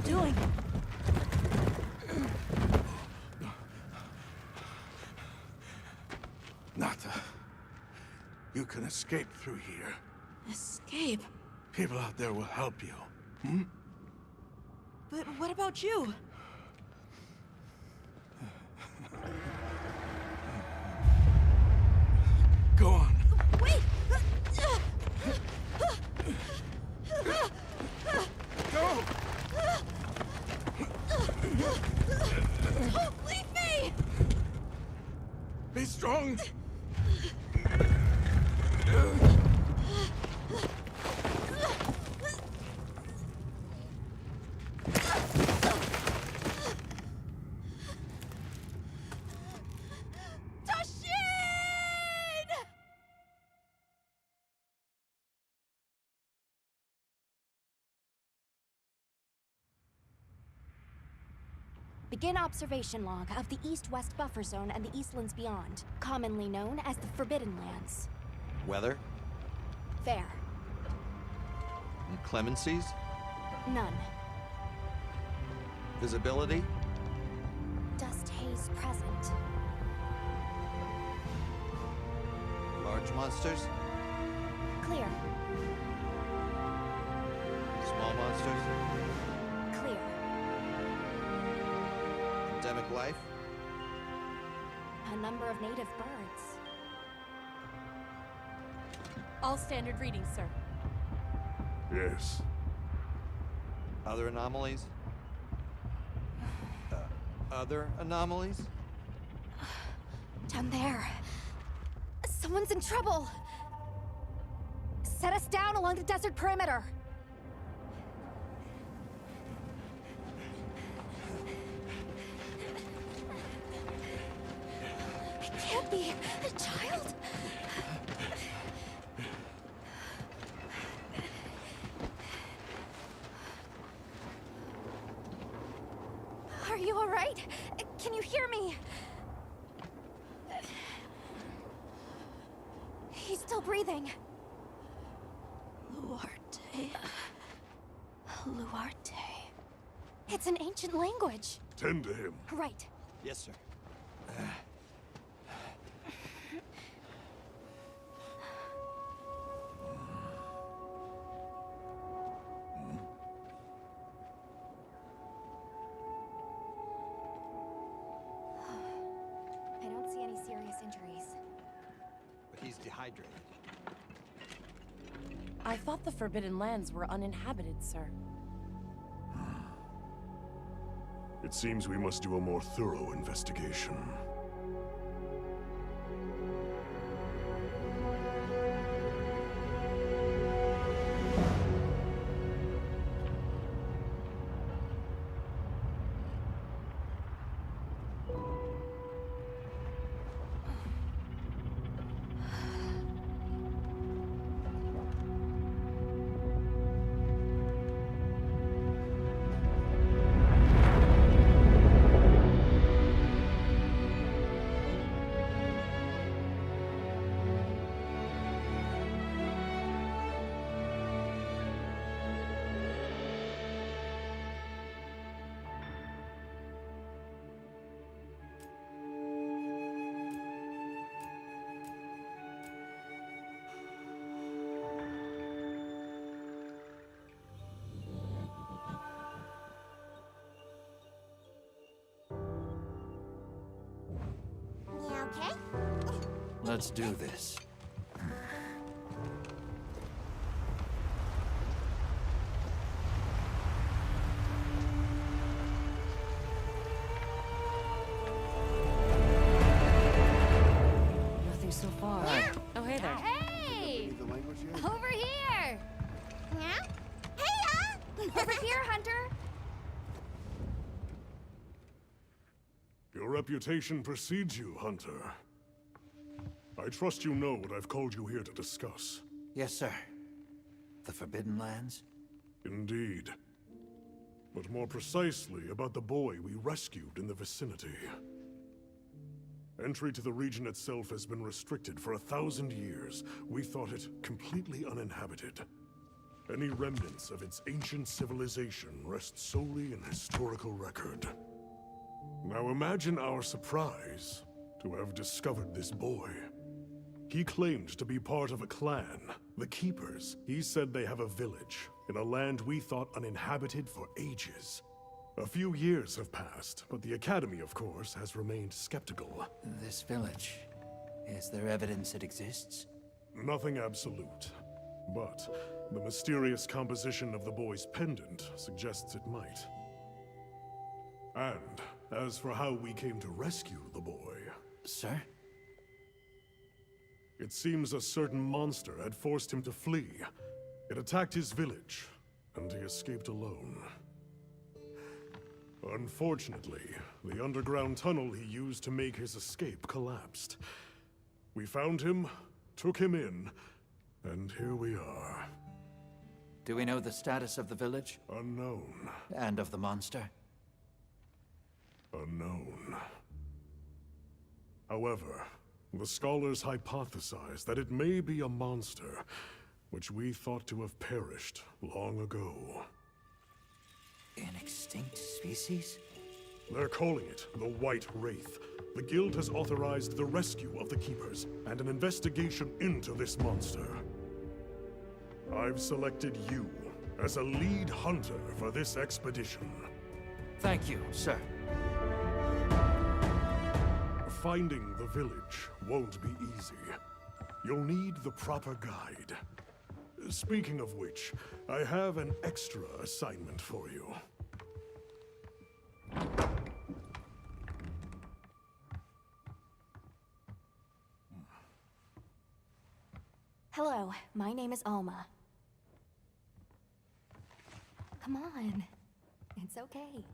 doing? Nata, you can escape through here. Escape? People out there will help you. Hmm? But what about you? Go on. Wait! Go! Don't leave me! Be strong! Begin observation log of the East-West Buffer Zone and the Eastlands beyond, commonly known as the Forbidden Lands. Weather? Fair. Inclemencies? None. Visibility? Dust haze present. Large monsters? Clear. Small monsters? Clear. Endemic life? A number of native birds. All standard readings, sir. Yes. Other anomalies? Other anomalies? Down there. Someone's in trouble. Set us down along the desert perimeter. It can't be a child. Are you all right? Can you hear me? He's still breathing. Luarte. Luarte. It's an ancient language. Tend to him. Right. Yes, sir. I don't see any serious injuries. But he's dehydrated. I thought the Forbidden Lands were uninhabited, sir. It seems we must do a more thorough investigation. Okay. Let's do this. Nothing so far. Oh, hey there. Hey! The language yet? Over here! Yeah? Hey, Over here, Hunter! Your reputation precedes you, Hunter. I trust you know what I've called you here to discuss. Yes, sir. The Forbidden Lands? Indeed. But more precisely about the boy we rescued in the vicinity. Entry to the region itself has been restricted for 1,000 years. We thought it completely uninhabited. Any remnants of its ancient civilization rest solely in historical record. Now imagine our surprise to have discovered this boy. He claimed to be part of a clan, the Keepers. He said they have a village in a land we thought uninhabited for ages. A few years have passed, but the Academy, of course, has remained skeptical. This village. Is there evidence it exists? Nothing absolute, but the mysterious composition of the boy's pendant suggests it might. And as for how we came to rescue the boy, Sir? it seems a certain monster had forced him to flee. It attacked his village, and he escaped alone. Unfortunately, the underground tunnel he used to make his escape collapsed. We found him, took him in, and here we are. Do we know the status of the village? Unknown. And of the monster? Unknown. However, the scholars hypothesize that it may be a monster, which we thought to have perished long ago. An extinct species? They're calling it the White Wraith. The Guild has authorized the rescue of the Keepers and an investigation into this monster. I've selected you as a lead hunter for this expedition. Thank you, sir. Finding the village won't be easy. You'll need the proper guide. Speaking of which, I have an extra assignment for you. Hello, my name is Alma. Come on. It's okay.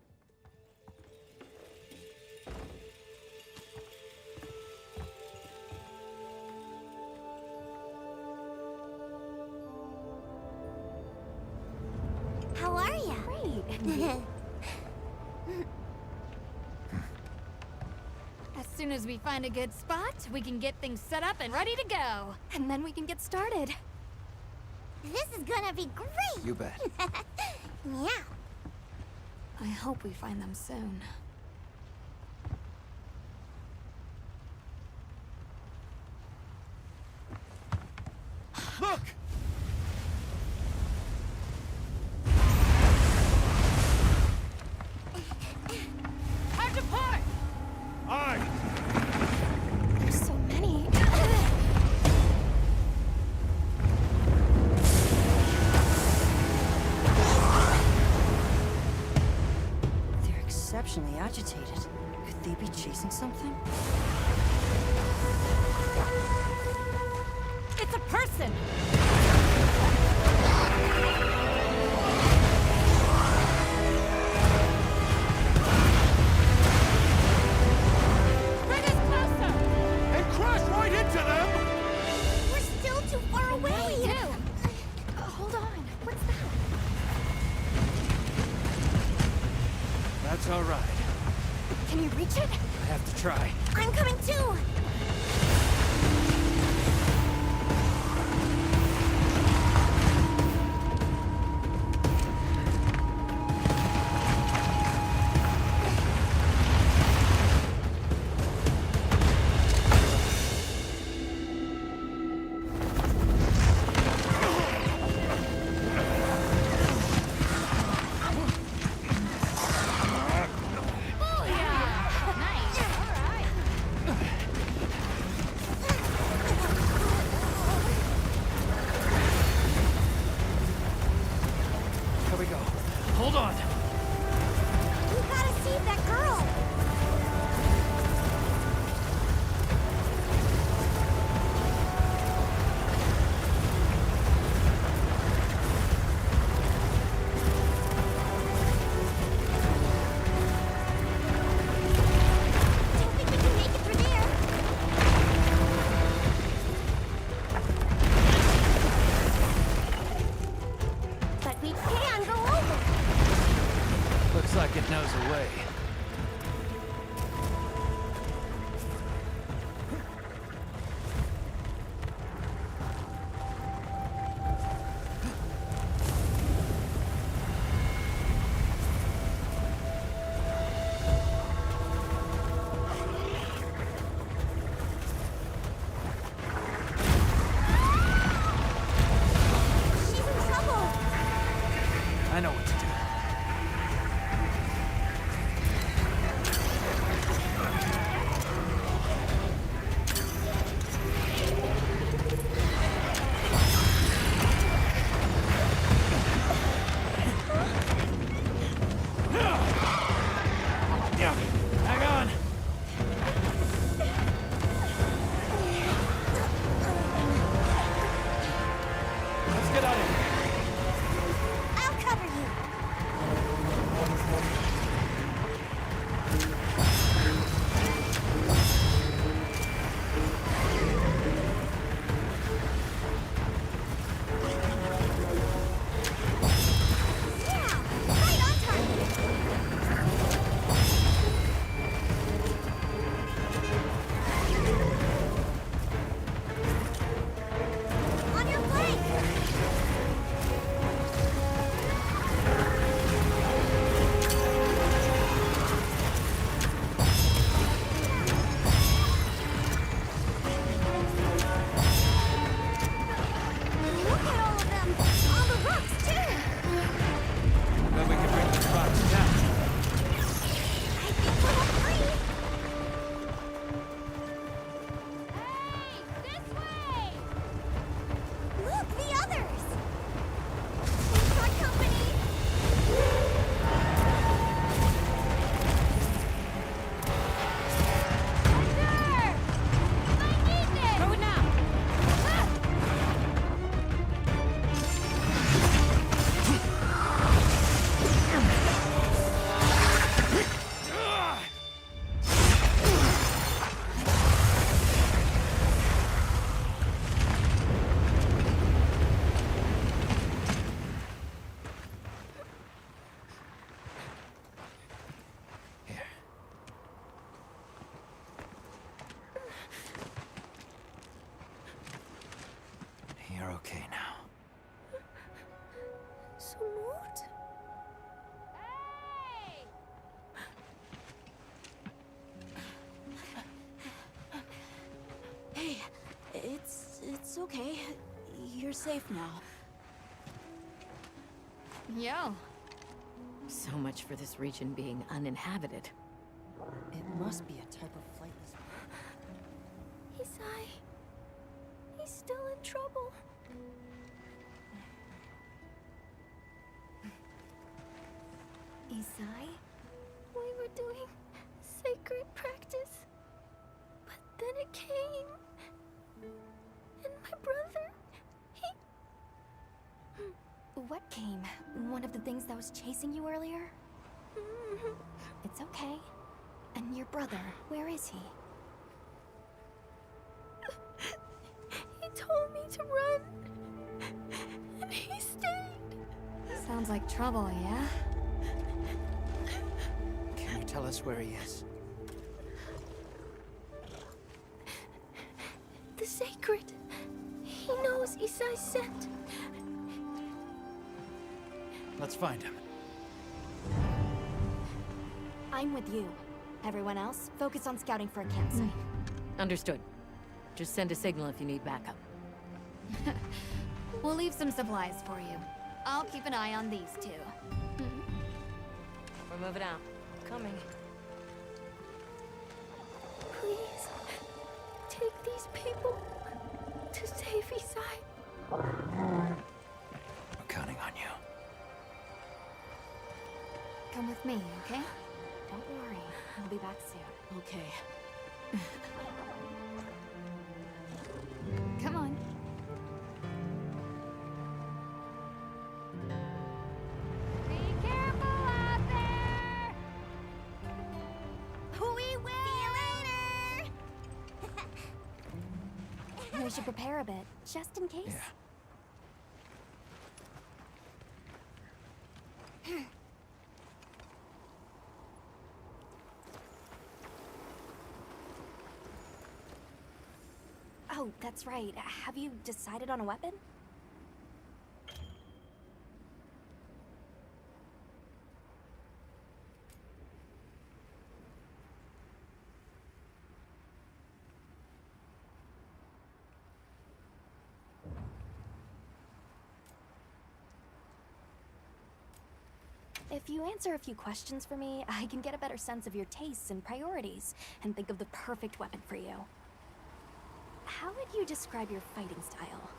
How are ya? Great. As soon as we find a good spot, we can get things set up and ready to go. And then we can get started. This is gonna be great! You bet. Yeah. I hope we find them soon. Look! Time to part! Aye! There's so many. They're exceptionally agitated. Could they be chasing something? It's a person! Bring us closer! And crash right into them! We're still too far away! What do we do? Hold on. What's that? That's all right. Can you reach it? I have to try. I'm coming too! Nice. All right. are okay now. Sumut? Hey! Hey, it's okay. You're safe now. Yo. So much for this region being uninhabited. It must be a type of flightless. Isai. He's still in trouble. Isai? We were doing sacred practice. But then it came. And my brother, he... What came? One of the things that was chasing you earlier? It's okay. And your brother, where is he? He told me to run. And he stayed. Sounds like trouble, yeah? Can you tell us where he is? The sacred. He knows Isai sent. Let's find him. I'm with you. Everyone else, focus on scouting for a campsite. Understood. Just send a signal if you need backup. We'll leave some supplies for you. I'll keep an eye on these two. We're moving out. Coming. Please, take these people to save Isai. I'm counting on you. Come with me, okay? Don't worry, I'll be back soon. Okay. Come on. Be careful out there! We will! See you later! We should prepare a bit, just in case. Yeah. Oh, that's right. Have you decided on a weapon? If you answer a few questions for me, I can get a better sense of your tastes and priorities, and think of the perfect weapon for you. How would you describe your fighting style?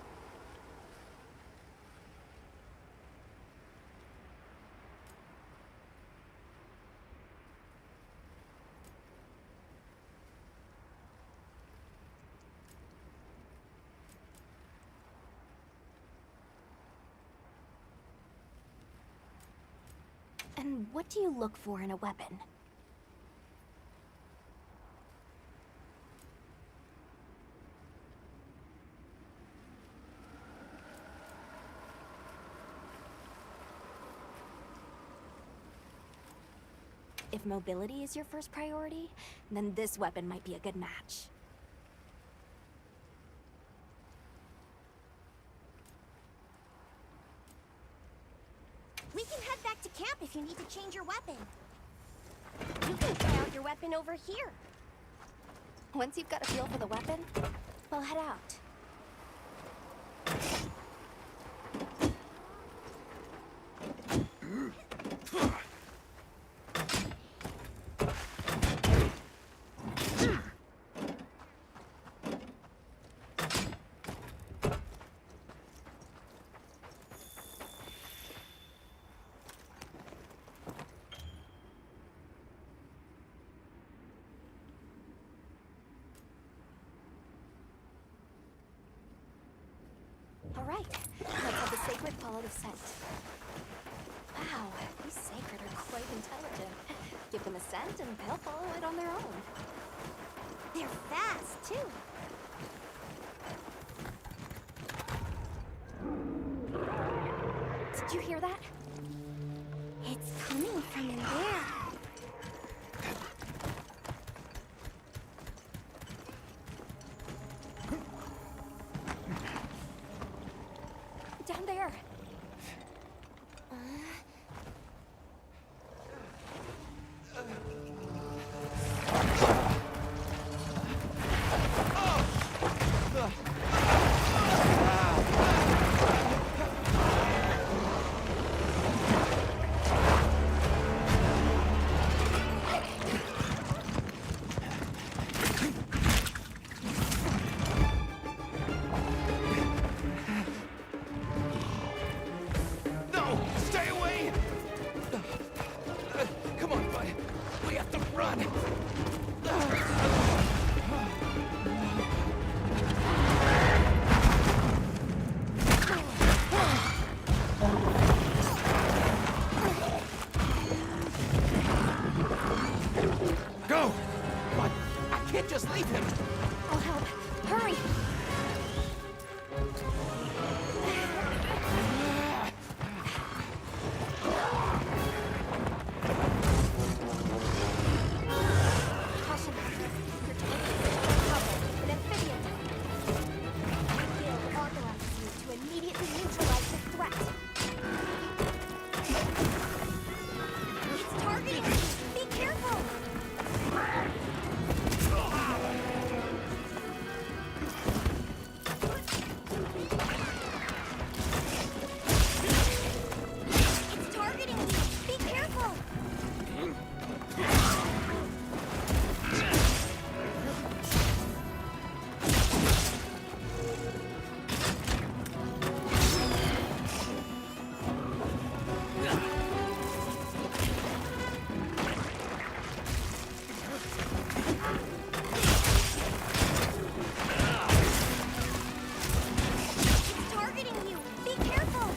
And what do you look for in a weapon? If mobility is your first priority, then this weapon might be a good match. We can head back to camp if you need to change your weapon. You can try out your weapon over here. Once you've got a feel for the weapon, we'll head out. All right, let's have the sacred follow the scent. Wow, these sacred are quite intelligent. Give them a scent and they'll follow it on their own. They're fast, too. Did you hear that? It's coming from in there. down there. No! Stay away! Come on, bud. We have to run. Go! But I can't just leave him. I'll help. Hurry! Caution. You're totally in trouble. An amphibian type. My guild authorizes you to immediately neutralize the threat. It's targeting you. Be careful! It's targeting you. Be careful! It's targeting you. Be careful!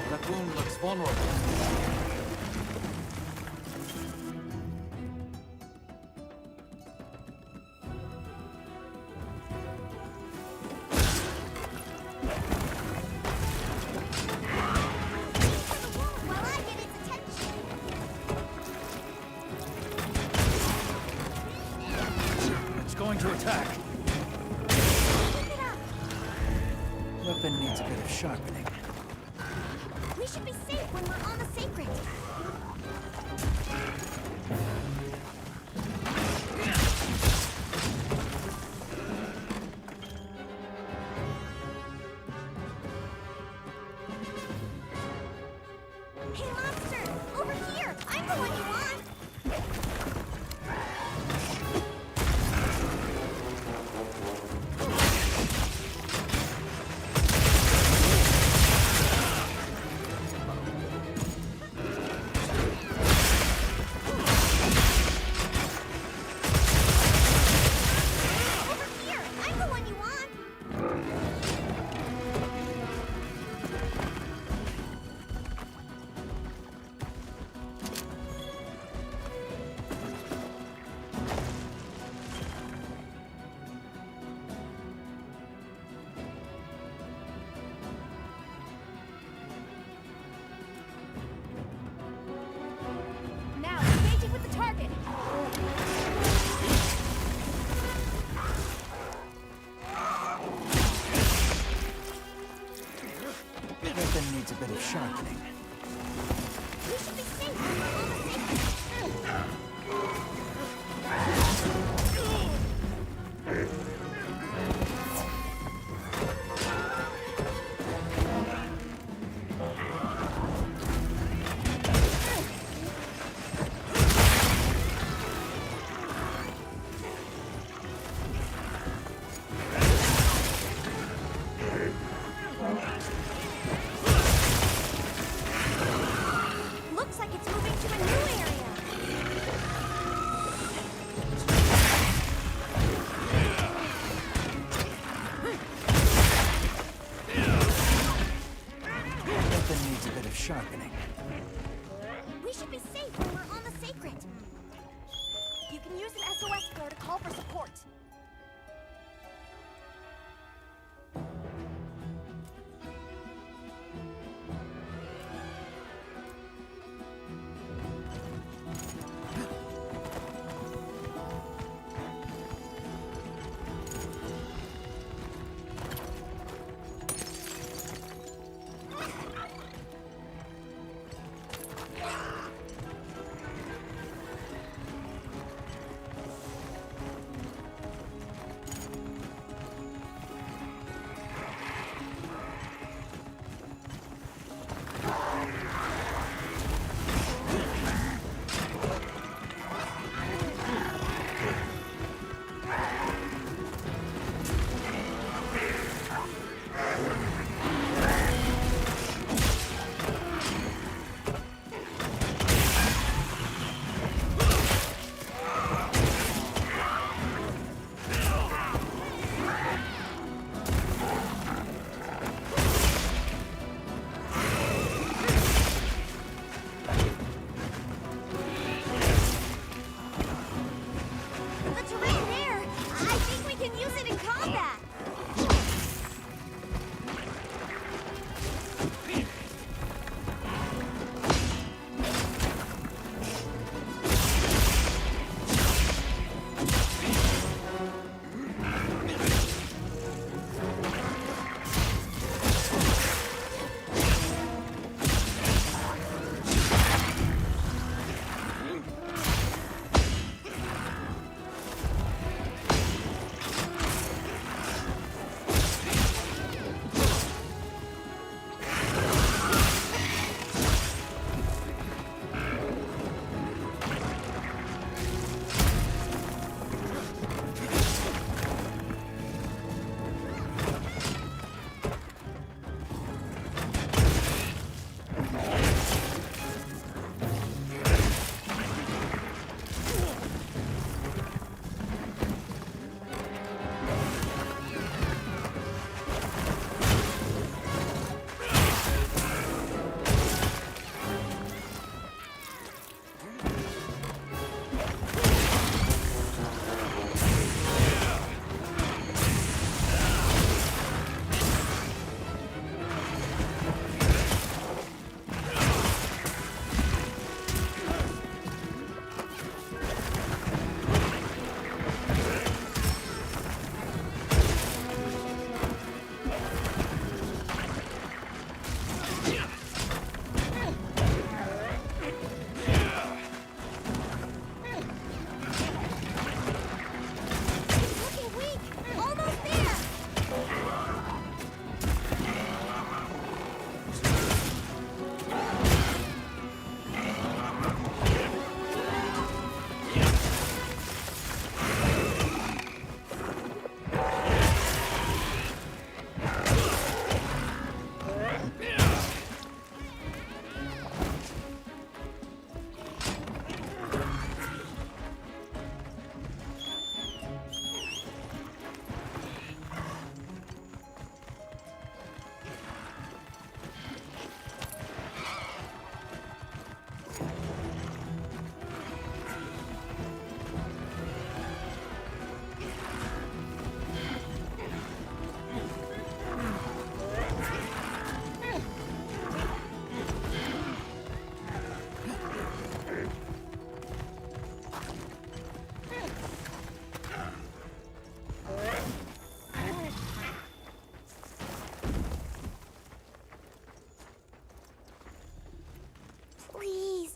That wound looks vulnerable. While I get its attention. It's going to attack. Keep it up. Weapon needs a bit of sharpening. We should be safe when we're on the sacred. Hey, monster! Over here! I'm the one you want! offer support.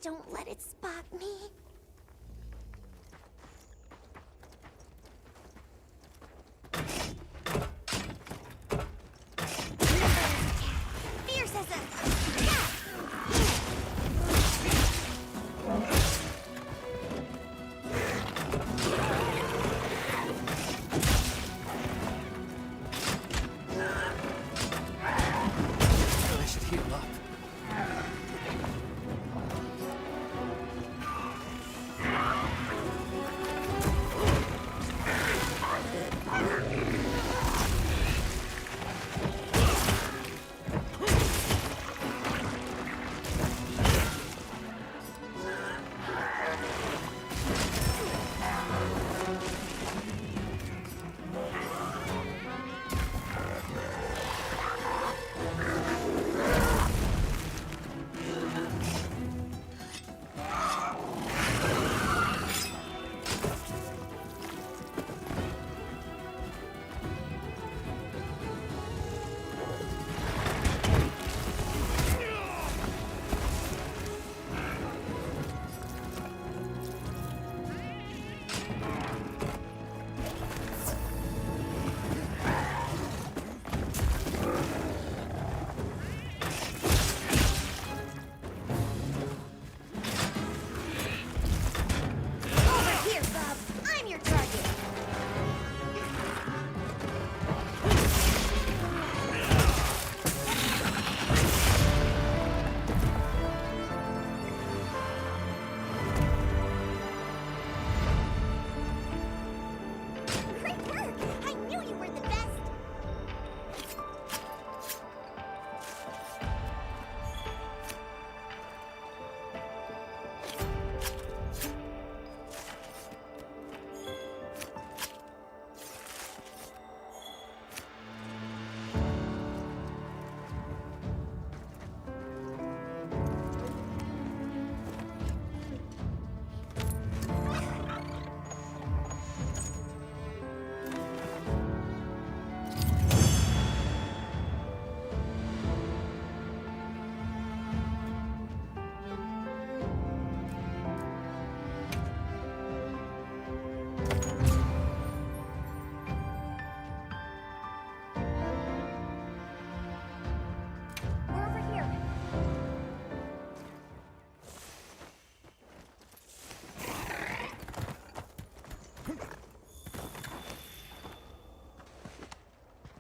Don't let it spot me. Fierce as a cat. I should heal up.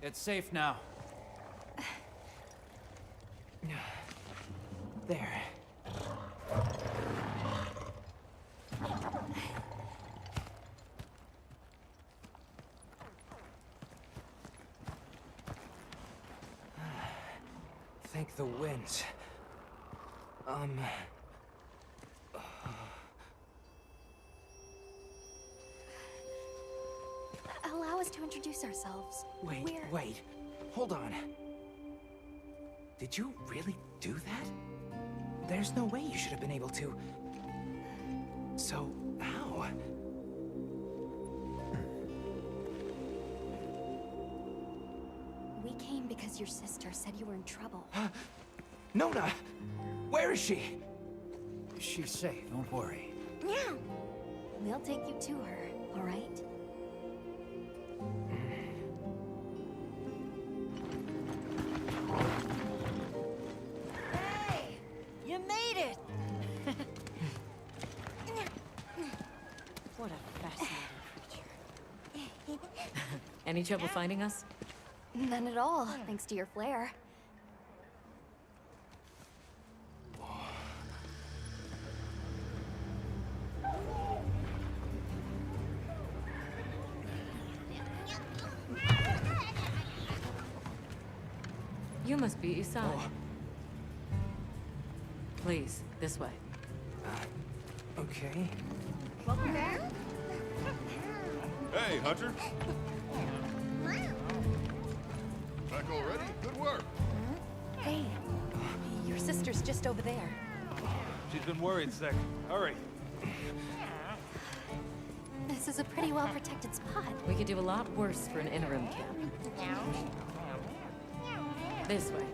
It's safe now. There. Thank the winds. Allow us to introduce ourselves. Wait. Hold on. Did you really do that? There's no way you should have been able to. So, how? We came because your sister said you were in trouble. Nona! Where is she? She's safe, don't worry. Yeah. We'll take you to her, all right? Hey! You made it! What a fascinating creature. Any trouble finding us? None at all, thanks to your flair. You must be Isai. Please, this way. Okay. Welcome back. Hey, Hunter. Back already? Good work. Hey, your sister's just over there. She's been worried, Sec. Hurry. This is a pretty well-protected spot. We could do a lot worse for an interim camp. This way.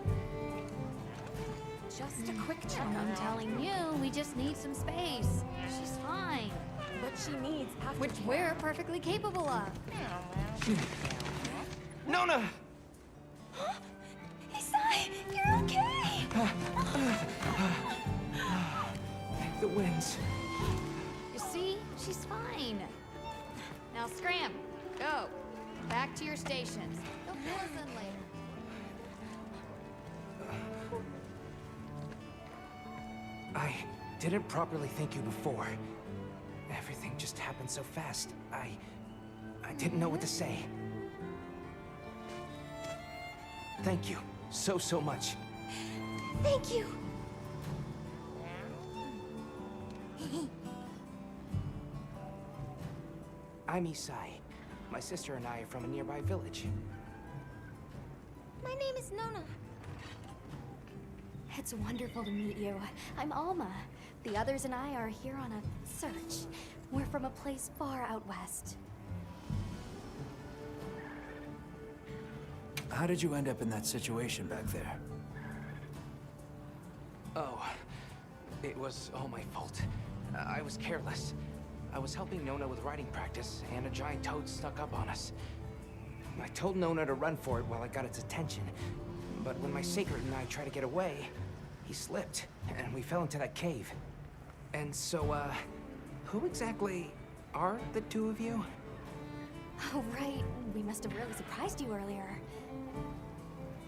Just a quick check. I'm telling you, we just need some space. She's fine. What she needs after Which we're perfectly capable of. Nona! Isai, you're okay! The winds. You see? She's fine. Now scram. Go. Back to your stations. They'll fill us in later. I didn't properly thank you before. Everything just happened so fast. I didn't know what to say. Thank you so much. Thank you. I'm Isai. My sister and I are from a nearby village. My name is Nona. It's wonderful to meet you. I'm Alma. The others and I are here on a search. We're from a place far out west. How did you end up in that situation back there? Oh, it was all my fault. I was careless. I was helping Nona with riding practice, and a giant toad snuck up on us. I told Nona to run for it while I got its attention, but when my Sacred and I tried to get away, he slipped, and we fell into that cave. And so, who exactly are the two of you? Oh, right. We must have really surprised you earlier.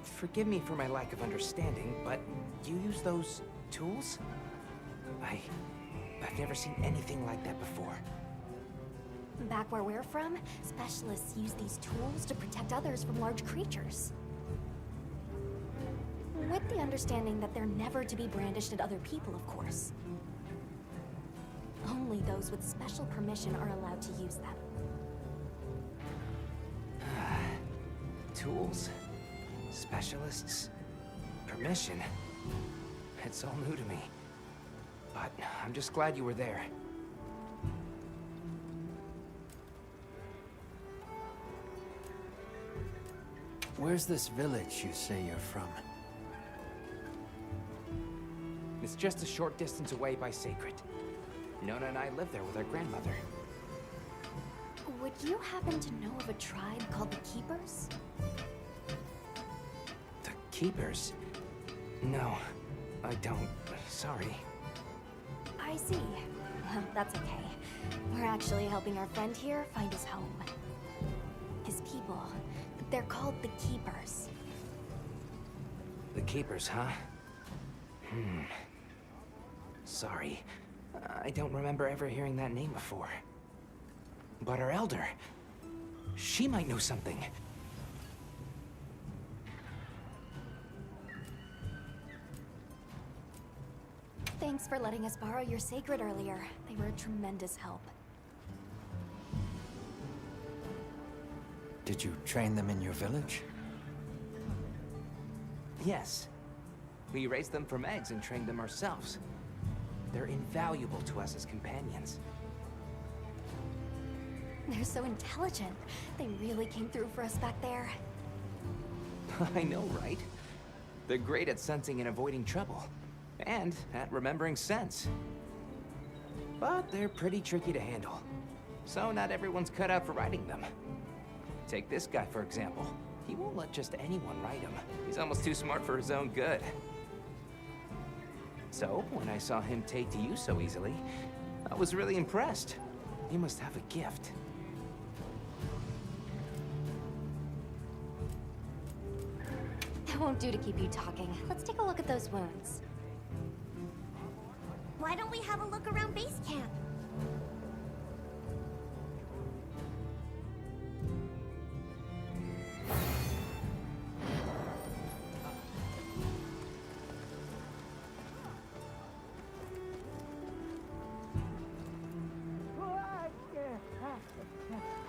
Forgive me for my lack of understanding, but you use those tools? I've never seen anything like that before. Back where we're from, specialists use these tools to protect others from large creatures. With the understanding that they're never to be brandished at other people, of course. Only those with special permission are allowed to use them. Tools? Specialists? Permission? It's all new to me. But I'm just glad you were there. Where's this village you say you're from? It's just a short distance away by Sacred. Nona and I live there with our grandmother. Would you happen to know of a tribe called the Keepers? The Keepers? No, I don't. Sorry. I see. Well, that's okay. We're actually helping our friend here find his home. His people, the They're called the Keepers. The Keepers, huh? Sorry. I don't remember ever hearing that name before. But our elder... she might know something. Thanks for letting us borrow your sacred earlier. They were a tremendous help. Did you train them in your village? Yes. We raised them from eggs and trained them ourselves. They're invaluable to us as companions. They're so intelligent. They really came through for us back there. I know, right? They're great at sensing and avoiding trouble. And at remembering sense. But they're pretty tricky to handle. So not everyone's cut out for riding them. Take this guy, for example. He won't let just anyone ride him. He's almost too smart for his own good. So, when I saw him take to you so easily, I was really impressed. You must have a gift. That won't do to keep you talking. Let's take a look at those wounds. Why don't we have a look around base camp?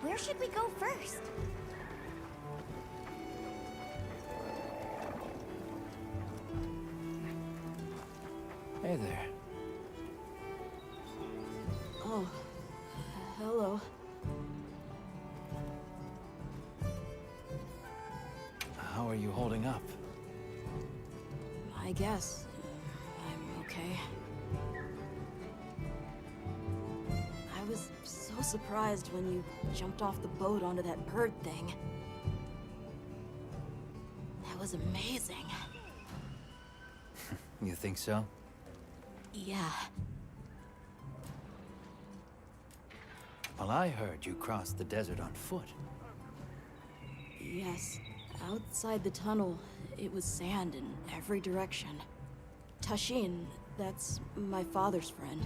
Where should we go first? Hey there. Oh, hello. How are you holding up? I guess I'm okay. I was so surprised when you jumped off the boat onto that bird thing. That was amazing. You think so? Yeah. Well, I heard you crossed the desert on foot. Yes. Outside the tunnel, it was sand in every direction. Tashin, that's my father's friend,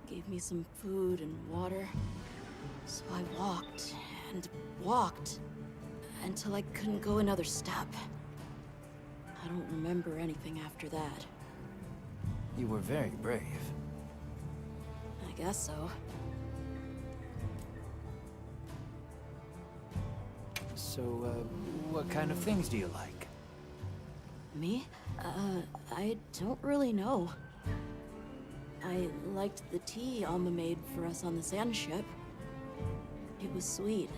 gave me some food and water. So I walked and walked until I couldn't go another step. I don't remember anything after that. You were very brave. I guess so. So, what kind of things do you like? Me? I don't really know. I liked the tea Alma made for us on the sand ship. It was sweet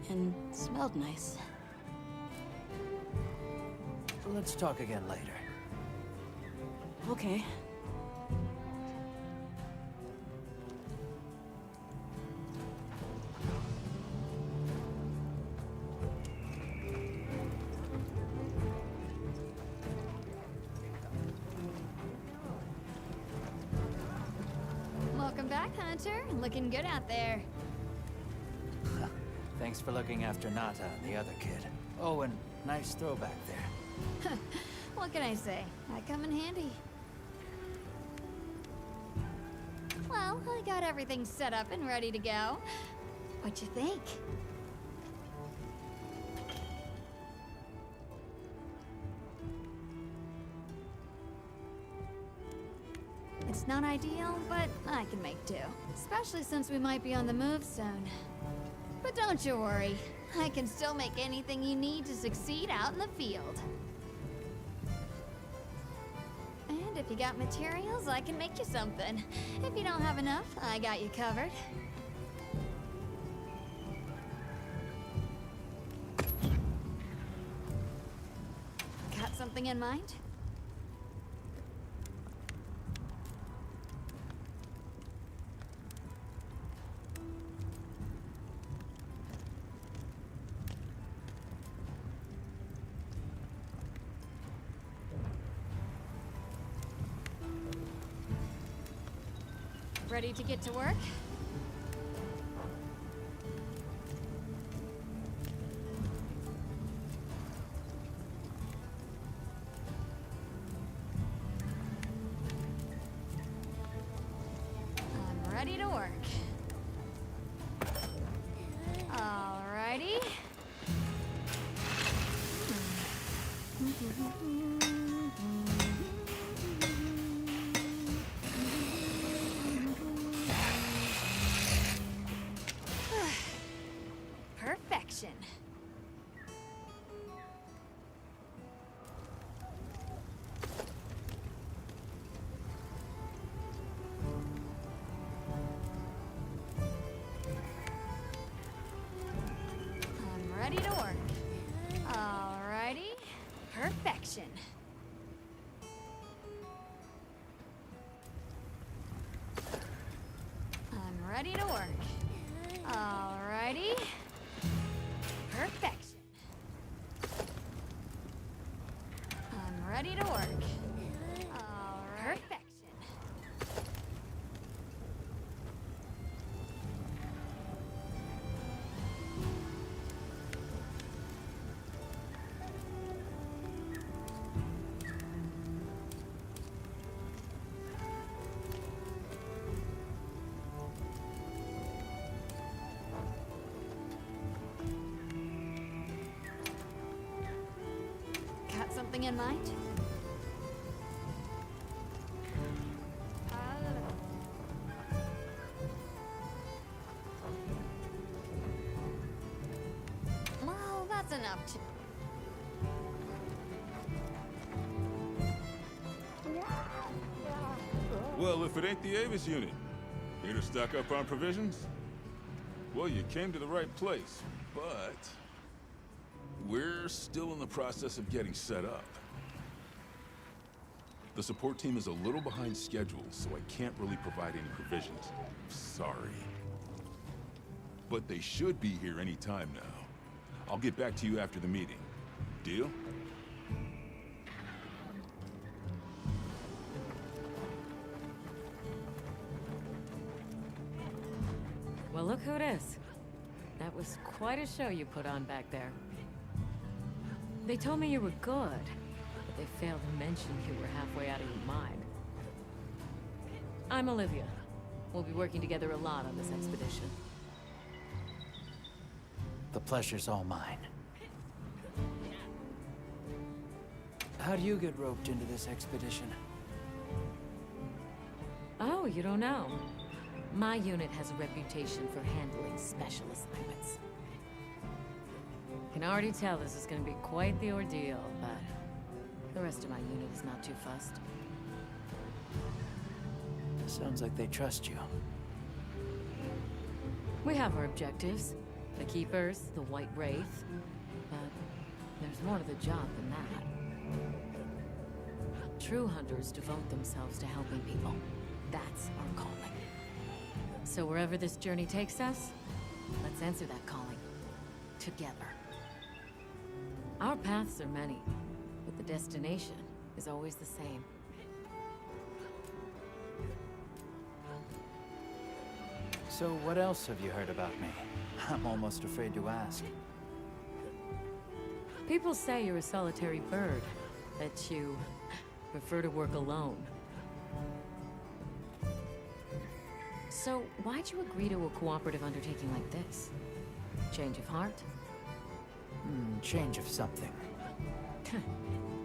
and smelled nice. Let's talk again later. Okay. Welcome back, Hunter. Looking good out there. Thanks for looking after Nata and the other kid. Oh, and nice throwback there. What can I say? I come in handy. Well, I got everything set up and ready to go. What you think? It's not ideal, but I can make do. Especially since we might be on the move soon. But don't you worry. I can still make anything you need to succeed out in the field. And if you got materials, I can make you something. If you don't have enough, I got you covered. Got something in mind? Ready to get to work? ready to work. Alrighty. Perfection. I'm ready to work. Alrighty. Perfection. I'm ready to work. Alrighty. Perfection. I'm ready to work. Perfection. Got something in mind? Well, that's enough to... Well, if it ain't the Avis unit, here to stock up on provisions? Well, you came to the right place, but we're still in the process of getting set up. The support team is a little behind schedule, so I can't really provide any provisions. Sorry. But they should be here any time now. I'll get back to you after the meeting. Deal? Well, look who it is. That was quite a show you put on back there. They told me you were good, but they failed to mention you were halfway out of your mind. I'm Olivia. We'll be working together a lot on this expedition. The pleasure's all mine. How do you get roped into this expedition? Oh, you don't know? My unit has a reputation for handling special assignments. Can already tell this is going to be quite the ordeal, but the rest of my unit is not too fussed. Sounds like they trust you. We have our objectives. The Keepers, the White Wraith. But there's more to the job than that. True hunters devote themselves to helping people. That's our calling. So wherever this journey takes us, let's answer that calling. Together. Our paths are many, but the destination is always the same. So what else have you heard about me? I'm almost afraid to ask. People say you're a solitary bird, that you prefer to work alone. So why'd you agree to a cooperative undertaking like this? Change of heart? Change of something.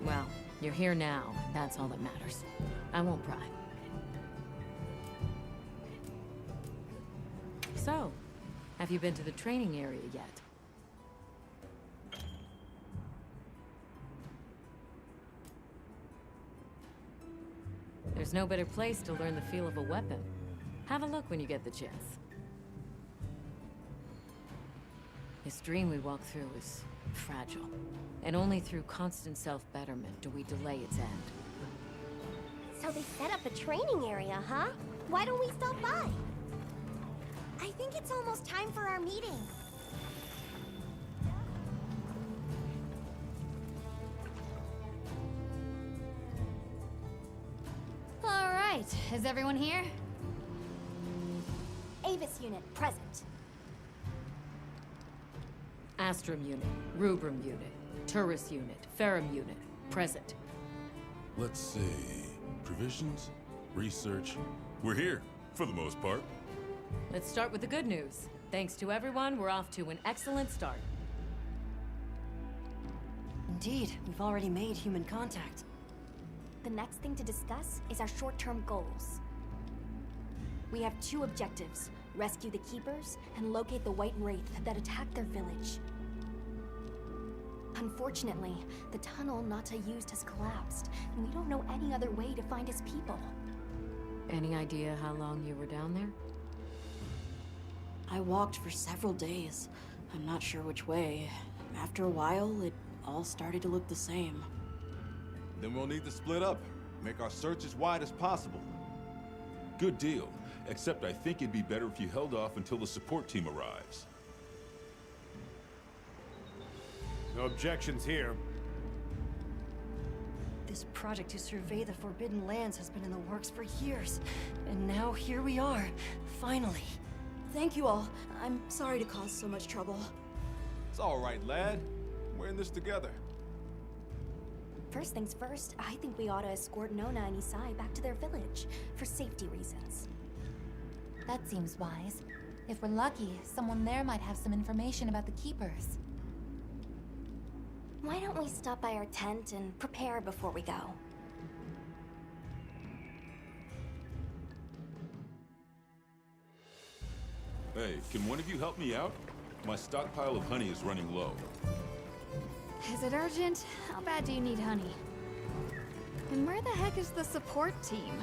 Well, you're here now. That's all that matters. I won't pry. So, have you been to the training area yet? There's no better place to learn the feel of a weapon. Have a look when you get the chance. This dream we walk through is fragile, and only through constant self-betterment do we delay its end. So they set up a training area, huh? Why don't we stop by? I think it's almost time for our meeting. All right, is everyone here? Avis unit, present. Astrum unit, Rubrum unit, Turris unit, Ferrum unit, present. Let's see. Provisions? Research? We're here, for the most part. Let's start with the good news. Thanks to everyone, we're off to an excellent start. Indeed, we've already made human contact. The next thing to discuss is our short-term goals. We have 2 objectives: rescue the Keepers and locate the White Wraith that attacked their village. Unfortunately, the tunnel Nata used has collapsed, and we don't know any other way to find his people. Any idea how long you were down there? I walked for several days. I'm not sure which way. After a while, it all started to look the same. Then we'll need to split up. Make our search as wide as possible. Good deal. Except I think it'd be better if you held off until the support team arrives. No objections here. This project to survey the Forbidden Lands has been in the works for years. And now here we are, finally. Thank you all. I'm sorry to cause so much trouble. It's all right, lad. We're in this together. First things first, I think we ought to escort Nona and Isai back to their village, for safety reasons. That seems wise. If we're lucky, someone there might have some information about the Keepers. Why don't we stop by our tent and prepare before we go? Hey, can one of you help me out? My stockpile of honey is running low. Is it urgent? How bad do you need honey? And where the heck is the support team?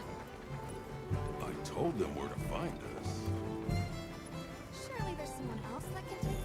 I told them where to find us. Surely there's someone else that can take...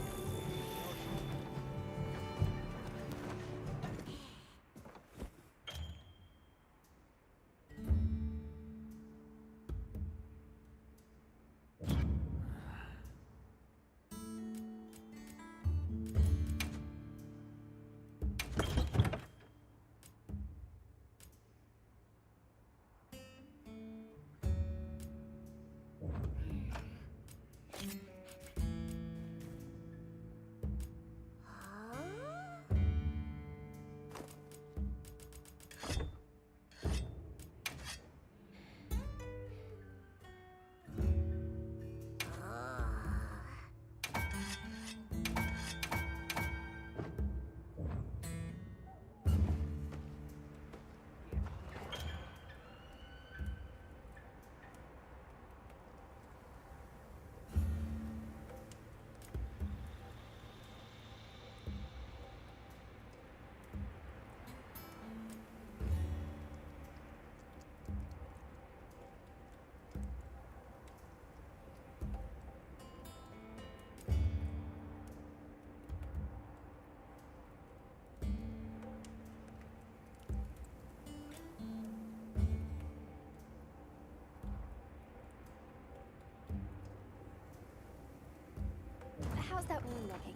How's that wound looking?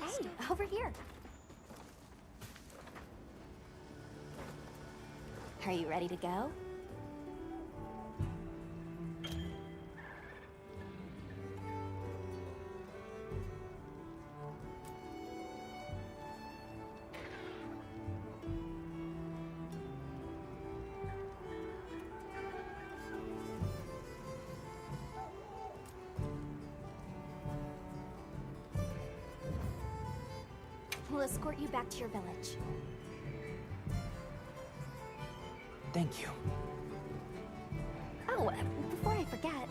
Hey, over here. Are you ready to go? We'll escort you back to your village. Thank you. Oh, before I forget,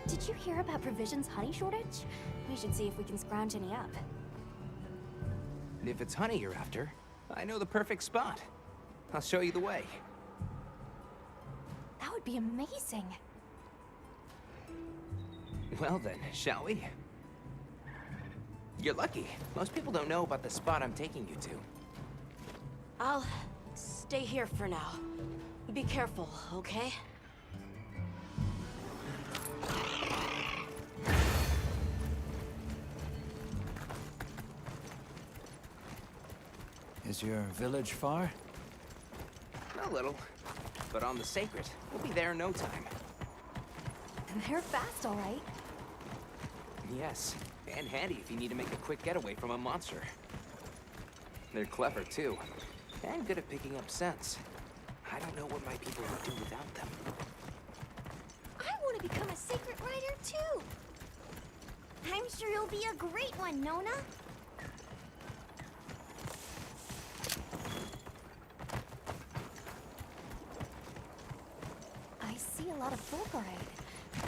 did you hear about Provision's honey shortage? We should see if we can scrounge any up. If it's honey you're after, I know the perfect spot. I'll show you the way. That would be amazing. Well then, shall we? You're lucky. Most people don't know about the spot I'm taking you to. I'll stay here for now. Be careful, okay? Is your village far? A little. But on the Sacred, we'll be there in no time. They're fast, all right. Yes, and handy if you need to make a quick getaway from a monster. They're clever, too, and good at picking up scents. I don't know what my people would do without them. I to become a secret rider too. I'm sure you'll be a great one, Nona. I see a lot of fulgurite.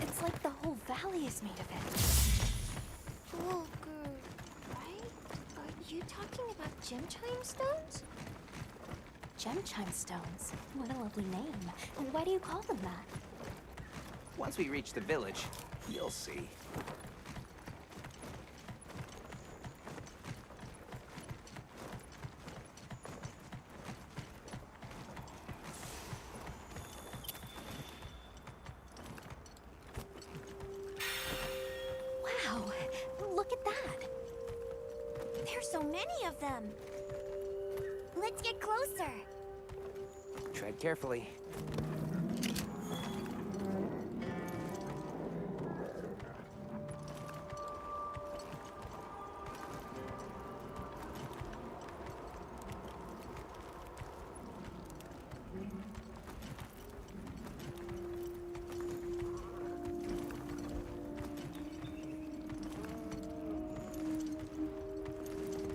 It's like the whole valley is made of it. Fulgur, right? Are you talking about gem chime stones? Gem chime stones. What a lovely name. And why do you call them that? Once we reach the village, you'll see. Wow, look at that. There's so many of them. Let's get closer. Tread carefully.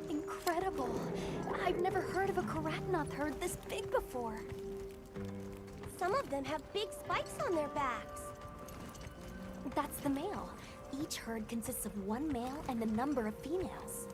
Incredible. I've never heard of a Karatnoth herd this big before. Some of them have big spikes on their backs. That's the male. Each herd consists of one male and a number of females.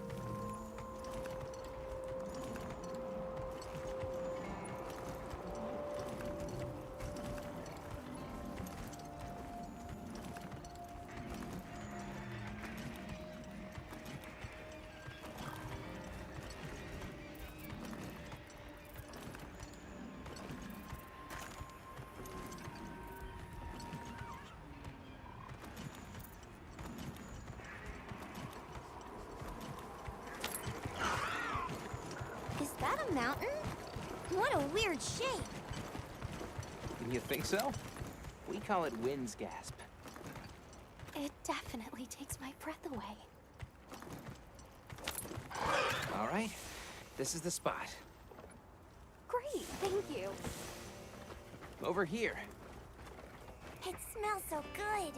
Is that a mountain? What a weird shape. You think so? We call it Wind's Gasp. It definitely takes my breath away. All right, this is the spot. Great, thank you. Over here. It smells so good.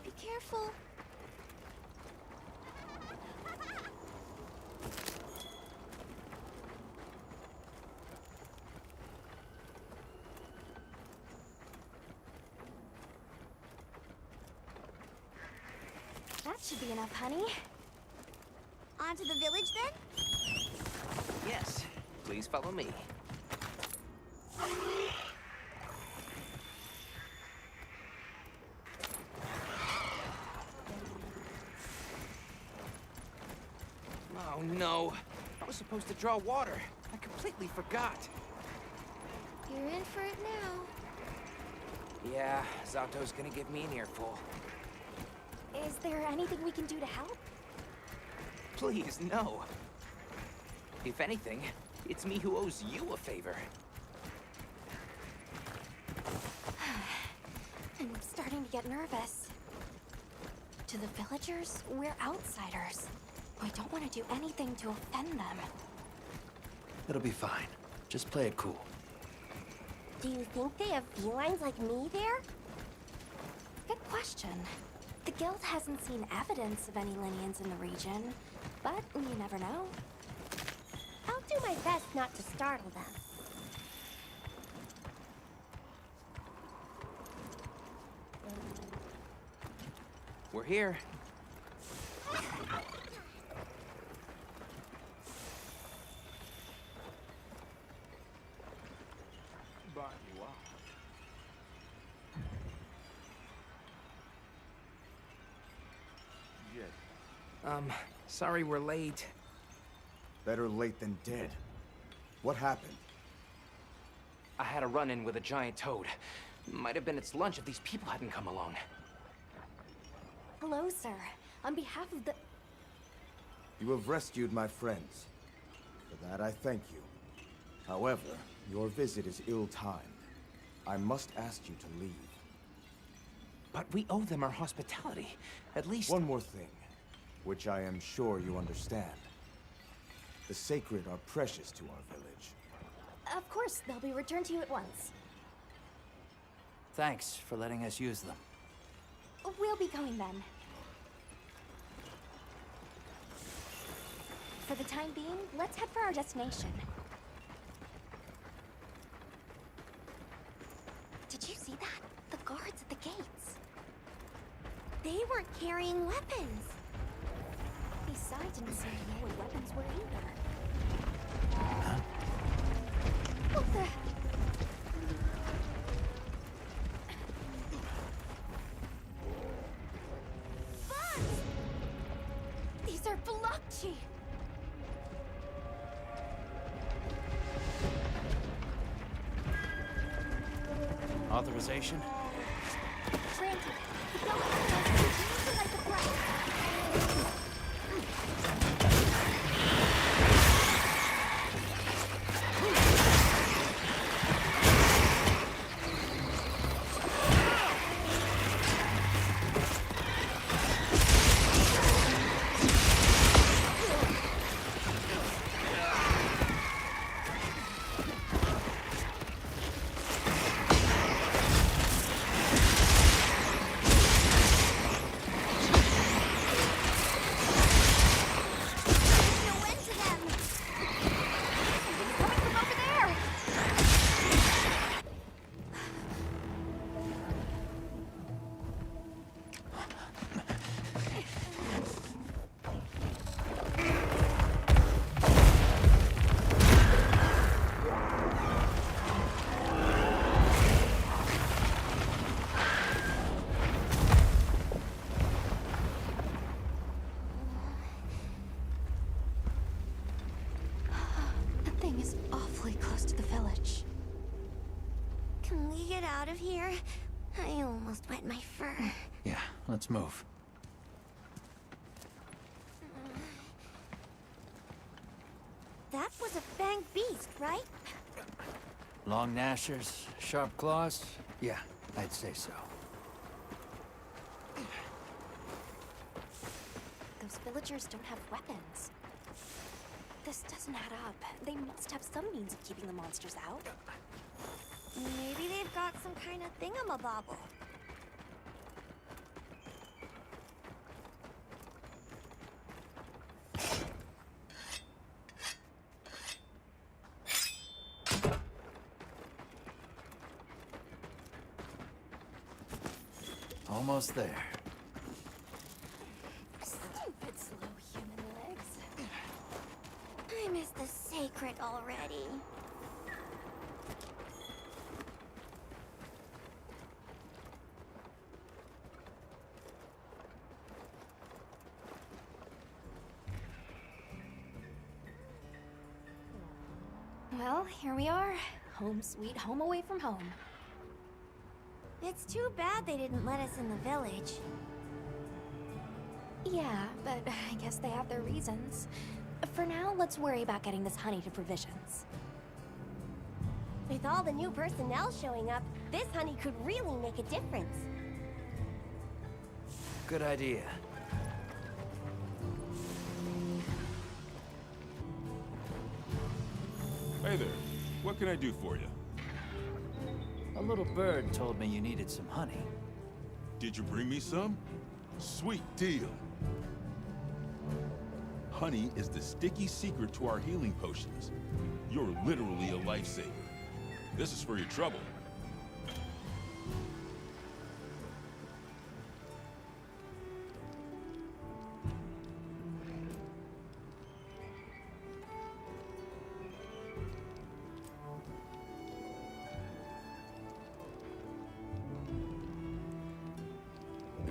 Be careful. That should be enough, honey. On to the village then? Yes, please follow me. Oh no, I was supposed to draw water. I completely forgot. You're in for it now. Yeah, Zato's gonna give me an earful. Is there anything we can do to help? Please, no. If anything, it's me who owes you a favor. I'm starting to get nervous. To the villagers, we're outsiders. I don't want to do anything to offend them. It'll be fine. Just play it cool. Do you think they have felines like me there? Good question. The guild hasn't seen evidence of any Linians in the region, but you never know. I'll do my best not to startle them. We're here. Sorry we're late. Better late than dead. What happened? I had a run-in with a giant toad. Might have been its lunch if these people hadn't come along. Hello, sir. On behalf of the... You have rescued my friends. For that I thank you. However, your visit is ill-timed. I must ask you to leave. But we owe them our hospitality. At least... One more thing, which I am sure you understand. The sacred are precious to our village. Of course, they'll be returned to you at once. Thanks for letting us use them. We'll be going then. For the time being, let's head for our destination. Did you see that? The guards at the gates. They weren't carrying weapons. Besides, didn't seem to know what weapons were either. Huh? What the? Bugs! These are Blokchi! Authorization? Granted, the Blokchi continue to light the bright. Is awfully close to the village. Can we get out of here? I almost wet my fur. Yeah, let's move. That was a fanged beast, right? Long gnashers, sharp claws? Yeah, I'd say so. Those villagers don't have weapons. This doesn't add up. They must have some means of keeping the monsters out. Maybe they've got some kind of thingamabobble. Almost there. Stupid slow human legs. I miss the sacred already. Well, here we are. Home sweet home away from home. It's too bad they didn't let us in the village. Yeah, but I guess they have their reasons. For now, let's worry about getting this honey to provisions. With all the new personnel showing up, this honey could really make a difference. Good idea. Hey there. What can I do for you? A little bird told me you needed some honey. Did you bring me some? Sweet deal. Honey is the sticky secret to our healing potions. You're literally a lifesaver. This is for your trouble.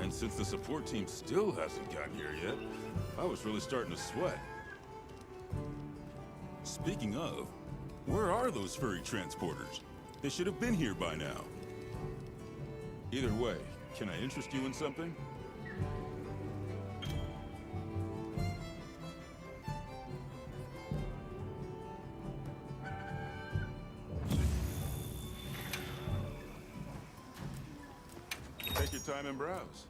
And since the support team still hasn't gotten here yet, I was really starting to sweat. Speaking of, where are those furry transporters? They should have been here by now. Either way, can I interest you in something? Take your time and browse.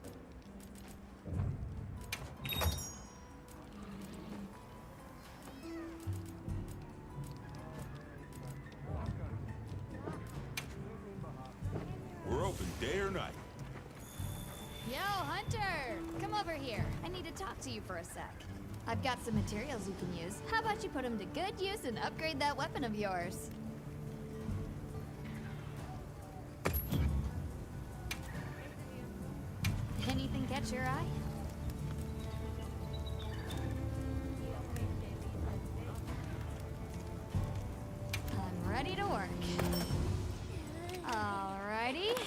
We're open. Hunter! Come over here. I need to talk to you for a sec. I've got some materials you can use. How about you put them to good use and upgrade that weapon of yours? Anything catch your eye? I'm ready to work. Alrighty.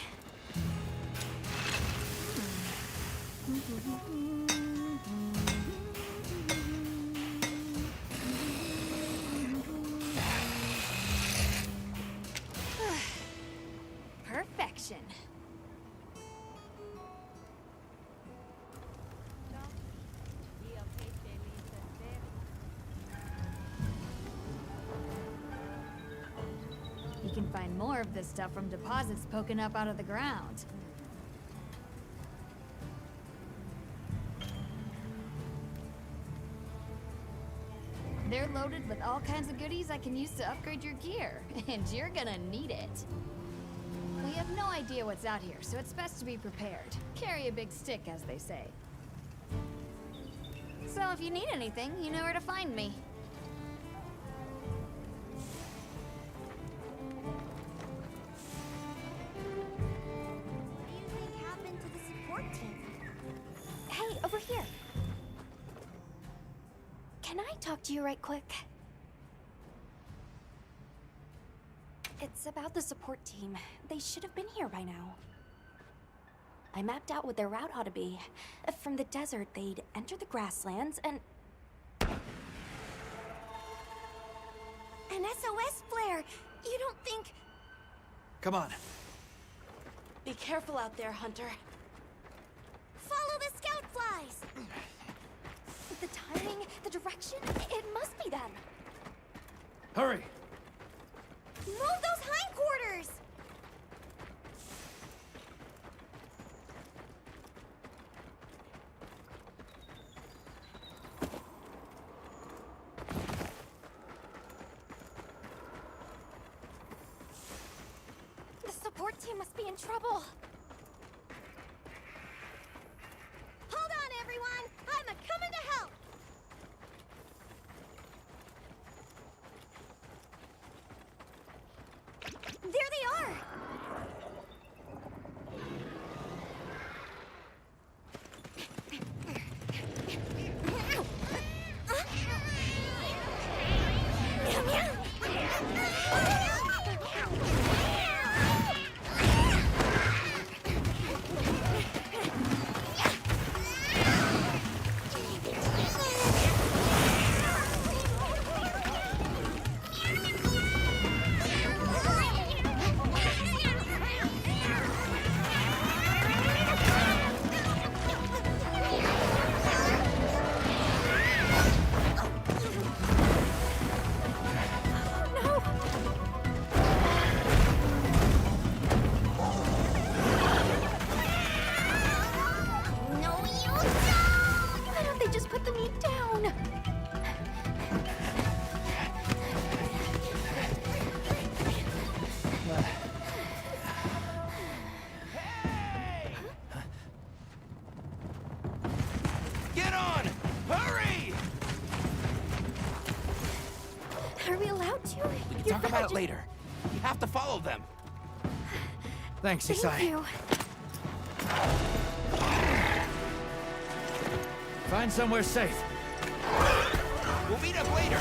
Perfection. You can find more of this stuff from deposits poking up out of the ground. They're loaded with all kinds of goodies I can use to upgrade your gear, and you're gonna need it. We have no idea what's out here, so it's best to be prepared. Carry a big stick, as they say. So if you need anything, you know where to find me. What do you think happened to the support team? Hey, over here. Can I talk to you right quick? It's about the support team. They should have been here by now. I mapped out what their route ought to be. From the desert, they'd enter the grasslands and... An SOS flare! You don't think... Come on. Be careful out there, Hunter. Follow the scout flies! The timing, the direction, it must be them. Hurry! Move those hindquarters! The support team must be in trouble. Hold on, everyone! I'm a-coming to help! There they are! Talk about it later. You have to follow them. Thanks, Isai. Thank you. Find somewhere safe. We'll meet up later.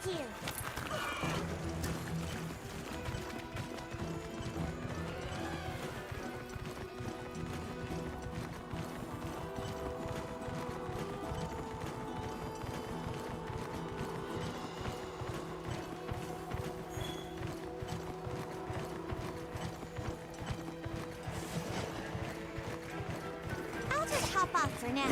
with you. I'll just hop off for now.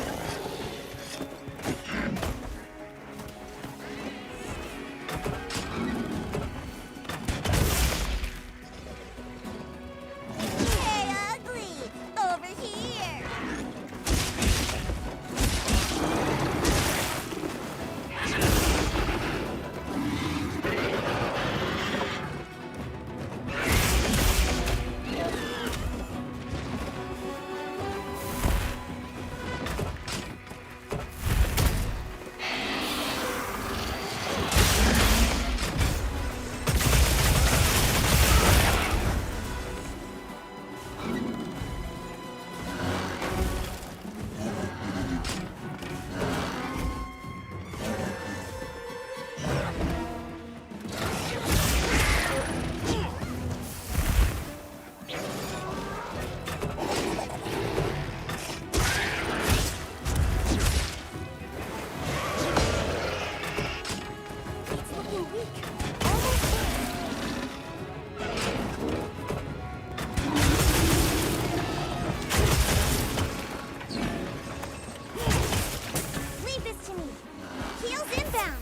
Hey, ugly! Over here! It's looking weak. Almost there. Leave this to me. Heels inbound.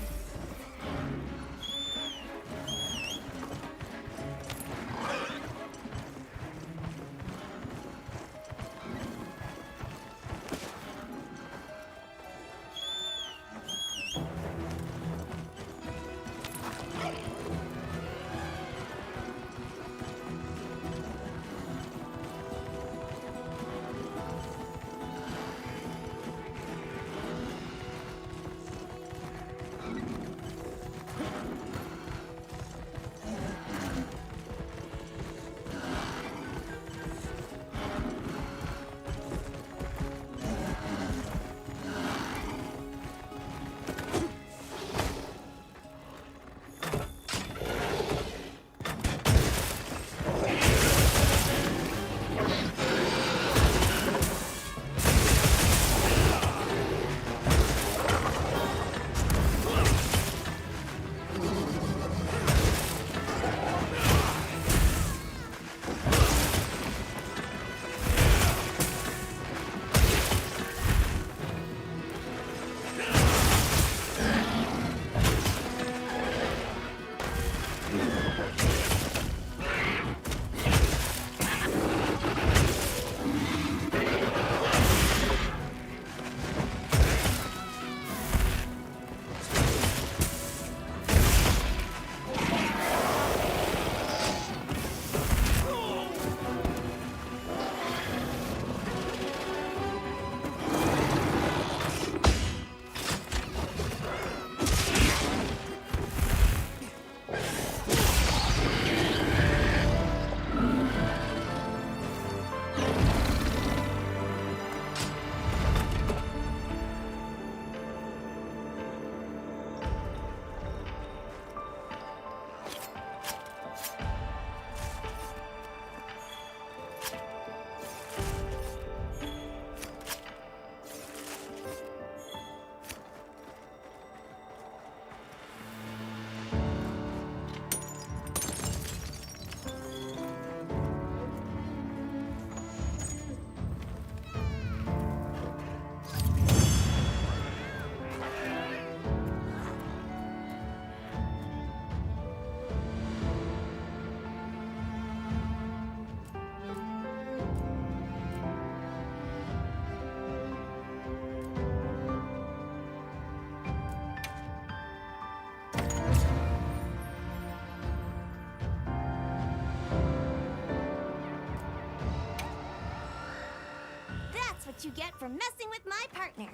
What you get for messing with my partner.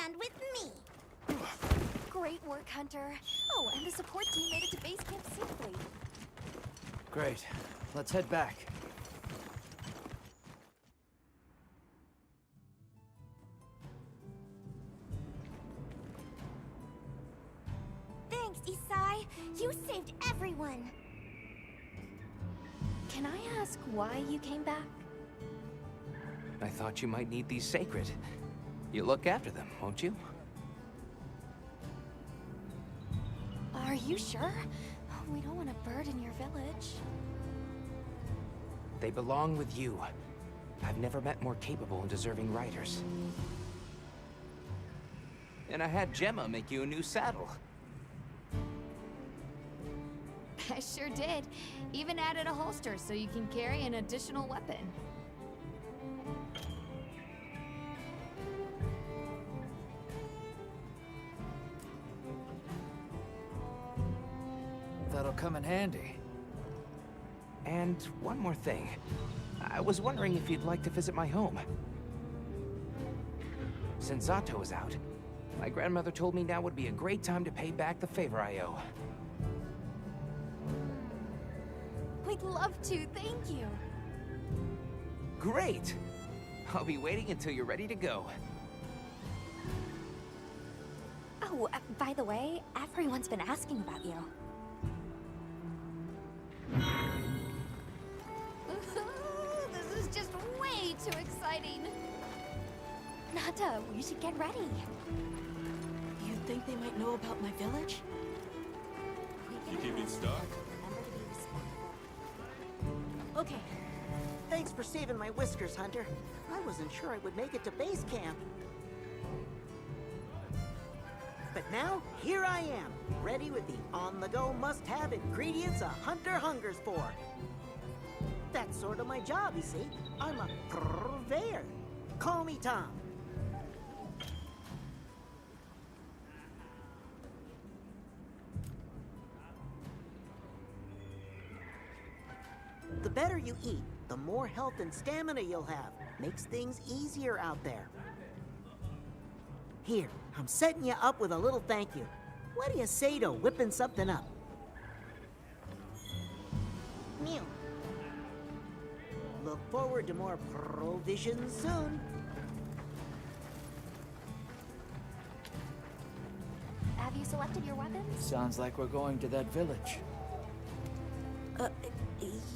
And with me. Great work, Hunter. Oh, and the support team made it to base camp safely. Great. Let's head back. Thanks, Isai, you saved everyone. Can I ask why you came back? I thought you might need these sacred. You'll look after them, won't you? Are you sure? We don't want to burden your village. They belong with you. I've never met more capable and deserving riders. And I had Gemma make you a new saddle. I sure did. Even added a holster so you can carry an additional weapon. That'll come in handy. And one more thing. I was wondering if you'd like to visit my home. Since Zato is out, my grandmother told me now would be a great time to pay back the favor I owe. We'd love to, thank you. Great! I'll be waiting until you're ready to go. Oh, by the way, everyone's been asking about you. This is just way too exciting. Nata, we should get ready. You think they might know about my village? You keeping stock? Okay. Thanks for saving my whiskers, Hunter. I wasn't sure I would make it to base camp. But now, here I am, ready with the on-the-go must-have ingredients a hunter hungers for. That's sort of my job, you see. I'm a purveyor. Call me Tom. The better you eat, the more health and stamina you'll have. Makes things easier out there. Here, I'm setting you up with a little thank you. What do you say to whipping something up? Meow. Look forward to more provisions soon. Have you selected your weapons? Sounds like we're going to that village.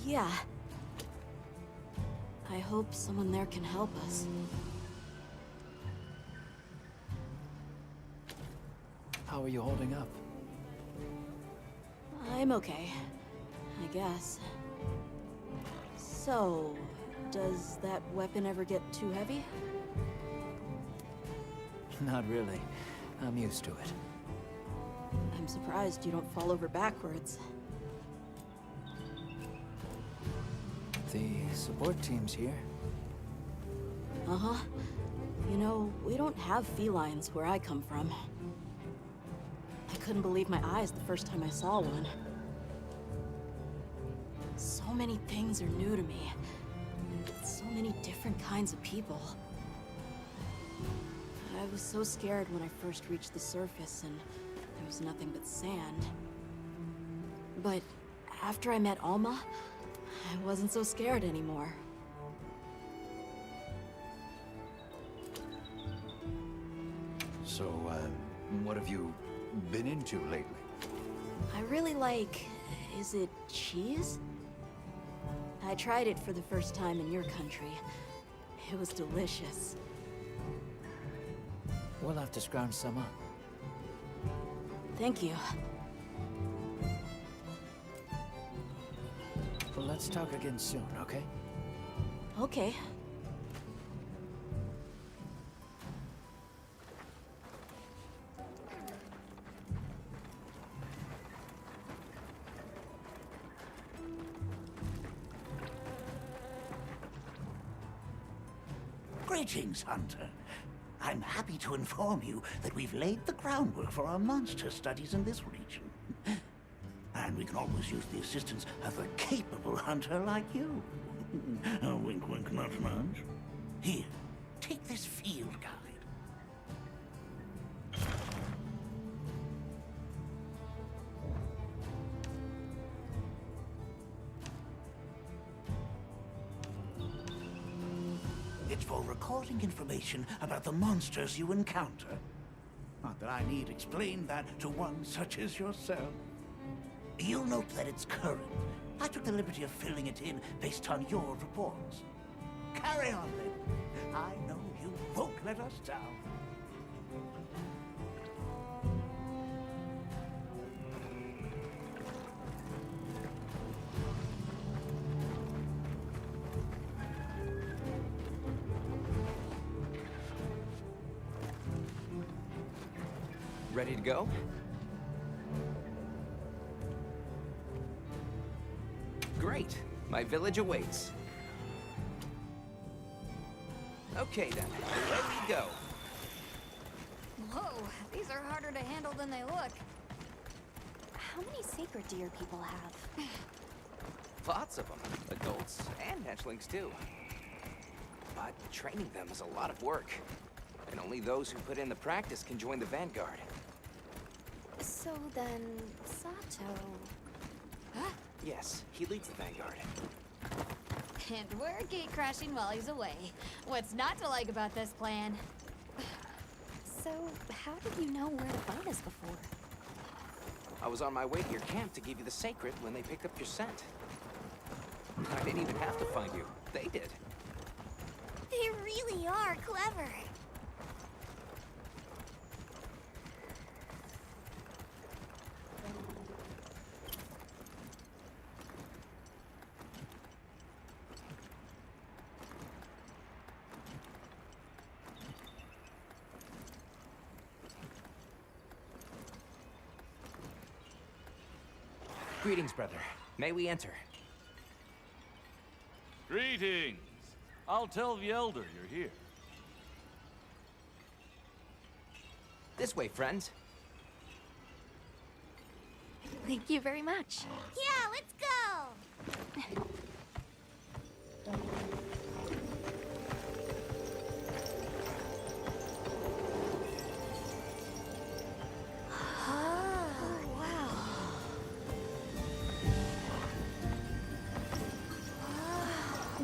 Yeah. I hope someone there can help us. How are you holding up? I'm okay, I guess. So, does that weapon ever get too heavy? Not really. I'm used to it. I'm surprised you don't fall over backwards. The support team's here. Uh-huh. You know, we don't have felines where I come from. I couldn't believe my eyes the first time I saw one. So many things are new to me. And so many different kinds of people. I was so scared when I first reached the surface and there was nothing but sand. But after I met Alma, I wasn't so scared anymore. So, what have you been into lately? I really like... is it cheese? I tried it for the first time in your country. It was delicious. We'll have to scrounge some up. Thank you. Well, let's talk again soon, okay? Okay. Greetings, Hunter. I'm happy to inform you that we've laid the groundwork for our monster studies in this region. And we can always use the assistance of a capable hunter like you. Wink, wink, nudge, nudge. Here, take this field guide. It's for recording information about the monsters you encounter. Not that I need explain that to one such as yourself. You'll note that it's current. I took the liberty of filling it in based on your reports. Carry on, then. I know you won't let us down. Ready to go? Great. My village awaits. Okay then, let me go. Whoa, these are harder to handle than they look. How many sacred deer people have? Lots of them. Adults and hatchlings too. But training them is a lot of work. And only those who put in the practice can join the Vanguard. So then, Sato... Yes, he leads the Vanguard. And we're gate crashing while he's away. What's not to like about this plan? So, how did you know where to find us before? I was on my way to your camp to give you the sacred when they picked up your scent. I didn't even have to find you. They did. They really are clever. Greetings, brother. May we enter? Greetings. I'll tell the Elder you're here. This way, friends. Thank you very much. Yeah, let's go!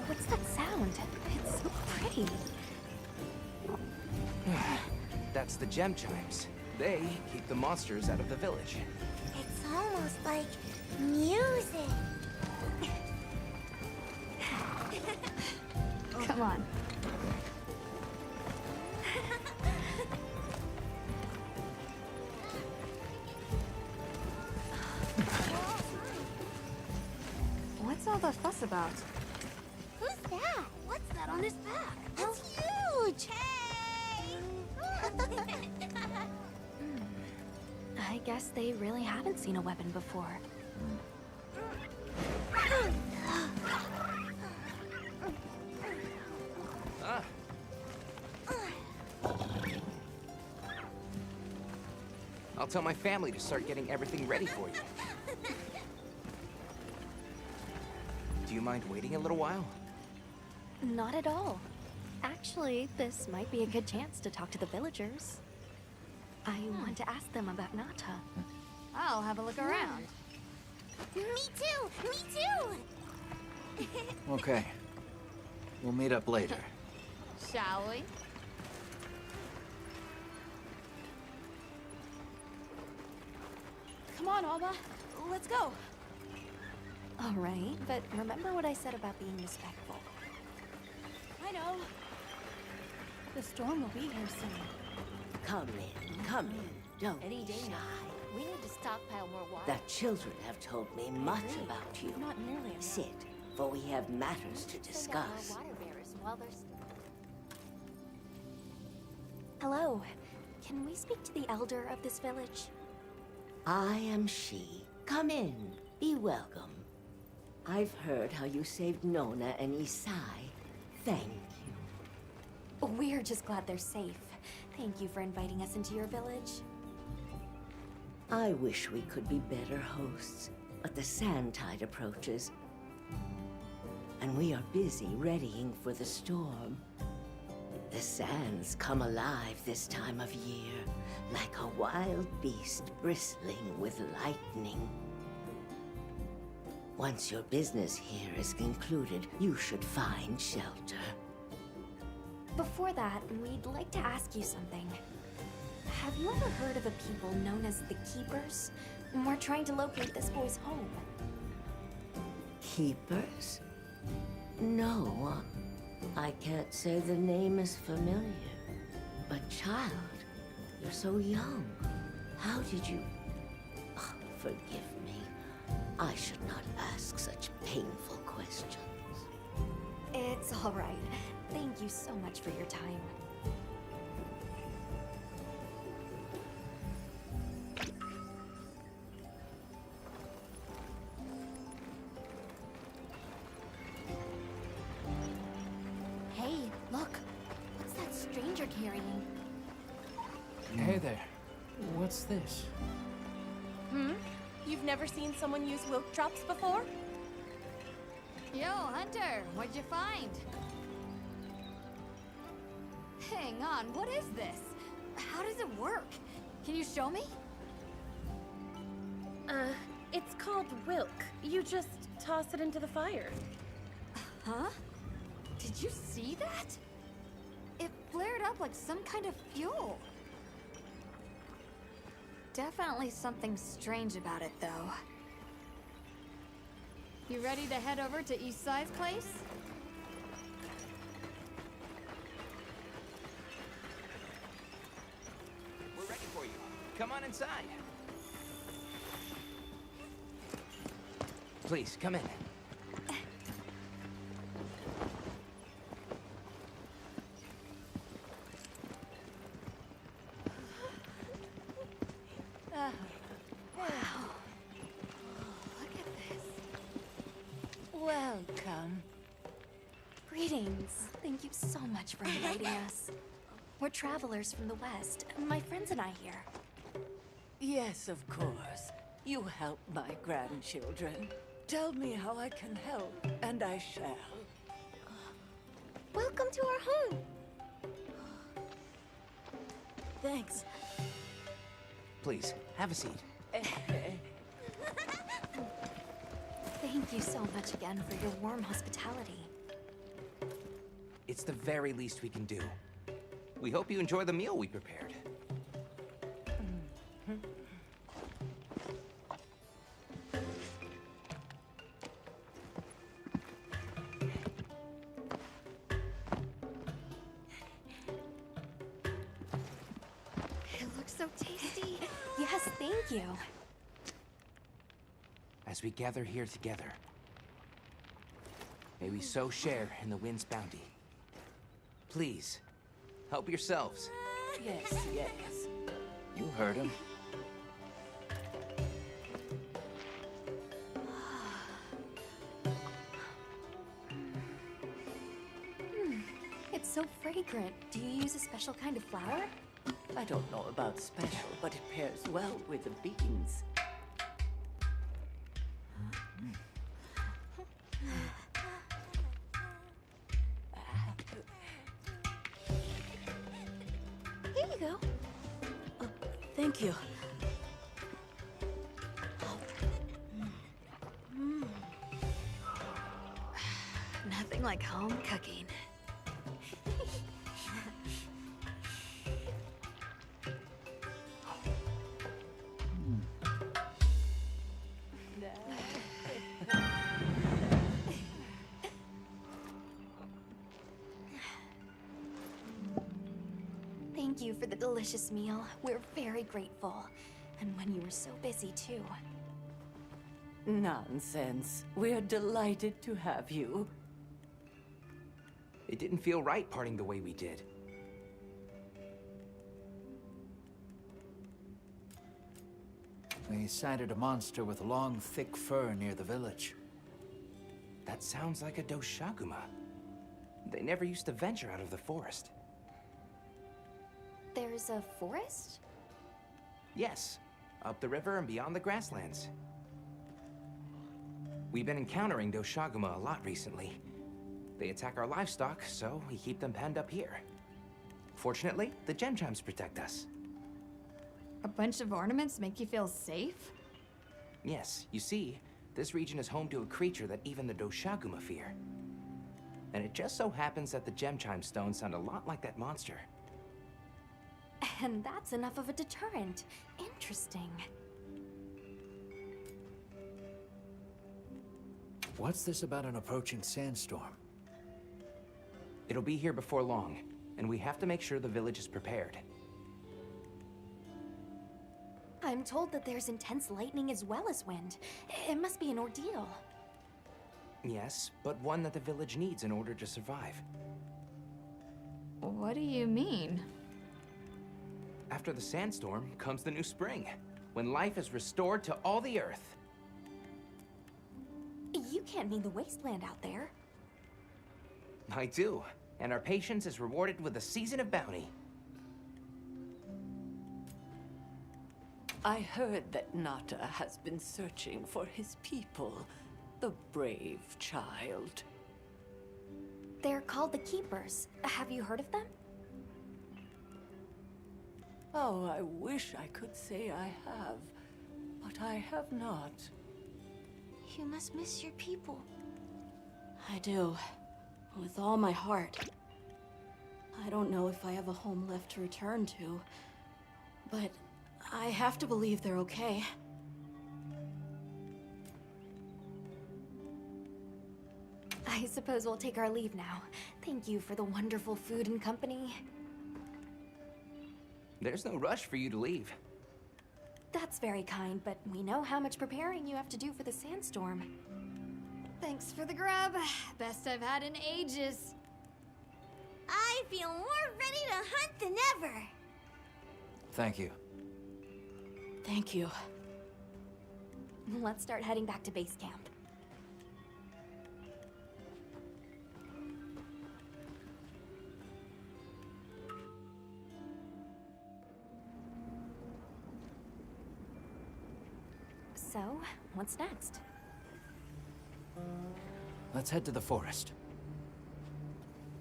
What's that sound? It's so pretty. That's the gem chimes. They keep the monsters out of the village. It's almost like music. Come on. What's all the fuss about? Who's that? What's that on his back? It's huge! Hey! I guess they really haven't seen a weapon before. Ah. I'll tell my family to start getting everything ready for you. Do you mind waiting a little while? Not at all. Actually, this might be a good chance to talk to the villagers. I want to ask them about Nata. I'll have a look around. Me too! Me too! Okay. We'll meet up later. Shall we? Come on, Alba. Let's go. All right, but remember what I said about being respectful. I know. The storm will be here soon. Come in. Don't Any be day shy. now. We need to stockpile more water. The children have told me much about you. Not nearly enough. Sit, for we have matters to discuss. Water bearers while they're... Hello. Can we speak to the elder of this village? I am she. Come in. Be welcome. I've heard how you saved Nona and Isai. Thank you. We're just glad they're safe. Thank you for inviting us into your village. I wish we could be better hosts, but the sand tide approaches. And we are busy readying for the storm. The sands come alive this time of year, like a wild beast bristling with lightning. Once your business here is concluded, you should find shelter. Before that, we'd like to ask you something. Have you ever heard of a people known as the Keepers? We're trying to locate this boy's home. Keepers? No, I can't say the name is familiar. But child, you're so young. How did you... Oh, forgive me. I should not ask such painful questions. It's all right. Thank you so much for your time. Hey, look. What's that stranger carrying? Hey there. What's this? You've never seen someone use wilk drops before? Yo, Hunter, what'd you find? Hang on, what is this? How does it work? Can you show me? It's called wilk. You just toss it into the fire. Huh? Did you see that? It flared up like some kind of fuel. Definitely something strange about it, though. You ready to head over to Eastside's place? We're ready for you. Come on inside. Please, come in. Welcome. Greetings. Thank you so much for inviting us. We're travelers from the West, and my friends and I here. Yes, of course. You help my grandchildren. Tell me how I can help, and I shall. Welcome to our home. Thanks. Please, have a seat. Thank you so much again for your warm hospitality. It's the very least we can do. We hope you enjoy the meal we prepared. It looks so tasty. Yes, thank you. As we gather here together, may we so share in the wind's bounty. Please, help yourselves. Yes, yes. You heard him. It's so fragrant. Do you use a special kind of flower? I don't know about special, but it pairs well with the beans. Here you go. Thank you. Nothing like home cooking. Thank you for the delicious meal. We're very grateful. And when you were so busy, too. Nonsense. We're delighted to have you. It didn't feel right parting the way we did. We sighted a monster with long, thick fur near the village. That sounds like a Doshaguma. They never used to venture out of the forest. There's a forest? Yes, up the river and beyond the grasslands. We've been encountering Doshaguma a lot recently. They attack our livestock, so we keep them penned up here. Fortunately, the gem chimes protect us. A bunch of ornaments make you feel safe? Yes, you see, this region is home to a creature that even the Doshaguma fear. And it just so happens that the gem chime stones sound a lot like that monster. And that's enough of a deterrent. Interesting. What's this about an approaching sandstorm? It'll be here before long, and we have to make sure the village is prepared. I'm told that there's intense lightning as well as wind. It must be an ordeal. Yes, but one that the village needs in order to survive. What do you mean? After the sandstorm comes the new spring, when life is restored to all the earth. You can't mean the wasteland out there. I do, and our patience is rewarded with a season of bounty. I heard that Nata has been searching for his people, the brave child. They're called the Keepers. Have you heard of them? Oh, I wish I could say I have, but I have not. You must miss your people. I do. With all my heart. I don't know if I have a home left to return to, but I have to believe they're okay. I suppose we'll take our leave now. Thank you for the wonderful food and company. There's no rush for you to leave. That's very kind, but we know how much preparing you have to do for the sandstorm. Thanks for the grub. Best I've had in ages. I feel more ready to hunt than ever. Thank you. Thank you. Let's start heading back to base camp. So, what's next? Let's head to the forest.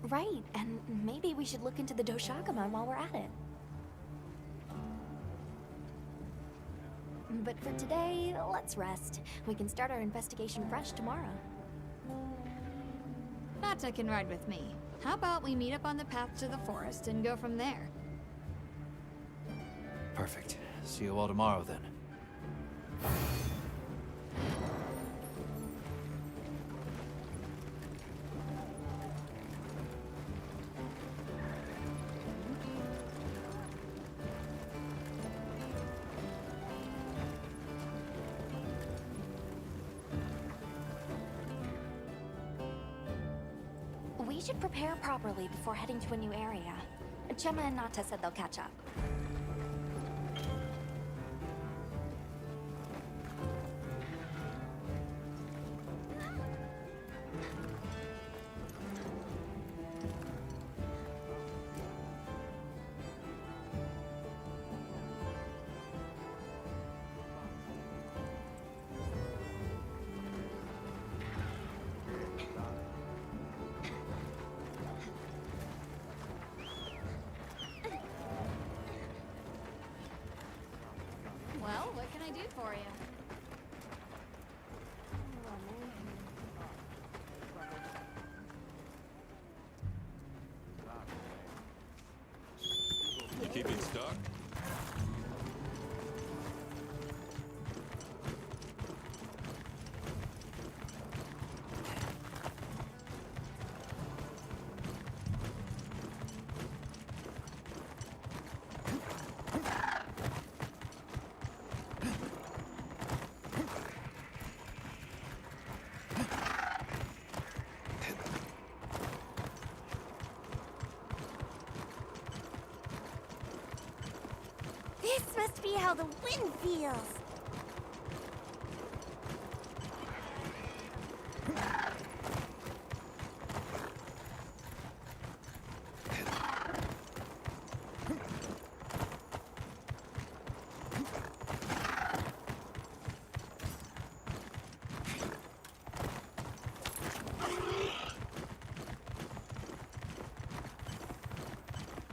Right, and maybe we should look into the Doshakamon while we're at it. But for today, let's rest. We can start our investigation fresh tomorrow. Nata can ride with me. How about we meet up on the path to the forest and go from there? Perfect. See you all tomorrow then. We should prepare properly before heading to a new area. Gemma and Nata said they'll catch up. Well, what can I do for you? Keep it stuck? This must be how the wind feels.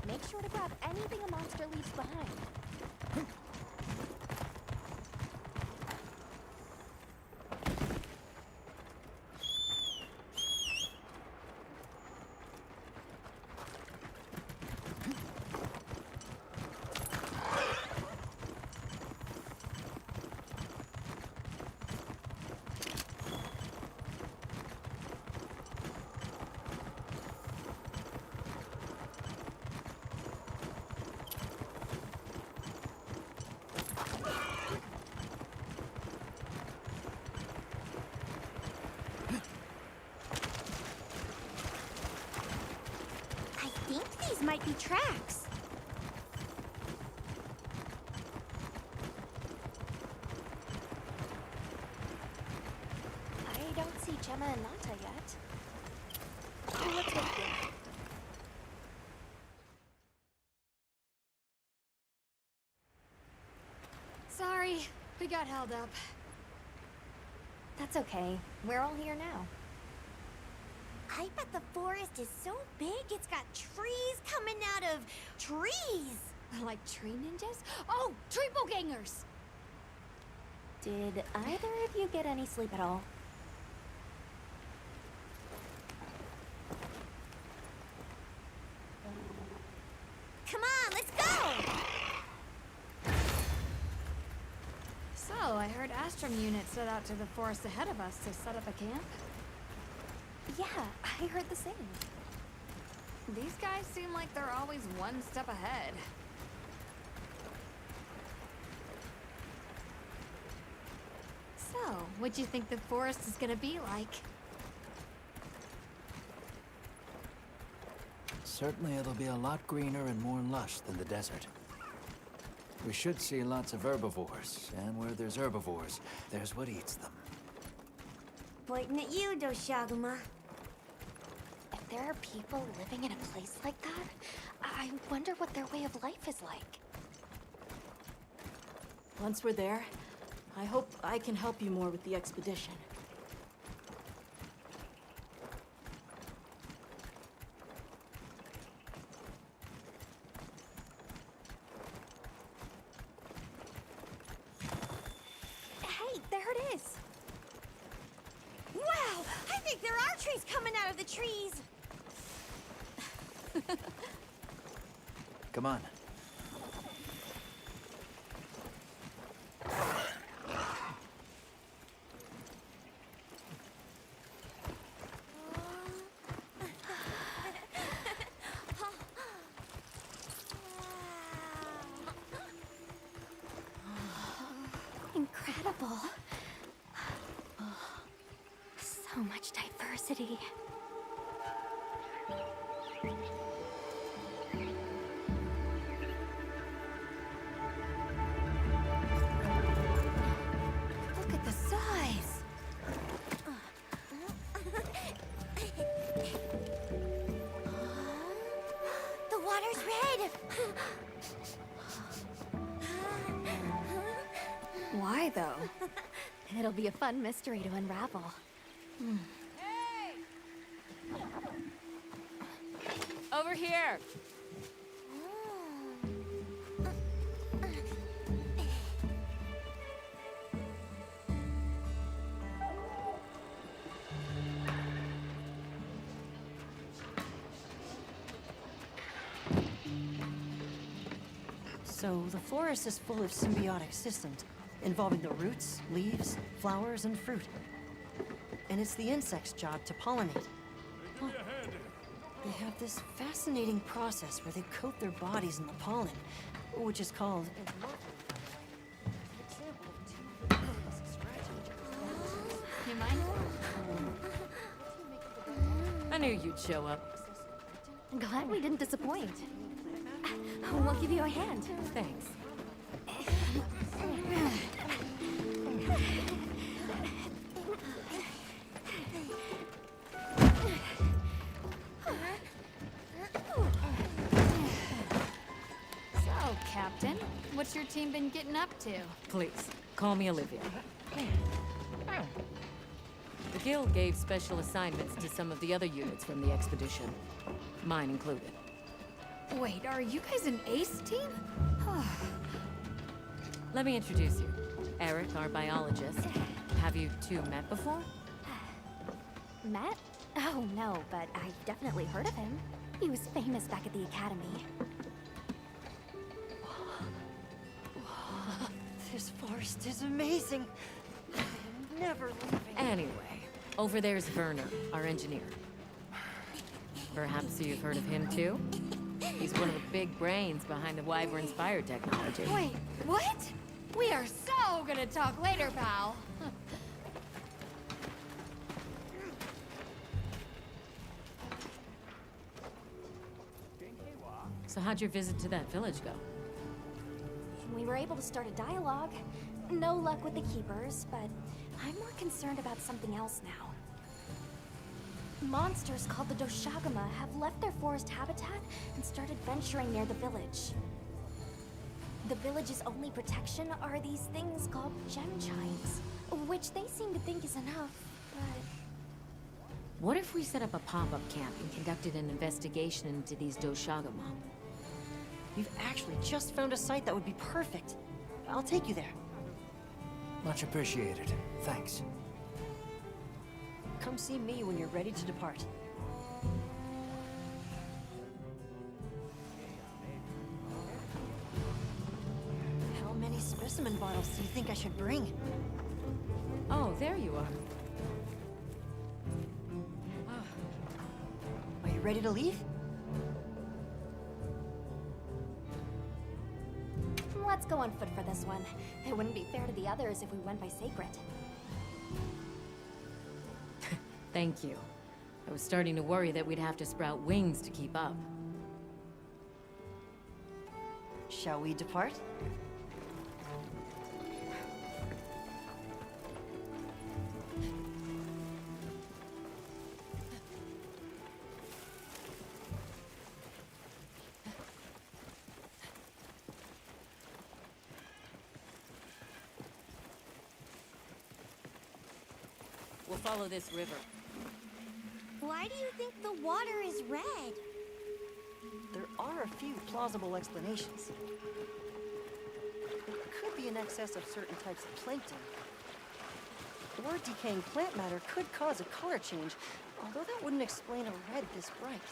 Make sure to grab anything a monster leaves behind. might be tracks. I don't see Gemma and Nata yet. Let's wait here. Sorry, we got held up. That's okay. We're all here now. I bet the forest is so big it's got trees coming out of trees. Like tree ninjas? Oh, triple gangers! Did either of you get any sleep at all? Come on, let's go! So, I heard Astrum units set out to the forest ahead of us to set up a camp. Yeah, I heard the same. These guys seem like they're always one step ahead. So, what'd you think the forest is gonna be like? Certainly it'll be a lot greener and more lush than the desert. We should see lots of herbivores, and where there's herbivores, there's what eats them. Pointing at you, Doshaguma. If there are people living in a place like that, I wonder what their way of life is like. Once we're there, I hope I can help you more with the expedition. Hey, there it is. Wow, I think there are trees coming out of the trees. Come on. Incredible. So much diversity. Look at the size! The water's red. Why, though? It'll be a fun mystery to unravel. Over here! So the forest is full of symbiotic systems, involving the roots, leaves, flowers, and fruit. And it's the insect's job to pollinate. Huh. They have this fascinating process where they coat their bodies in the pollen, which is called... You mind? I knew you'd show up. Glad we didn't disappoint. We'll give you a hand. Thanks. So, Captain, what's your team been getting up to? Please, call me Olivia. The Guild gave special assignments to some of the other units from the expedition, mine included. Wait, are you guys an ace team? Let me introduce you. Eric, our biologist. Have you two met before? Matt? Oh, no, but I've definitely heard of him. He was famous back at the academy. This forest is amazing. I'm never leaving. Anyway, over there's Werner, our engineer. Perhaps you've heard of him too? He's one of the big brains behind the Wyvern's fire technology. Wait, what? We are so gonna talk later, pal. So how'd your visit to that village go? We were able to start a dialogue. No luck with the keepers, but I'm more concerned about something else now. Monsters called the Doshagama have left their forest habitat and started venturing near the village. The village's only protection are these things called gem chimes, which they seem to think is enough, but... What if we set up a pop-up camp and conducted an investigation into these Doshagama? We've actually just found a site that would be perfect. I'll take you there. Much appreciated. Thanks. Come see me when you're ready to depart. How many specimen bottles do you think I should bring? Oh, there you are. Are you ready to leave? Let's go on foot for this one. It wouldn't be fair to the others if we went by sacred. Thank you. I was starting to worry that we'd have to sprout wings to keep up. Shall we depart? We'll follow this river. Why do you think the water is red? There are a few plausible explanations. It could be in excess of certain types of plankton. Or decaying plant matter could cause a color change, although that wouldn't explain a red this bright.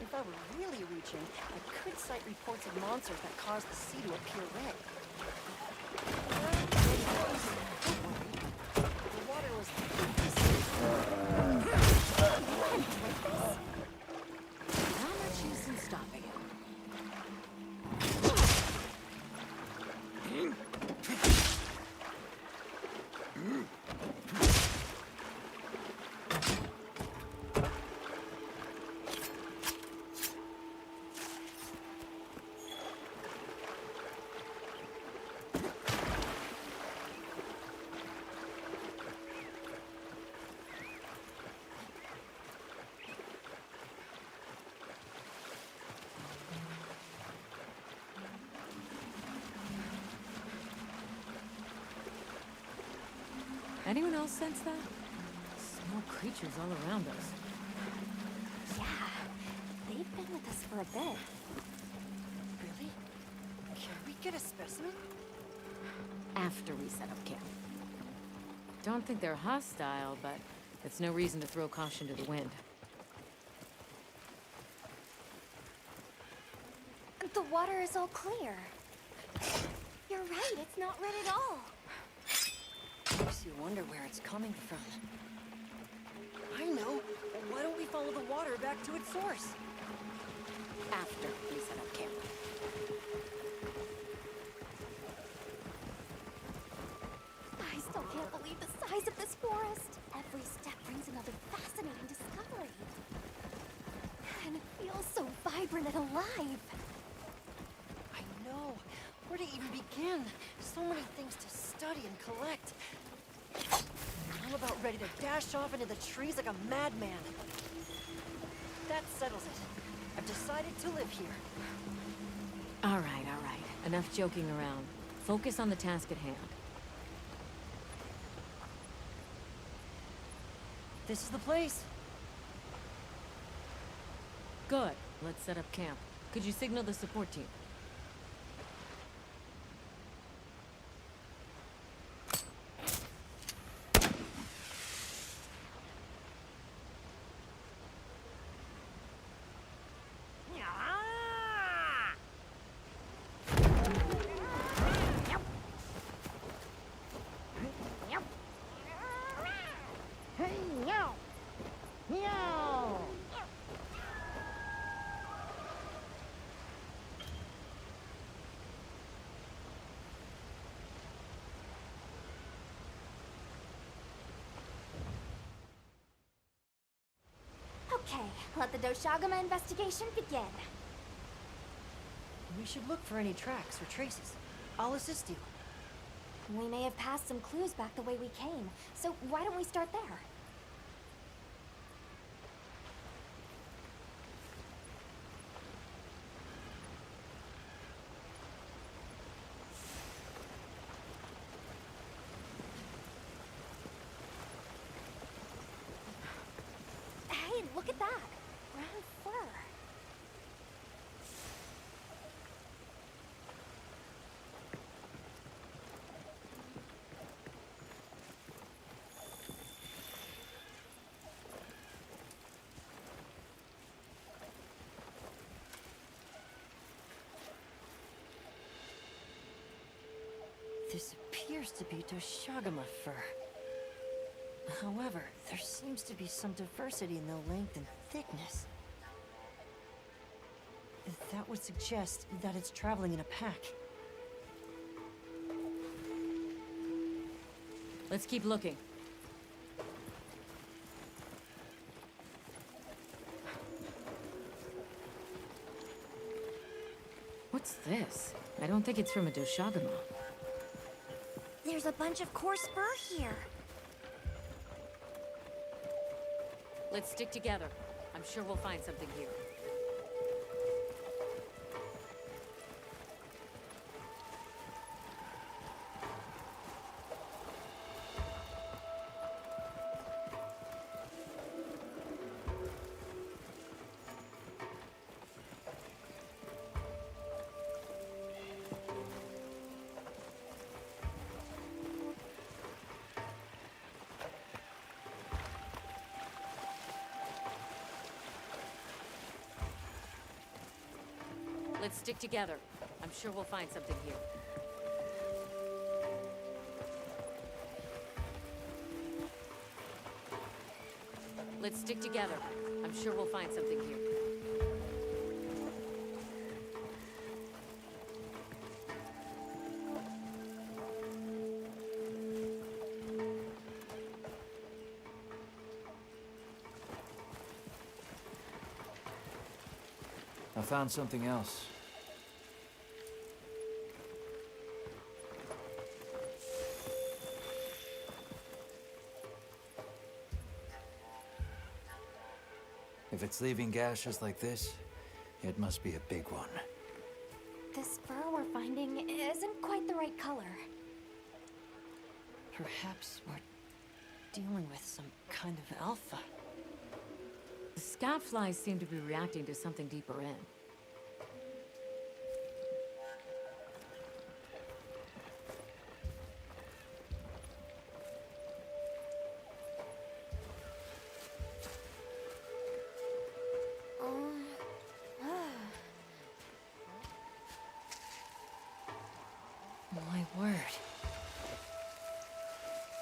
If I were really reaching, I could cite reports of monsters that cause the sea to appear red. The water was... How much use in stopping it? Anyone else sense that? Small creatures all around us. Yeah, they've been with us for a bit. Really? Can we get a specimen? After we set up camp. Don't think they're hostile, but it's no reason to throw caution to the wind. The water is all clear. You're right, it's not red at all. Makes you wonder where it's coming from. I know. Why don't we follow the water back to its source? After we set up camp. I still can't believe the size of this forest. Every step brings another fascinating discovery. And it feels so vibrant and alive. I know. Where to even begin? So many things to study and collect. I'm about ready to dash off into the trees like a madman. That settles it. I've decided to live here. All right. Enough joking around. Focus on the task at hand. This is the place. Good. Let's set up camp. Could you signal the support team? Okay, let the Doshagama investigation begin. We should look for any tracks or traces. I'll assist you. We may have passed some clues back the way we came, so why don't we start there? Hey, look at that! Brown fur. This appears to be Doshagama fur. However, there seems to be some diversity in the length and thickness. That would suggest that it's traveling in a pack. Let's keep looking. What's this? I don't think it's from a Doshagama. There's a bunch of coarse fur here. Let's stick together. I'm sure we'll find something here. Let's stick together. I'm sure we'll find something here. Let's stick together. I'm sure we'll find something here. I found something else. If it's leaving gashes like this, it must be a big one. This fur we're finding isn't quite the right color. Perhaps we're dealing with some kind of alpha. The scout flies seem to be reacting to something deeper in. My word.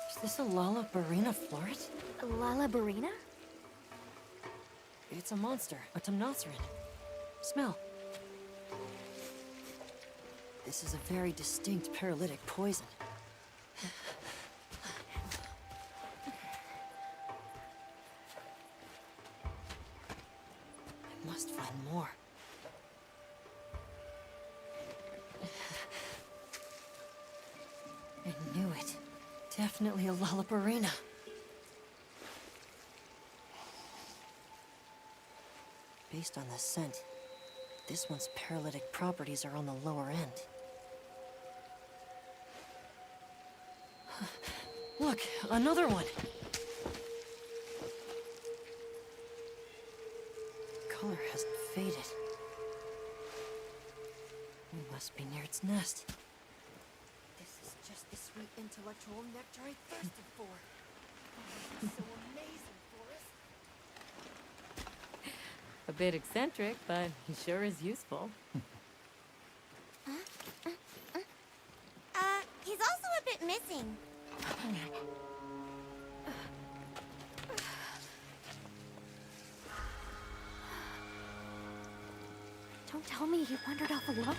Is this a Lalabarina floret? Lalabarina? It's a monster, a Temnoceran. Smell. This is a very distinct paralytic poison. I must find more. I knew it. Definitely a Lalabarina. Based on the scent, this one's paralytic properties are on the lower end. Look, another one! Color hasn't faded. We must be near its nest. This is just the sweet intellectual nectar I thirsted for. Oh, this is so amazing, Forrest. A bit eccentric, but he sure is useful. He's also a bit missing. Don't tell me he wandered off alone.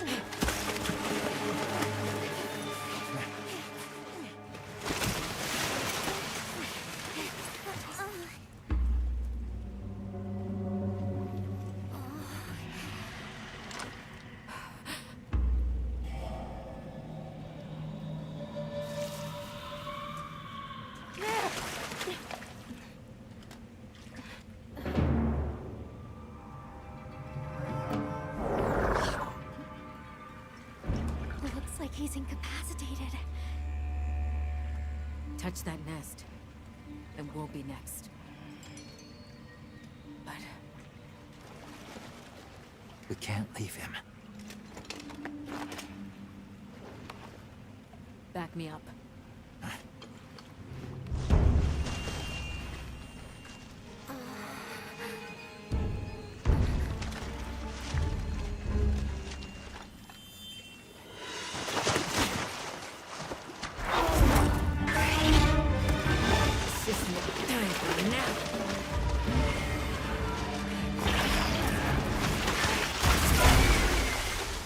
He's incapacitated. Touch that nest, and we'll be next. But We can't leave him. back me up.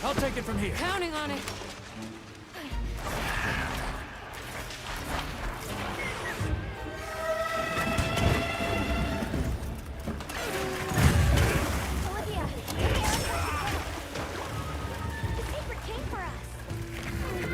I'll take it from here. Counting on it. Olivia, the secret came for us.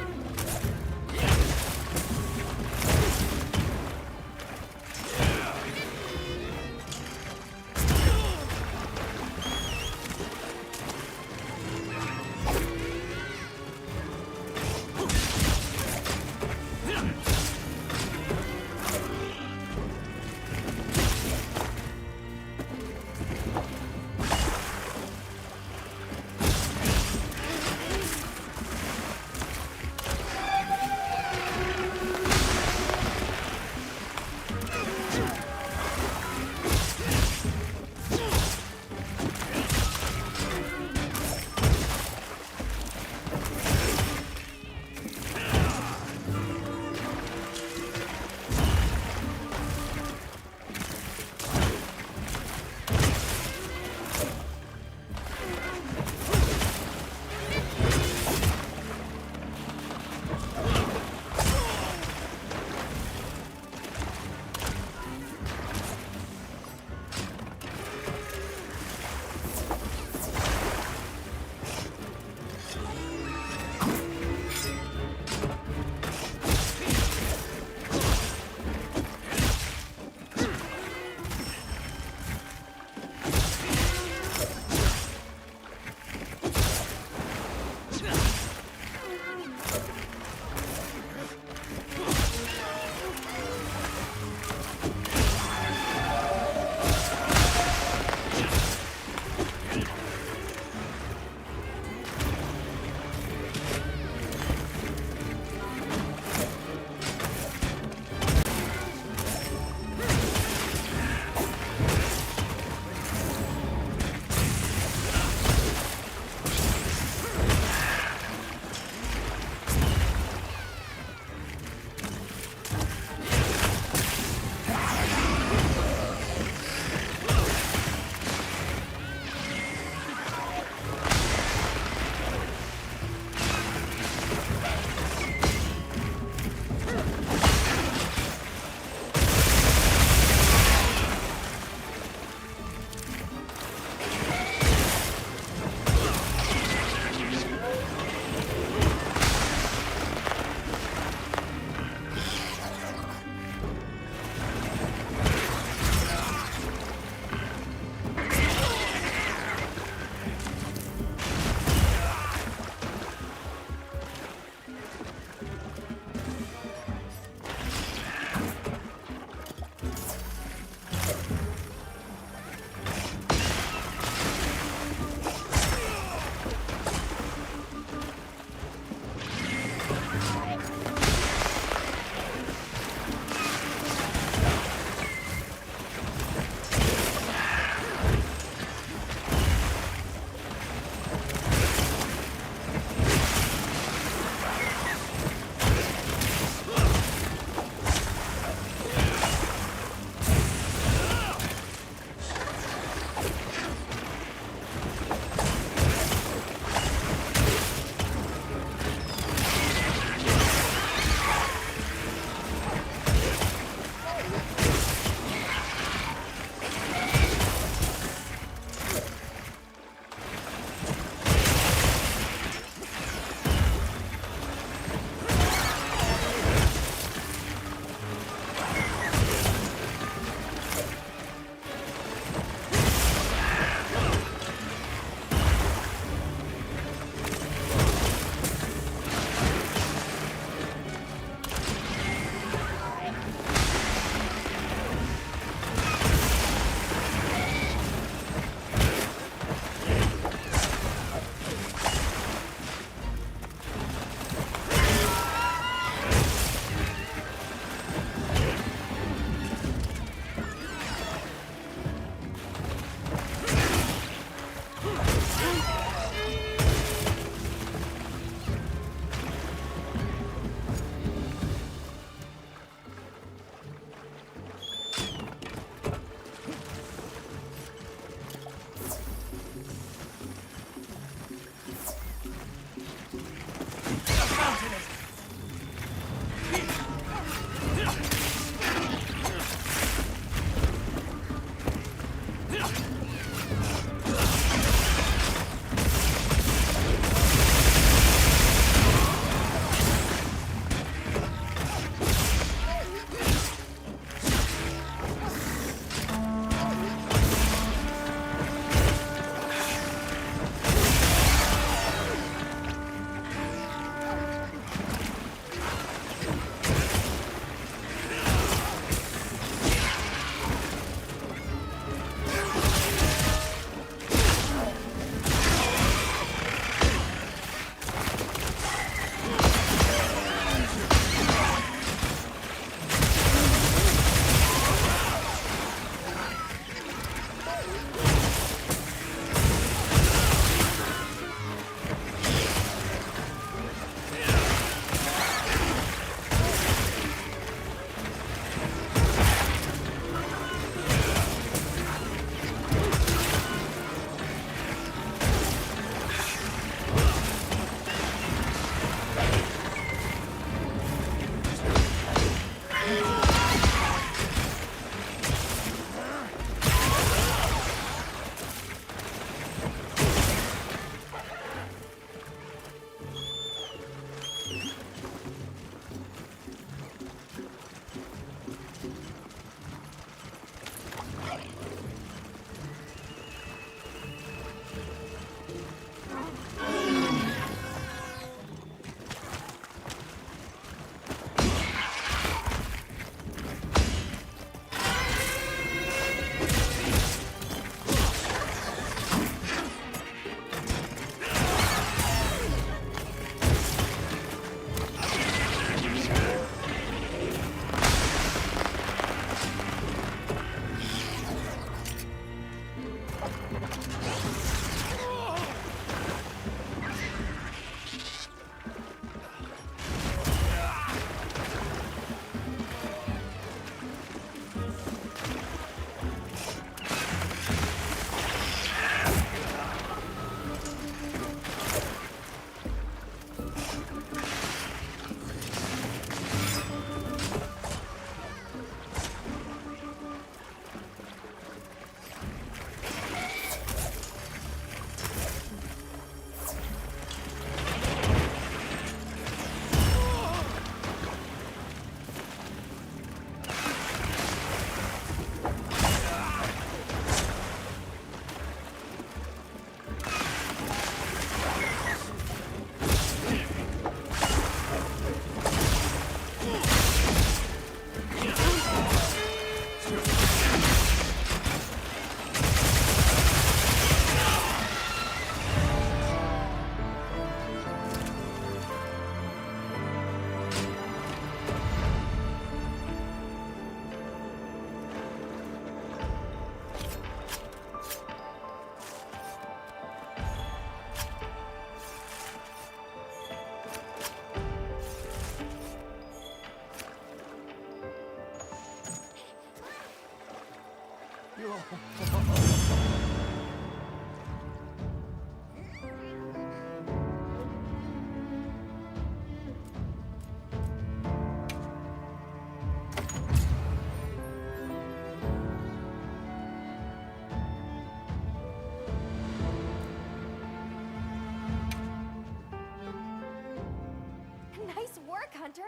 Hunter.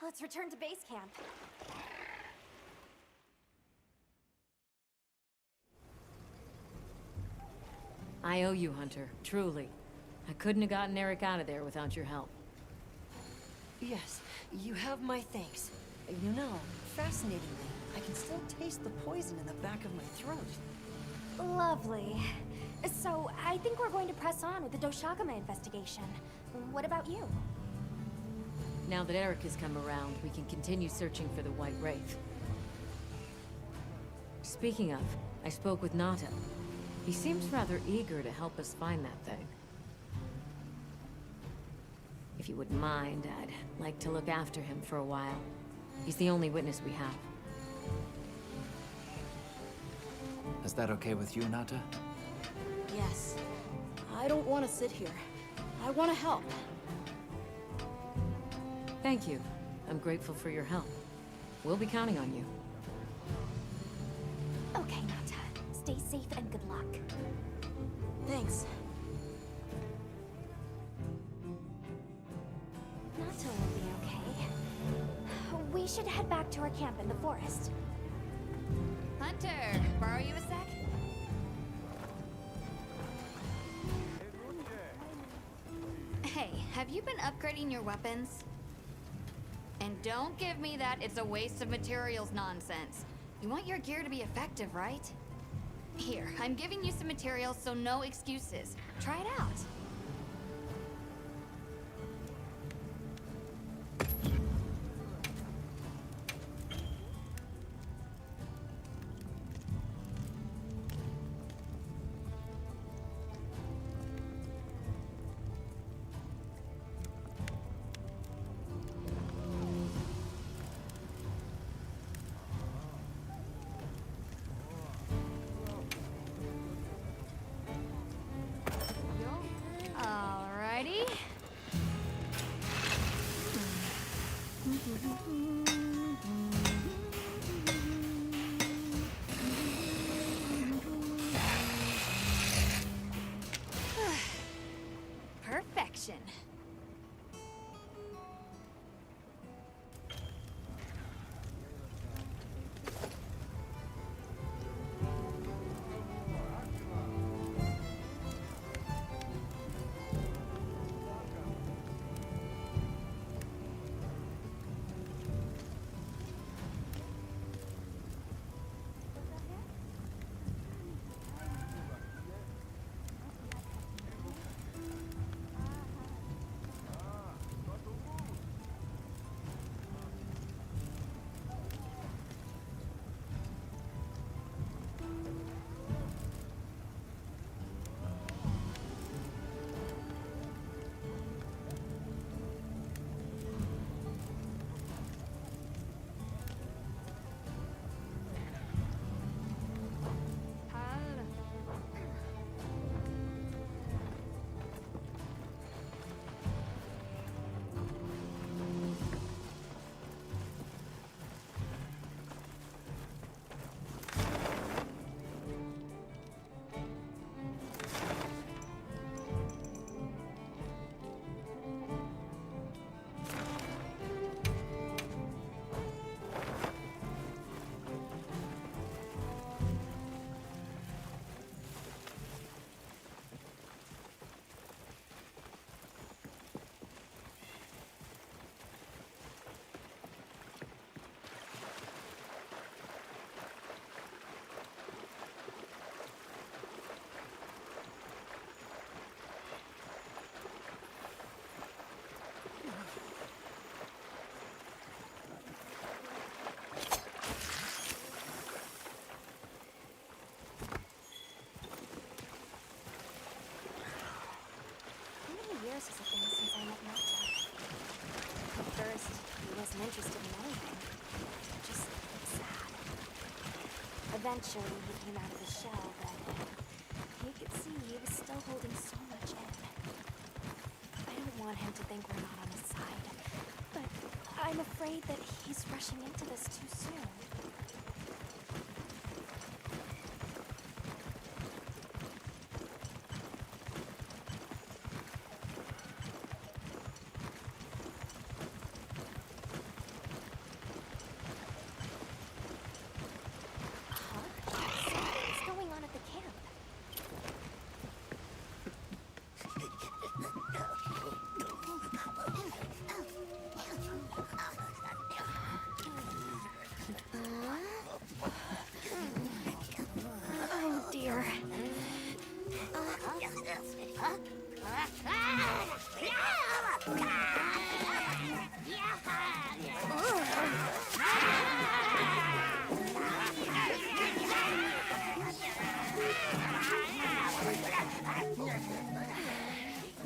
Let's return to base camp. I owe you, Hunter. Truly. I couldn't have gotten Eric out of there without your help. Yes, you have my thanks. You know, fascinatingly, I can still taste the poison in the back of my throat. Lovely. So, I think we're going to press on with the Doshagama investigation. What about you? Now that Eric has come around, we can continue searching for the White Wraith. Speaking of, I spoke with Nata. He seems rather eager to help us find that thing. If you wouldn't mind, I'd like to look after him for a while. He's the only witness we have. Is that okay with you, Nata? Yes. I don't want to sit here. I want to help. Thank you. I'm grateful for your help. We'll be counting on you. Okay, Nata. Stay safe and good luck. Thanks. Nata will be okay. We should head back to our camp in the forest. Hunter, borrow you a sec? Hey, have you been upgrading your weapons? And don't give me that it's a waste of materials nonsense. You want your gear to be effective, right? Here, I'm giving you some materials, so no excuses. Try it out. Alrighty. Perfection. Years has it been since I met Nata? At first, he wasn't interested in anything. Just sad. Eventually, he came out of his shell, but you could see he was still holding so much in. I don't want him to think we're not on his side, but I'm afraid that he's rushing into this too soon.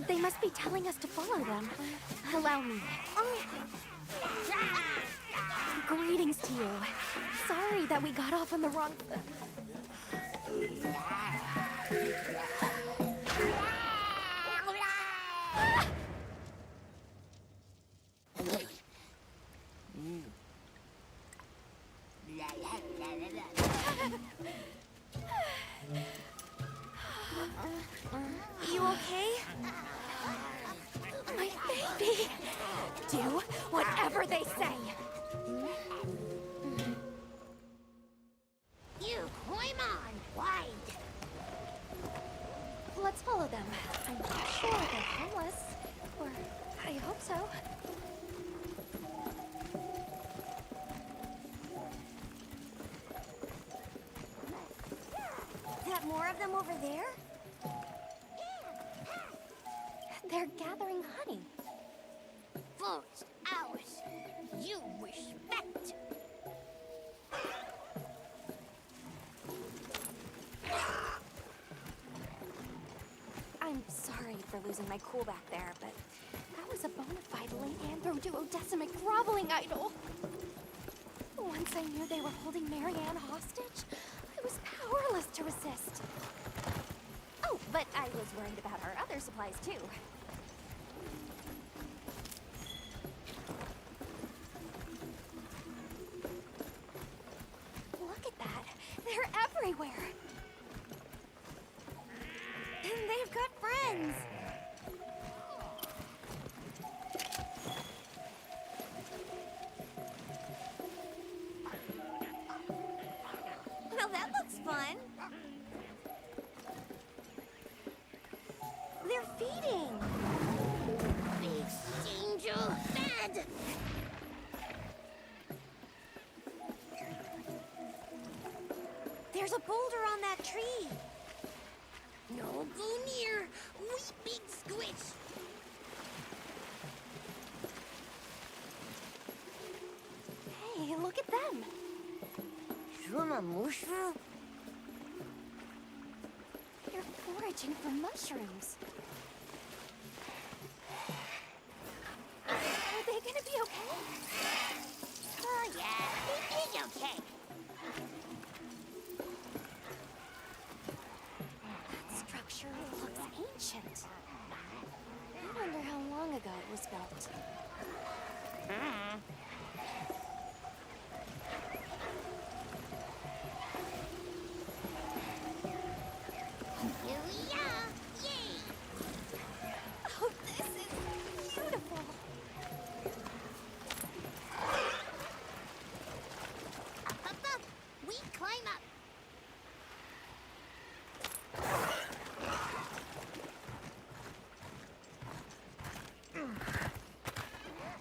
They must be telling us to follow them. Allow me. Greetings to you. Sorry that we got off on the wrong... You okay? My baby! Do whatever they say! You climb on, wide. Let's follow them. I'm not sure they're homeless. Or I hope so. Is that more of them over there? They're gathering honey. First, ours. You respect. I'm sorry for losing my cool back there, but that was a bona fide late anthro-duodecimic groveling idol. Once I knew they were holding Marianne hostage, I was powerless to resist. Oh, but I was worried about our other supplies too. Look at that! They're everywhere! And they've got friends! Well, that looks fun! They're feeding! Exchange fed! There's a boulder on that tree! No go near! We big squish! Hey, look at them! Mushroom? They're foraging for mushrooms. Are they gonna be okay? Oh yeah, it is okay. That structure looks ancient. I wonder how long ago it was built. Here we are! Yay! Oh, this is beautiful! Up! We climb up!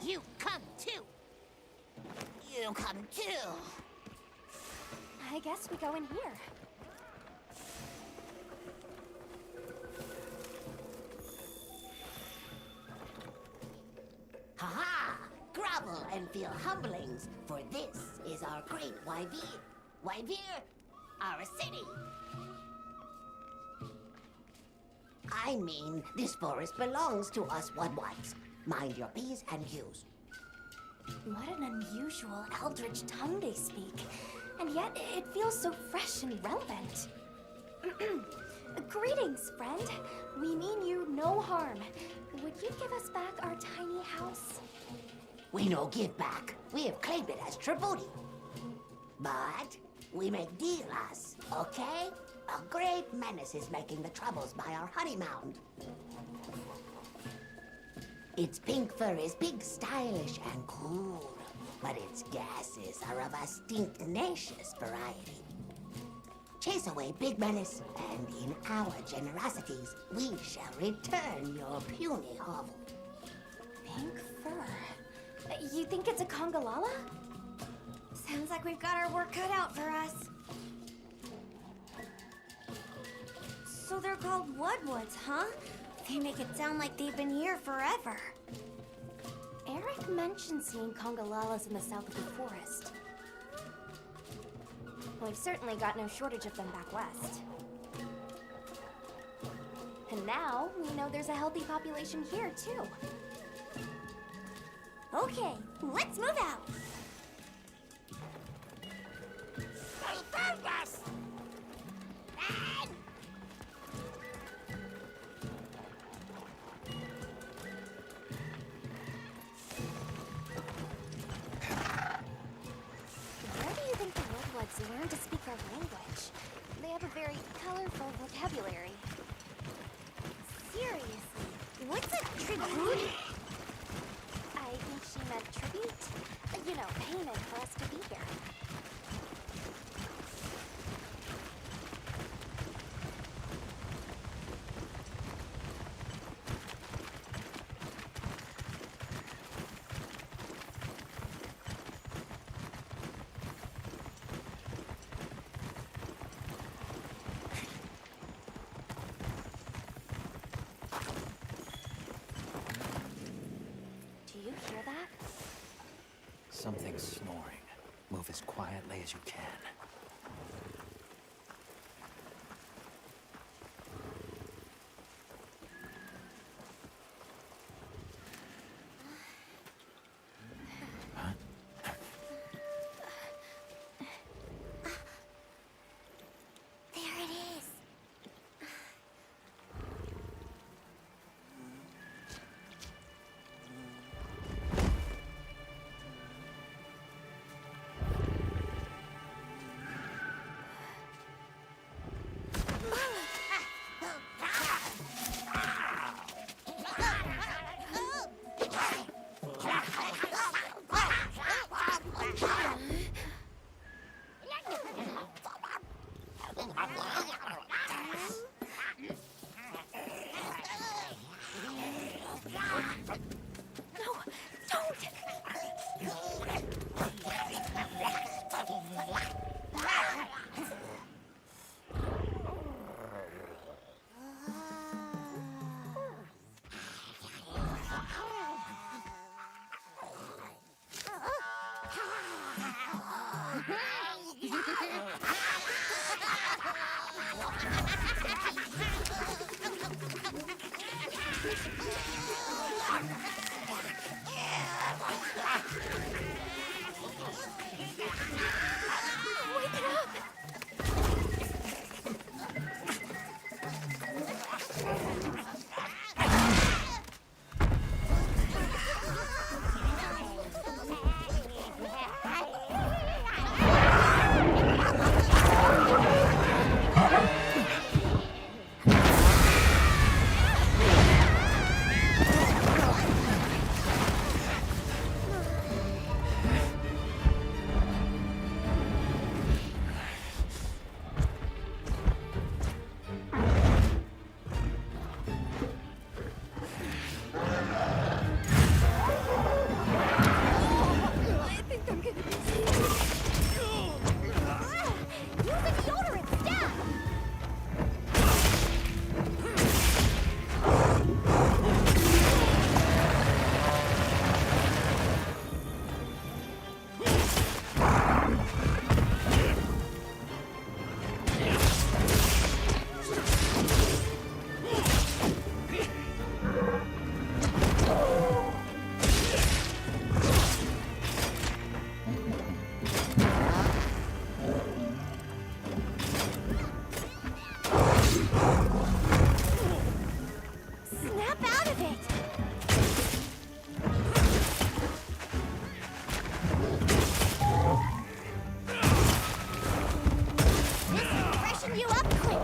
You come too! You come too! I guess we go in here. Ha-ha! Grovel and feel humblings, for this is our great Wyvir. Wyvir, our city. I mean, this forest belongs to us Wudwites. Mind your P's and Q's. What an unusual eldritch tongue they speak. And yet, it feels so fresh and relevant. Greetings, friend. We mean you no harm. Would you give us back our tiny house? We no give back. We have claimed it as tribute. But we make deals, okay? A great menace is making the troubles by our honey mound. Its pink fur is big, stylish, and cool. But its gases are of a stinknacious variety. Chase away Big Menace, and in our generosities, we shall return your puny hovel. Pink fur. You think it's a Congalala? Sounds like we've got our work cut out for us. So they're called Woodwoods, huh? They make it sound like they've been here forever. Eric mentioned seeing Congalalas in the south of the forest. We've certainly got no shortage of them back west. And now, we know there's a healthy population here, too. Okay, let's move out. They found us! Run! Where do you think the Redwoods learn to speak our language? They have a very colorful vocabulary. Seriously, what's a tribute? I think she meant tribute. You know, payment for us to be here. Do you hear that? Something's snoring. Move as quietly as you can. There it is. Wake it up! I think I'm gonna be sick. Use a deodorant stab! Snap out of it! Freshen you up quick!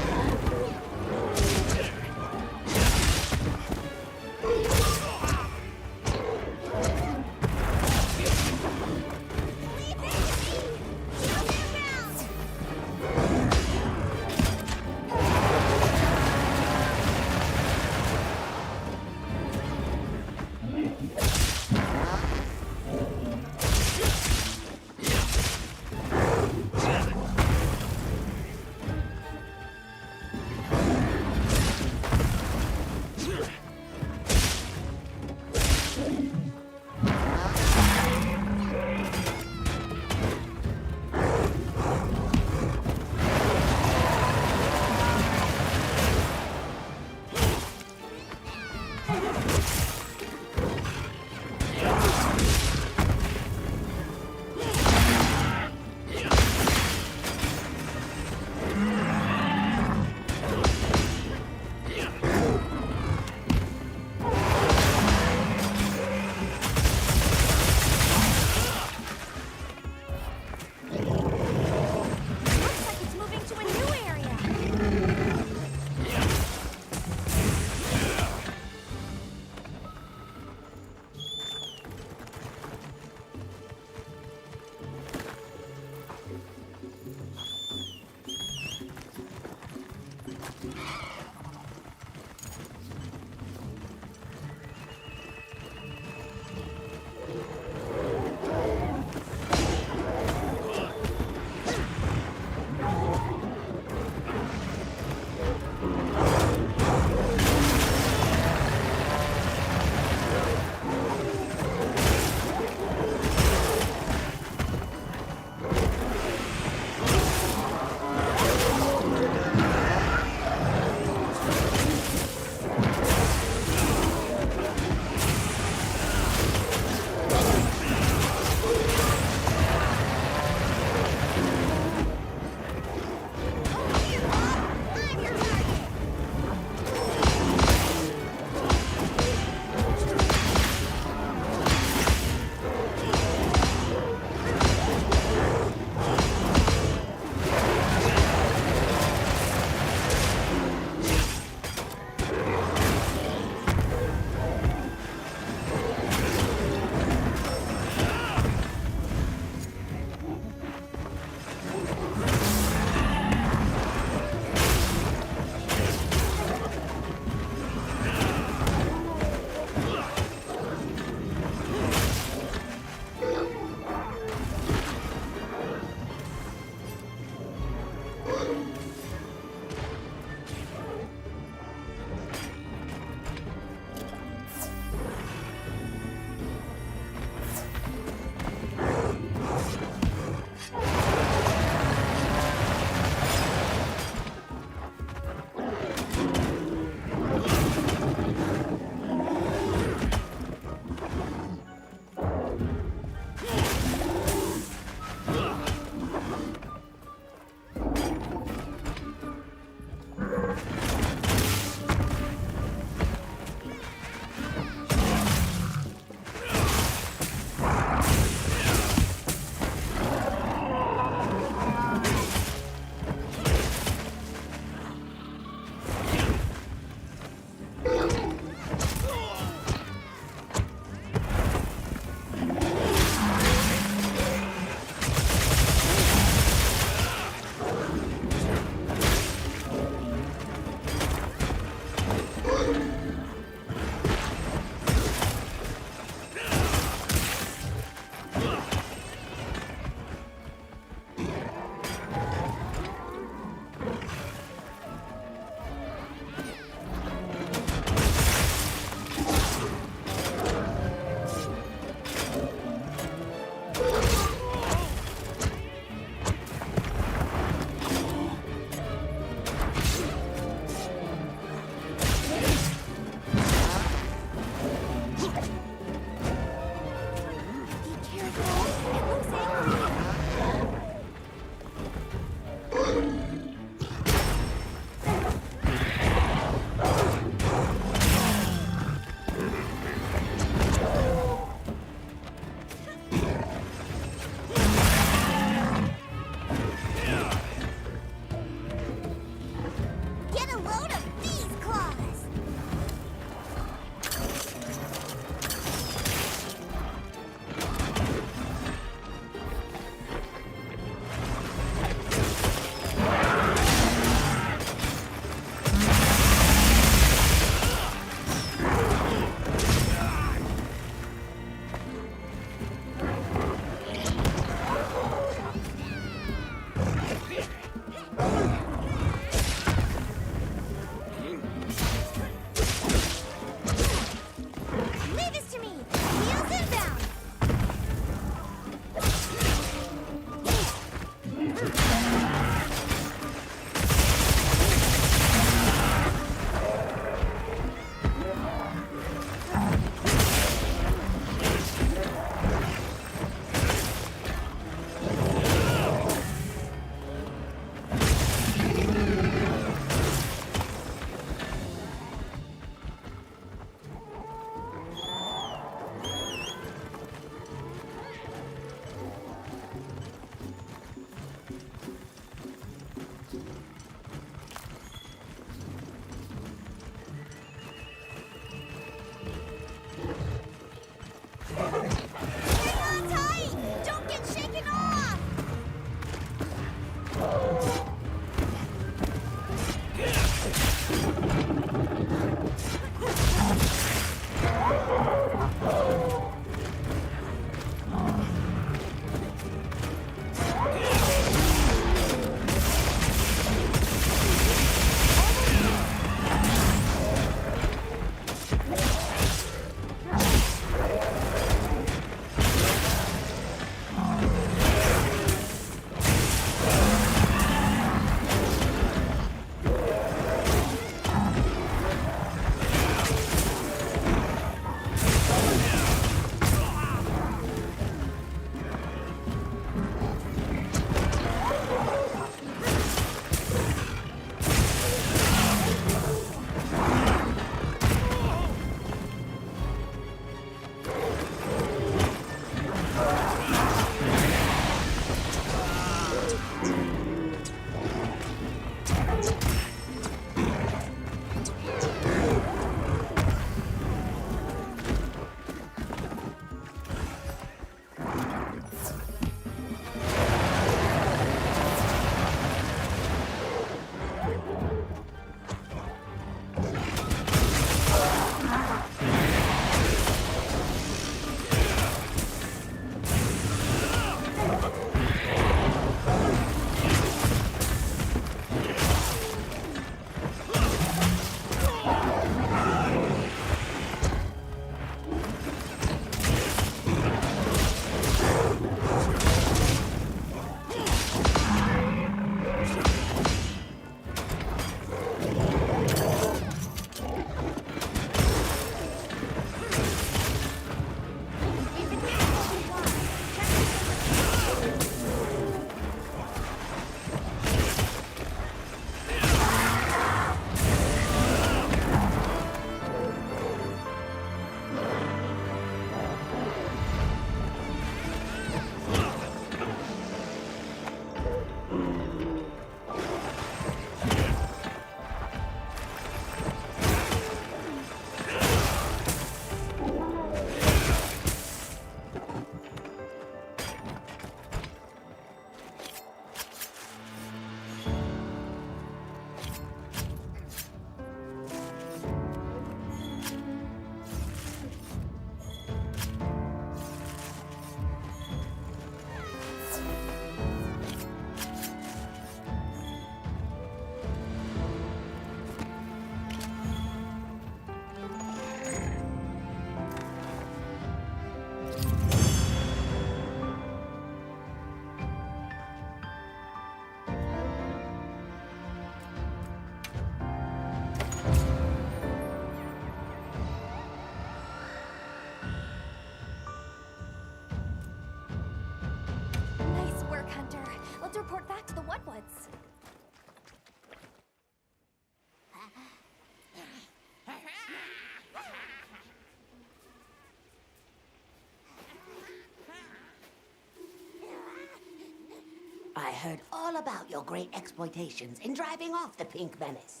I heard all about your great exploitations in driving off the Pink Menace.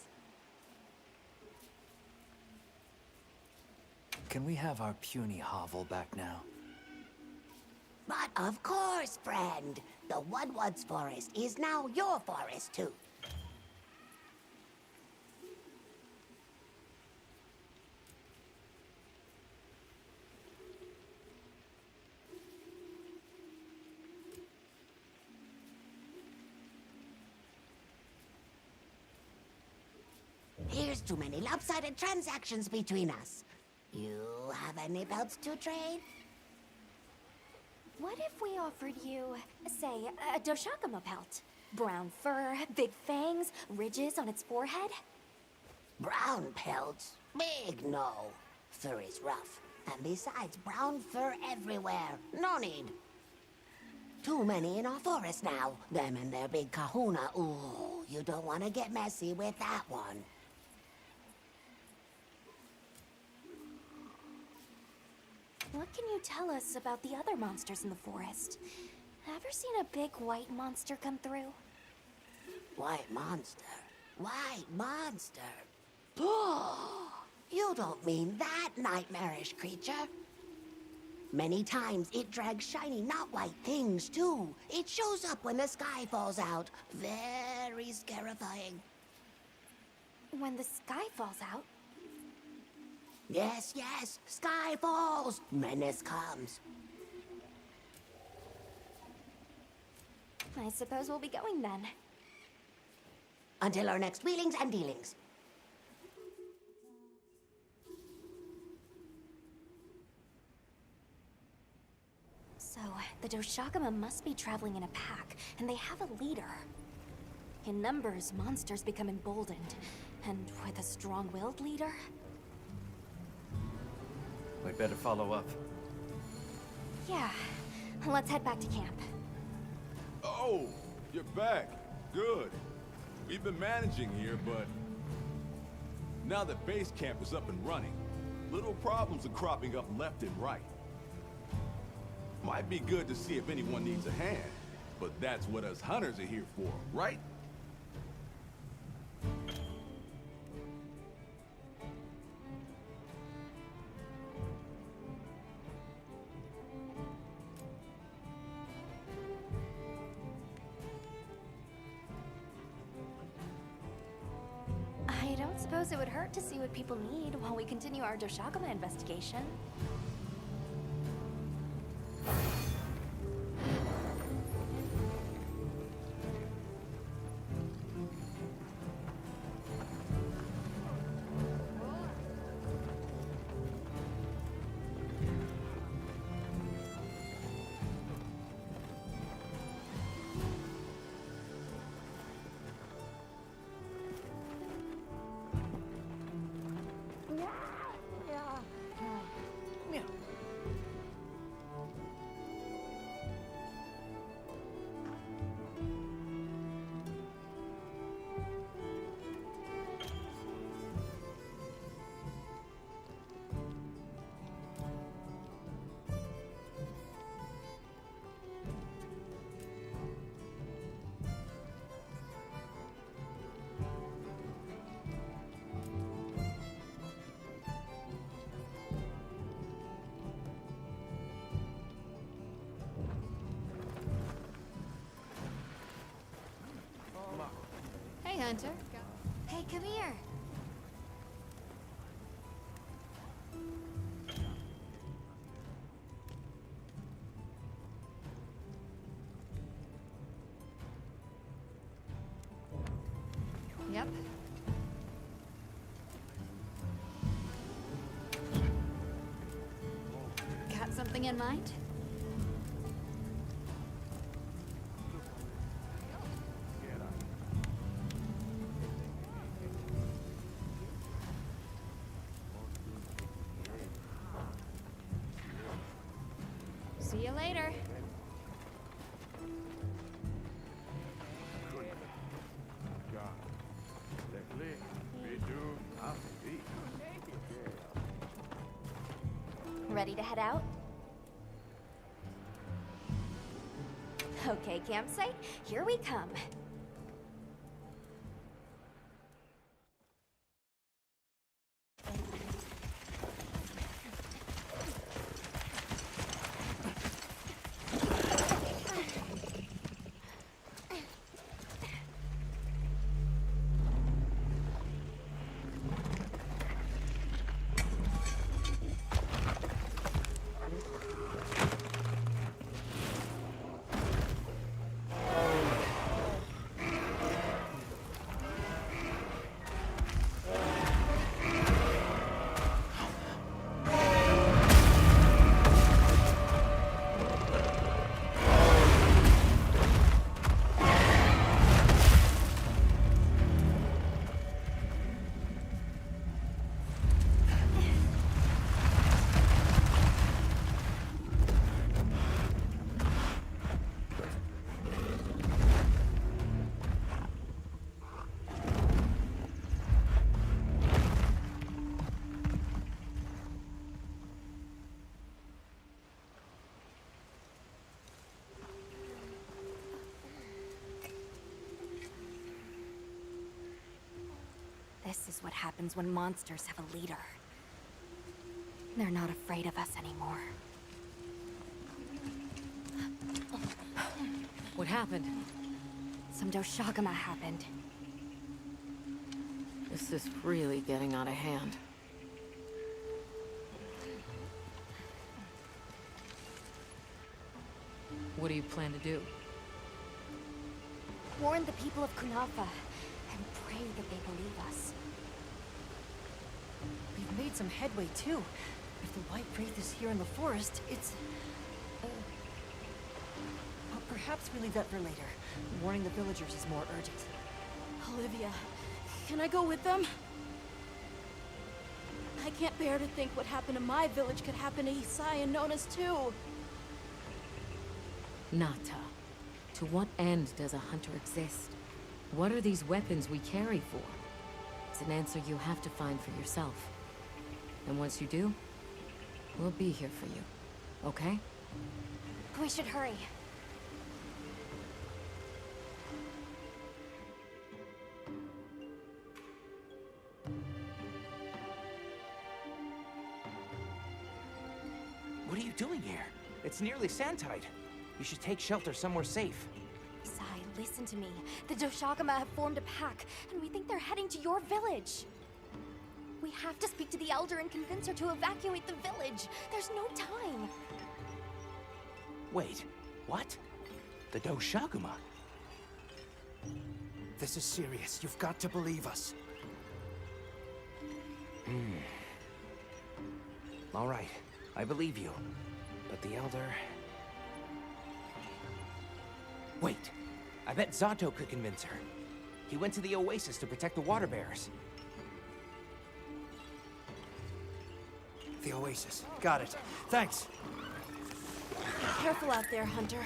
Can we have our puny hovel back now? But of course, friend. The Woodwoods Forest is now your forest, too. Here's too many lopsided transactions between us. You have any belts to trade? What if we offered you, say, a Doshakama pelt? Brown fur, big fangs, ridges on its forehead? Brown pelts? Big no. Fur is rough. And besides, brown fur everywhere. No need. Too many in our forest now. Them and their big kahuna. Ooh, you don't want to get messy with that one. What can you tell us about the other monsters in the forest? Ever seen a big white monster come through? White monster? White monster? Oh, you don't mean that nightmarish creature? Many times it drags shiny, not white things, too. It shows up when the sky falls out. Very scarifying. When the sky falls out? Yes, yes. Sky falls. Menace comes. I suppose we'll be going then. Until our next wheelings and dealings. So, the Doshakama must be traveling in a pack, and they have a leader. In numbers, monsters become emboldened. And with a strong-willed leader? We'd better follow up. Yeah. Let's head back to camp. Oh, you're back. Good. We've been managing here, but now that base camp is up and running, little problems are cropping up left and right. Might be good to see if anyone needs a hand, but that's what us hunters are here for, right? I don't suppose it would hurt to see what people need while we continue our Doshakama investigation. Hey, Hunter. Hey, come here. Yep. Got something in mind? See you later. Ready to head out? Okay, campsite, here we come. This is what happens when monsters have a leader. They're not afraid of us anymore. What happened? Some Doshagama happened. This is really getting out of hand. What do you plan to do? Warn the people of Kunafa and pray that they believe us. We've made some headway, too. If the White Wraith is here in the forest, it's... But perhaps we leave that for later. Warning the villagers is more urgent. Olivia, can I go with them? I can't bear to think what happened to my village could happen to Isai and Nona's too. Nata, to what end does a hunter exist? What are these weapons we carry for? It's an answer you have to find for yourself. And once you do, we'll be here for you, okay? We should hurry. What are you doing here? It's nearly sand-tide. You should take shelter somewhere safe. Sai, listen to me. The Doshagama have formed a pack, and we think they're heading to your village. We have to speak to the Elder and convince her to evacuate the village. There's no time. Wait, what? The Doshagama? This is serious. You've got to believe us. All right, I believe you. But the Elder... Wait, I bet Zato could convince her. He went to the Oasis to protect the water bearers. The Oasis. Got it. Thanks. Careful out there, Hunter.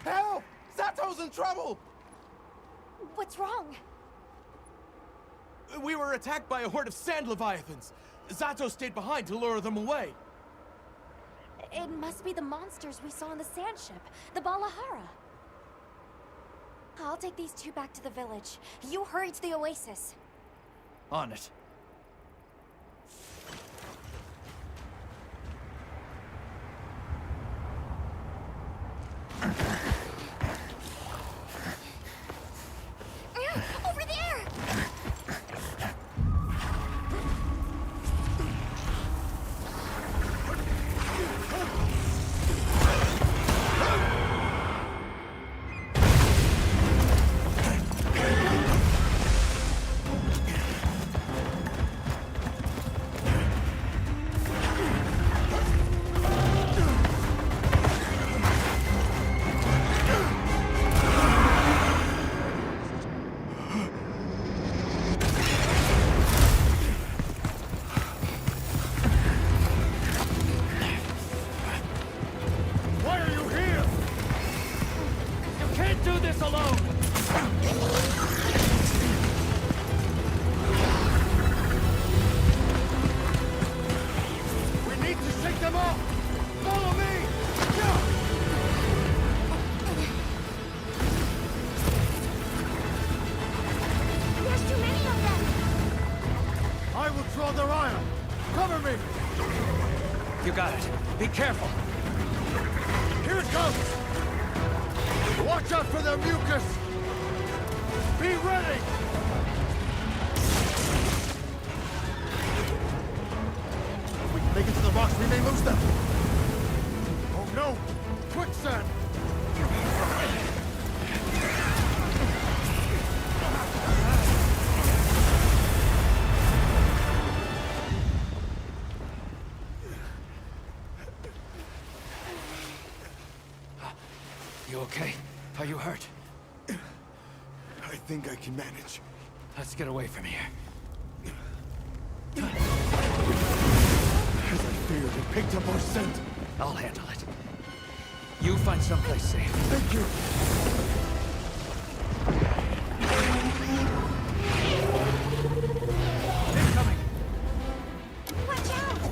Help! Zato's in trouble! What's wrong? We were attacked by a horde of sand leviathans. Zato stayed behind to lure them away. It must be the monsters we saw on the sand ship, the Balahara. I'll take these two back to the village. You hurry to the Oasis. On it. Over there! Cover me! You got it. Be careful. Here it comes! Watch out for their mucus! Be ready! If we can make it to the rocks, we may lose them! Oh no! Quicksand! You okay? Are you hurt? I think I can manage. Let's get away from here. As I feared, it picked up our scent. I'll handle it. You find someplace safe. Thank you. Incoming! Watch out!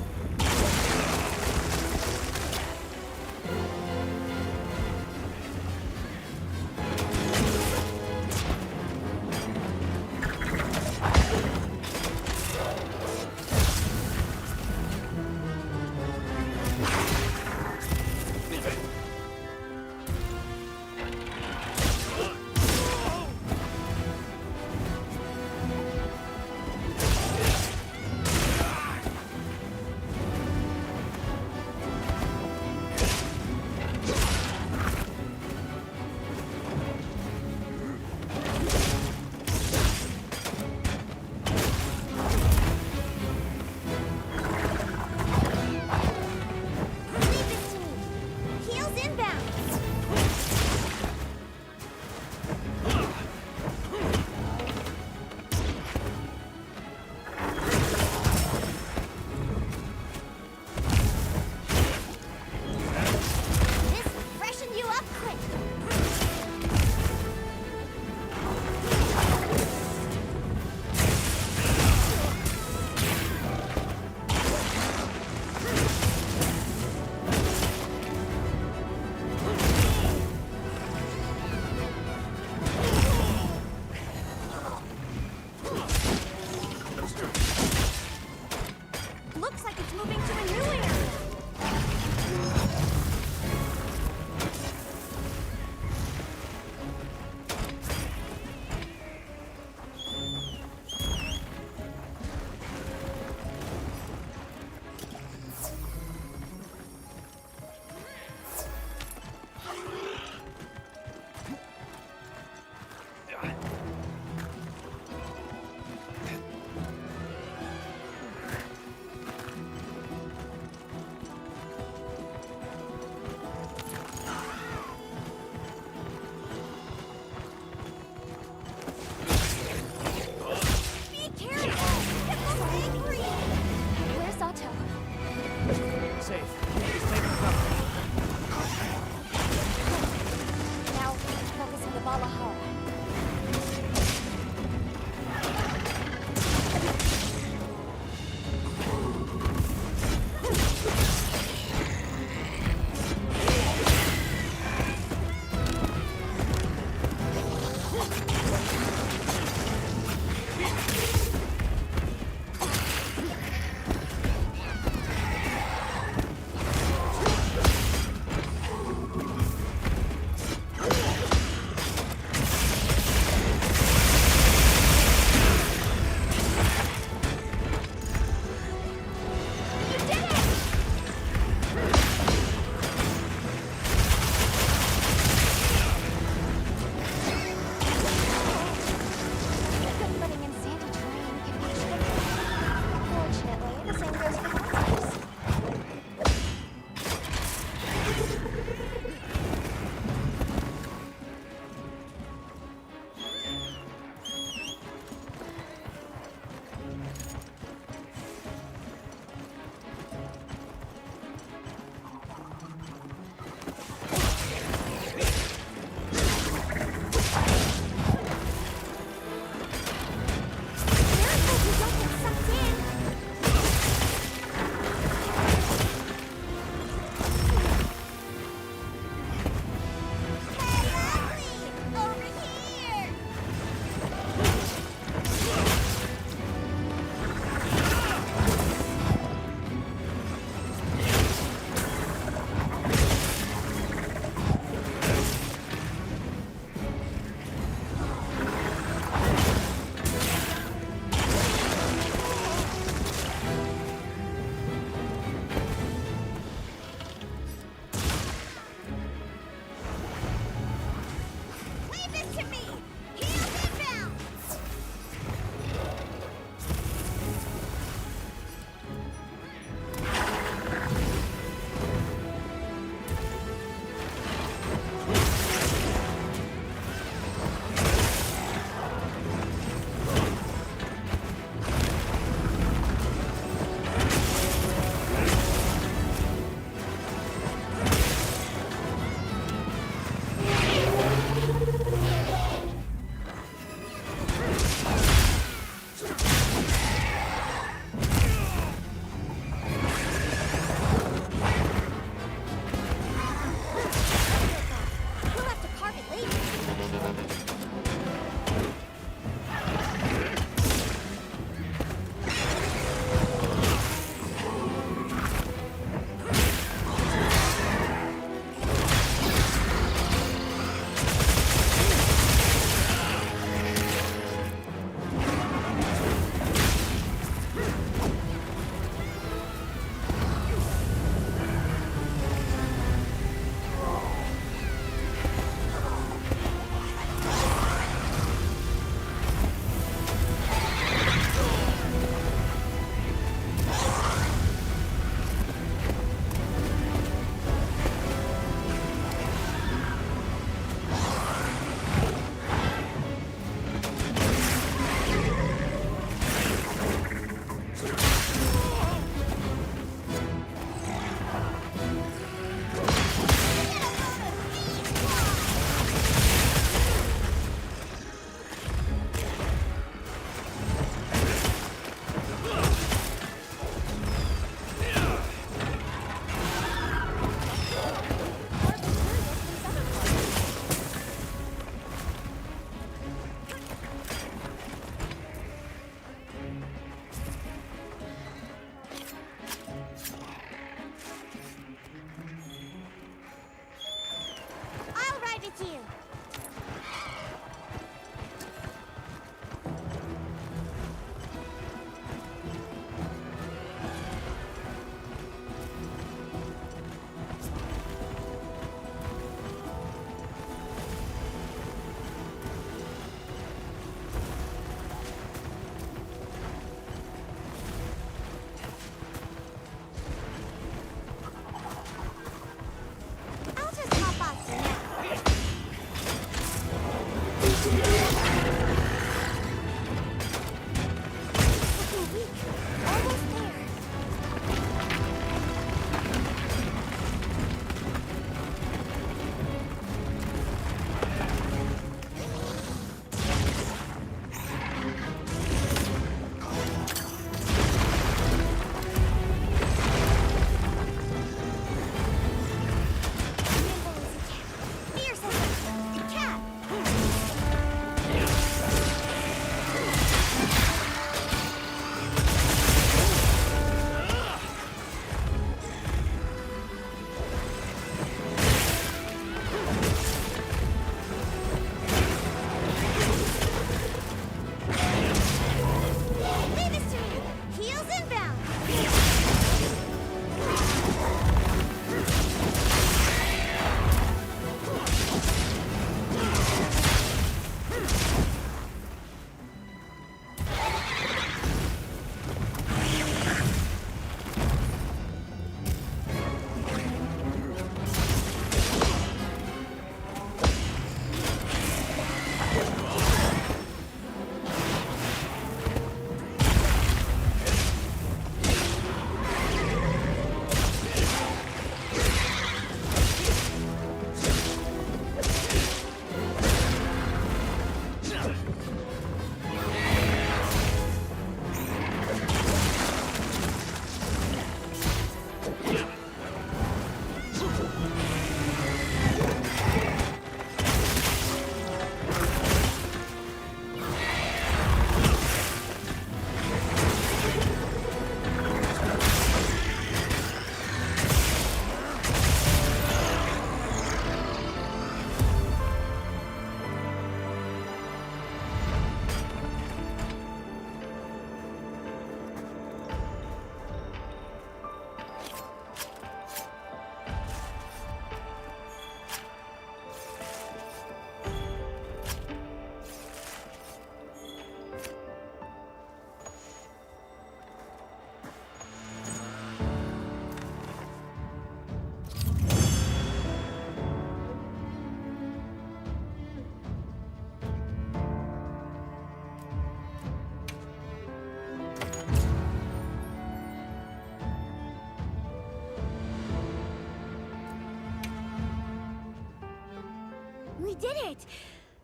We did it!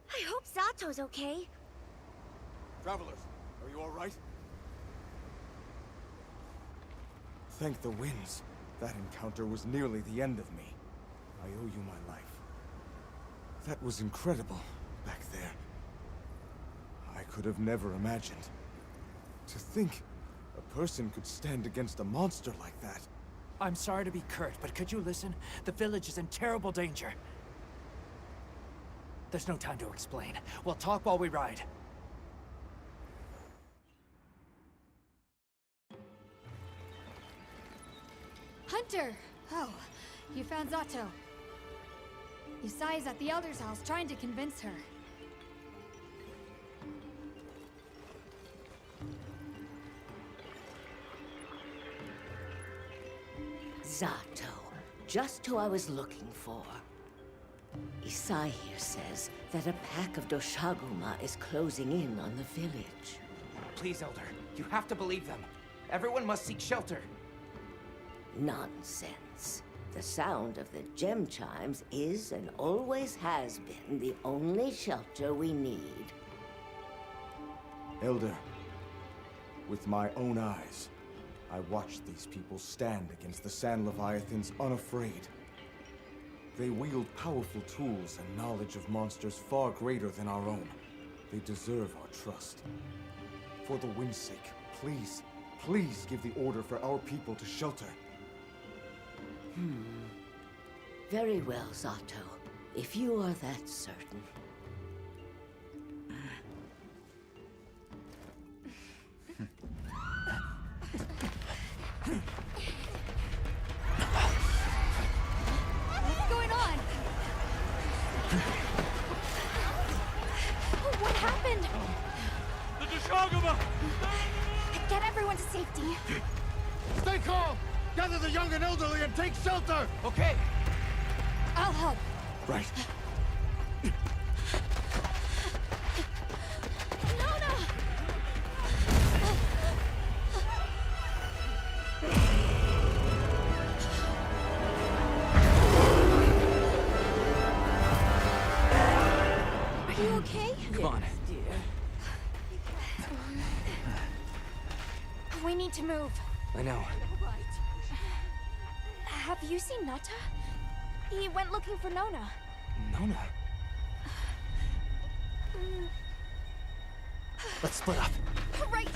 I hope Zato's okay. Travelers, are you all right? Thank the winds. That encounter was nearly the end of me. I owe you my life. That was incredible, back there. I could have never imagined. To think a person could stand against a monster like that. I'm sorry to be curt, but could you listen? The village is in terrible danger. There's no time to explain. We'll talk while we ride. Hunter! Oh, you found Zato. Yusai's at the Elder's house trying to convince her. Zato. Just who I was looking for. Isai here says that a pack of Doshaguma is closing in on the village. Please, Elder. You have to believe them. Everyone must seek shelter. Nonsense. The sound of the gem chimes is and always has been the only shelter we need. Elder, with my own eyes, I watched these people stand against the Sand Leviathans unafraid. They wield powerful tools and knowledge of monsters far greater than our own. They deserve our trust. For the wind's sake, please, please give the order for our people to shelter. Very well, Zato. If you are that certain. What's going on? What happened? The Doshaguma! Get everyone to safety. Stay calm! Gather the young and elderly and take shelter! Okay. I'll help. Right. Are you okay? Come on. We need to move. I know. Have you seen Nata? He went looking for Nona. Nona? Let's split up. Right.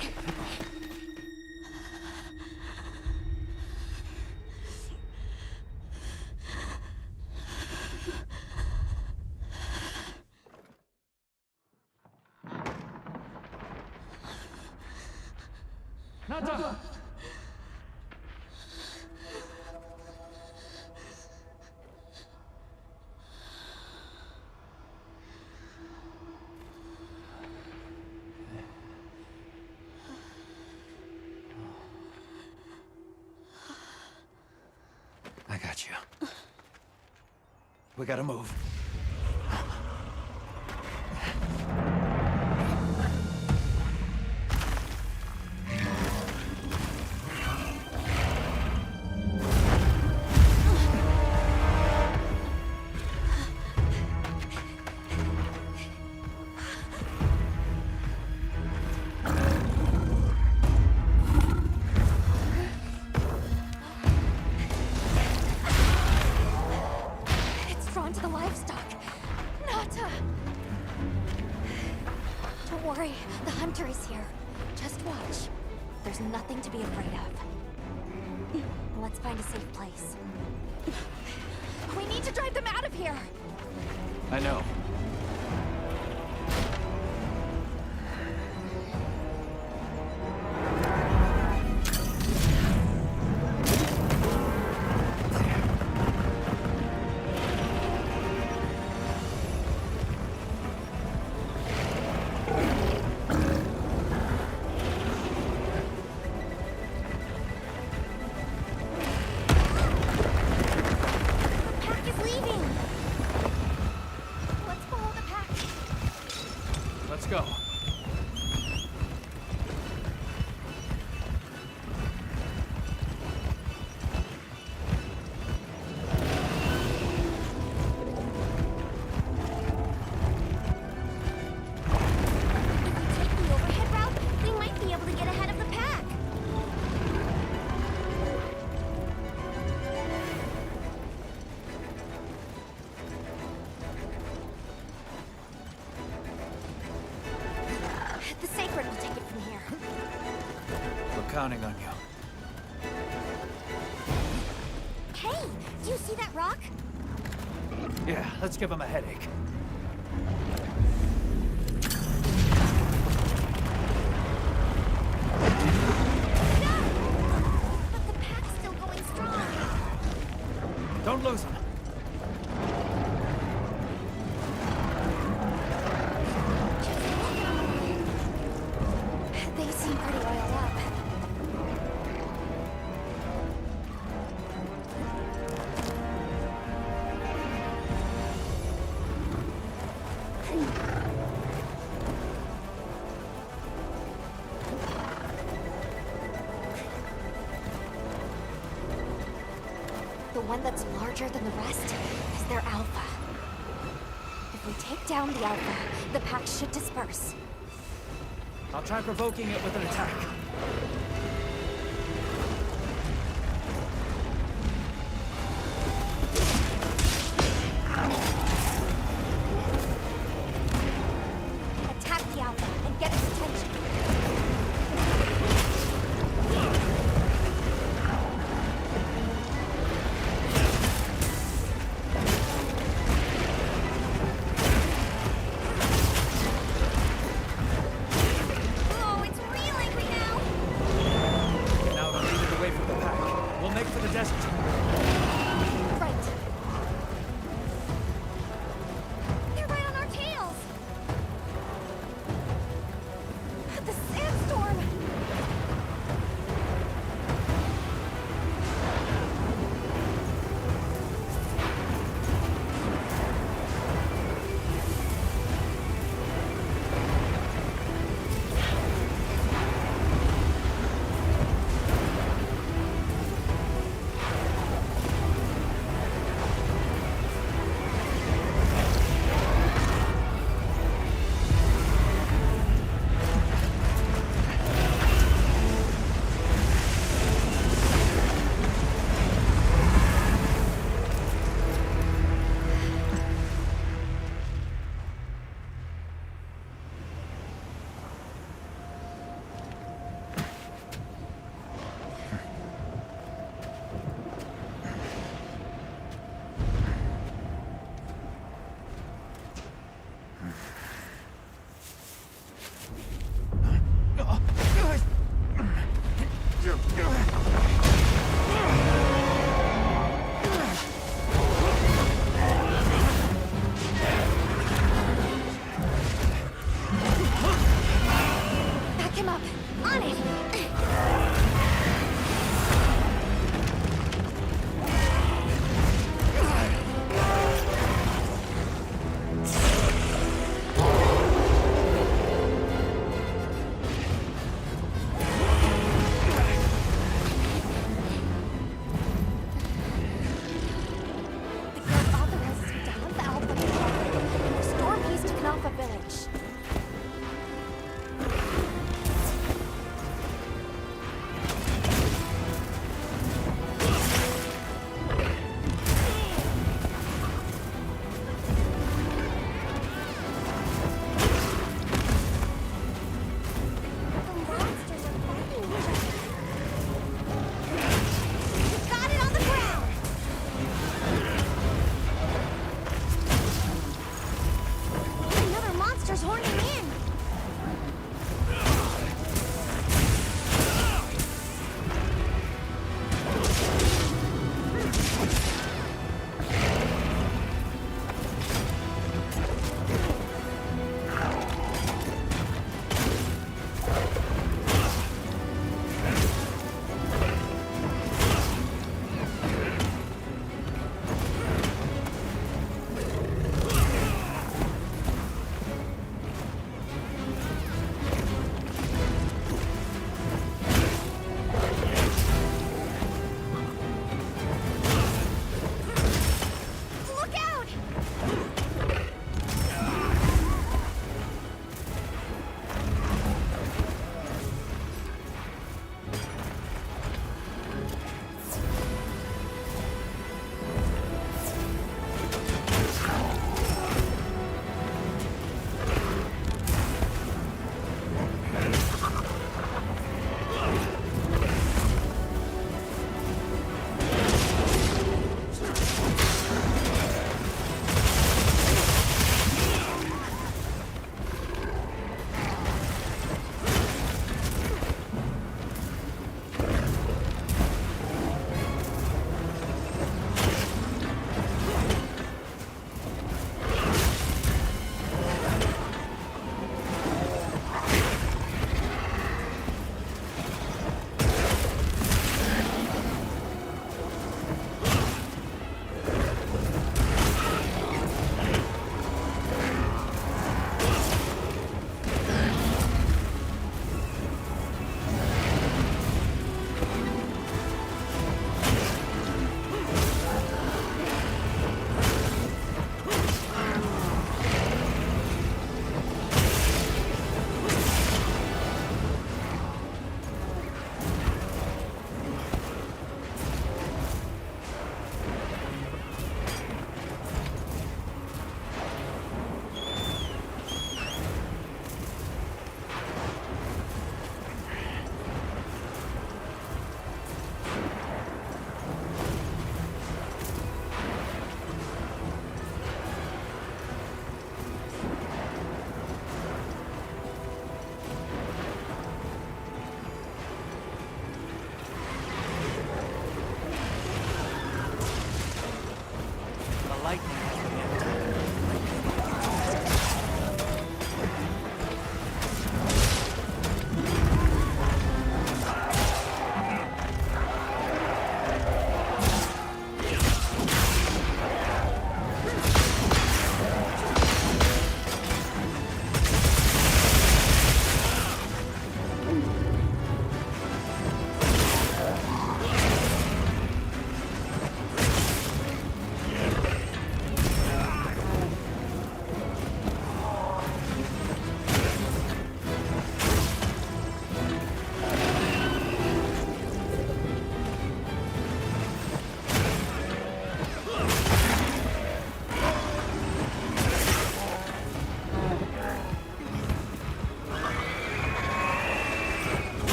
Nata! I got you. We gotta move. To the livestock. Nata! Don't worry, the hunter is here. Just watch. There's nothing to be afraid of. Let's find a safe place. We need to drive them out of here! I know. The pack is leaving! Let's follow counting on you. Hey, do you see that rock? Yeah, let's give him a headache. But the pack's still going strong. Don't lose him. They seem pretty oiled up. The one that's larger than the rest is their alpha. If we take down the alpha, the pack should disperse. I'll try provoking it with an attack. Attack the alpha and get its attention. Oh, it's real angry now. Now to lead it away from the pack. We'll make for the desert. Right. They're right on our tails. The sandstorm.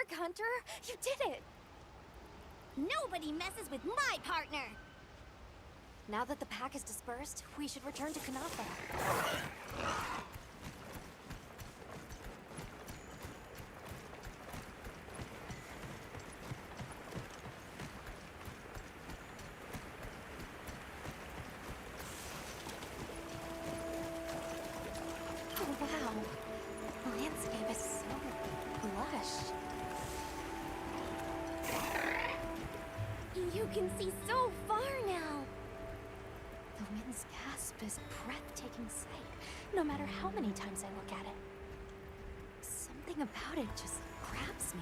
work, Hunter! You did it! Nobody messes with my partner! Now that the pack is dispersed, we should return to Kanafa. Oh, wow. The landscape is so lush. You can see so far now! The wind's gasp is breathtaking sight, no matter how many times I look at it. Something about it just grabs me.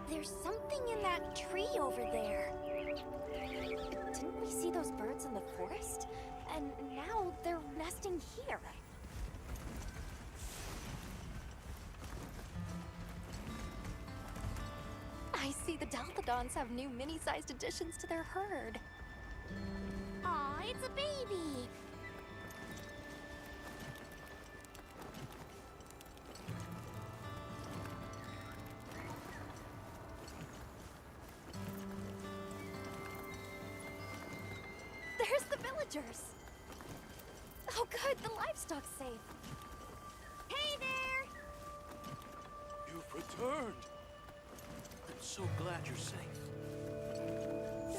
There's something in that tree over there. Didn't we see those birds in the forest? And now they're nesting here. I see the Dalthodons have new mini-sized additions to their herd. Aw, it's a baby! There's the villagers! Oh good, the livestock's safe. Hey there! You've returned. I'm so glad you're safe.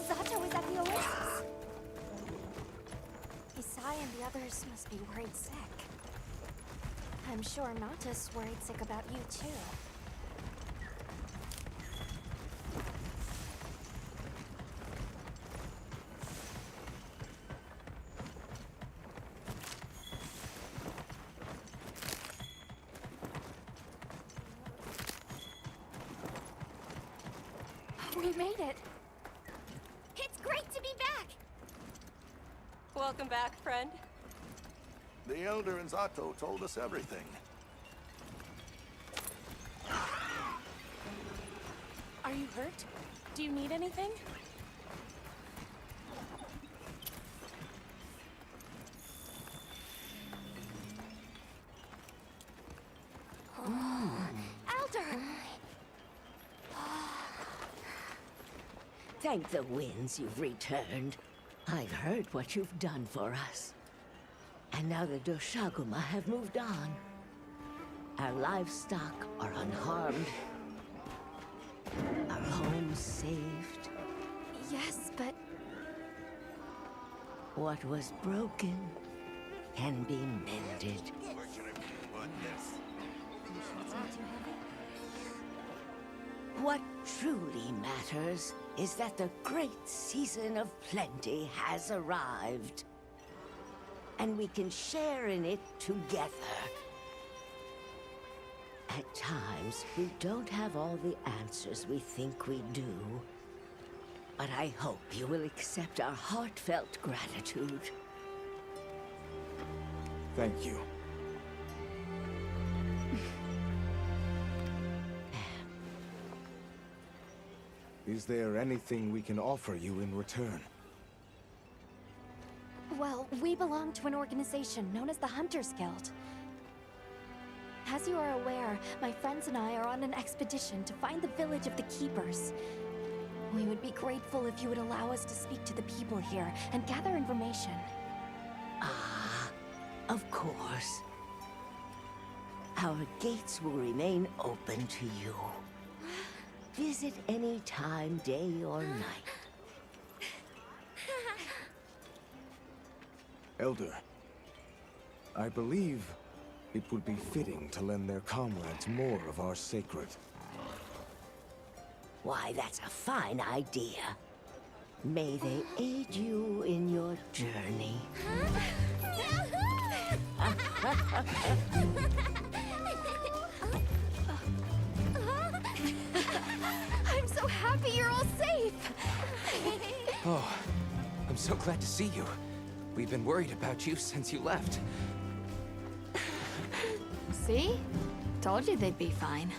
Zato is at the oasis. Isai and the others must be worried sick. I'm sure Nauta's worried sick about you too. We made it! It's great to be back! Welcome back, friend. The Elder and Zato told us everything. Are you hurt? Do you need anything? Elder! Thank the winds you've returned. I've heard what you've done for us. And now the Doshaguma have moved on. Our livestock are unharmed. Our homes saved. Yes, but... What was broken can be mended. What truly matters is that the great season of plenty has arrived. And we can share in it together. At times, we don't have all the answers we think we do. But I hope you will accept our heartfelt gratitude. Thank you. Is there anything we can offer you in return? Well, we belong to an organization known as the Hunters Guild. As you are aware, my friends and I are on an expedition to find the village of the Keepers. We would be grateful if you would allow us to speak to the people here and gather information. Ah, of course. Our gates will remain open to you. Visit any time, day or night. Elder, I believe it would be fitting to lend their comrades more of our sacred. Why, that's a fine idea. May they aid you in your journey. I'm so happy you're all safe! Oh, I'm so glad to see you. We've been worried about you since you left. See? Told you they'd be fine.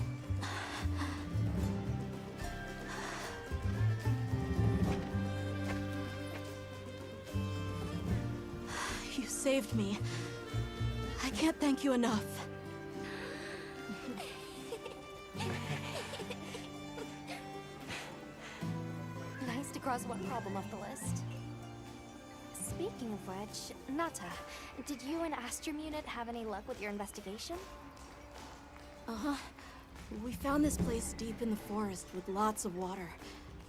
You saved me. I can't thank you enough. Nice to cross one problem off the list. Speaking of which, Nata, did you and Astrum Unit have any luck with your investigation? Uh-huh. We found this place deep in the forest with lots of water,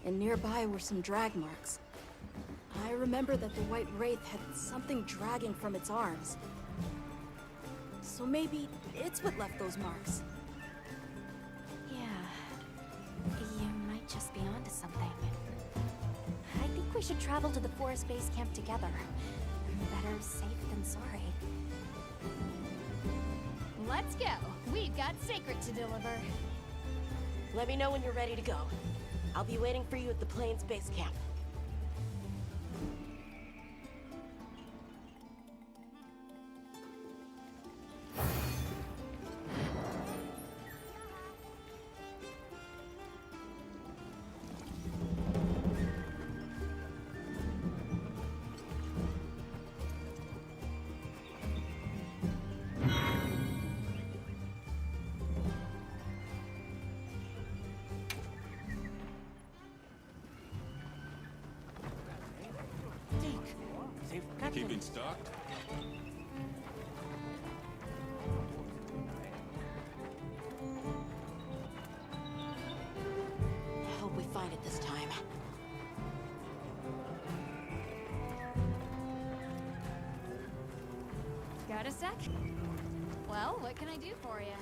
and nearby were some drag marks. I remember that the White Wraith had something dragging from its arms. So maybe it's what left those marks. Yeah, you might just be onto something. I think we should travel to the forest base camp together. Better safe than sorry. Let's go. We've got Sacred to deliver. Let me know when you're ready to go. I'll be waiting for you at the Plains base camp. Keeping stocked? I hope we find it this time. Got a sec? Well, what can I do for you?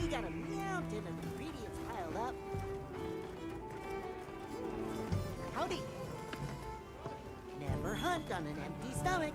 We got a mountain of ingredients piled up. Howdy. Never hunt on an empty stomach.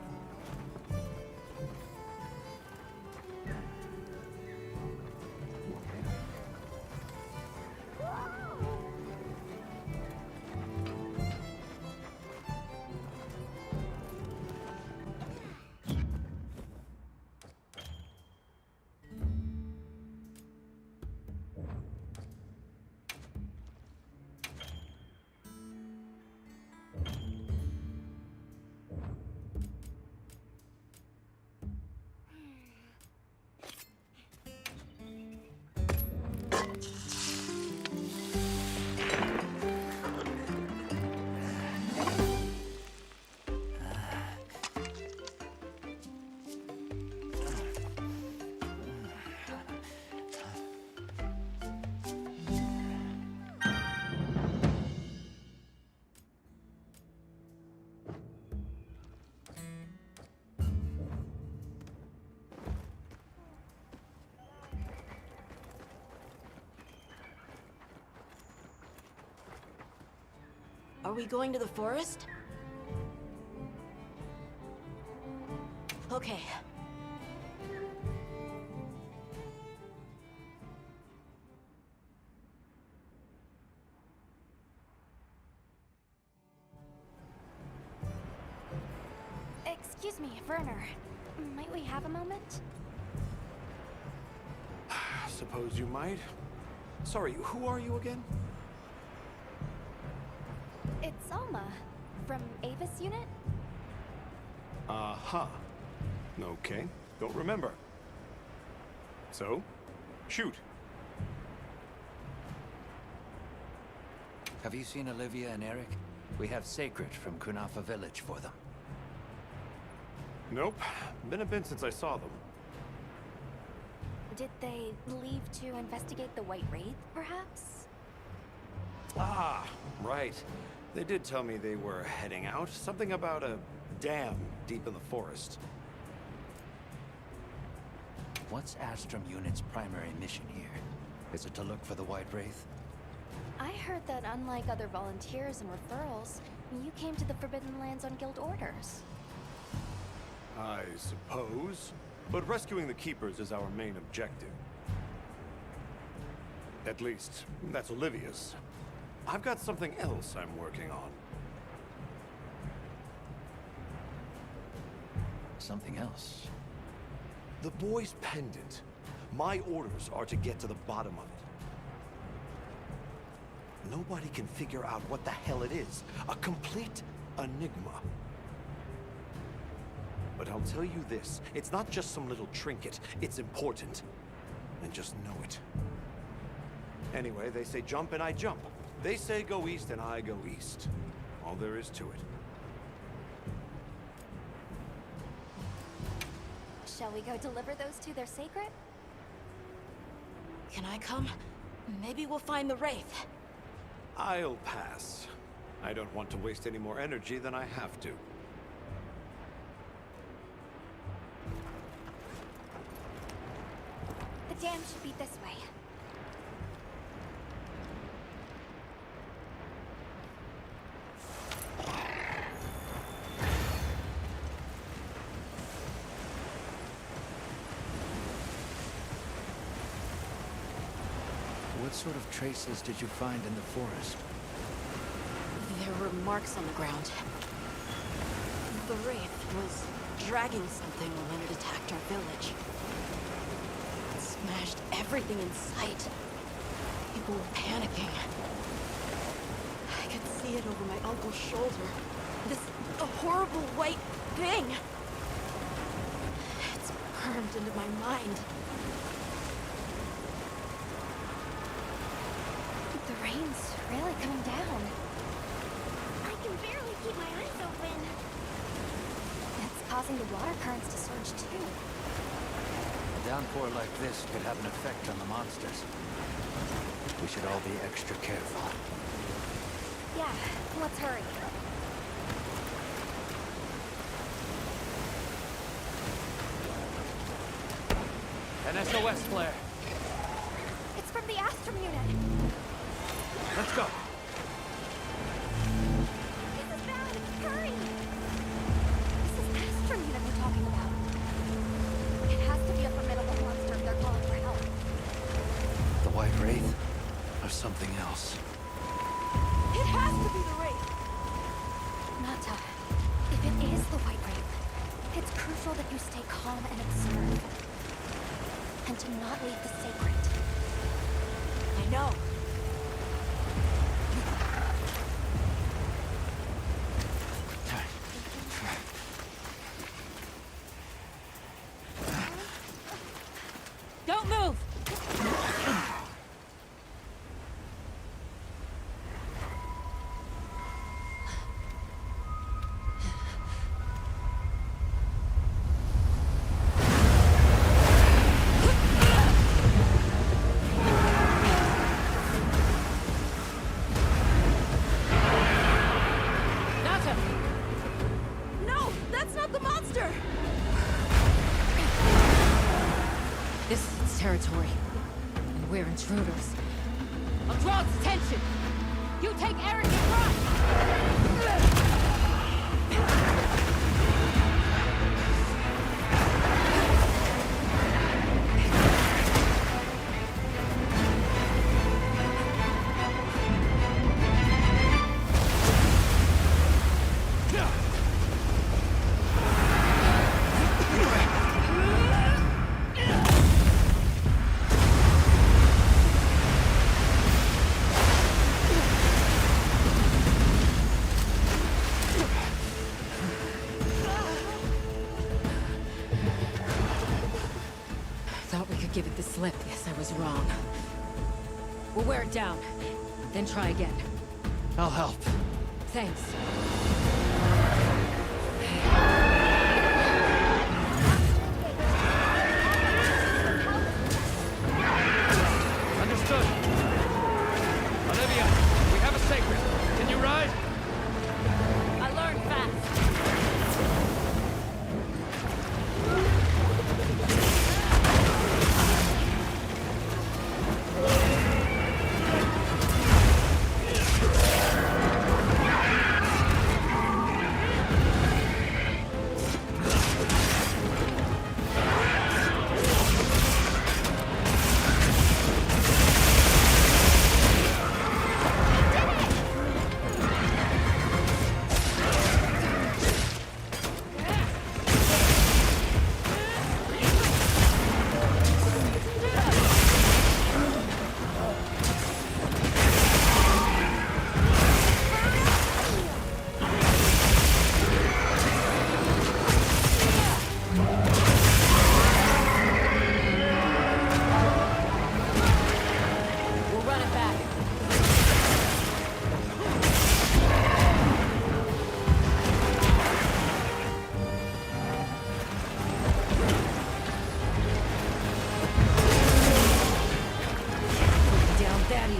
Are we going to the forest? Okay. Excuse me, Werner. Might we have a moment? Suppose you might. Sorry, who are you again? It's Alma, from Avis Unit. Uh-huh. Okay, don't remember. So, shoot. Have you seen Olivia and Eric? We have Sacred from Kunafa Village for them. Nope. Been a bit since I saw them. Did they leave to investigate the White Wraith, perhaps? Ah, right. They did tell me they were heading out. Something about a dam deep in the forest. What's Astrum Unit's primary mission here? Is it to look for the White Wraith? I heard that unlike other volunteers and referrals, you came to the Forbidden Lands on guild orders. I suppose. But rescuing the Keepers is our main objective. At least, that's Olivia's. I've got something else I'm working on. Something else? The boy's pendant. My orders are to get to the bottom of it. Nobody can figure out what the hell it is. A complete enigma. But I'll tell you this, it's not just some little trinket. It's important. And just know it. Anyway, they say jump and I jump. They say go east and I go east. All there is to it. Shall we go deliver those to their sacred? Can I come? Maybe we'll find the Wraith. I'll pass. I don't want to waste any more energy than I have to. The dam should be this way. What sort of traces did you find in the forest? There were marks on the ground. The Wraith was dragging something when it attacked our village. It smashed everything in sight. People were panicking. I could see it over my uncle's shoulder. This horrible white thing. It's burned into my mind. The rain's really coming down. I can barely keep my eyes open. It's causing the water currents to surge too. A downpour like this could have an effect on the monsters. We should all be extra careful. Yeah, let's hurry. An SOS flare. It's from the Astrum unit. Let's go. This is bad. Hurry! This is Astrum unit we're talking about. It has to be a formidable monster if they're calling for help. The White Wraith? Or something else? It has to be the Wraith! Nata, if it is the White Wraith, it's crucial that you stay calm and observe. And to not leave the sacred. I know. Don't move! No, that's not the monster! This is its territory, and we're intruders. I'll draw its attention! You take Eric and run! Thought we could give it the slip. Guess I was wrong. We'll wear it down, then try again. I'll help. Thanks. Understood. Olivia, we have a sacred. Can you ride? I learned fast.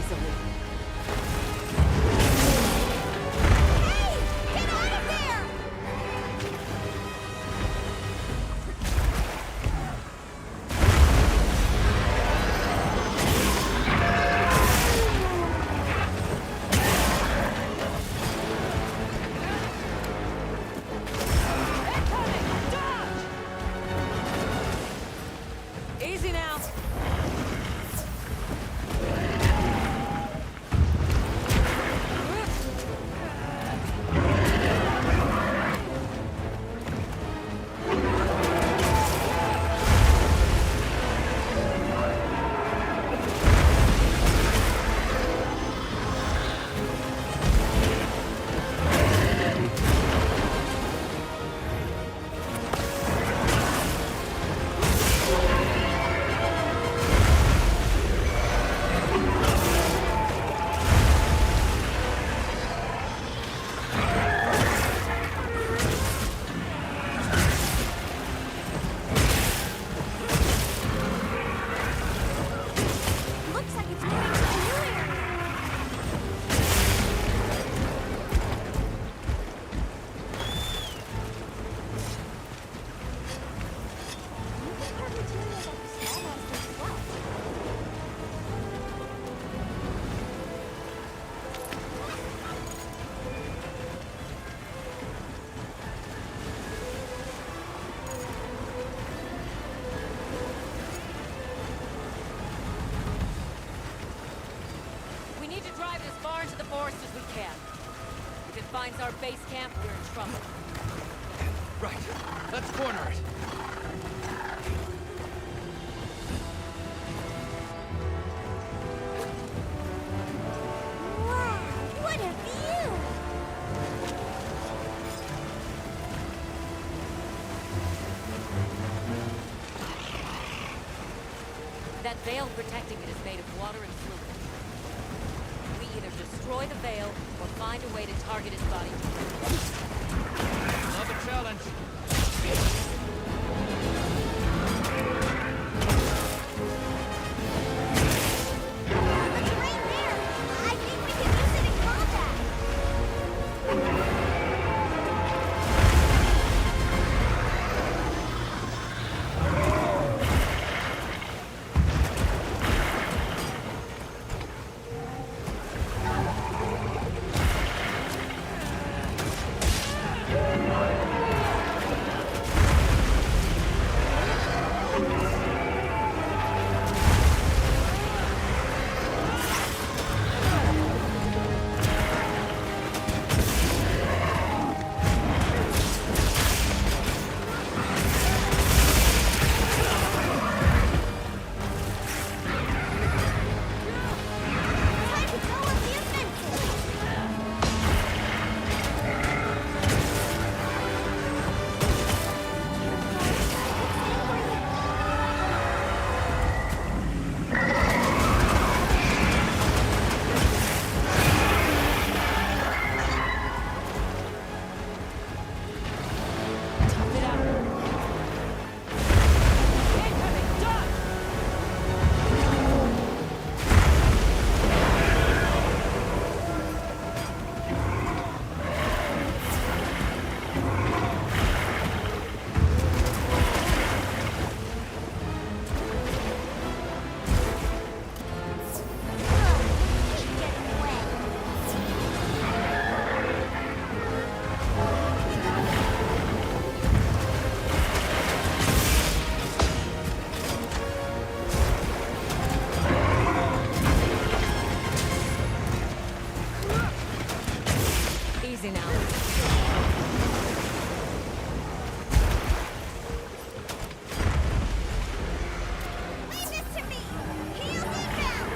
easily. Get out of there! Easy now. Looks like it's moving to a new area. We need to drive as far into the forest as we can. If it finds our base camp, we're in trouble. Right. Let's corner it. Wow, what a view! That veil protecting it is made of water and fluid. We either destroy the veil or find a way to target his body. Love a challenge. It's right there! I think we can use it in combat! Time to go on the offensive! Tough it out. Incoming! Dodge! Keep getting wet. Easy now. Leave this to me! Heels inbound!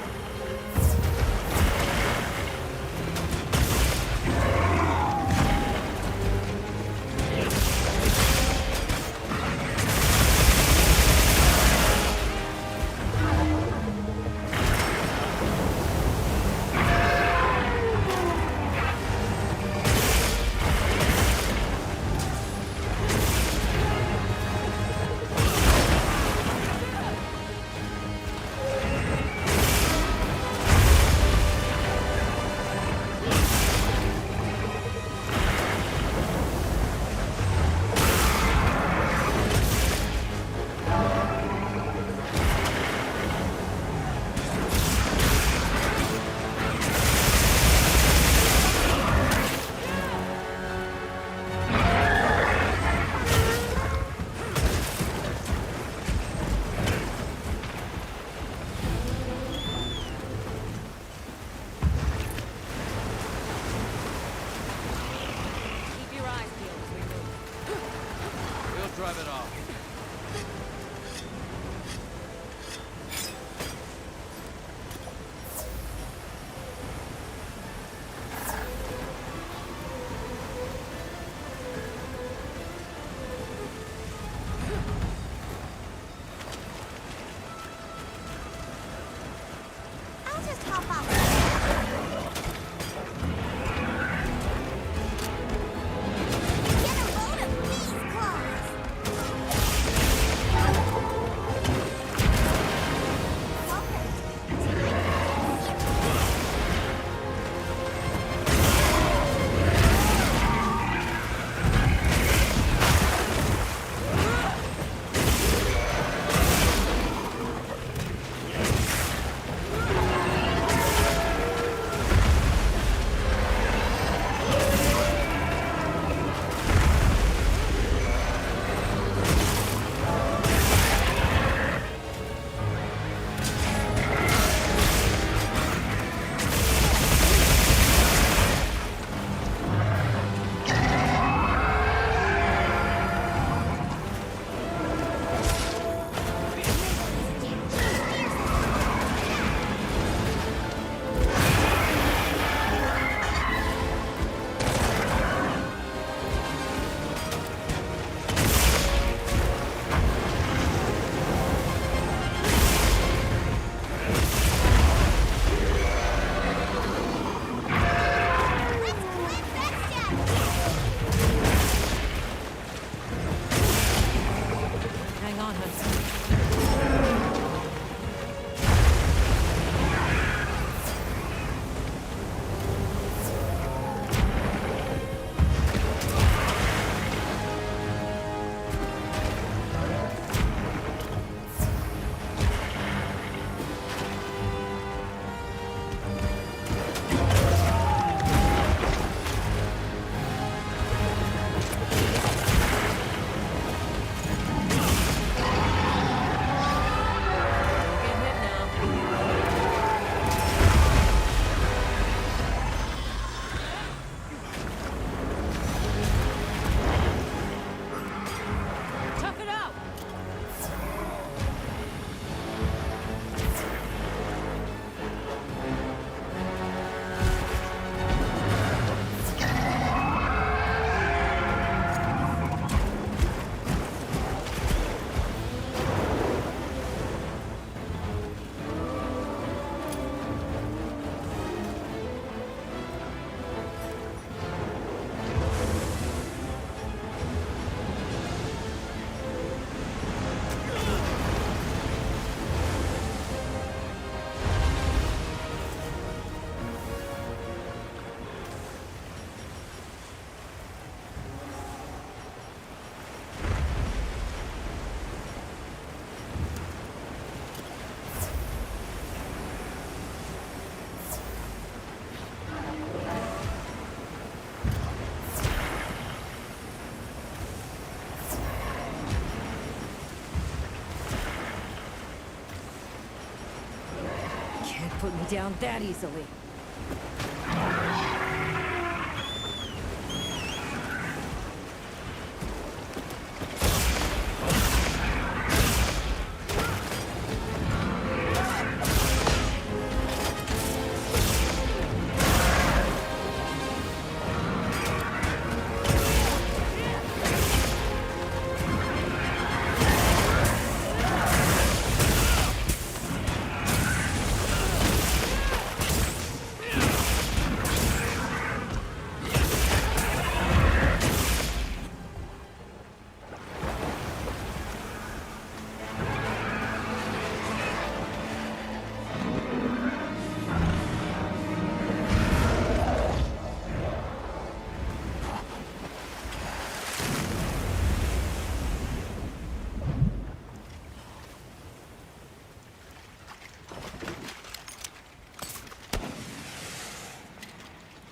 me down that easily.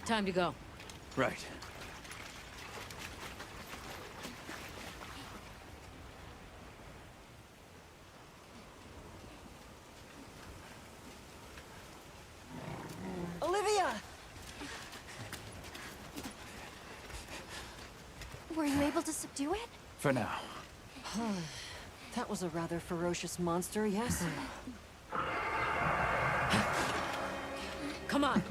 Time to go. Right. Olivia! Were you able to subdue it? For now. That was a rather ferocious monster, yes? Come on!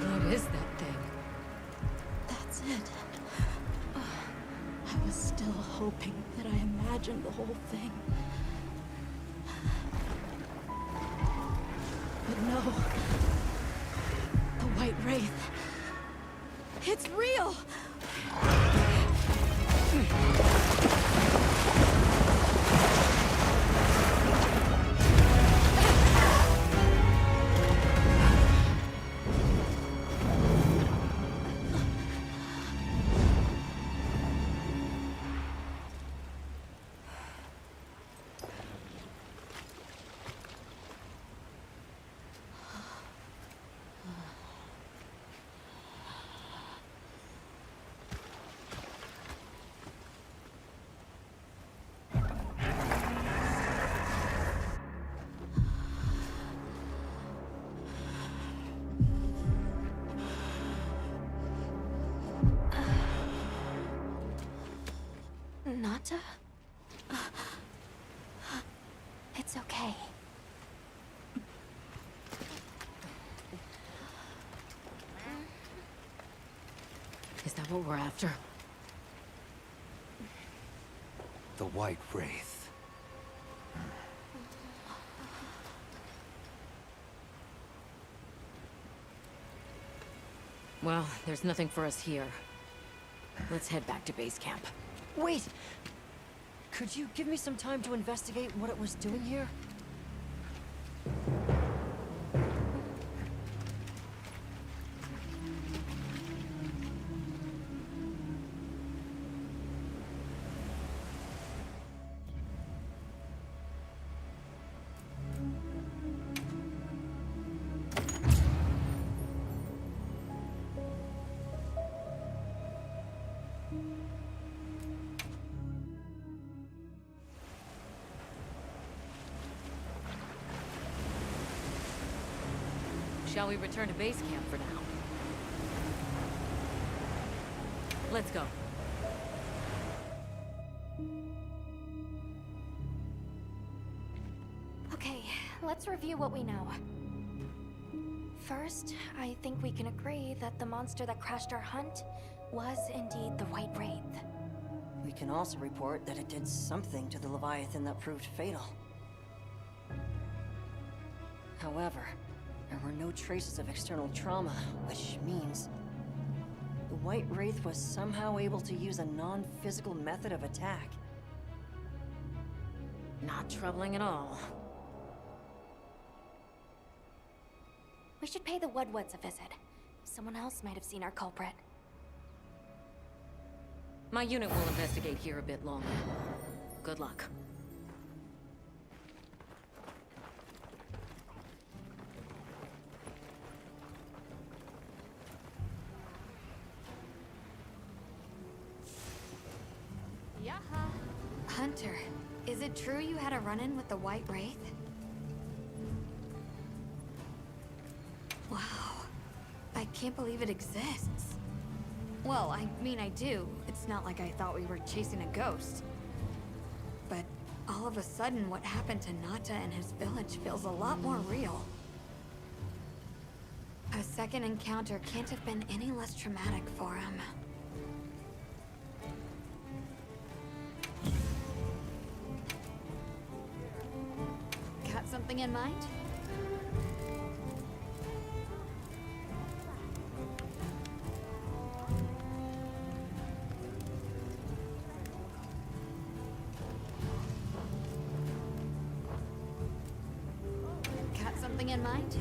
What is that thing? That's it. I was still hoping that I imagined the whole thing. But no. The White Wraith. It's real! Nata? It's okay. Is that what we're after? The White Wraith. Well, there's nothing for us here. Let's head back to base camp. Wait! Could you give me some time to investigate what it was doing here? Shall we return to base camp for now? Let's go. Okay, let's review what we know. First, I think we can agree that the monster that crashed our hunt was indeed the White Wraith. We can also report that it did something to the Leviathan that proved fatal. However, there were no traces of external trauma, which means the White Wraith was somehow able to use a non-physical method of attack. Not troubling at all. We should pay the Woodwoods a visit. Someone else might have seen our culprit. My unit will investigate here a bit longer. Good luck. it true you had a run-in with the White Wraith? Wow. I can't believe it exists. Well, I mean, I do. It's not like I thought we were chasing a ghost. But all of a sudden, what happened to Nata and his village feels a lot more real. A second encounter can't have been any less traumatic for him. Got something in mind? Got something in mind?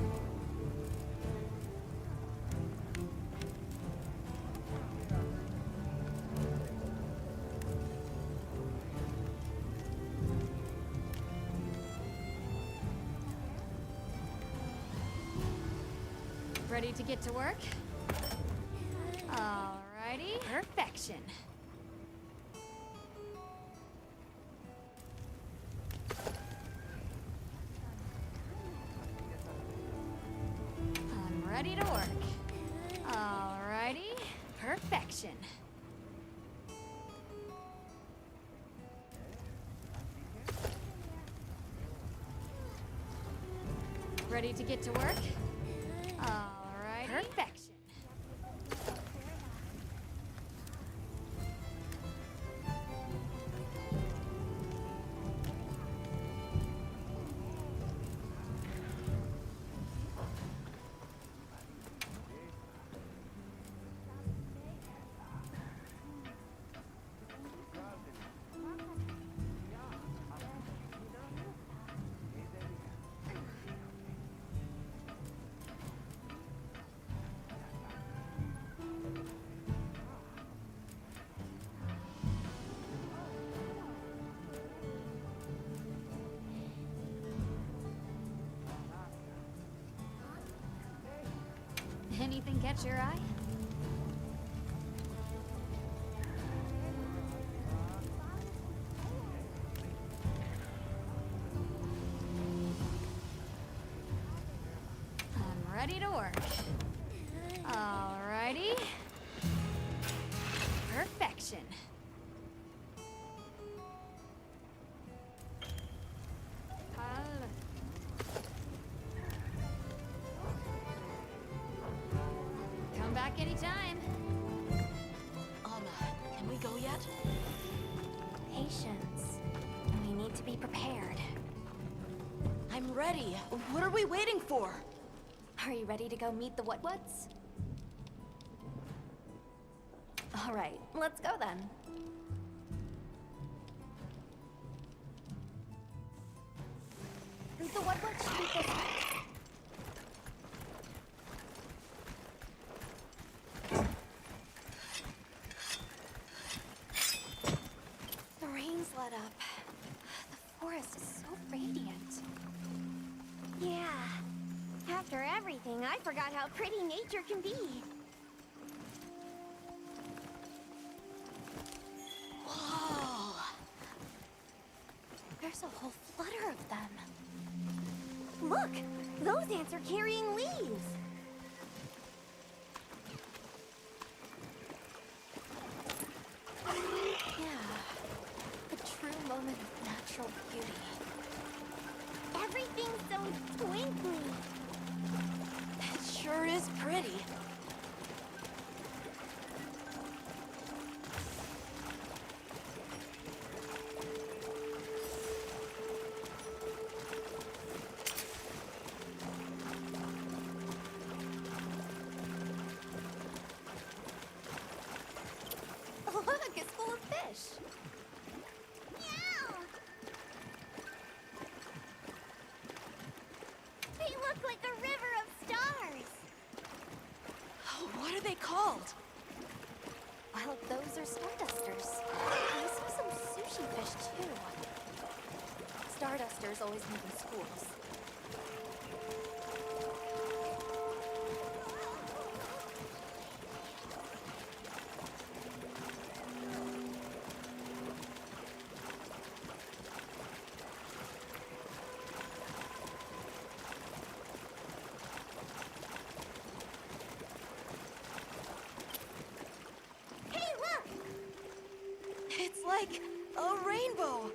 Ready to get to work? Alrighty. Perfection. I'm ready to work. Alrighty. Perfection. Ready to get to work? Alrighty. Perfection. Anything catch your eye? I'm ready to work. Alrighty. Perfection. Come back anytime. Can we go yet? Patience. We need to be prepared. I'm ready. What are we waiting for? Are you ready to go meet the what's? All right, let's go then. The what should be this way. The rain's let up. The forest is so radiant. Yeah. After everything, I forgot how pretty nature can be. Whoa! There's a whole flutter of them. Look! Those ants are carrying leaves! Yeah. A true moment of natural beauty. Everything's so twinkly. It sure is pretty. Look, it's full of fish. Meow! They look like a river of stars. Oh, what are they called? Well, those are stardusters. I saw some sushi fish too. Stardusters always live in schools. like a rainbow.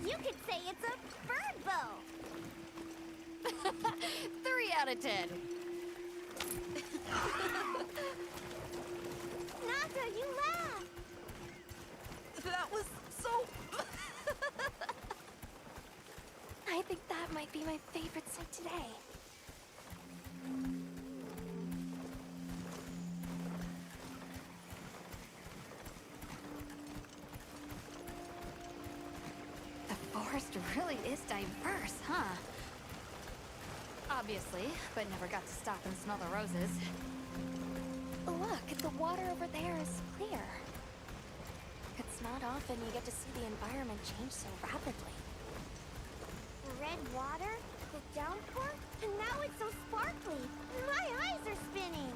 You could say it's a bird bow. 3 out of 10. Nata, you laughed. That was so... I think that might be my favorite sight today. The forest really is diverse, huh? Obviously, but never got to stop and smell the roses. Look, the water over there is clear. It's not often you get to see the environment change so rapidly. Red water, the downpour, and now it's so sparkly. My eyes are spinning.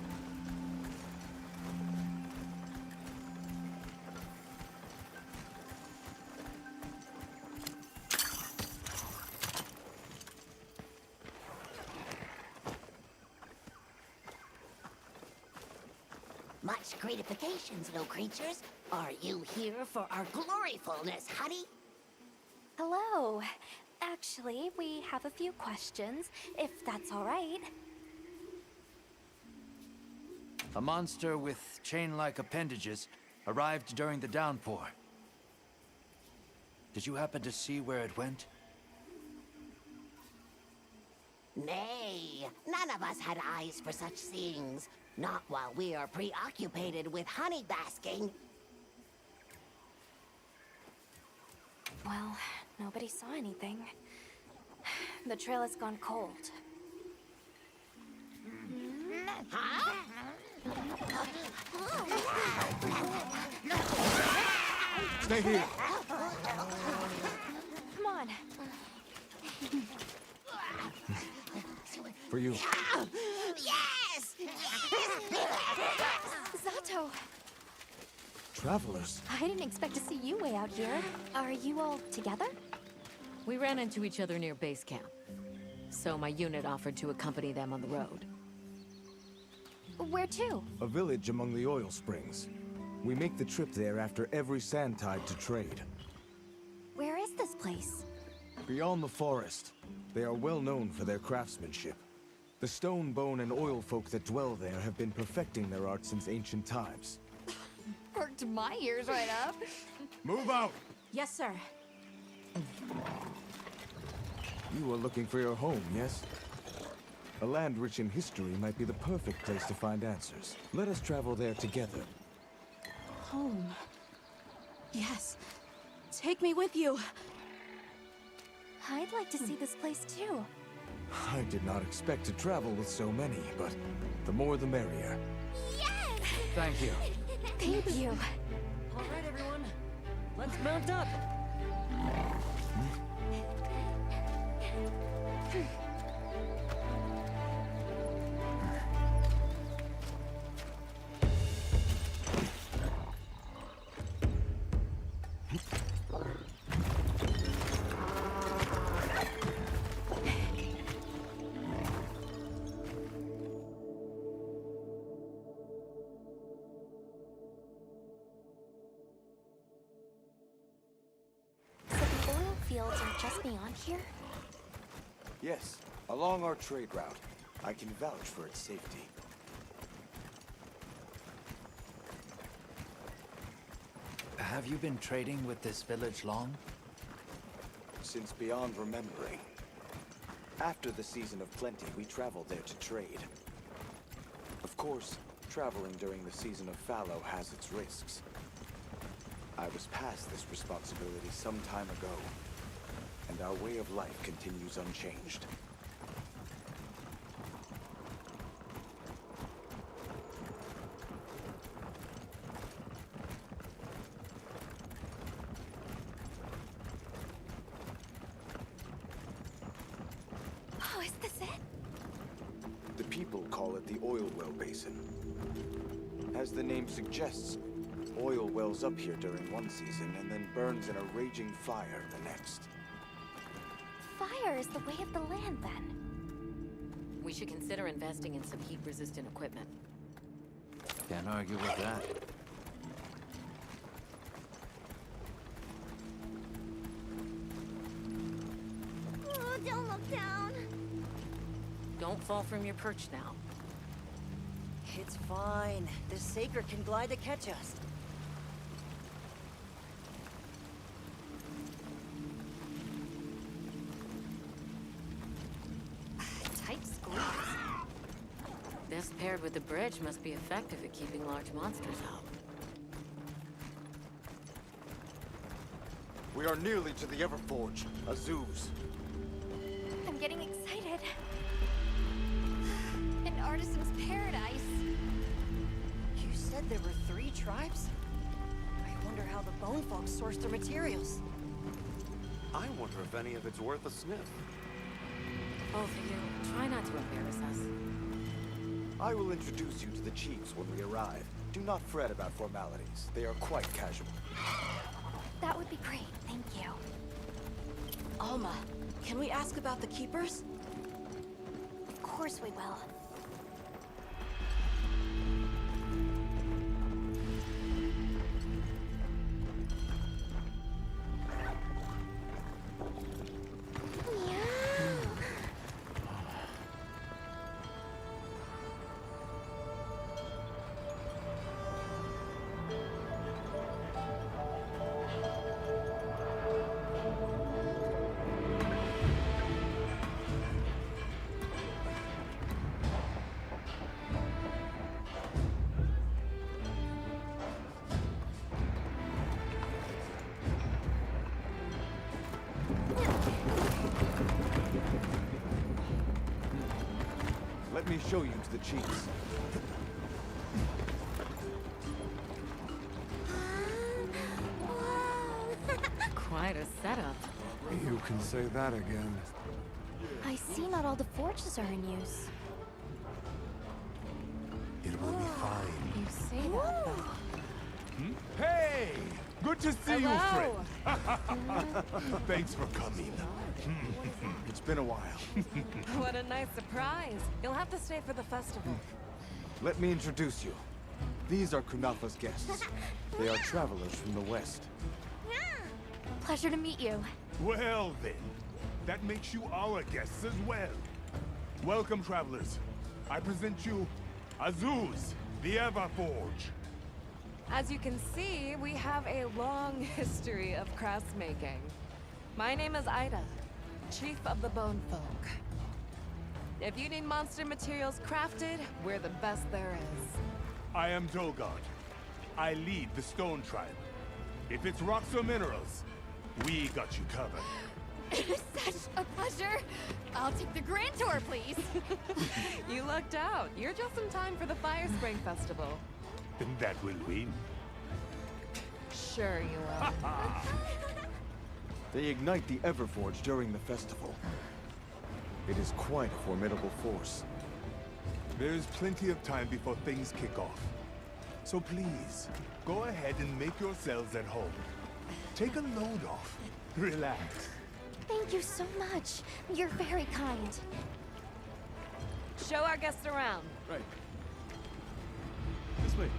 Much gratifications, little creatures. Are you here for our gloryfulness, honey? Hello. Actually, we have a few questions, if that's all right. A monster with chain-like appendages arrived during the downpour. Did you happen to see where it went? Nay, none of us had eyes for such things. Not while we are preoccupied with honey basking. Well, nobody saw anything. The trail has gone cold. Huh? Stay here. Come on. For you. Yes! Zato! Travelers. I didn't expect to see you way out here. Are you all together? We ran into each other near base camp, so my unit offered to accompany them on the road. Where to? A village among the oil springs. We make the trip there after every sand tide to trade. Where is this place? Beyond the forest, they are well known for their craftsmanship. The stone, bone, and oil folk that dwell there have been perfecting their art since ancient times. Perked my ears right up. Move out! Yes, sir. You are looking for your home, yes? A land rich in history might be the perfect place to find answers. Let us travel there together. Home. Yes. Take me with you. I'd like to see this place too. I did not expect to travel with so many, but the more the merrier. Yes! Thank you. Thank you. All right, everyone. Let's mount up. So the oil fields are just beyond here? Yes, along our trade route. I can vouch for its safety. Have you been trading with this village long? Since beyond remembering. After the season of plenty, we traveled there to trade. Of course, traveling during the season of fallow has its risks. I was past this responsibility some time ago, and our way of life continues unchanged. Oh, is this it? The people call it the oil well basin. As the name suggests, oil wells up here during one season and then burns in a raging fire the next. Fire is the way of the land, then. We should consider investing in some heat-resistant equipment. Can't argue with that. Oh, don't look down. Don't fall from your perch now. It's fine. This Saker can glide to catch us. Tight squeeze. This paired with the bridge must be effective at keeping large monsters out. We are nearly to the Everforge, Azuz. I'm getting excited. An artisan's paradise. You said there were 3 tribes? I wonder how the bone folks source their materials. I wonder if any of it's worth a sniff. Both of you, try not to embarrass us. I will introduce you to the chiefs when we arrive. Do not fret about formalities. They are quite casual. That would be great, thank you. Alma, can we ask about the keepers? Of course we will. Let me show you to the chiefs. Quite a setup. You can say that again. I see not all the forges are in use. It will be fine. You say that, though. Hey! Good to see you, Hello. friend. Thanks for coming. It's been a while. What a nice surprise. You'll have to stay for the festival. Let me introduce you. These are Kunafa's guests. They are travelers from the west. Pleasure to meet you. Well then, that makes you our guests as well. Welcome, travelers. I present you Azuz, the Everforge. As you can see, we have a long history of craftsmaking. My name is Ida, Chief of the Bone Folk. If you need monster materials crafted, we're the best there is. I am Dolgard. I lead the Stone Tribe. If it's rocks or minerals, we got you covered. Such a pleasure. I'll take the grand tour, please. You lucked out. You're just in time for the Fire Spring Festival. Then that will win. Sure you will. They ignite the Everforge during the festival. It is quite a formidable force. There's plenty of time before things kick off. So please, go ahead and make yourselves at home. Take a load off. Relax. Thank you so much. You're very kind. Show our guests around. Right. This way.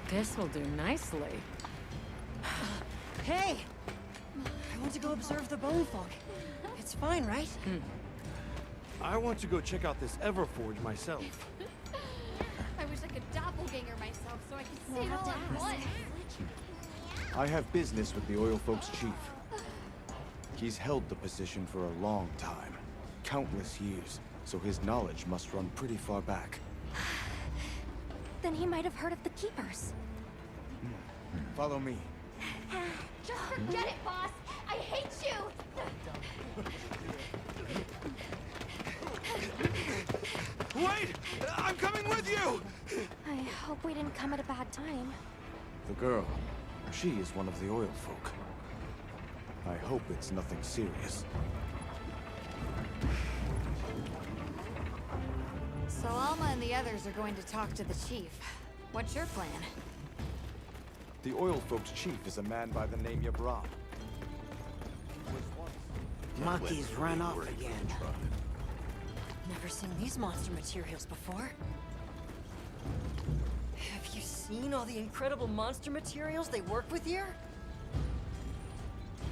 This will do nicely. Hey! I want to go observe the bone folk. It's fine, right? I want to go check out this Everforge myself. I wish I could doppelganger myself so I could see it all at once. I have business with the Oil Folks' chief. He's held the position for a long time. Countless years, so his knowledge must run pretty far back. Then he might have heard of the keepers. Follow me. Just forget it, boss. I hate you. Wait! I'm coming with you! I hope we didn't come at a bad time. The girl, she is one of the Oil Folk. I hope it's nothing serious. So Alma and the others are going to talk to the chief. What's your plan? The oil folks' chief is a man by the name Yabram. Maki's run off again. Never seen these monster materials before. Have you seen all the incredible monster materials they work with here?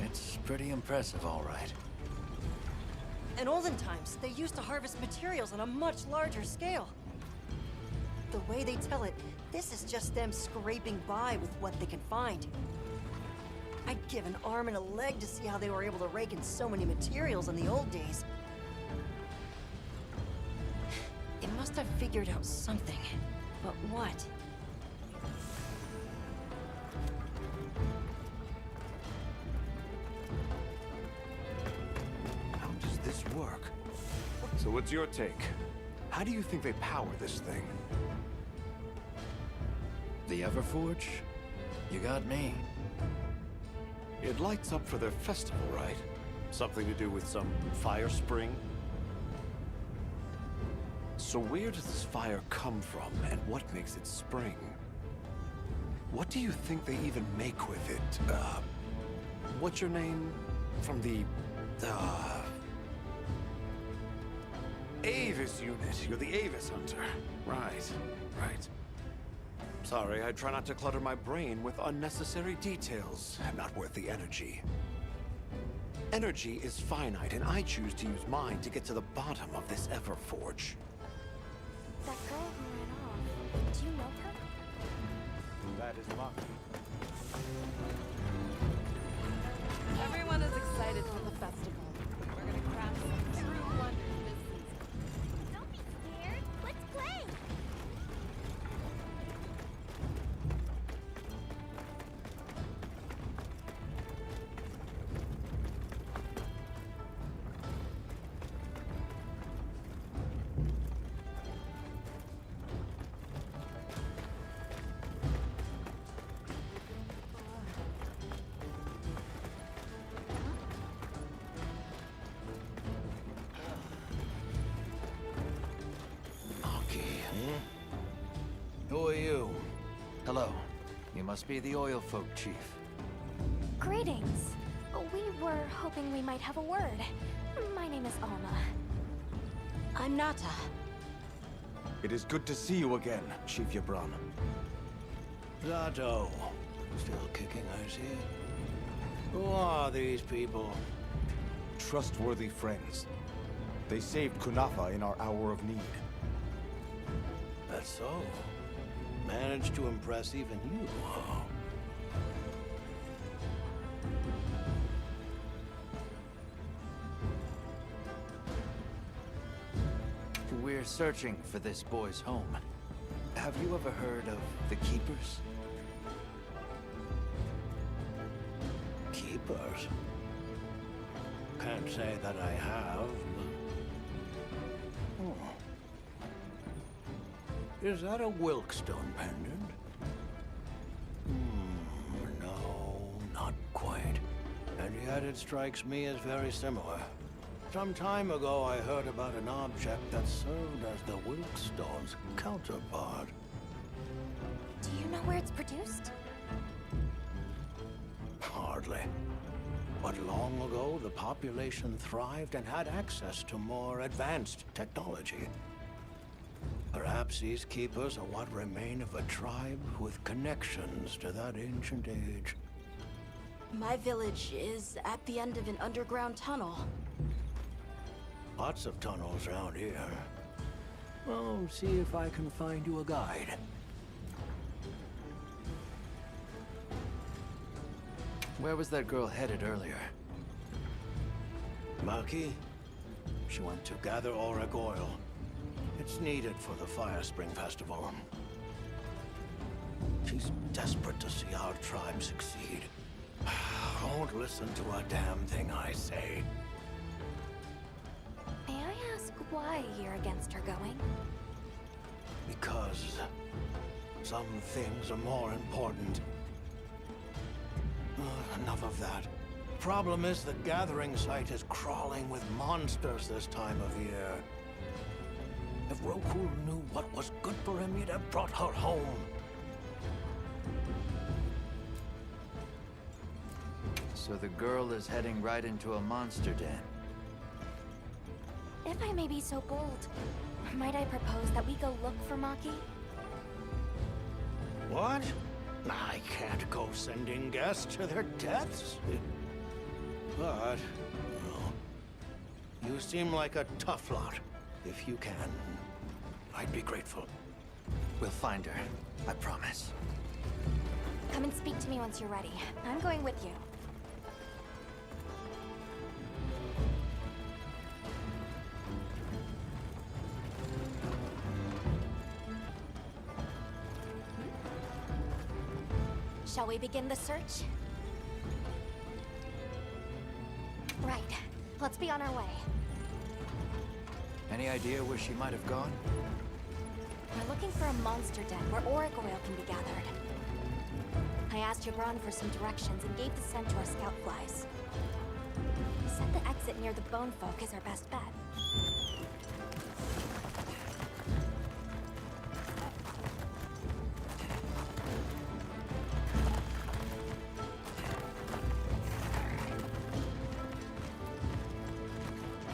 It's pretty impressive, all right. In olden times, they used to harvest materials on a much larger scale. The way they tell it, this is just them scraping by with what they can find. I'd give an arm and a leg to see how they were able to rake in so many materials in the old days. They must have figured out something. But what? How does this work? So what's your take? How do you think they power this thing? The Everforge? You got me. It lights up for their festival, right? Something to do with some fire spring? So where does this fire come from, and what makes it spring? What do you think they even make with it? What's your name? From the, Avis unit. You're the Avis hunter. Right, right. Sorry, I try not to clutter my brain with unnecessary details. I'm not worth the energy. Energy is finite, and I choose to use mine to get to the bottom of this Everforge. That girl who ran off, do you know her? That is Maki. Everyone is excited for the festival. We're gonna craft some true wonders this season. Don't be scared. Let's play. Who are you? Hello. You must be the oil folk chief. Greetings. We were hoping we might have a word. My name is Alma. I'm Nata. It is good to see you again, Chief Yabram. Zato. Still kicking, I see. Who are these people? Trustworthy friends. They saved Kunafa in our hour of need. That's so. Managed to impress even you, huh? We're searching for this boy's home. Have you ever heard of the Keepers? Keepers? Can't say that I have. Oh. Is that a Wilkstone pendant? No, not quite. And yet it strikes me as very similar. Some time ago I heard about an object that served as the Wilkstone's counterpart. Do you know where it's produced? Hardly. But long ago, the population thrived and had access to more advanced technology. Perhaps these keepers are what remain of a tribe with connections to that ancient age. My village is at the end of an underground tunnel. Lots of tunnels around here. Well, see if I can find you a guide. Where was that girl headed earlier? Maki? She went to gather auric oil. It's needed for the Fire Spring Festival. She's desperate to see our tribe succeed. Won't listen to a damn thing I say. May I ask why you're against her going? Because some things are more important. Enough of that. Problem is the gathering site is crawling with monsters this time of year. If Roku knew what was good for him, he'd have brought her home. So the girl is heading right into a monster den. If I may be so bold, might I propose that we go look for Maki? What? I can't go sending guests to their deaths. But, well, you seem like a tough lot. If you can, I'd be grateful. We'll find her, I promise. Come and speak to me once you're ready. I'm going with you. Shall we begin the search? Right. Let's be on our way. Any idea where she might have gone? We're looking for a monster den where auric oil can be gathered. I asked Jabron for some directions and gave the scent to our scout flies. He said the exit near the bone folk is our best bet.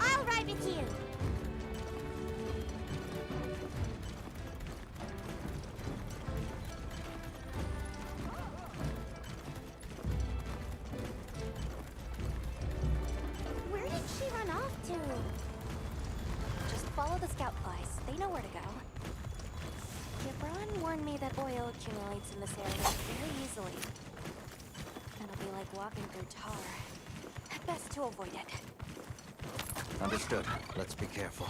I'll ride with you. Where did she run off to? Just follow the scout flies. They know where to go. Jabron warned me that oil accumulates in this area very easily. It'll be like walking through tar. Best to avoid it. Understood. Let's be careful.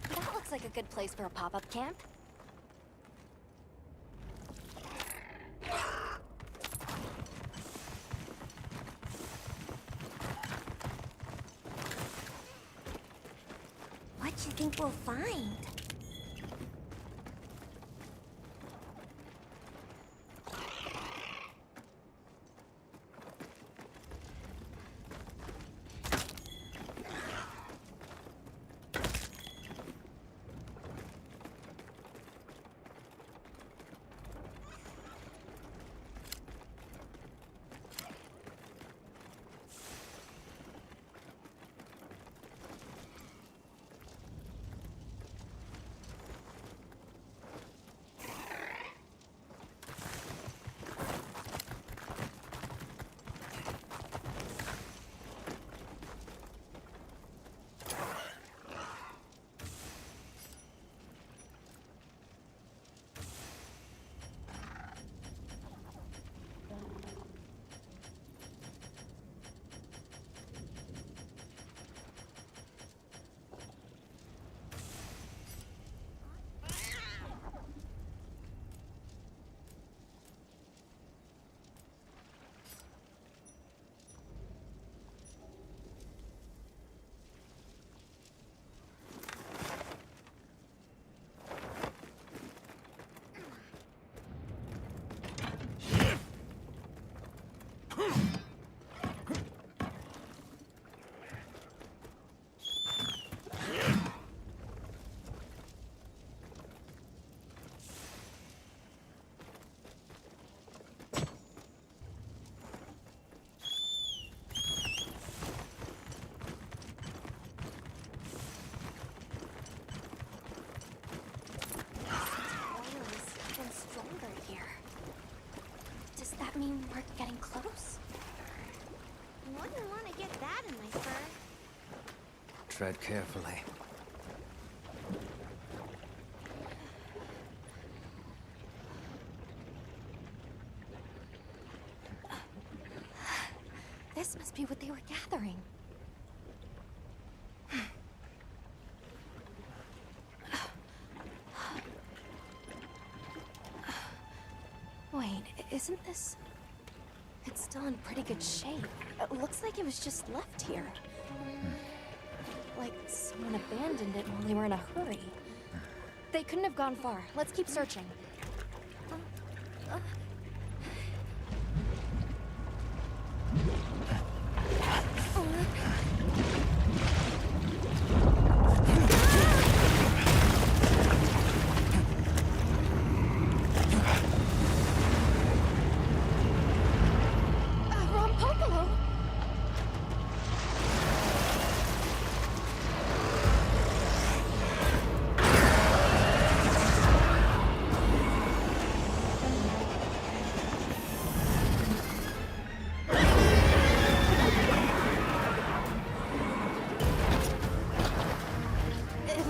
That looks like a good place for a pop-up camp. What do you think we'll find? mean we're getting close? Wouldn't want to get that in my fur. Tread carefully. This must be what they were gathering. Wait, isn't this... It's still in pretty good shape. It looks like it was just left here. Like someone abandoned it while they were in a hurry. They couldn't have gone far. Let's keep searching.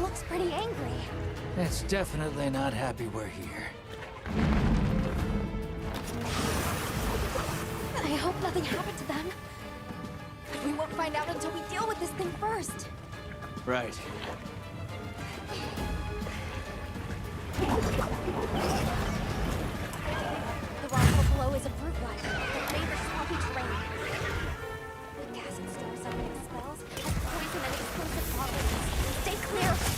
looks pretty angry. It's definitely not happy we're here. I hope nothing happened to them. But we won't find out until we deal with this thing first. Right. The rock below is a fruit rider that favors swampy terrain. The gas it stores under its spells has poison and explosive properties. Stay clear!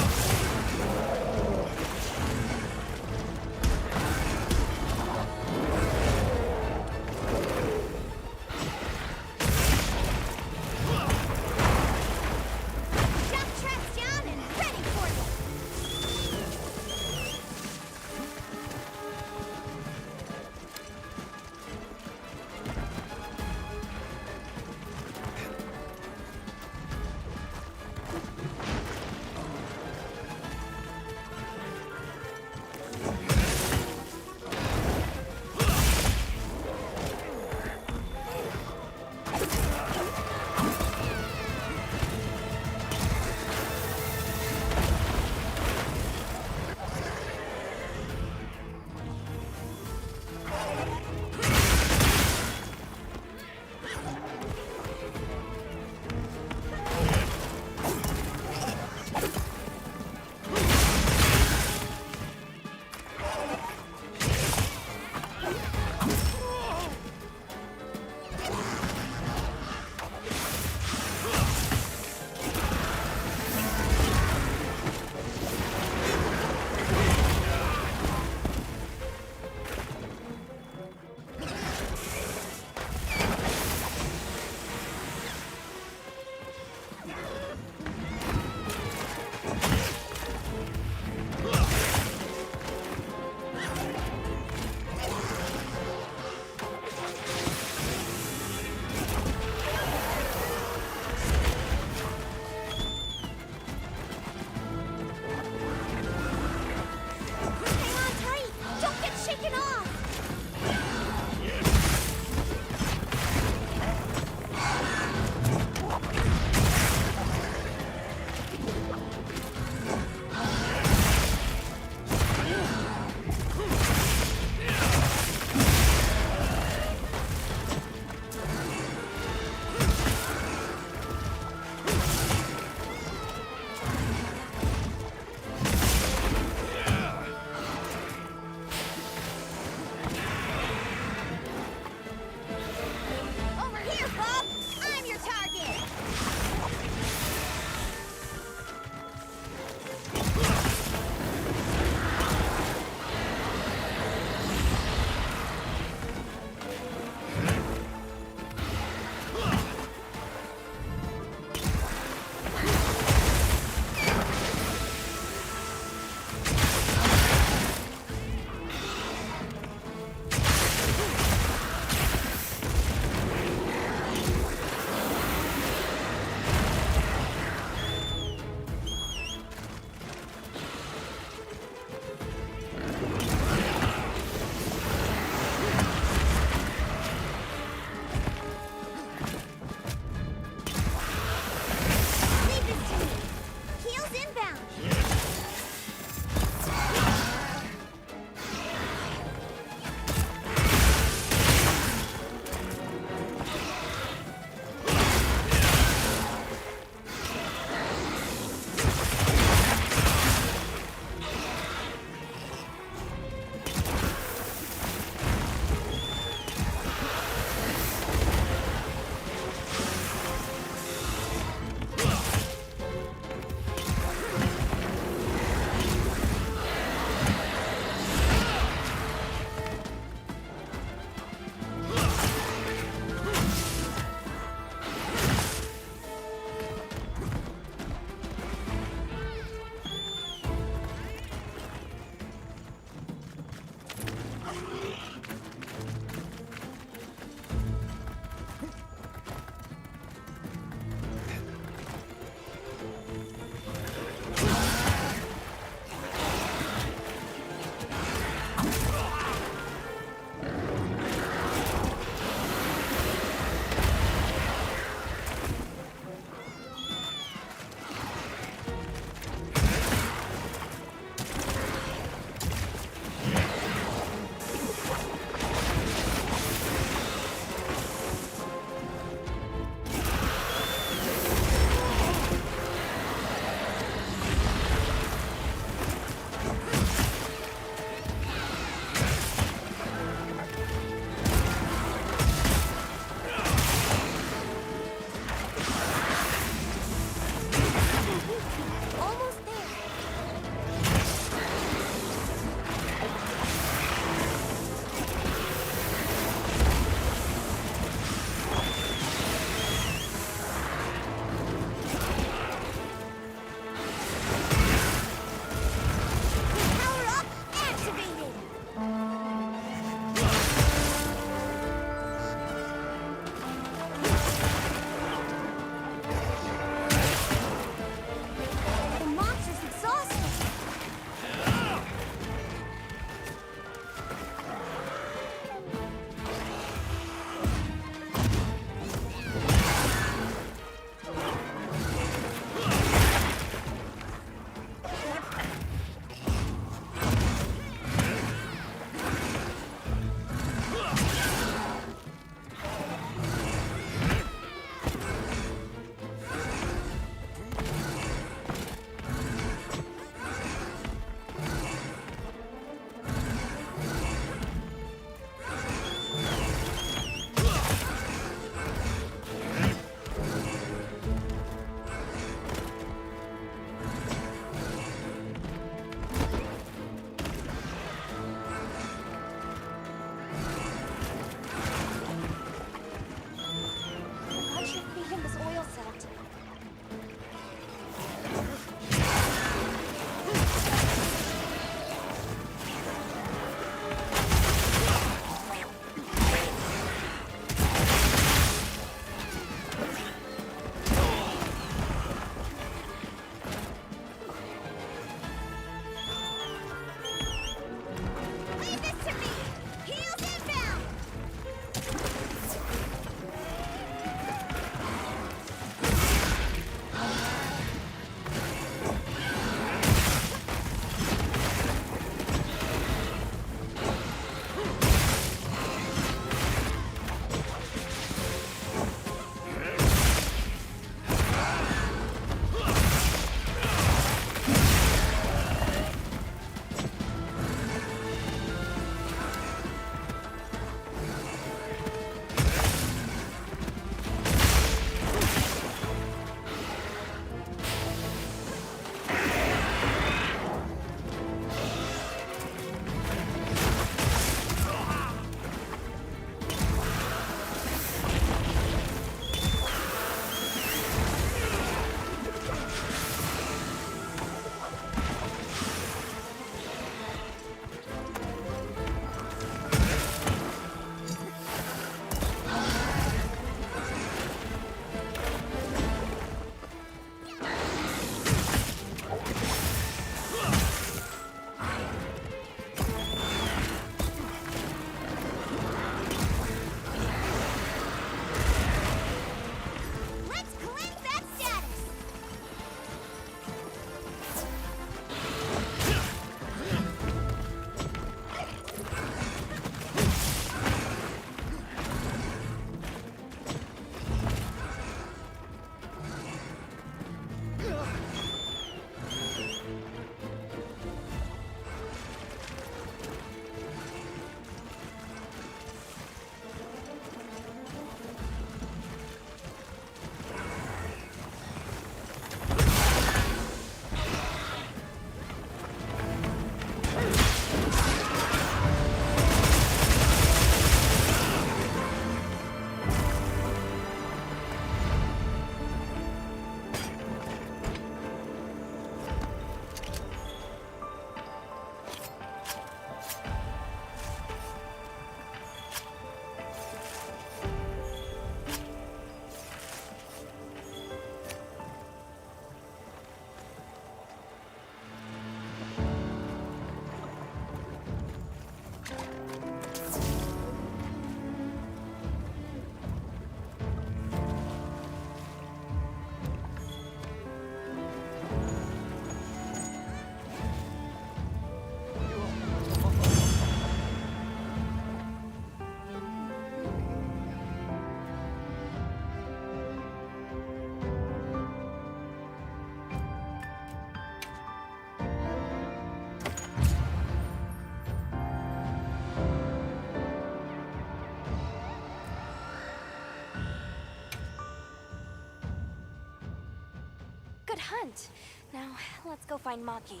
Good hunt. Now, let's go find Maki.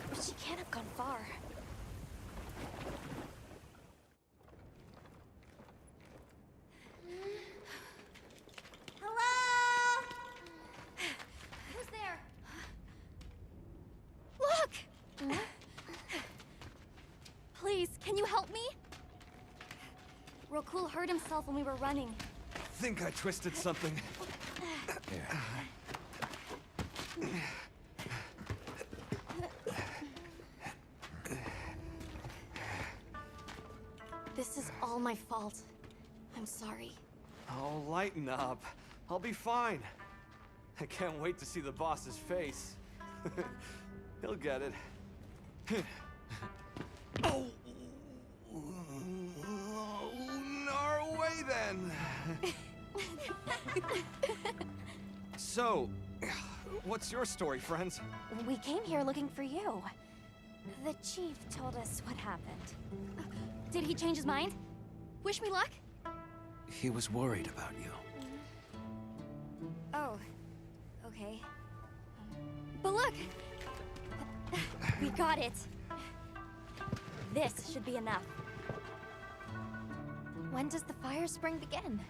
But she can't have gone far. Hello? Who's there? Look! Please, can you help me? Rokul hurt himself when we were running. Think I twisted something. Here. This is all my fault. I'm sorry. Oh, lighten up. I'll be fine. I can't wait to see the boss's face. He'll get it. Oh! Our way then! So, what's your story, friends? We came here looking for you. The chief told us what happened. Did he change his mind? Wish me luck? He was worried about you. Oh, okay. But look! We got it. This should be enough. When does the fire spring begin?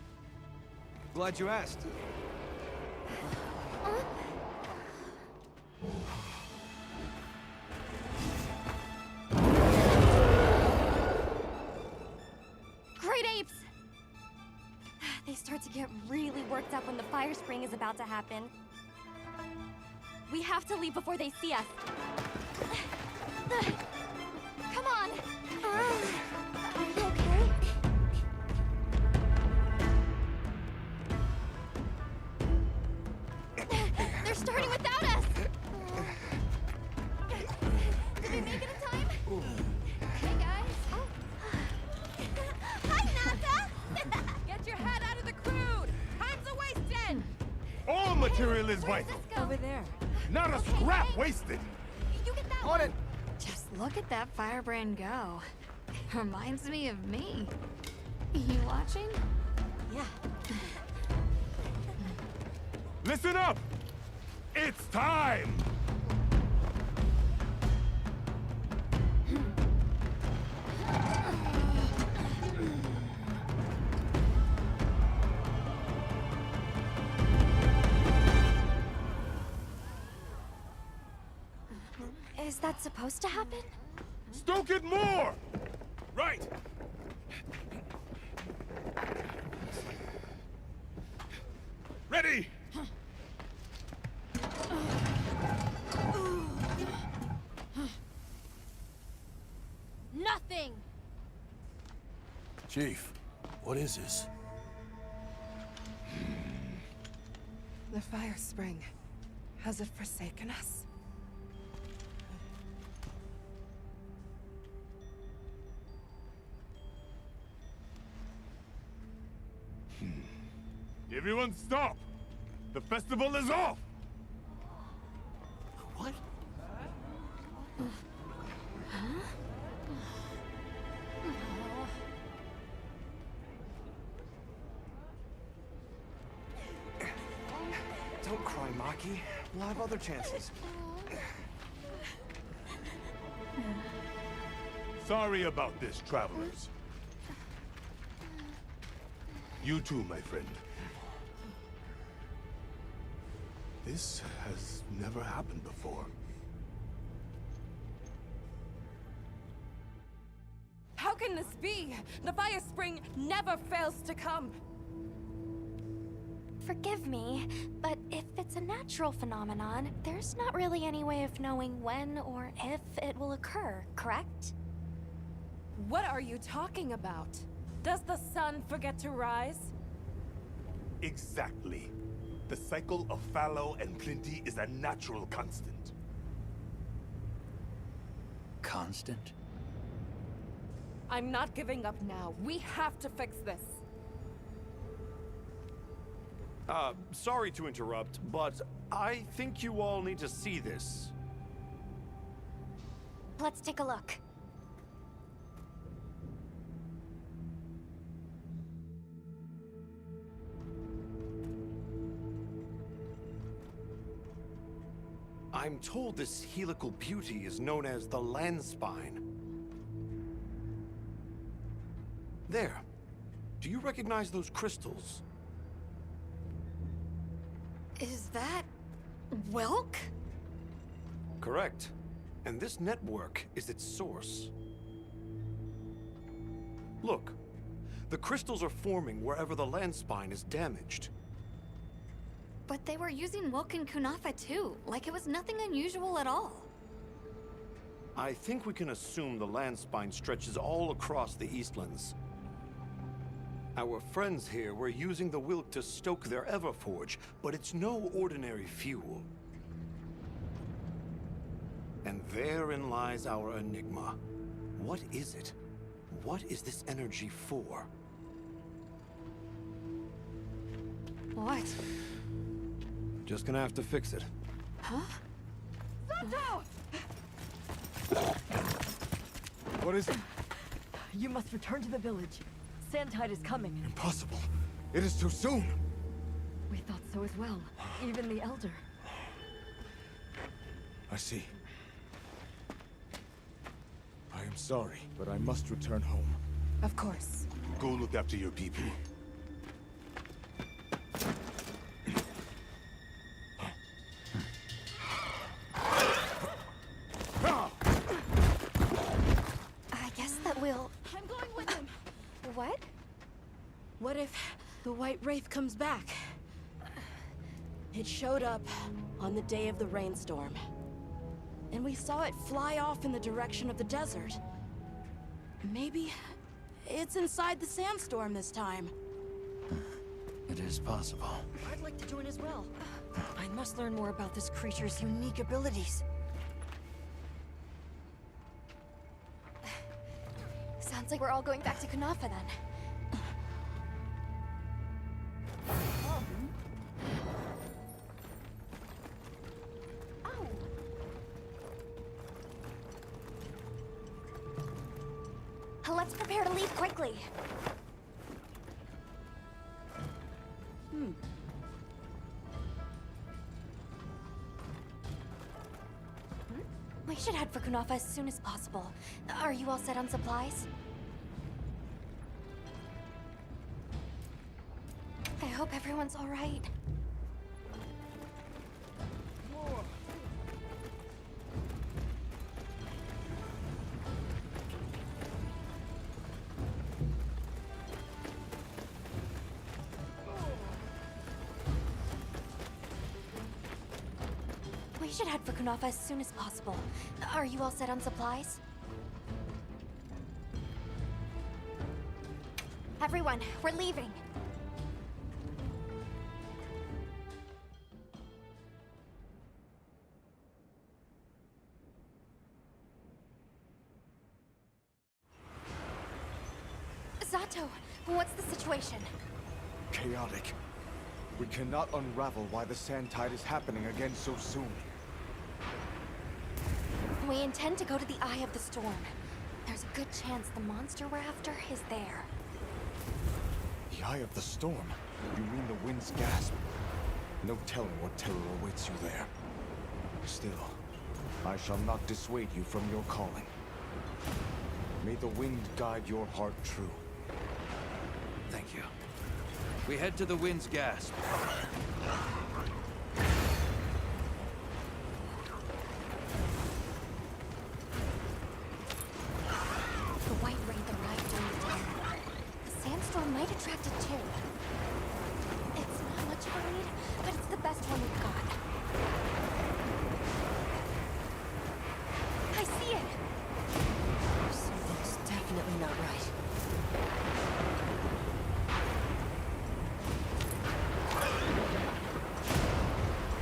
Glad you asked. Great apes! They start to get really worked up when the fire spring is about to happen. We have to leave before they see us. Come on! Are you okay? They're starting without us! Did we make it in time? Hey, guys. Oh. Hi, Naka! Get your head out of the crude! Time's a wasted! All material is vital. Over there. Not a scrap wasted. You get that On it! Just look at that firebrand go. Reminds me of me. You watching? Yeah. Listen up! It's time! Is that supposed to happen? Stoke it more! Right! Ready! Nothing! Chief, what is this? The fire spring. Has it forsaken us? Everyone stop! The festival is off! What? Don't cry, Maki. We'll have other chances. Sorry about this, travelers. You too, my friend. This has never happened before. How can this be? The fire spring never fails to come. Forgive me, but if it's a natural phenomenon, there's not really any way of knowing when or if it will occur, correct? What are you talking about? Does the sun forget to rise? Exactly. The cycle of fallow and plenty is a natural constant. Constant? I'm not giving up now. We have to fix this. Sorry to interrupt, but I think you all need to see this. Let's take a look. I'm told this helical beauty is known as the land spine. There. Do you recognize those crystals? Is that... Welk? Correct. And this network is its source. Look. The crystals are forming wherever the land spine is damaged. But they were using Welk and Kunafa too, like it was nothing unusual at all. I think we can assume the land spine stretches all across the Eastlands. Our friends here were using the Wilk to stoke their Everforge, but it's no ordinary fuel. And therein lies our enigma. What is it? What is this energy for? What? Just gonna have to fix it. Huh? Zato! What is it? You must return to the village. Sandtide is coming. Impossible. It is too soon. We thought so as well. Even the Elder. I see. I am sorry, but I must return home. Of course. Go look after your people. I guess that we'll... I'm going with him. What? What if the White Wraith comes back? It showed up on the day of the rainstorm. And we saw it fly off in the direction of the desert. Maybe it's inside the sandstorm this time. It is possible. I'd like to join as well. I must learn more about this creature's unique abilities. Sounds like we're all going back to Kunafa then. Let's prepare to leave quickly. We should head for Kunafa as soon as possible. Are you all set on supplies? I hope everyone's all right. We should head for Kunafa as soon as possible. Are you all set on supplies? Everyone, we're leaving. Zato, what's the situation? Chaotic. We cannot unravel why the Sandtide is happening again so soon. We intend to go to the Eye of the Storm. There's a good chance the monster we're after is there. The Eye of the Storm? You mean the Wind's Gasp? No telling what terror awaits you there. Still, I shall not dissuade you from your calling. May the wind guide your heart true. Thank you. We head to the Wind's Gasp. The White Wraith arrived during the day. The sandstorm might attract it too. It's not much of a lead, but it's the best one we've got. I see it! Something's definitely not right.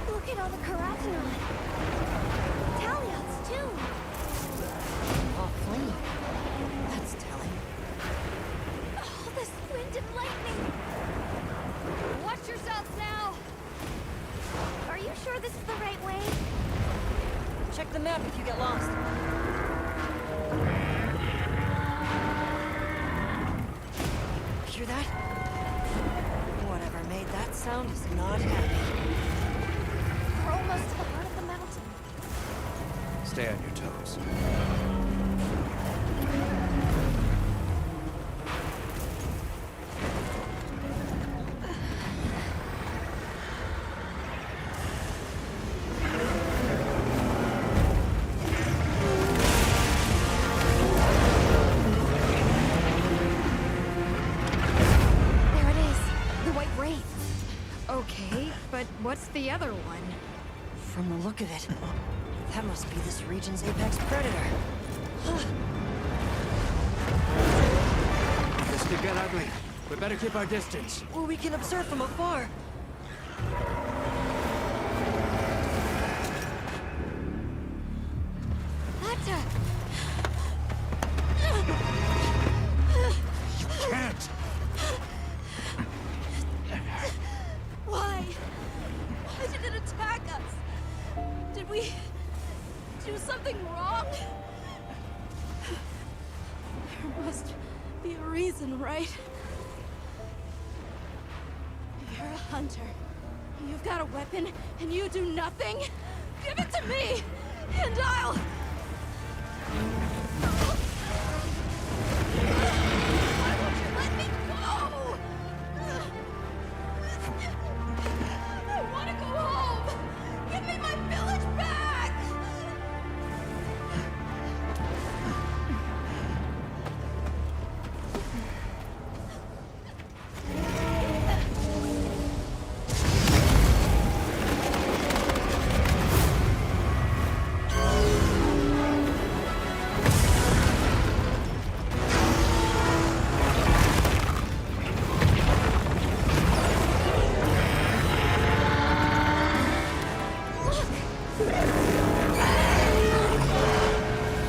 Look at all the carotenoid. Taliots, too. All flame. That's telling. All this wind and lightning. Watch yourselves now! Are you sure this is the right way? Check the map if you get lost. Hear that? Whatever made that sound is not happy. We're almost to the heart of the mountain. Stay on your toes. There it is. The White Wraith. Okay, but what's the other one? From the look of it, that must be this region's apex predator. This could get ugly. We better keep our distance. Or we can observe from afar. Atta! Can't! Why? Why did it attack us? Did we do something wrong? There must be a reason, right? You're a hunter. You've got a weapon, and you do nothing? Give it to me, and I'll... Why won't you let me go? I want to go home! Give me my village back!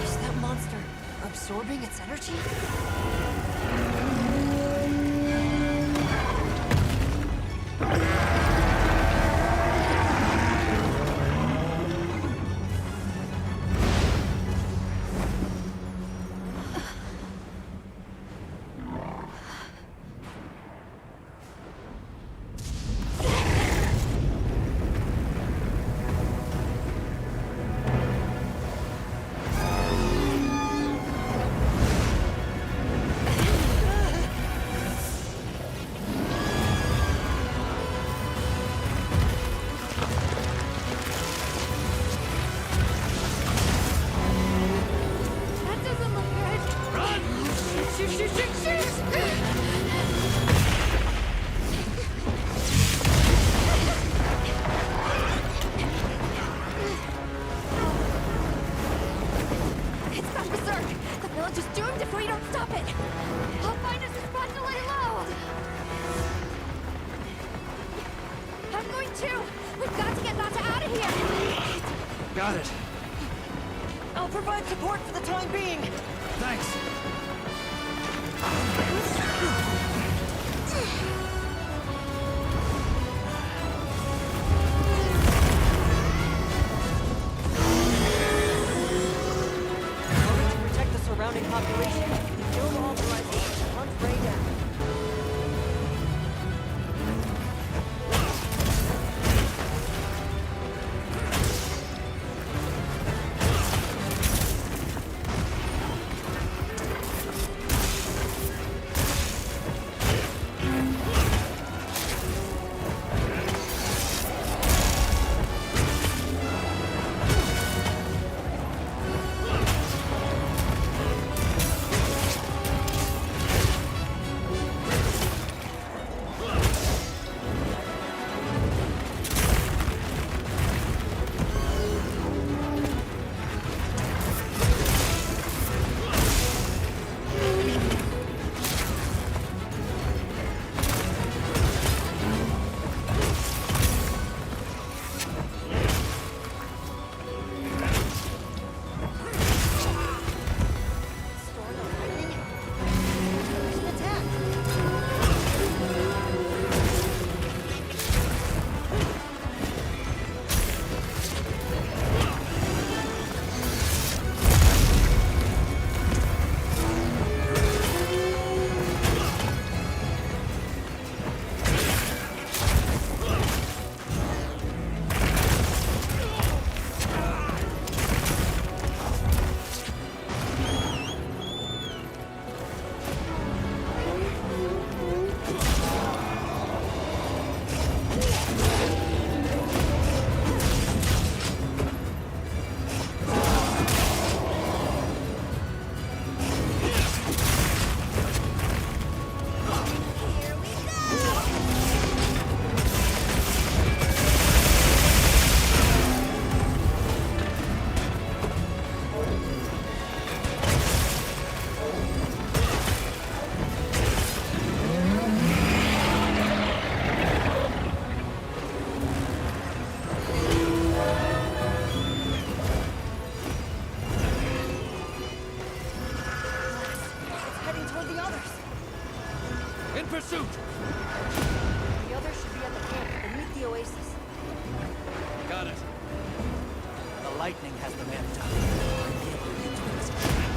Is that monster absorbing its energy? That doesn't look good. Run! Shoot, shoot, shoot, shoot! It's gone berserk. The village is doomed if we don't stop it. I'll find us a spot to lay low. I'm going too. We've got to get Nata out of here. Got it. I'll provide support for the time being. Thanks. In order to protect the surrounding population, the guild authorizes us to hunt Ray down. pursuit! The others should be at the camp beneath the oasis. Got it. The lightning has them amped up. I'll be able to get to this trap.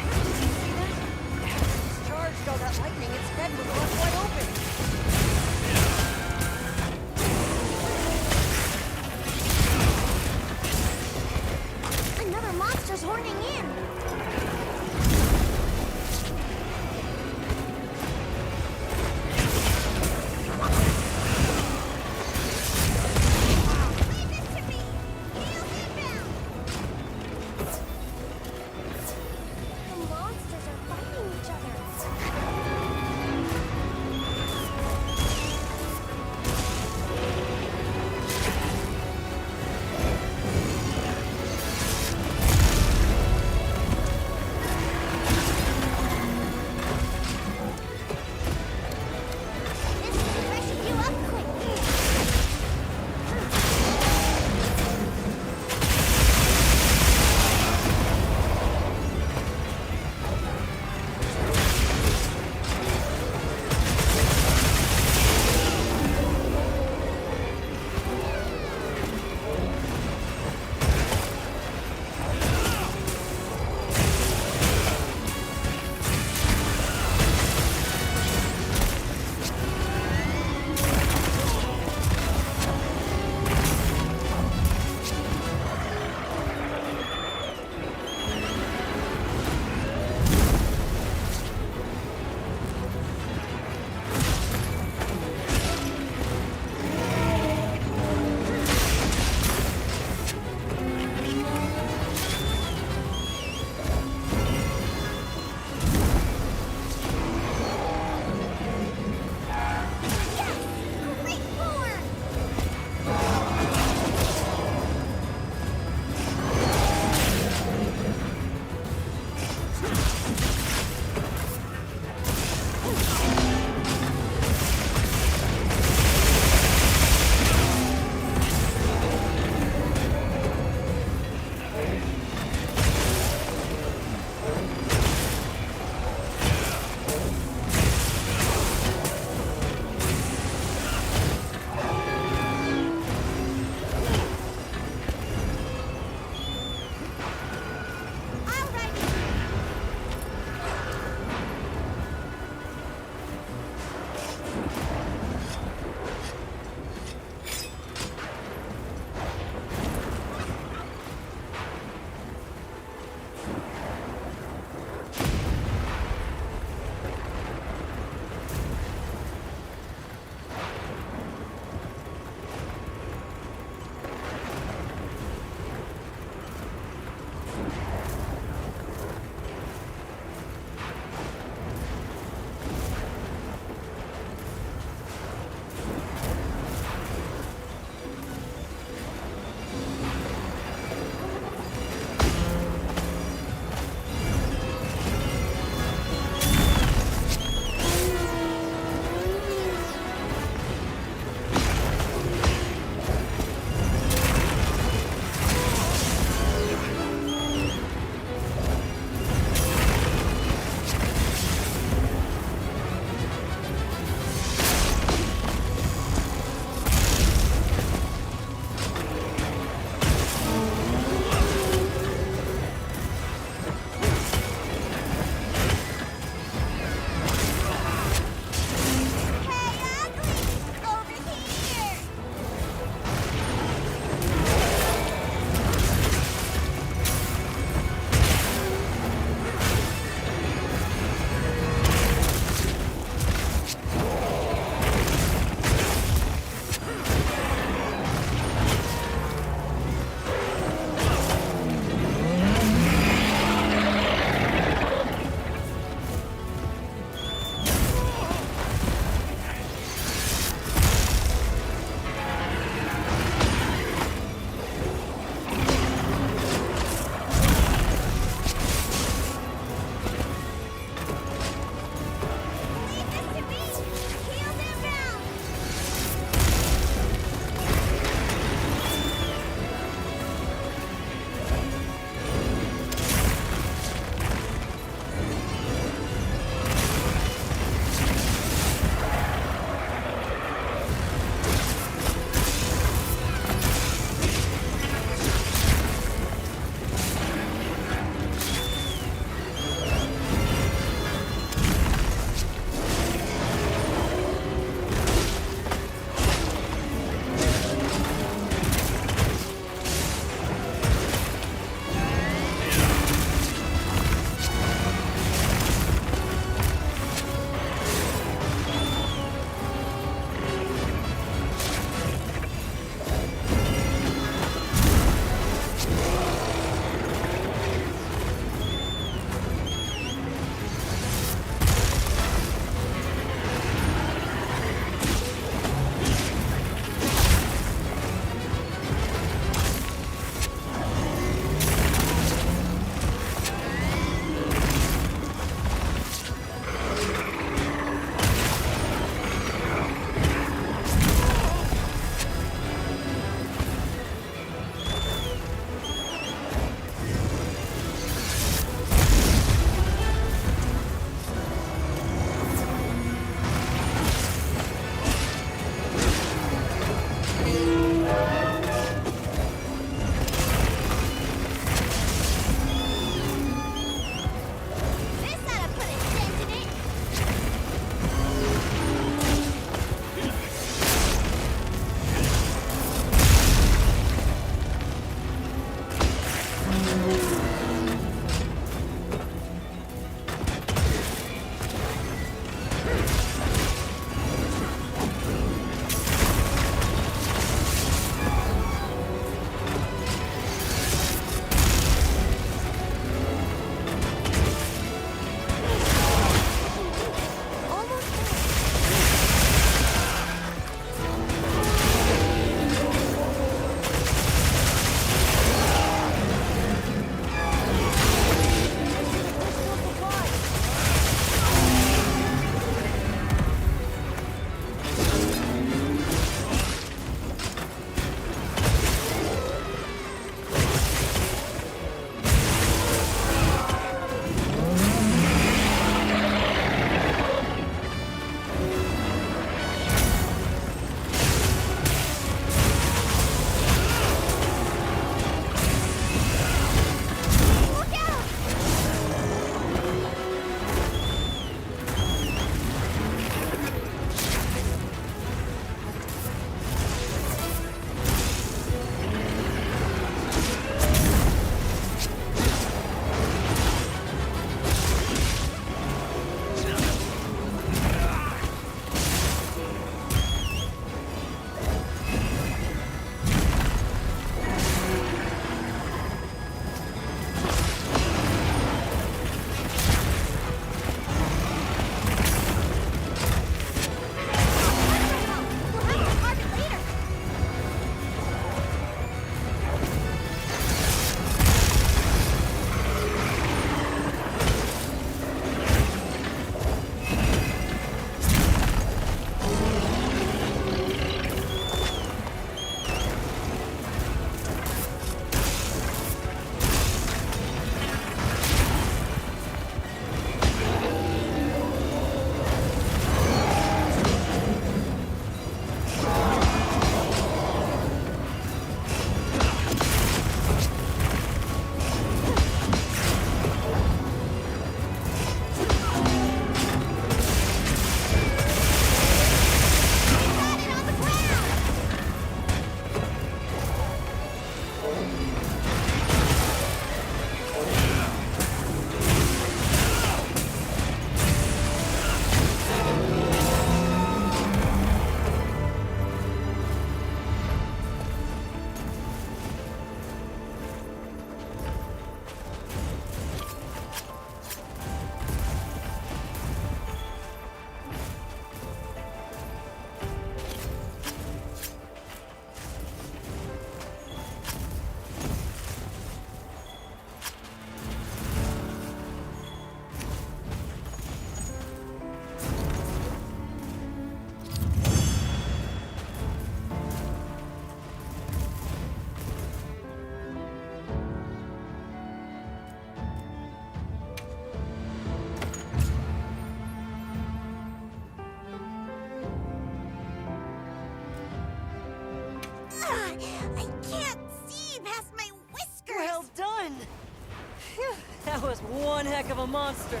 That was one heck of a monster.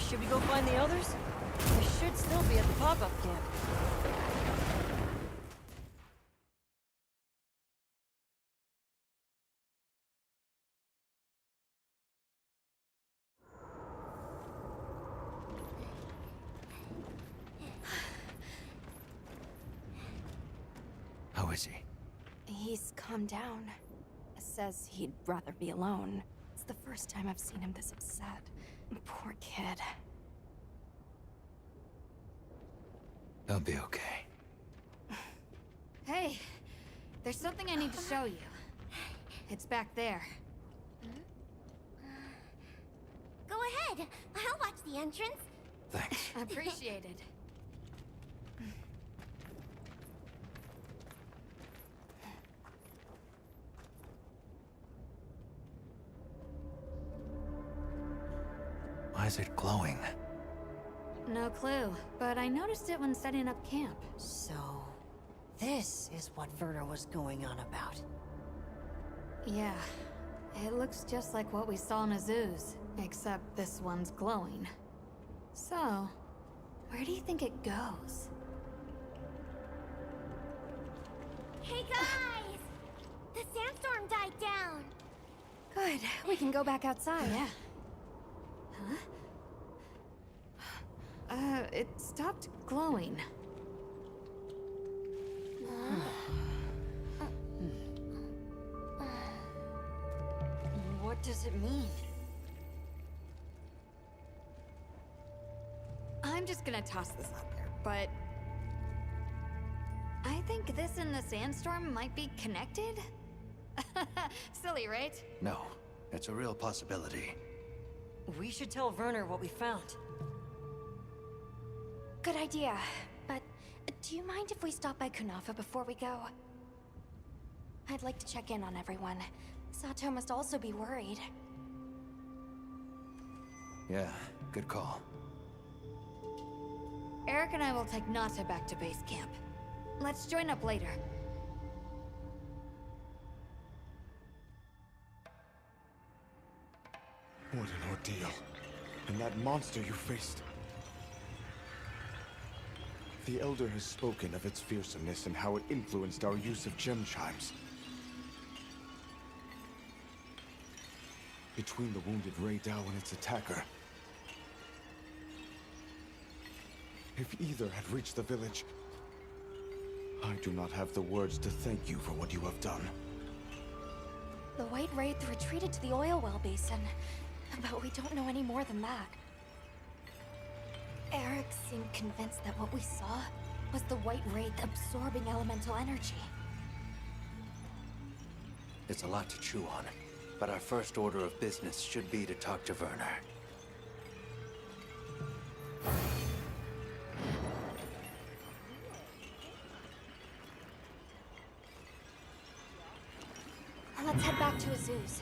Should we go find the others? We should still be at the pop-up camp. How is he? He's calmed down. Says he'd rather be alone. It's the first time I've seen him this upset. Poor kid. He'll be okay. Hey, there's something I need to show you. It's back there. Go ahead. I'll watch the entrance. Thanks. Appreciated. Why is it glowing? No clue, but I noticed it when setting up camp. So, this is what Werner was going on about. Yeah, it looks just like what we saw in Azu's, except this one's glowing. So, where do you think it goes? Hey guys! The sandstorm died down. Good, we can go back outside. Yeah. Huh? It stopped glowing. What does it mean? I'm just gonna toss this out there, but... I think this and the sandstorm might be connected? Silly, right? No, it's a real possibility. We should tell Werner what we found. Good idea, but do you mind if we stop by Kunafa before we go? I'd like to check in on everyone. Sato must also be worried. Yeah, good call. Eric and I will take Nata back to base camp. Let's join up later. What an ordeal. And that monster you faced. The Elder has spoken of its fearsomeness and how it influenced our use of gem chimes. Between the wounded Rei Dao and its attacker, if either had reached the village, I do not have the words to thank you for what you have done. The White Wraith retreated to the oil well basin, but we don't know any more than that. Eric seemed convinced that what we saw was the White Wraith absorbing elemental energy. It's a lot to chew on, but our first order of business should be to talk to Werner. Let's head back to Azu's.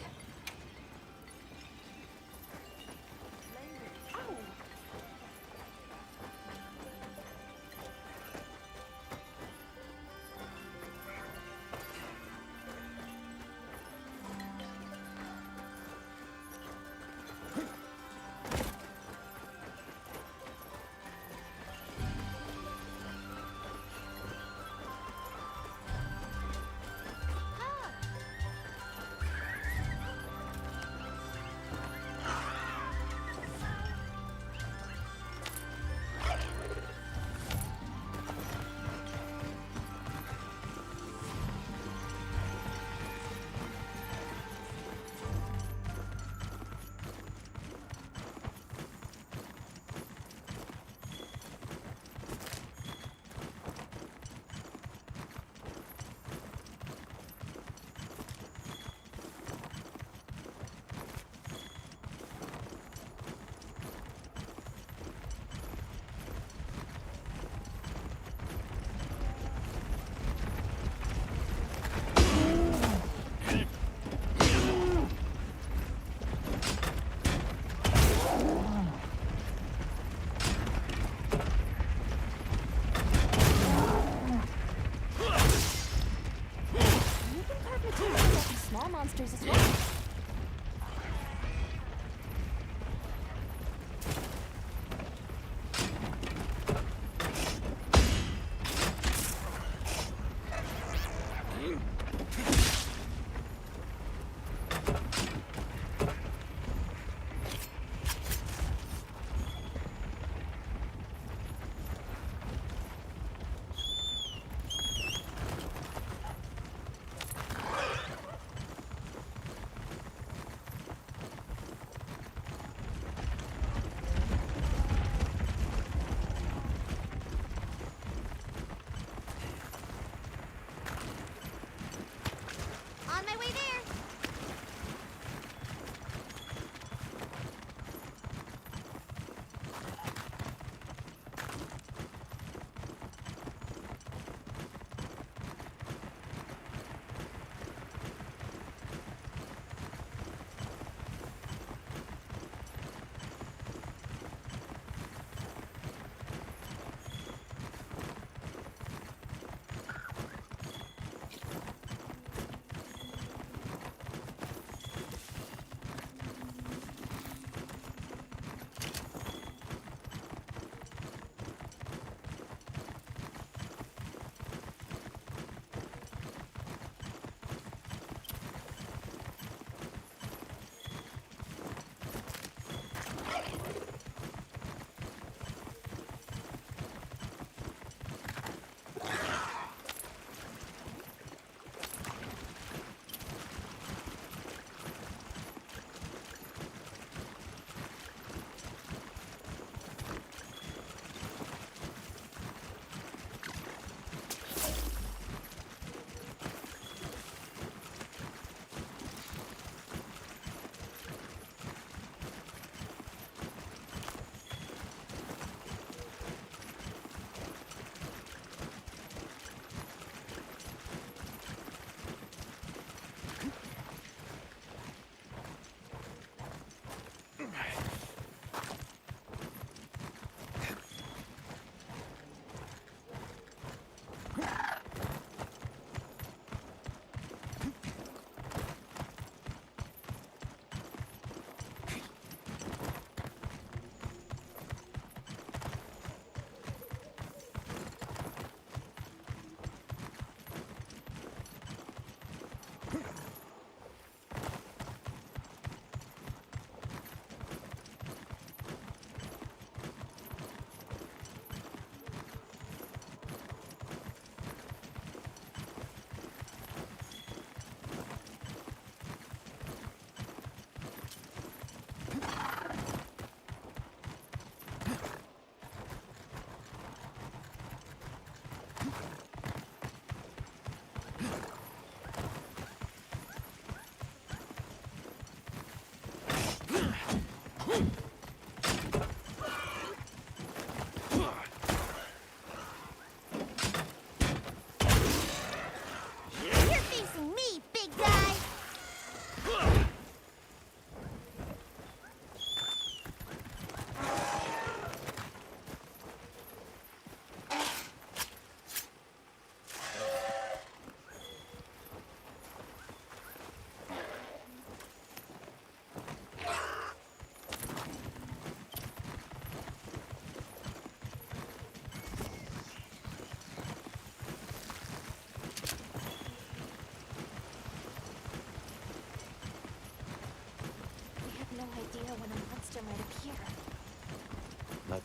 Small monsters as well.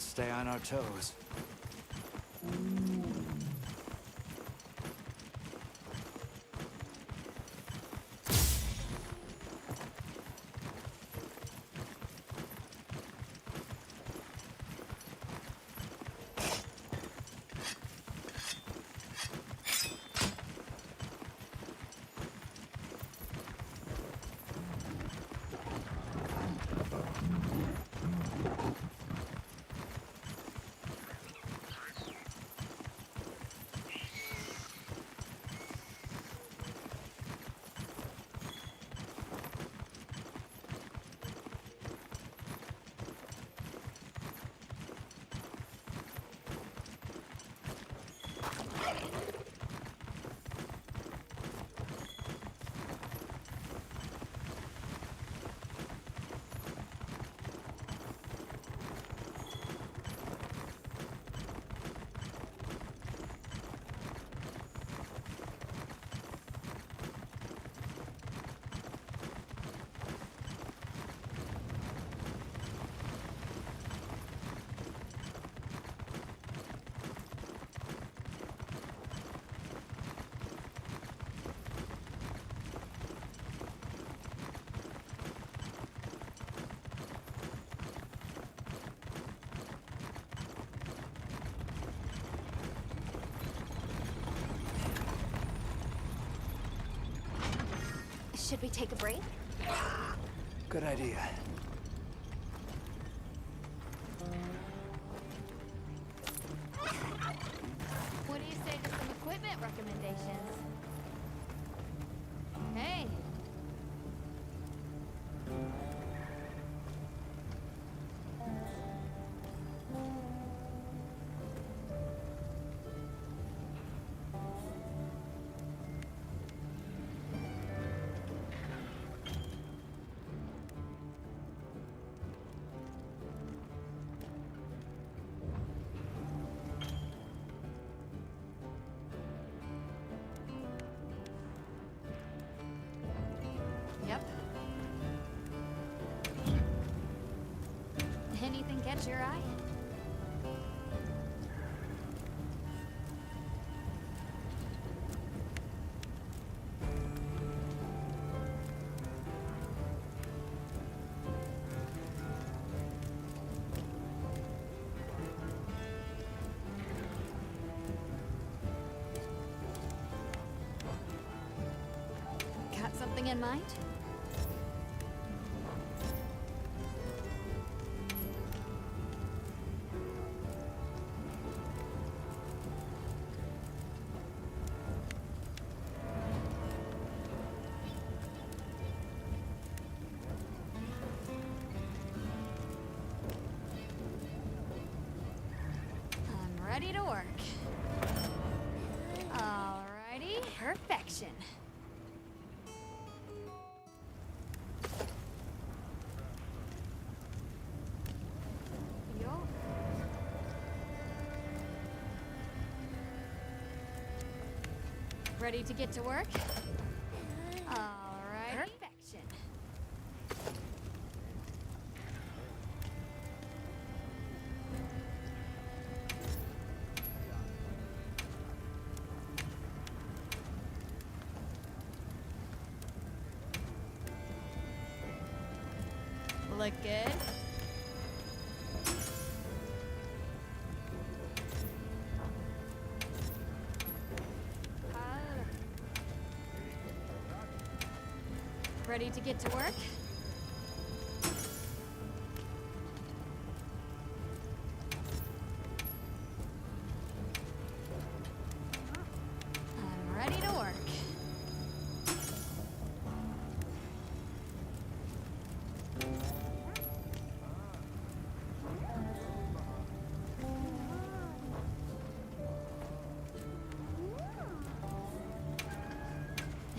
stay on our toes. Should we take a break? Good idea. What do you say to some equipment recommendations? Hey. Yep. Anything catch your eye? Got something in mind? I'm ready to work. Alrighty, perfection. Yo. Ready to get to work? Alrighty. Perfection. Look good. Ready to get to work? I'm ready to work.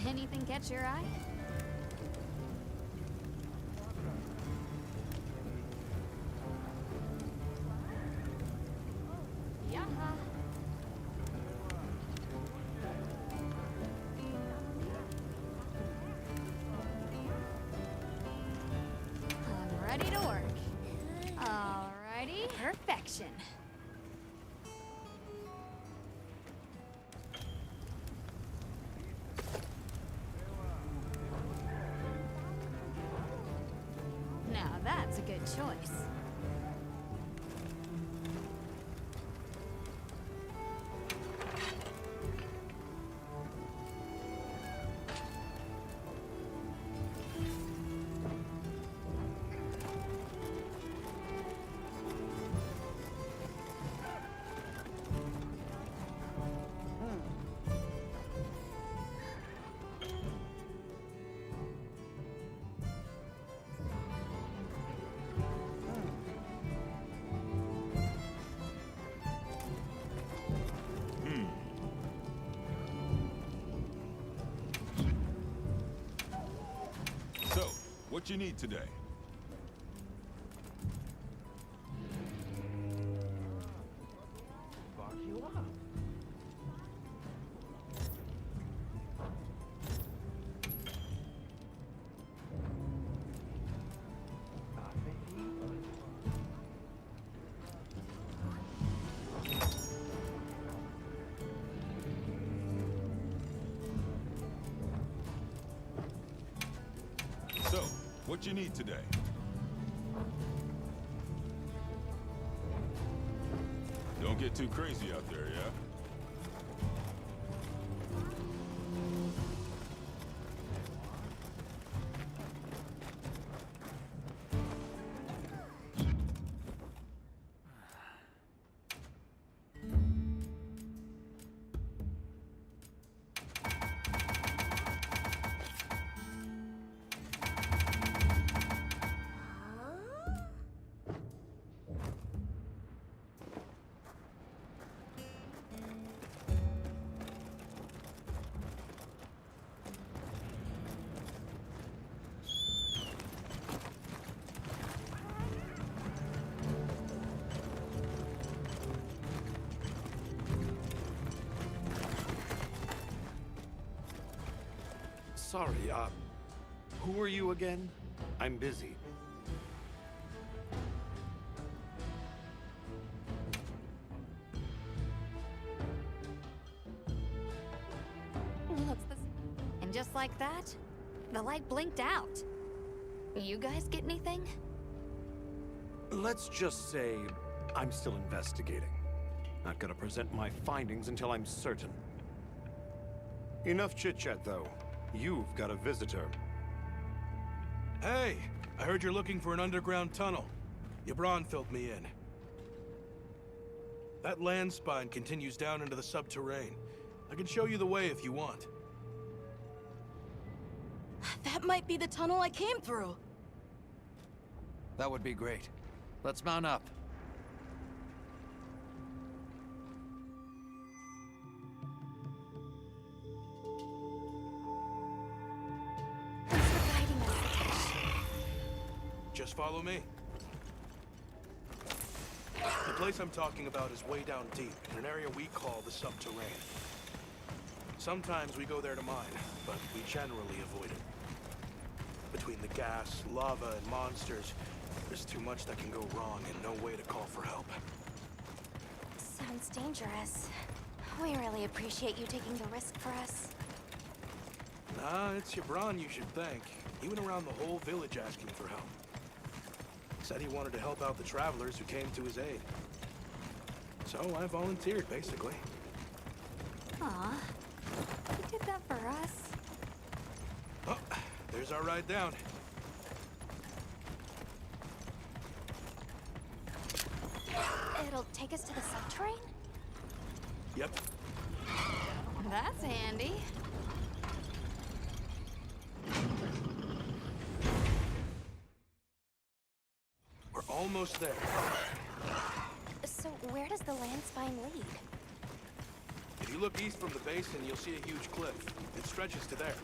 Anything catch your eye? Yaha. I'm ready to work. Alrighty, perfection. good choice. So, what you need today? So, what you need today? Don't get too crazy out there, yeah? Sorry, who are you again? I'm busy. Looks the and just like that, the light blinked out. You guys get anything? Let's just say I'm still investigating. Not gonna present my findings until I'm certain. Enough chit-chat, though. You've got a visitor. Hey, I heard you're looking for an underground tunnel. Yabron filled me in. That land spine continues down into the subterrane. I can show you the way if you want. That might be the tunnel I came through. That would be great. Let's mount up. Just follow me. The place I'm talking about is way down deep, in an area we call the subterrane. Sometimes we go there to mine, but we generally avoid it. Between the gas, lava, and monsters, there's too much that can go wrong and no way to call for help. Sounds dangerous. We really appreciate you taking the risk for us. Nah, it's Yabron you should thank. He went around the whole village asking for help. Said he wanted to help out the travelers who came to his aid. So I volunteered, basically. Aw, you did that for us. Oh, there's our ride down. It'll take us to the subterrane? Yep. That's handy. We're almost there. So where does the land spine lead? If you look east from the basin, you'll see a huge cliff. It stretches to there.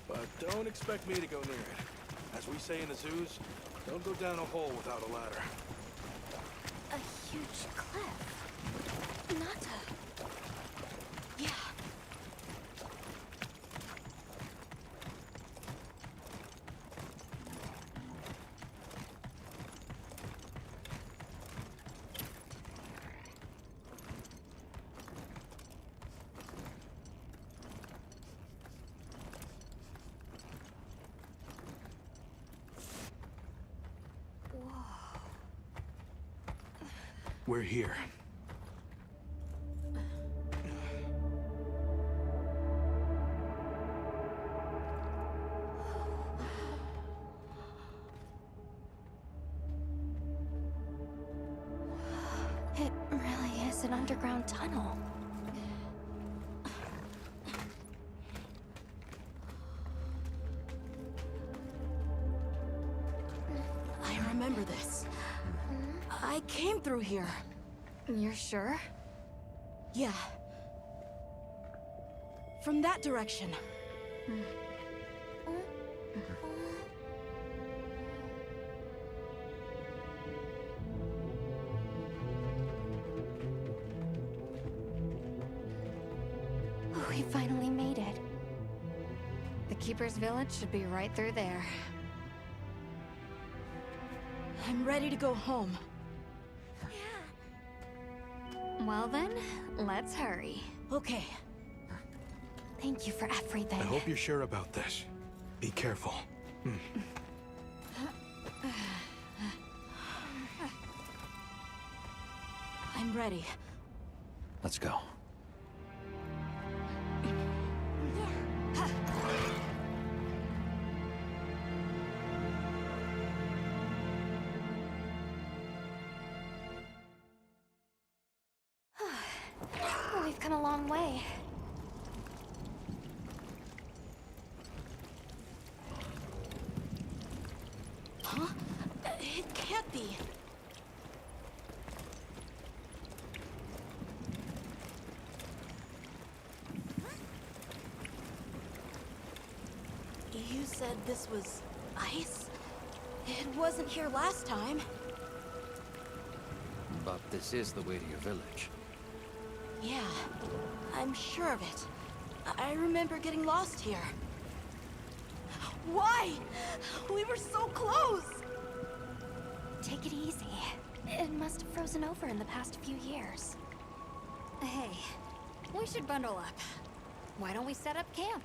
But don't expect me to go near it. As we say in the zoos, don't go down a hole without a ladder. A huge cliff. Not a... Yeah. We're here. It really is an underground tunnel. I remember this. I came through here. You're sure? Yeah. From that direction. We finally made it. The Keeper's Village should be right through there. I'm ready to go home. Well then, let's hurry. Okay. Thank you for everything. I hope you're sure about this. Be careful. I'm ready. Let's go. We've come a long way. Huh? It can't be. You said this was ice? It wasn't here last time. But this is the way to your village. Yeah, I'm sure of it. I remember getting lost here. Why? We were so close! Take it easy. It must have frozen over in the past few years. Hey, we should bundle up. Why don't we set up camp?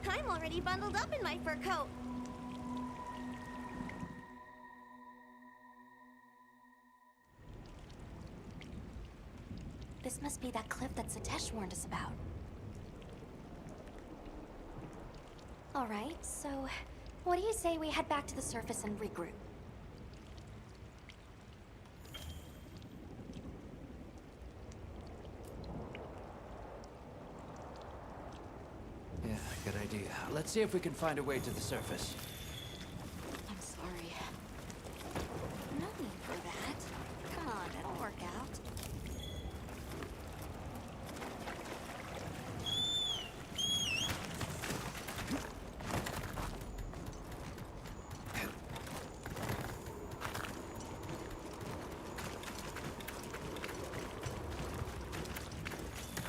I'm already bundled up in my fur coat. This must be that cliff that Satesh warned us about. All right, so what do you say we head back to the surface and regroup? Yeah, good idea. Let's see if we can find a way to the surface. I'm sorry. No need for that. Come on, it'll work out.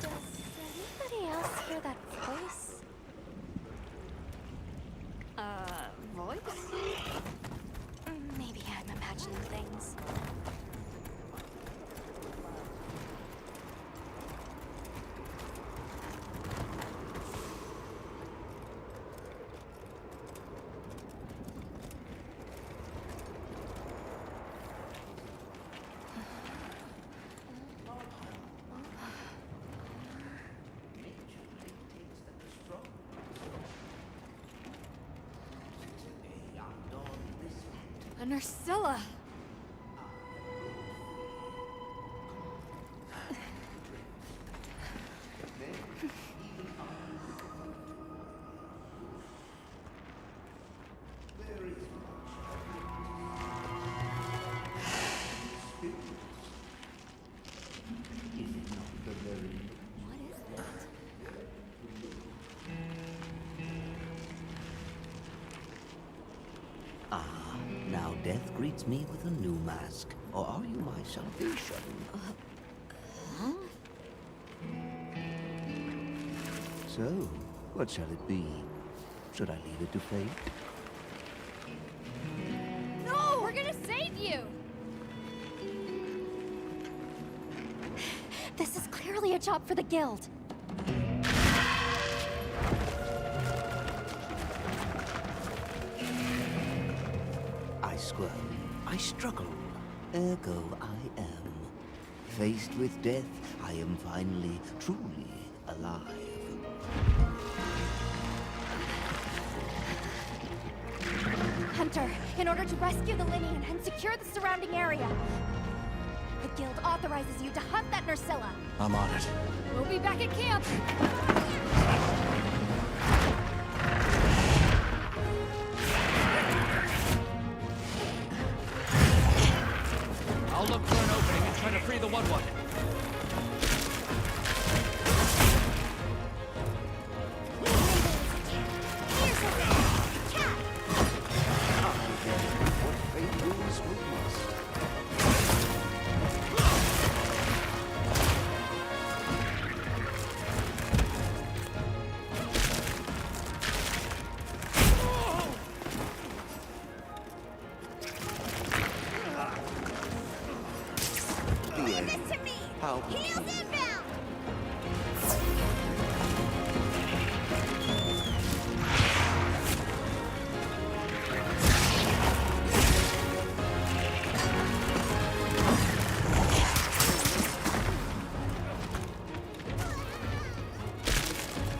Does anybody else hear that voice? Voice? Maybe I'm imagining things. A Nursilla! Now death greets me with a new mask. Or are you my salvation? So, what shall it be? Should I leave it to fate? No! We're gonna save you! This is clearly a job for the guild. I squirm. I struggle. Ergo I am. Faced with death, I am finally, truly alive. Hunter, in order to rescue the Linian and secure the surrounding area, the guild authorizes you to hunt that Nursilla. I'm on it. We'll be back at camp. I'll look for an opening and try to free the 1-1.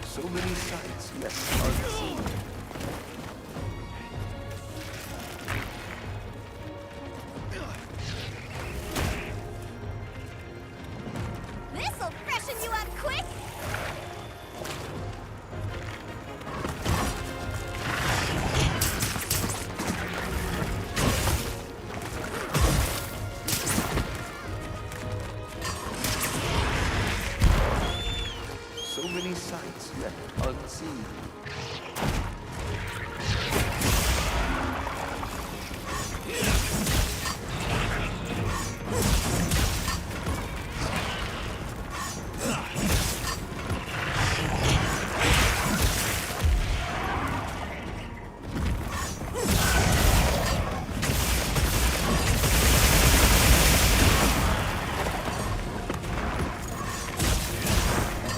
So many sights left unseen. This'll freshen you up quick! So many sights left unseen.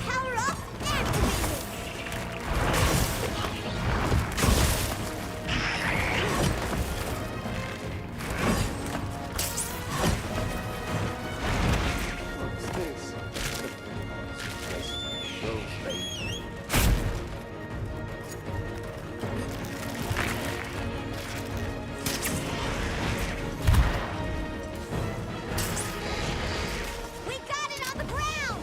Power up, activated! What's this? Well, thank We got it on the ground!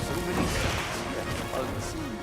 so many sights left unseen.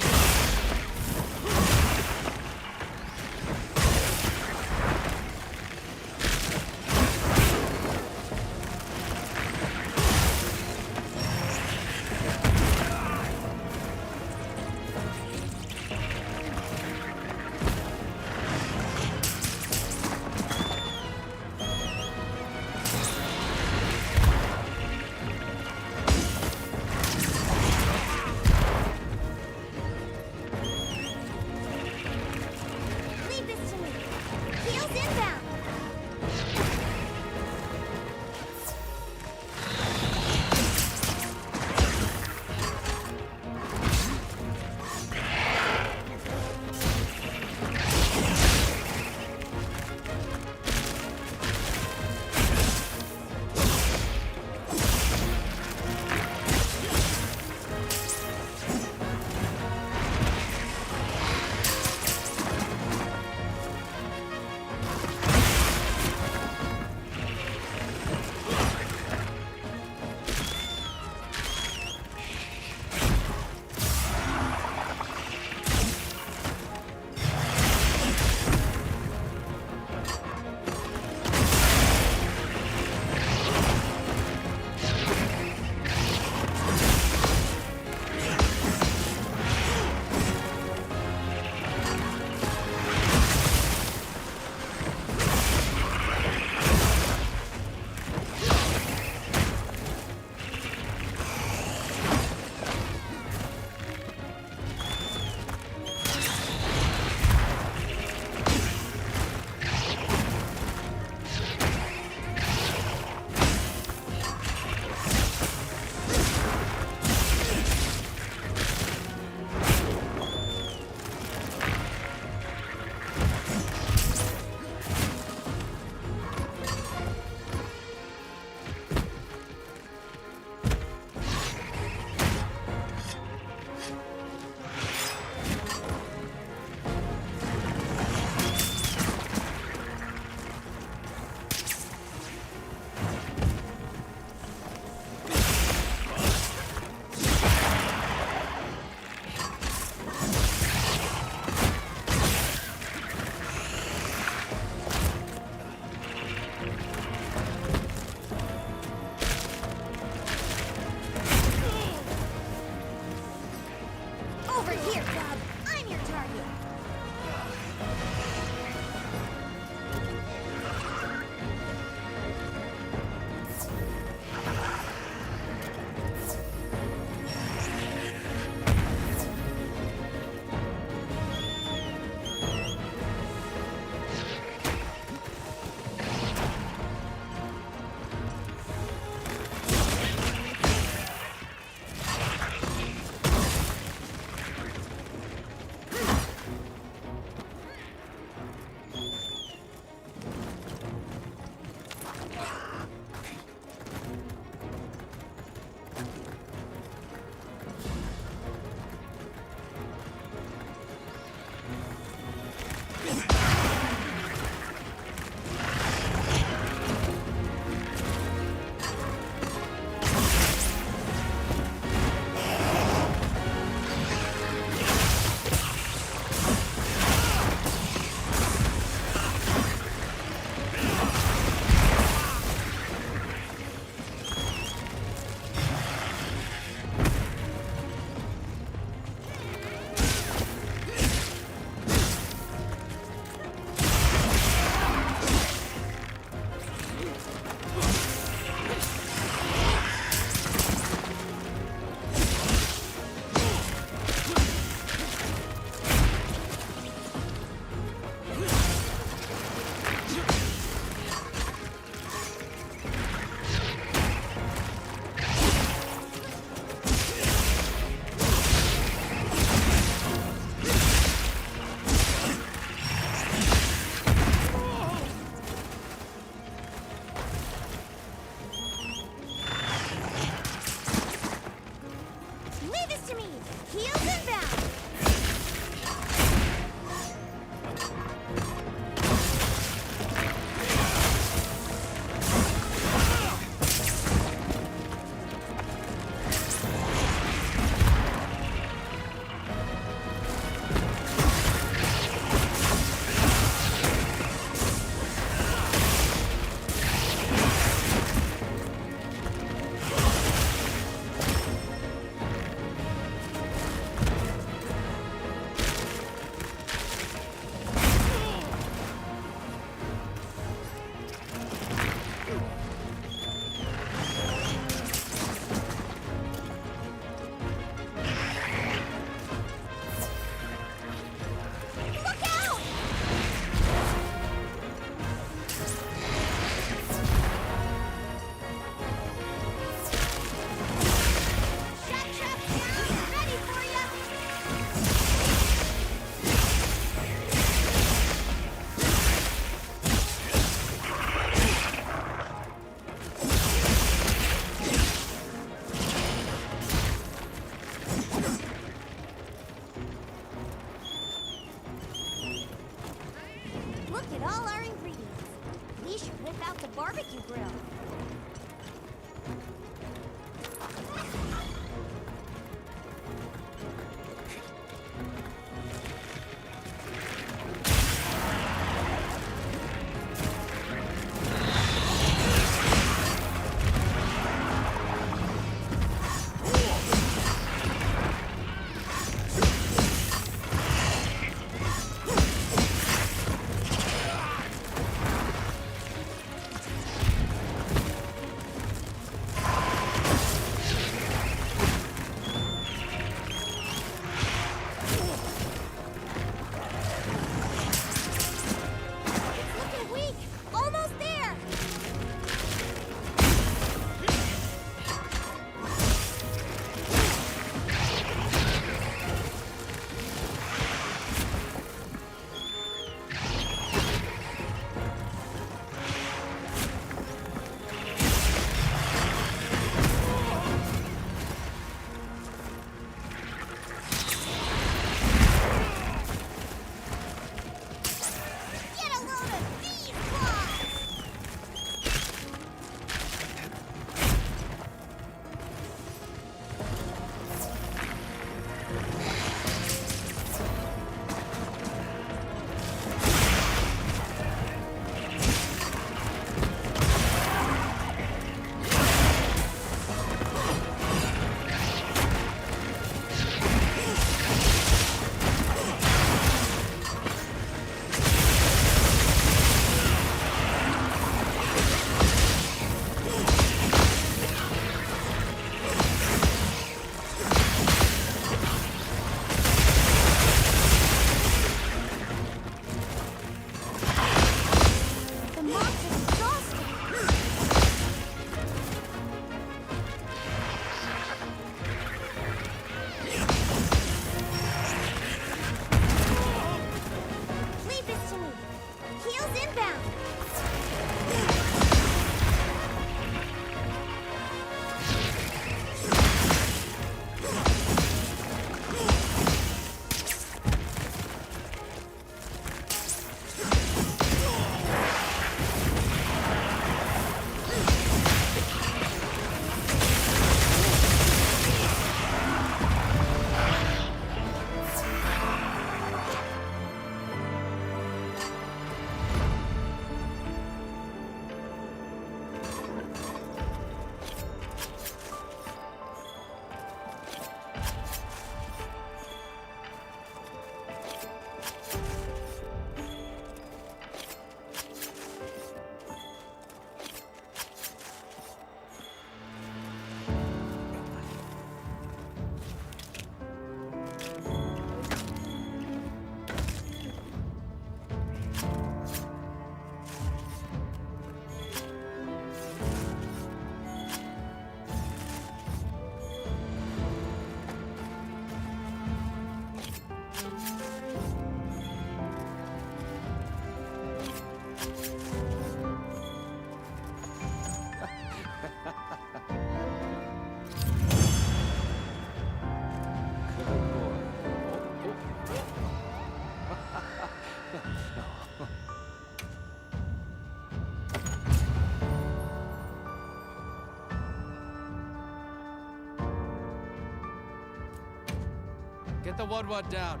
Get the Wud down.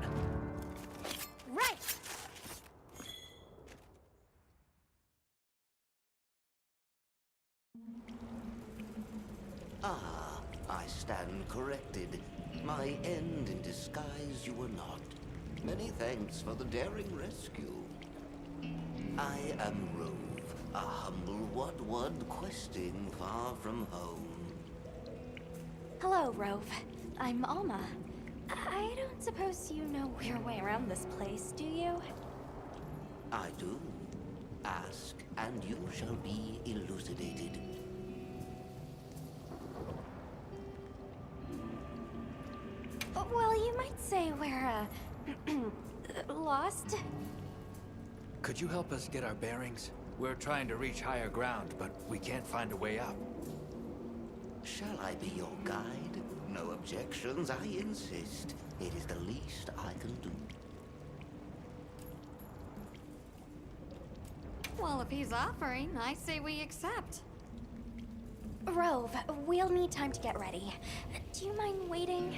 Right! Ah, I stand corrected. My end in disguise you were not. Many thanks for the daring rescue. I am Rove, a humble Wud questing far from home. Hello, Rove. I'm Alma. I don't suppose you know your way around this place, do you? I do. Ask, and you shall be elucidated. Well, you might say we're, lost. Could you help us get our bearings? We're trying to reach higher ground, but we can't find a way up. Shall I be your guide? No objections, I insist. It is the least I can do. Well, if he's offering, I say we accept. Rove, we'll need time to get ready. Do you mind waiting?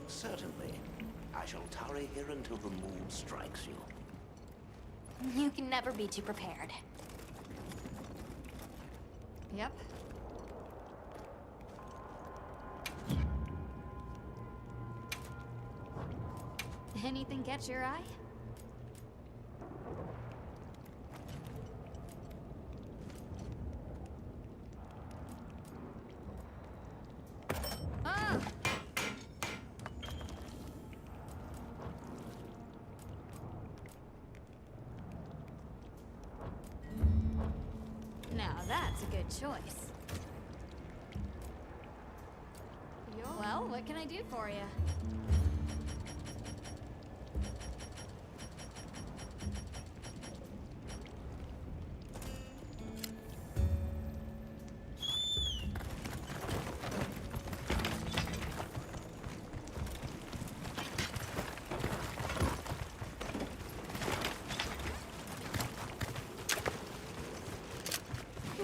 Certainly. I shall tarry here until the mood strikes you. You can never be too prepared. Yep. Anything catch your eye? Ah! Now that's a good choice. Well, what can I do for you?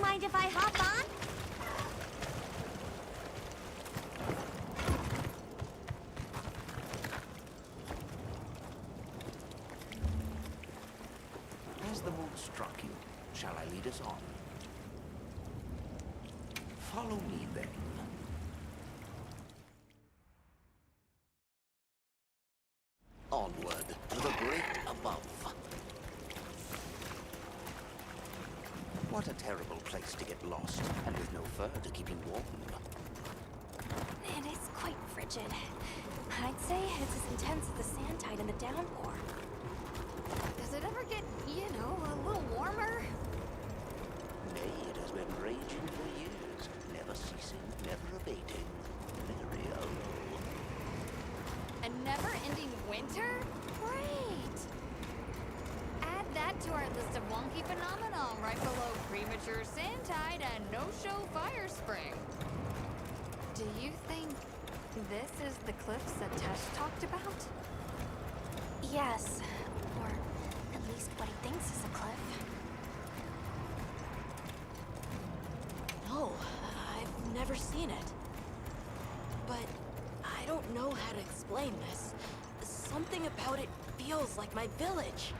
Mind if I hop on? Has the mood struck you? Shall I lead us on? Follow me then. Onward to the great above. What a terrible place to get lost, and with no fur to keep you warm. It is quite frigid. I'd say it's as intense as the sand tide in the downpour. Does it ever get, a little warmer? Nay, it has been raging for years, never ceasing, never abating. Very alone. A never-ending winter? Great! Add that to our list of wonky phenomenon right below premature sand tide and no-show fire spring. Do you think this is the cliffs that Tesh talked about? Yes, or at least what he thinks is a cliff. No, I've never seen it. But I don't know how to explain this. Something about it feels like my village.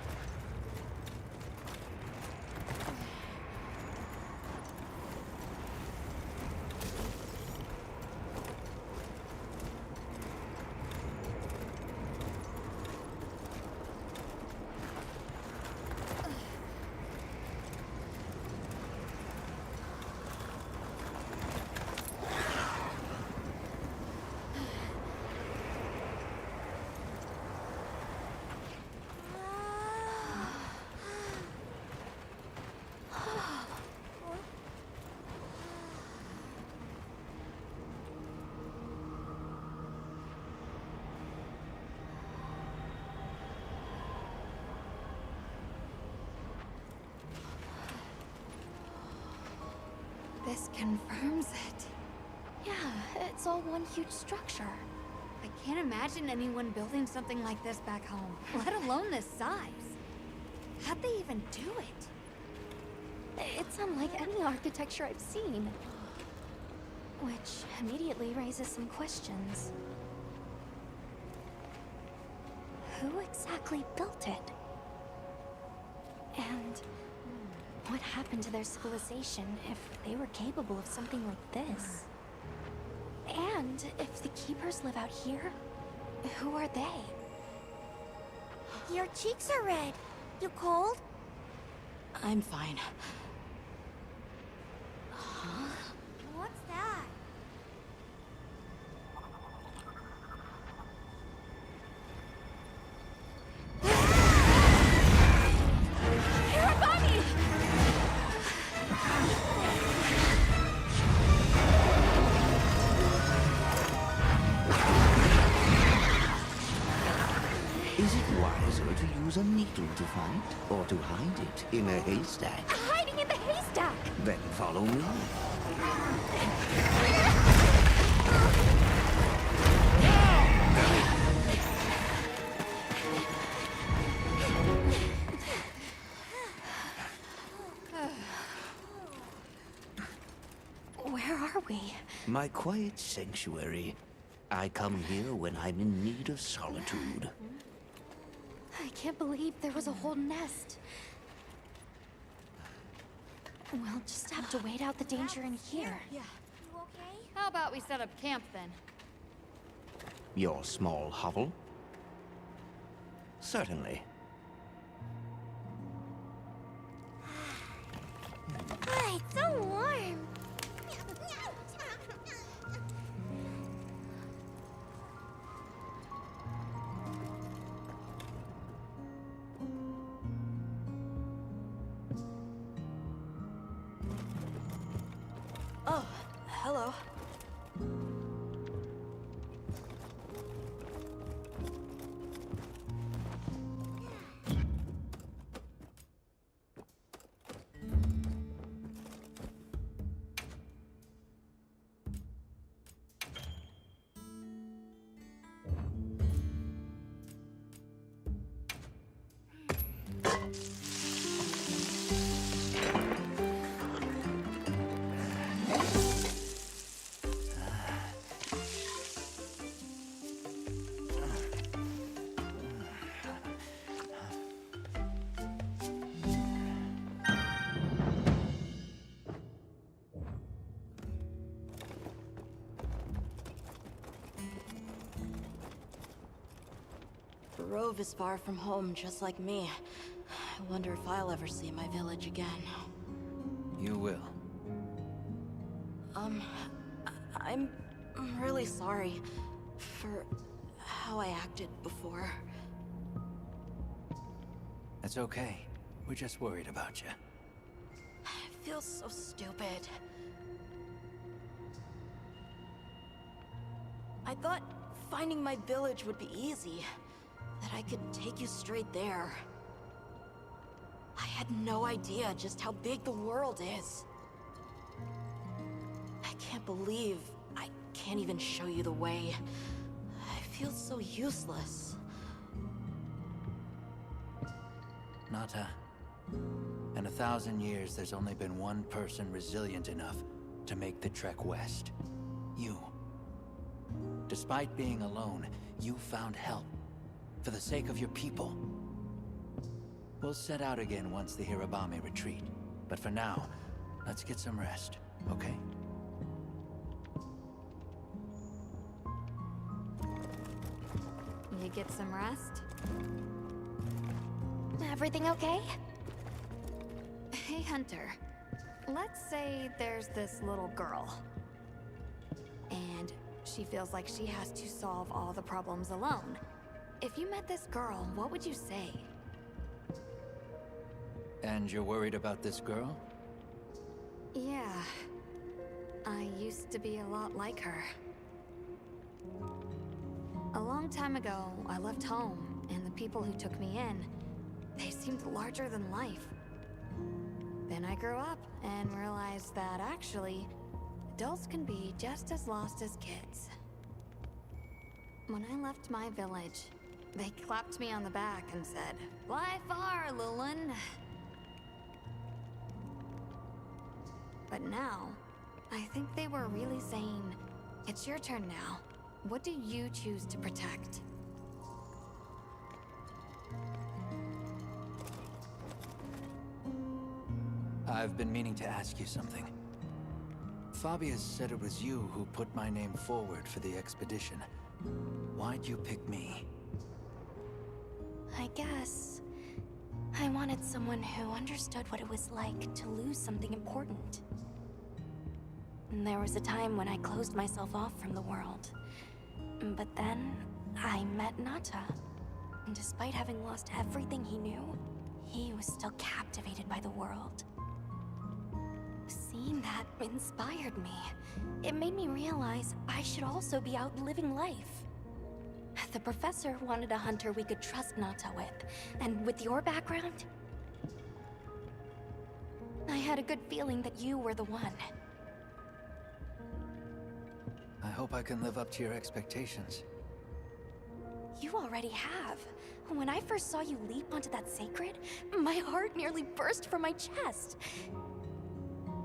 This confirms it. Yeah, it's all one huge structure. I can't imagine anyone building something like this back home, let alone this size. How'd they even do it? It's unlike any architecture I've seen. Which immediately raises some questions. Who exactly built it? And what happened to their civilization if they were capable of something like this? And if the keepers live out here, who are they? Your cheeks are red. You cold? I'm fine. What's that? Hirabami! Is it wiser to use a needle to fight, or to hide it in a haystack? Hiding in the haystack! Then follow me. Where are we? My quiet sanctuary. I come here when I'm in need of solitude. I can't believe there was a whole nest. We'll just have to wait out the danger in here. Yeah. You okay? How about we set up camp then? Your small hovel? Certainly. Ah, it's so warm. Oh, hello. Rove is far from home, just like me. I wonder if I'll ever see my village again. You will. I'm really sorry for how I acted before. It's okay. We're just worried about you. I feel so stupid. I thought finding my village would be easy. That I could take you straight there. I had no idea just how big the world is. I can't believe I can't even show you the way. I feel so useless. Nata. In 1,000 years, there's only been one person resilient enough to make the trek west. You. Despite being alone, you found help. For the sake of your people. We'll set out again once the Hirabami retreat. But for now, let's get some rest, okay? You get some rest? Everything okay? Hey, Hunter. Let's say there's this little girl. And she feels like she has to solve all the problems alone. If you met this girl, what would you say? And you're worried about this girl? Yeah. I used to be a lot like her. A long time ago, I left home, and the people who took me in, they seemed larger than life. Then I grew up and realized that actually, adults can be just as lost as kids. When I left my village, they clapped me on the back and said, "Fly far, Lulin." But now, I think they were really saying, "It's your turn now. What do you choose to protect?" I've been meaning to ask you something. Fabius said it was you who put my name forward for the expedition. Why'd you pick me? I guess I wanted someone who understood what it was like to lose something important. And there was a time when I closed myself off from the world. But then I met Nata. And despite having lost everything he knew, he was still captivated by the world. Seeing that inspired me. It made me realize I should also be out living life. The professor wanted a hunter we could trust Nata with, and with your background, I had a good feeling that you were the one. I hope I can live up to your expectations. You already have. When I first saw you leap onto that sacred, my heart nearly burst from my chest.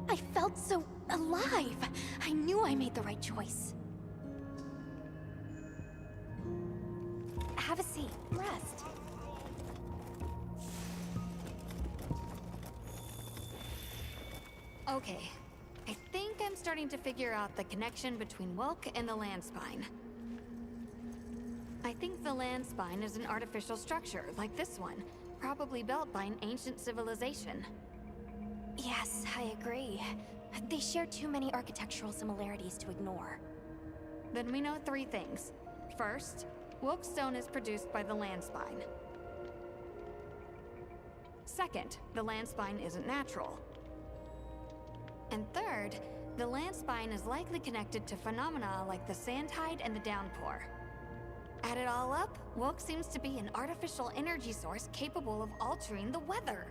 I felt so alive. I knew I made the right choice. Have a seat. Rest. Okay. I think I'm starting to figure out the connection between Wilk and the land spine. I think the land spine is an artificial structure, like this one, probably built by an ancient civilization. Yes, I agree. They share too many architectural similarities to ignore. Then we know three things. First, Wilk stone is produced by the land spine. Second, the land spine isn't natural. And third, the land spine is likely connected to phenomena like the sand tide and the downpour. Add it all up, Wilk seems to be an artificial energy source capable of altering the weather.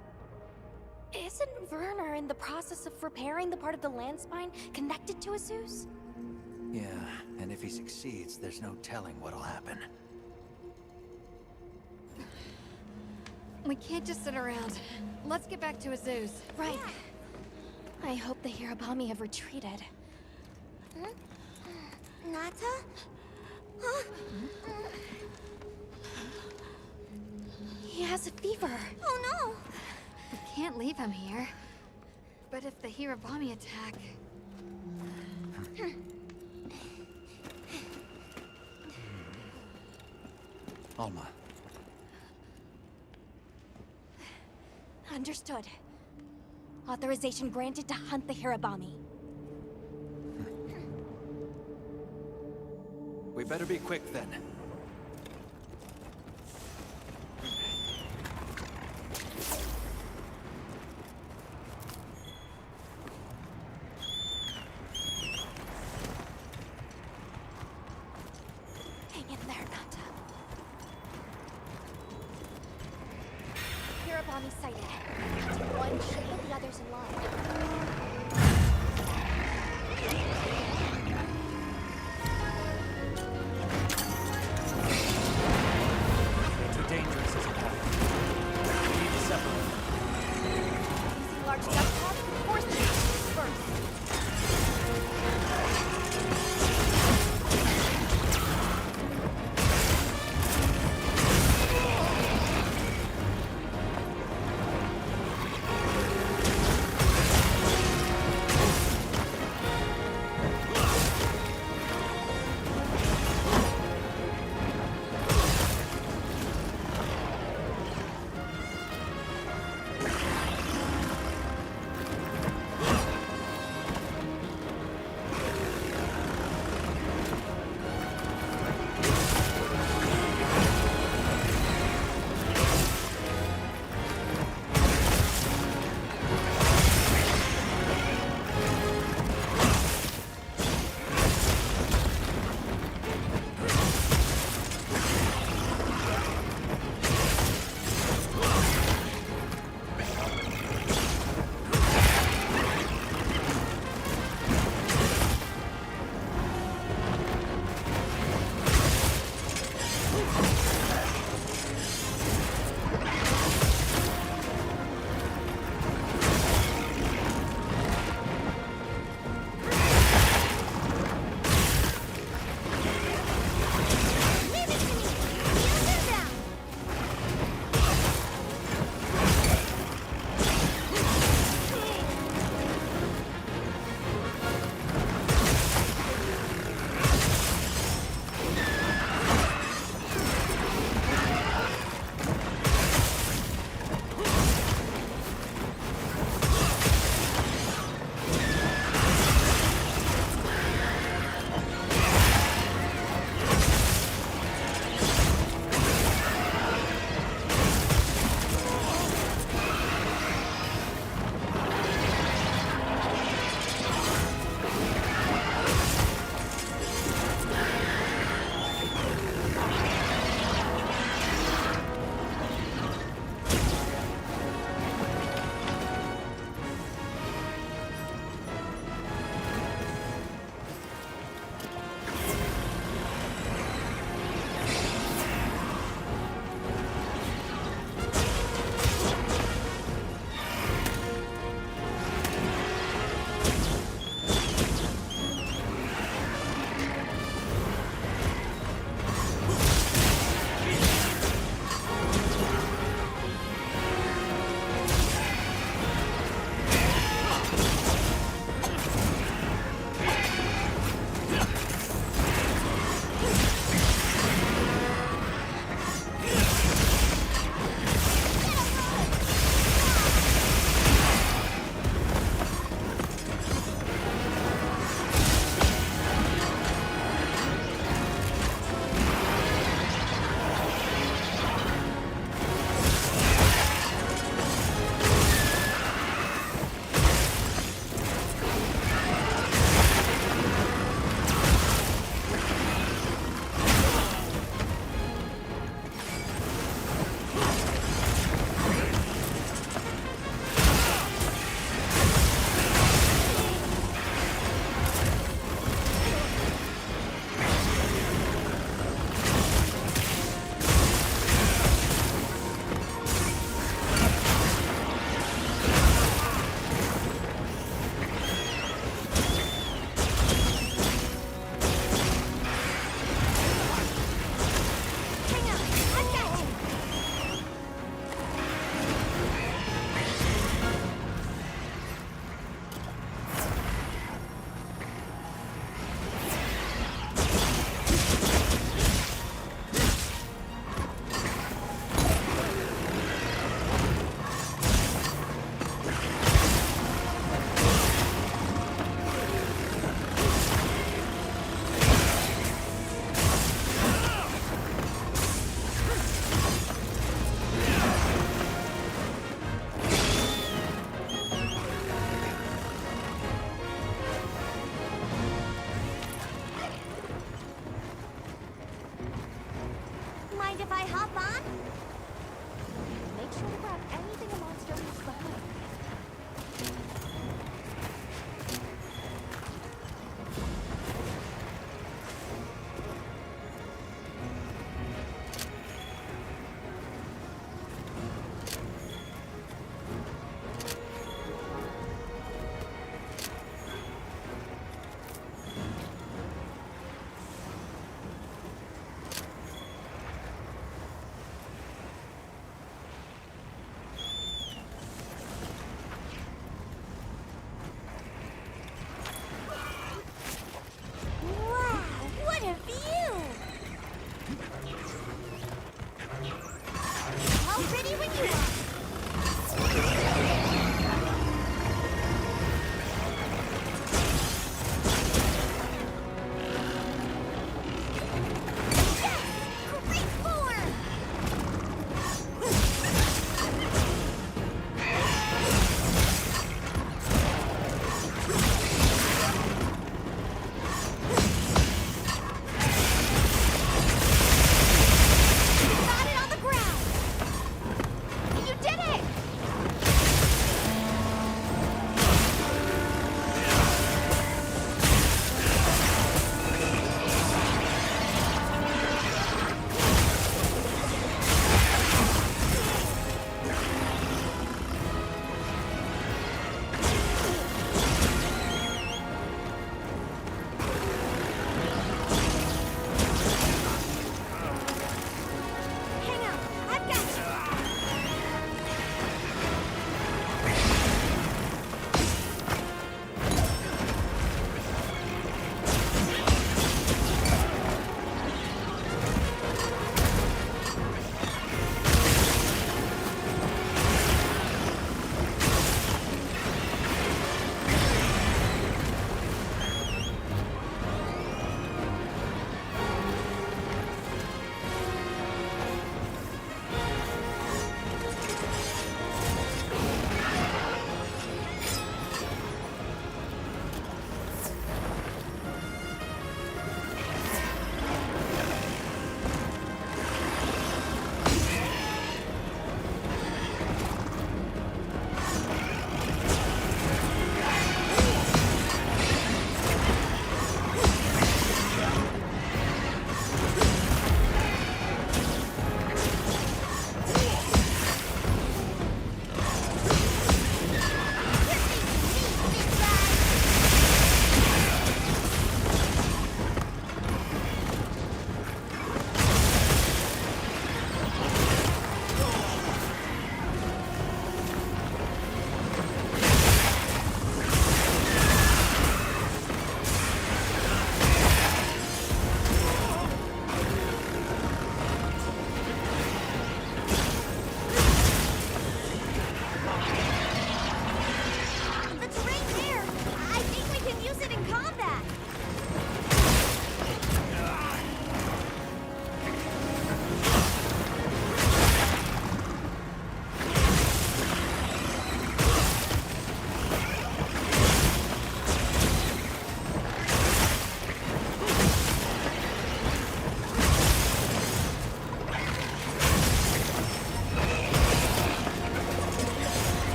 Isn't Werner in the process of repairing the part of the land spine connected to a Zeus? Yeah, and if he succeeds, there's no telling what'll happen. We can't just sit around. Let's get back to Azuz. Right. I hope the Hirabami have retreated. Nata? Huh? He has a fever. Oh no! We can't leave him here. But if the Hirabami attack... Alma. Understood. Authorization granted to hunt the Hirabami. We better be quick then. Hang in there, Nata. Hirabami sighted. One should put the others in line.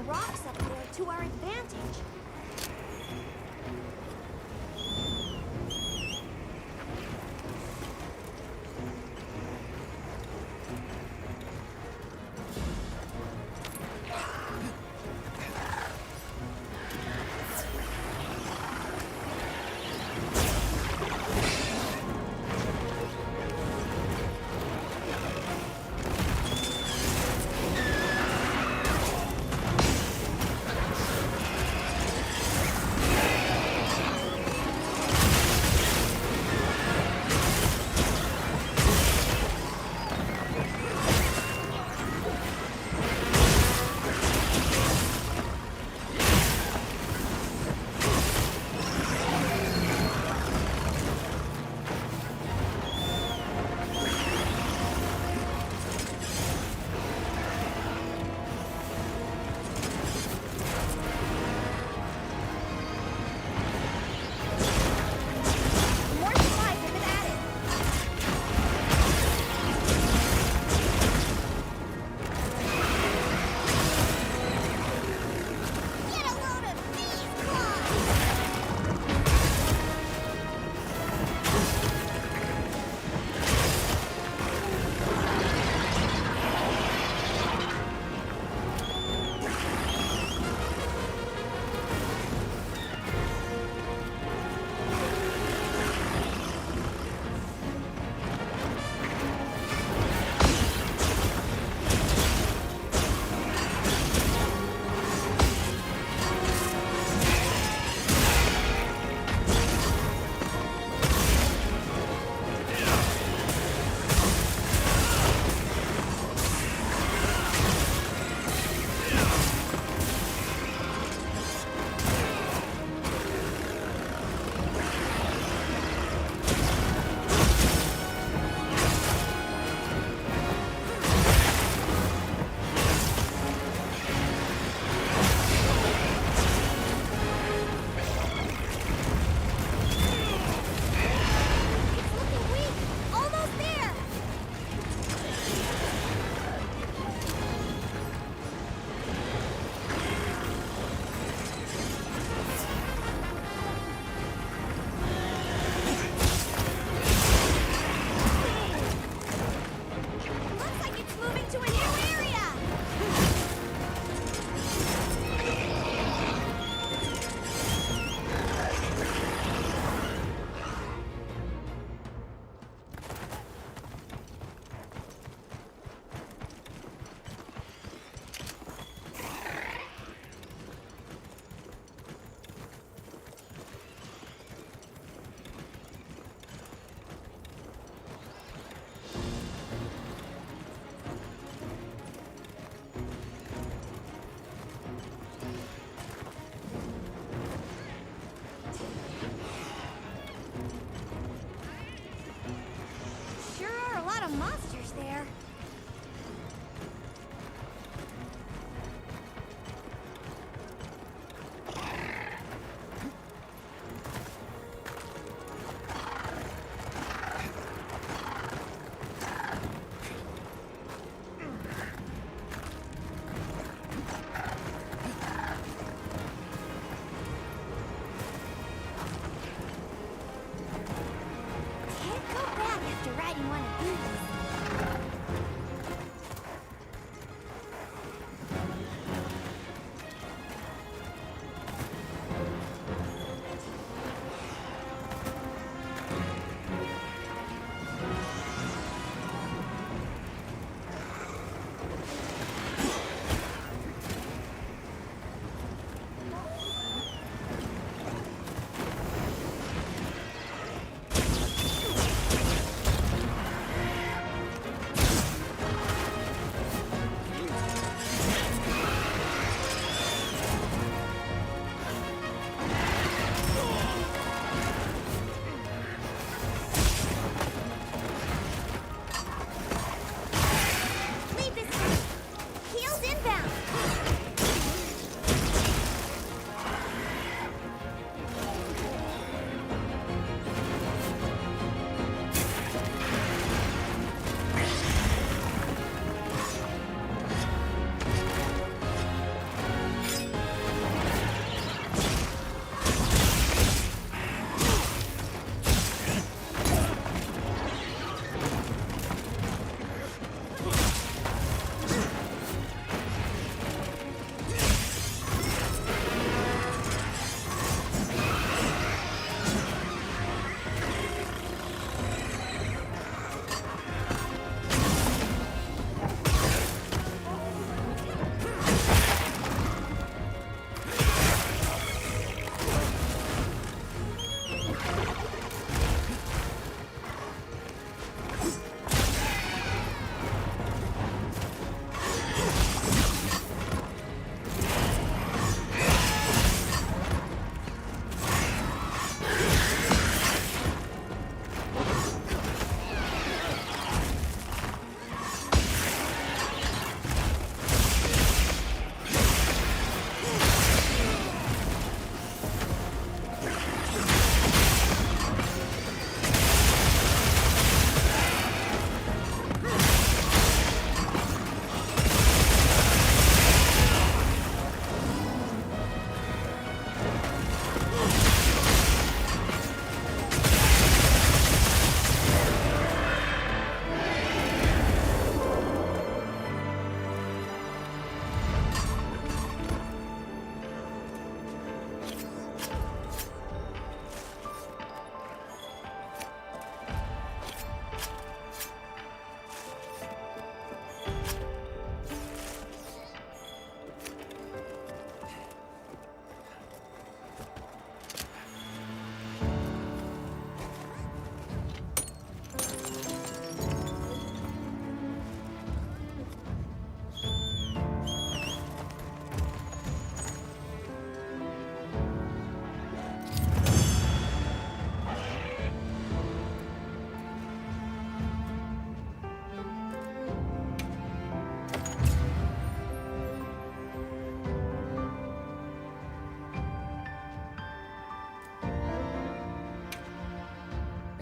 rocks up there to our advantage. Monsters there. Can't go back after riding one of these.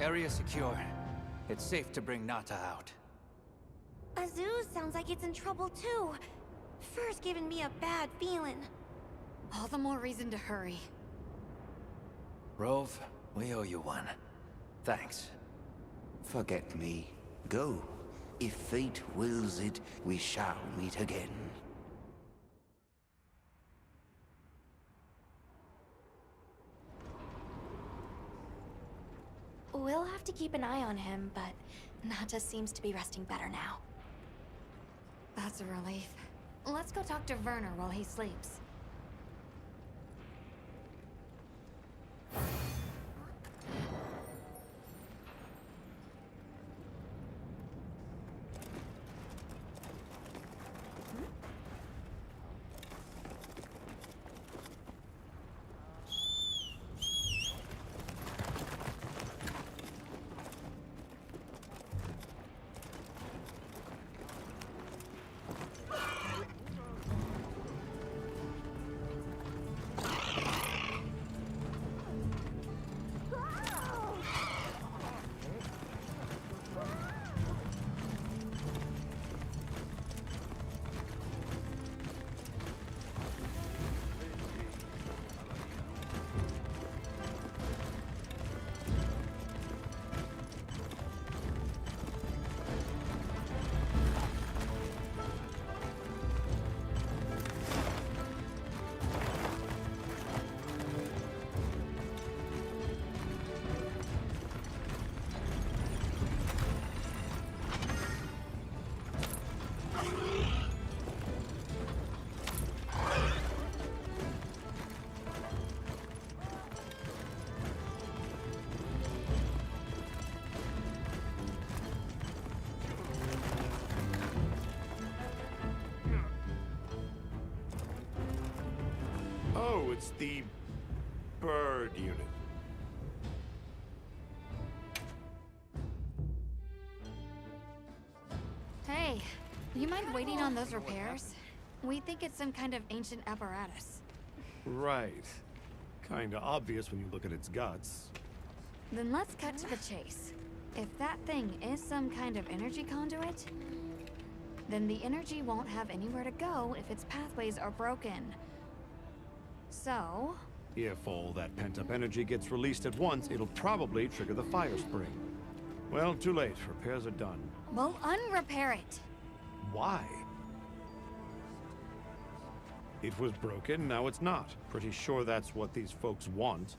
Area secure. It's safe to bring Nata out. Azuz sounds like it's in trouble too. Fur's giving me a bad feeling. All the more reason to hurry. Rove, we owe you one. Thanks. Forget me. Go. If fate wills it, we shall meet again. We'll have to keep an eye on him, but Nata seems to be resting better now. That's a relief. Let's go talk to Werner while he sleeps. Oh, it's the bird unit. Hey, you mind waiting on those repairs? We think it's some kind of ancient apparatus. Right. Kinda obvious when you look at its guts. Then let's cut to the chase. If that thing is some kind of energy conduit, then the energy won't have anywhere to go if its pathways are broken. So... If all that pent-up energy gets released at once, it'll probably trigger the fire spring. Well, too late. Repairs are done. we'll unrepair it. Why? It was broken, now it's not. Pretty sure that's what these folks want.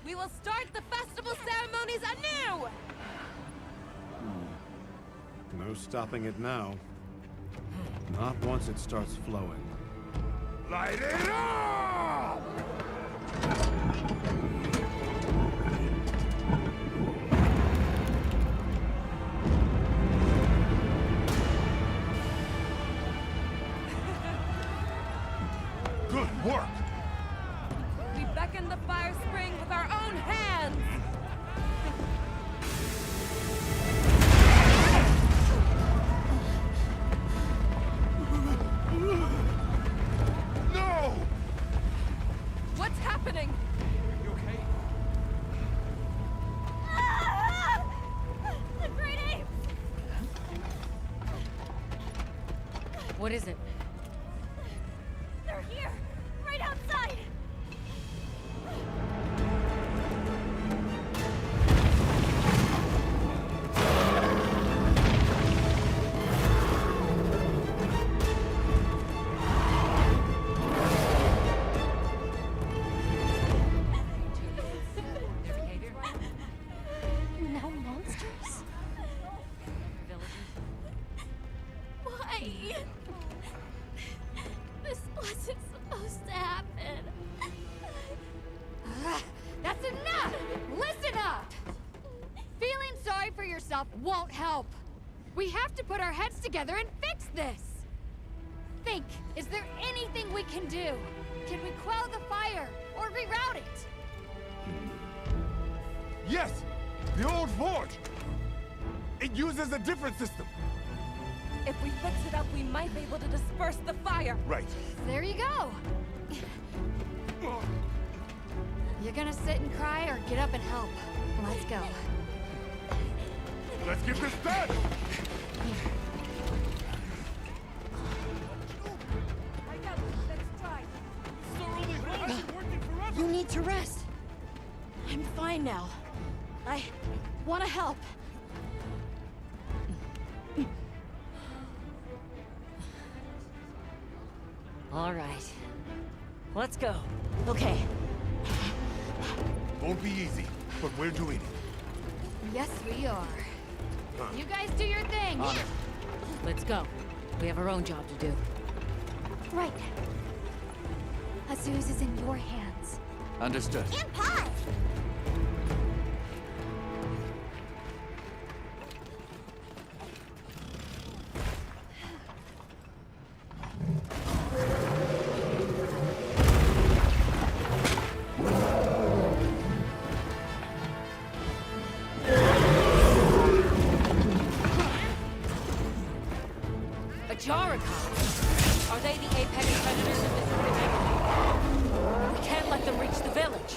We will start the festival ceremonies anew! No stopping it now. Not once it starts flowing. Light it up! Good work! We beckon the fire spring with our own hands! No! What's happening? You okay? The great apes! What is it? They're here! Right outside! Now monsters? Why? This wasn't supposed to happen. That's enough! Listen up! Feeling sorry for yourself won't help. We have to put our heads together and fix this. Think, is there anything we can do? Can we quell the fire or reroute it? Yes! The old forge! It uses a different system! If we fix it up, we might be able to disperse the fire. Right. There you go. You're gonna sit and cry or get up and help? Let's go. Let's get this done! You need to rest. I'm fine now. I want to help. All right. Let's go. Okay. Won't be easy, but we're doing it. Yes, we are. You guys do your thing. On it. Let's go. We have our own job to do. Right. Azuz is in your hands. Understood. And pie! Are they the apex predators of this epidemic? We can't let them reach the village.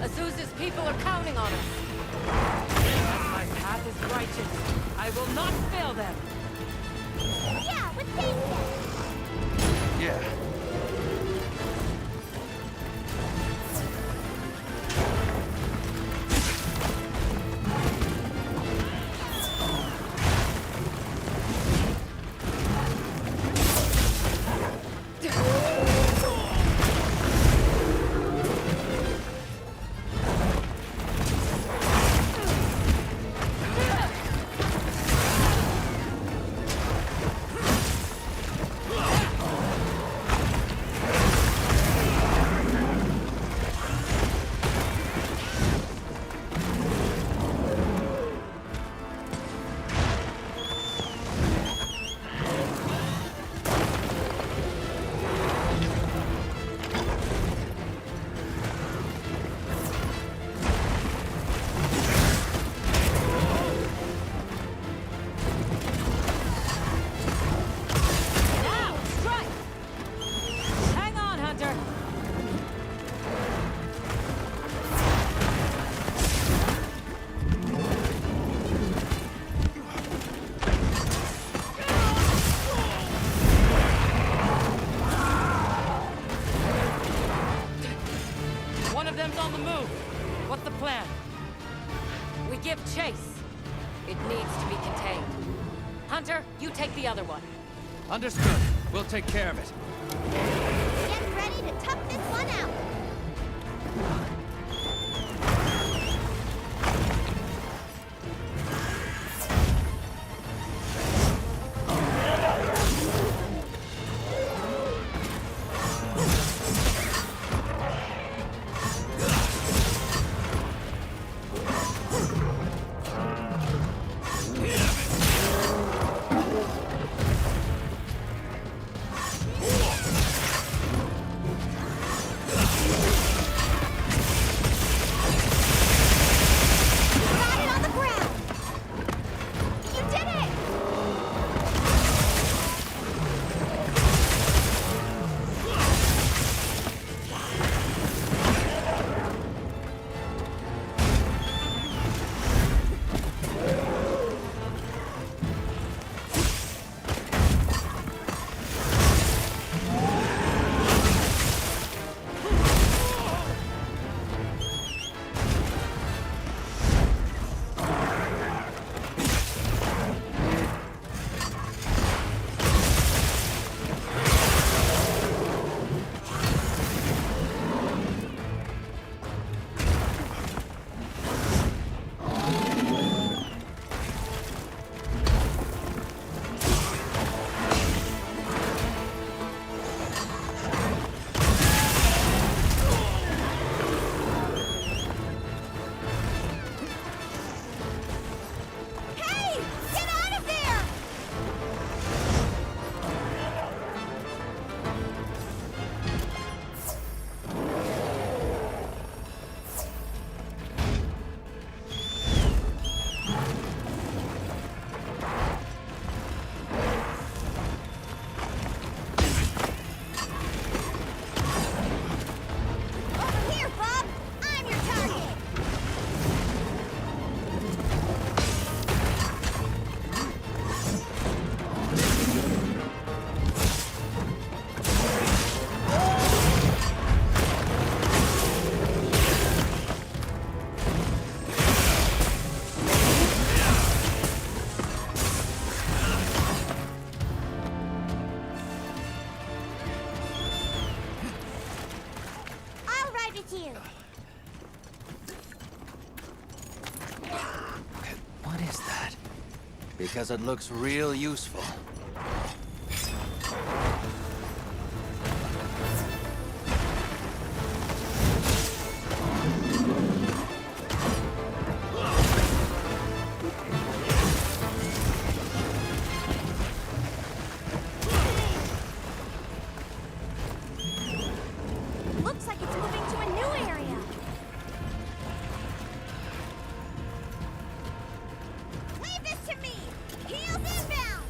Azuz's people are counting on us. As my path is righteous, I will not fail them. Yeah, let's taste it. Yeah. On the move. What's the plan? We give chase. It needs to be contained. Hunter, you take the other one. Understood. We'll take care of it. Get ready to tough this one out. Because it looks real useful. Looks like it's moving to a new area. Leave this to me! Heels inbound!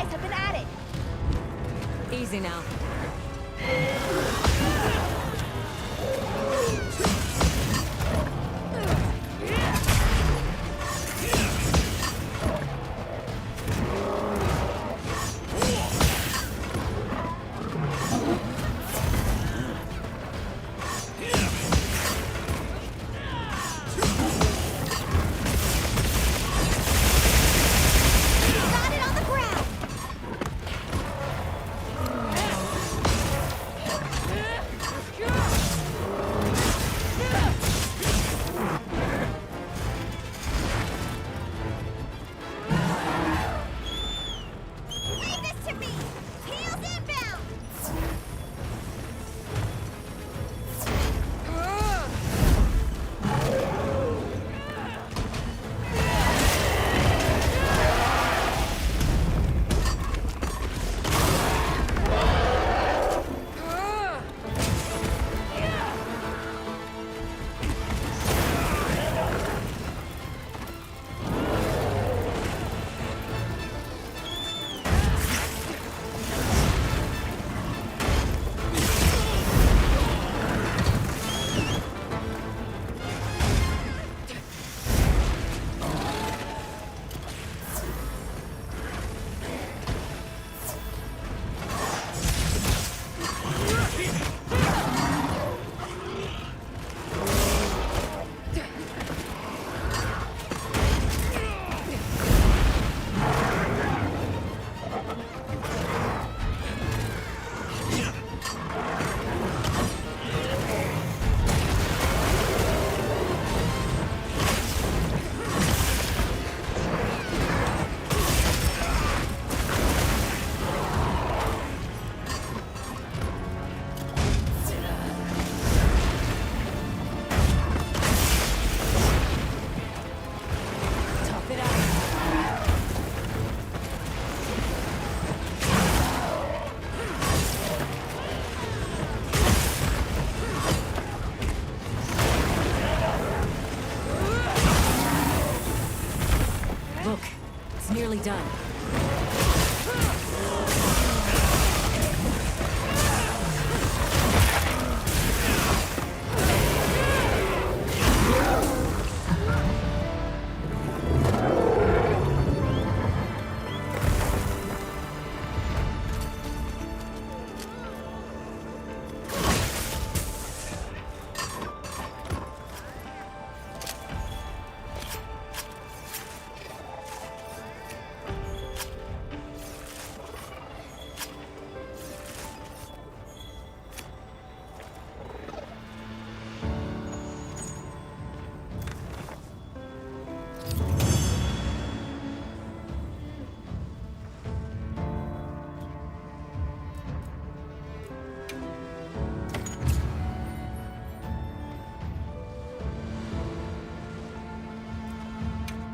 supplies have been added. Easy now. Got it on the ground. Leave this to me. Heels inbound. Look, it's nearly done.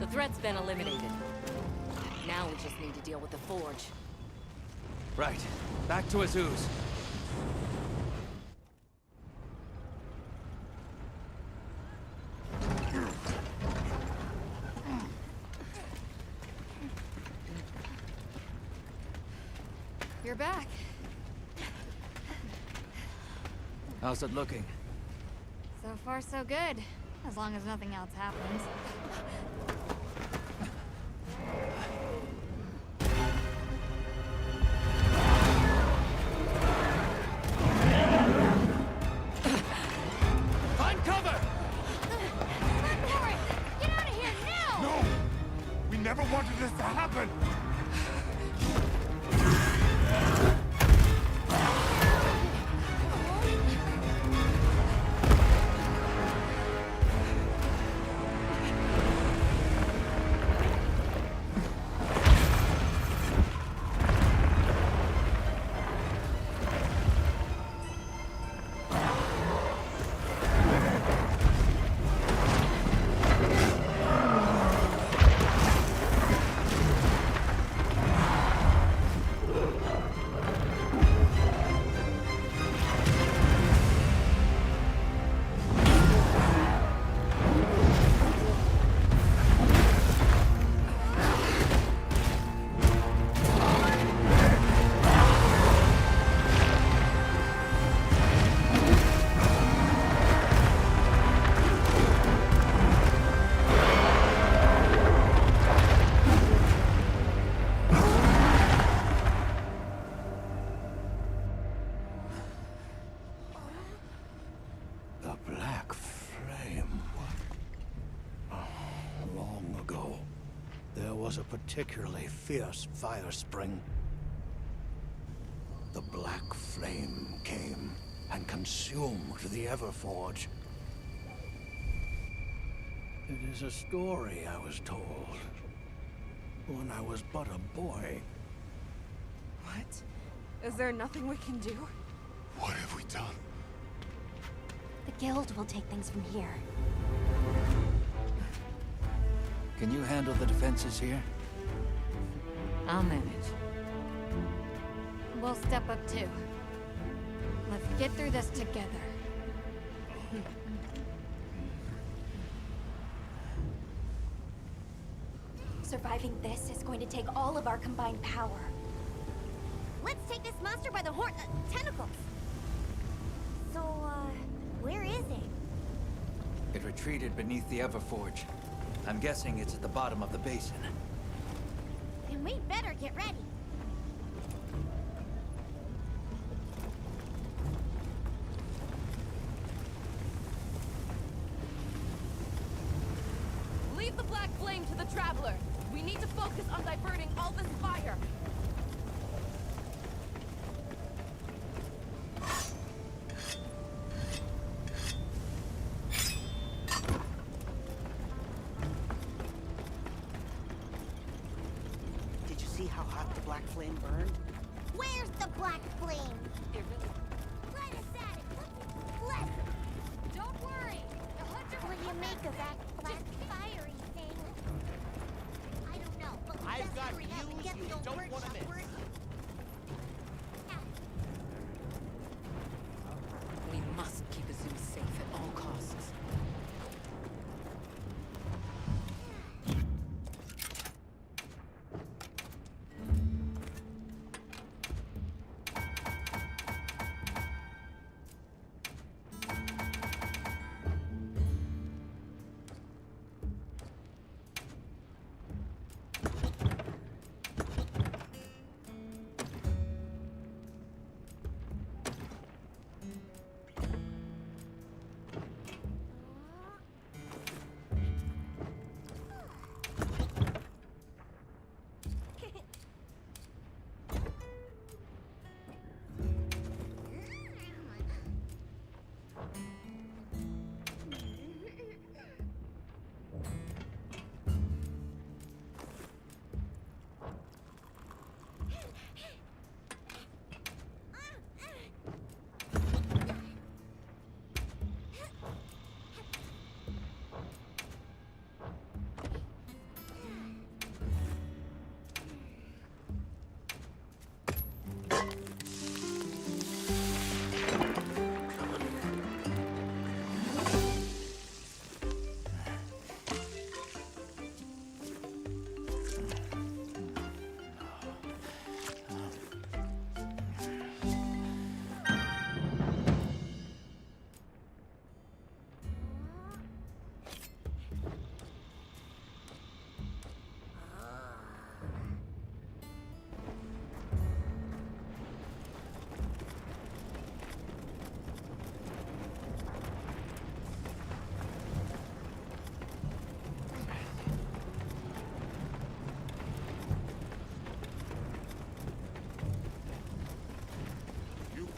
The threat's been eliminated. Now we just need to deal with the Forge. Right. Back to Azu's. You're back. How's it looking? So far, so good. As long as nothing else happens. Find cover! Run for it! Get out of here now! No! We never wanted this to happen! was a particularly fierce fire spring. The black flame came and consumed the Everforge. It is a story I was told when I was but a boy. What? Is there nothing we can do? What have we done? The guild will take things from here. Can you handle the defenses here? I'll manage. We'll step up too. Let's get through this together. Surviving this is going to take all of our combined power. Let's take this monster by the tentacles. So, where is it? It retreated beneath the Everforge. I'm guessing it's at the bottom of the basin. Then we better get ready. Leave the black flame to the Traveler. We need to focus on diverting all this fire. Did you see how hot the black flame burned? Where's the black flame? It really... Let us at it. Let's. Don't worry. The hunter. What do you make of that black fiery thing? I don't know, but we I've best got hurry up and news get you the old don't workshop wanna miss. working. We must keep Azul safe at all costs.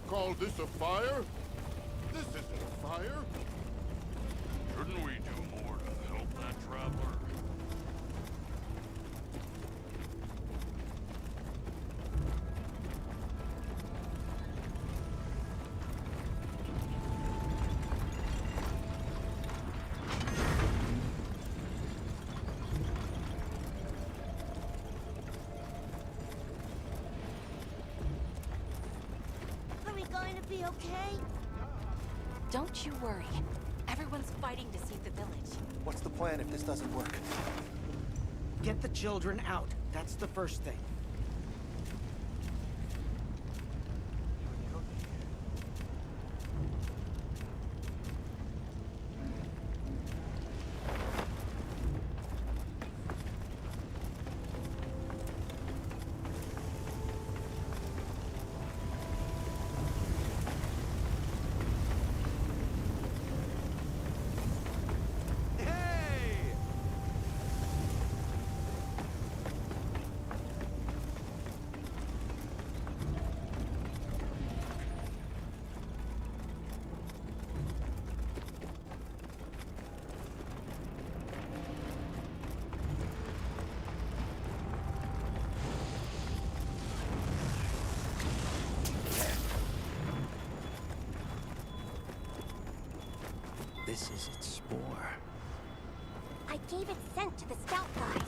Call this a fire? This isn't a fire. Shouldn't we do more to help that traveler? Be okay? Don't you worry. Everyone's fighting to save the village. What's the plan if this doesn't work? Get the children out. That's the first thing. This is its spore. I gave it scent to the scout flies.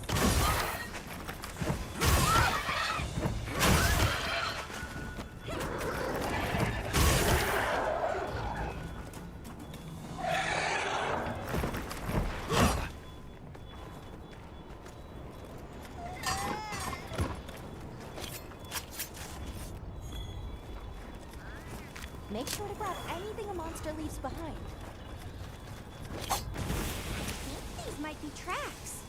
Make sure to grab anything a monster leaves behind. I think these might be tracks.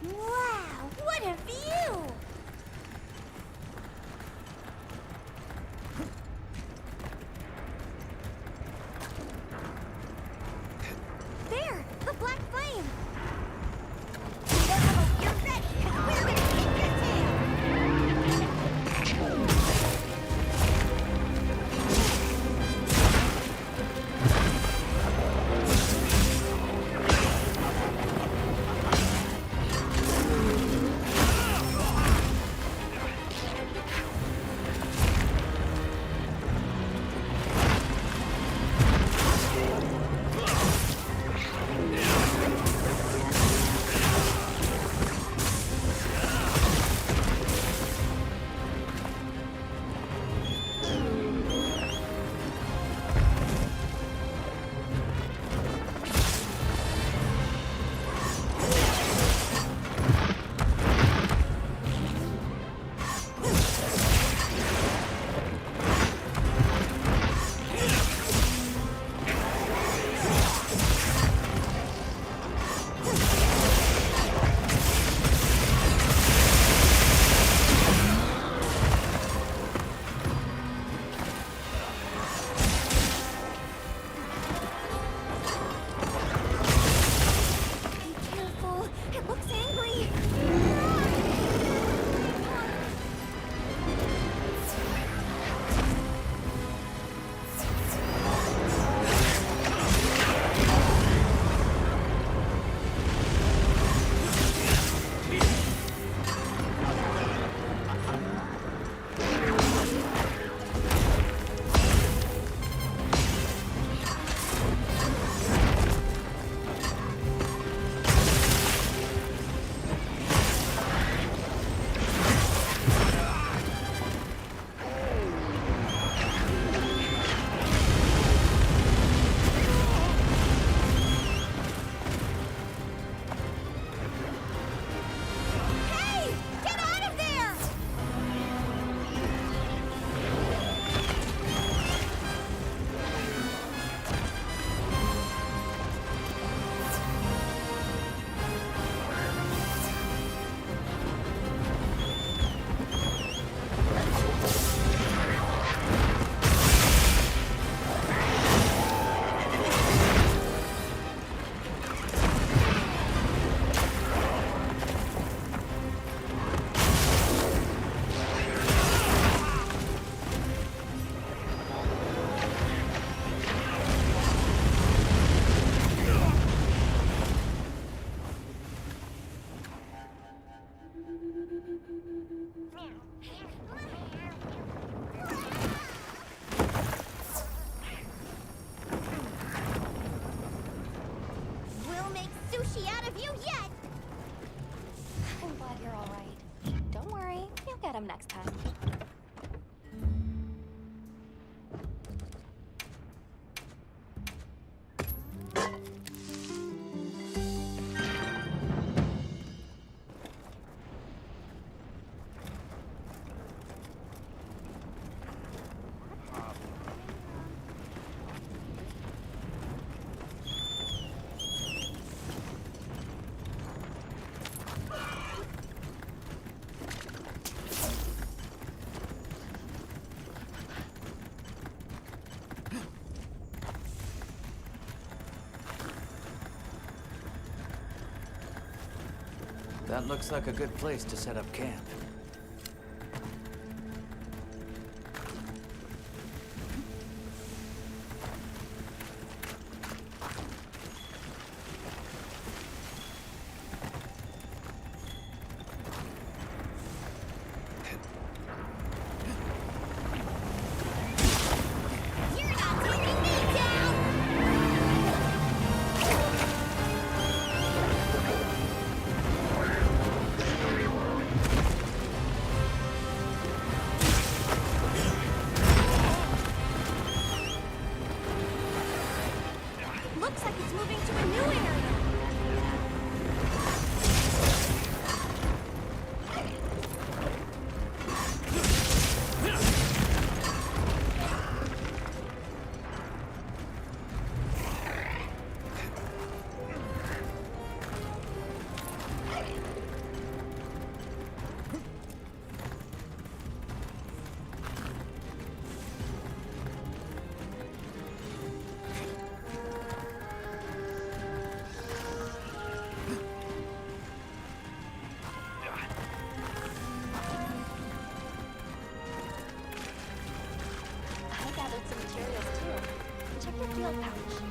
Wow, what a view! There, the black flame! Hope you're ready, 'cause we're gonna kick your tail! We'll make sushi out of you yet! I'm glad you're all right. Don't worry, you'll get him next time. That looks like a good place to set up camp. Looks like it's moving to a new area. I gathered some materials too. Check your field pouch.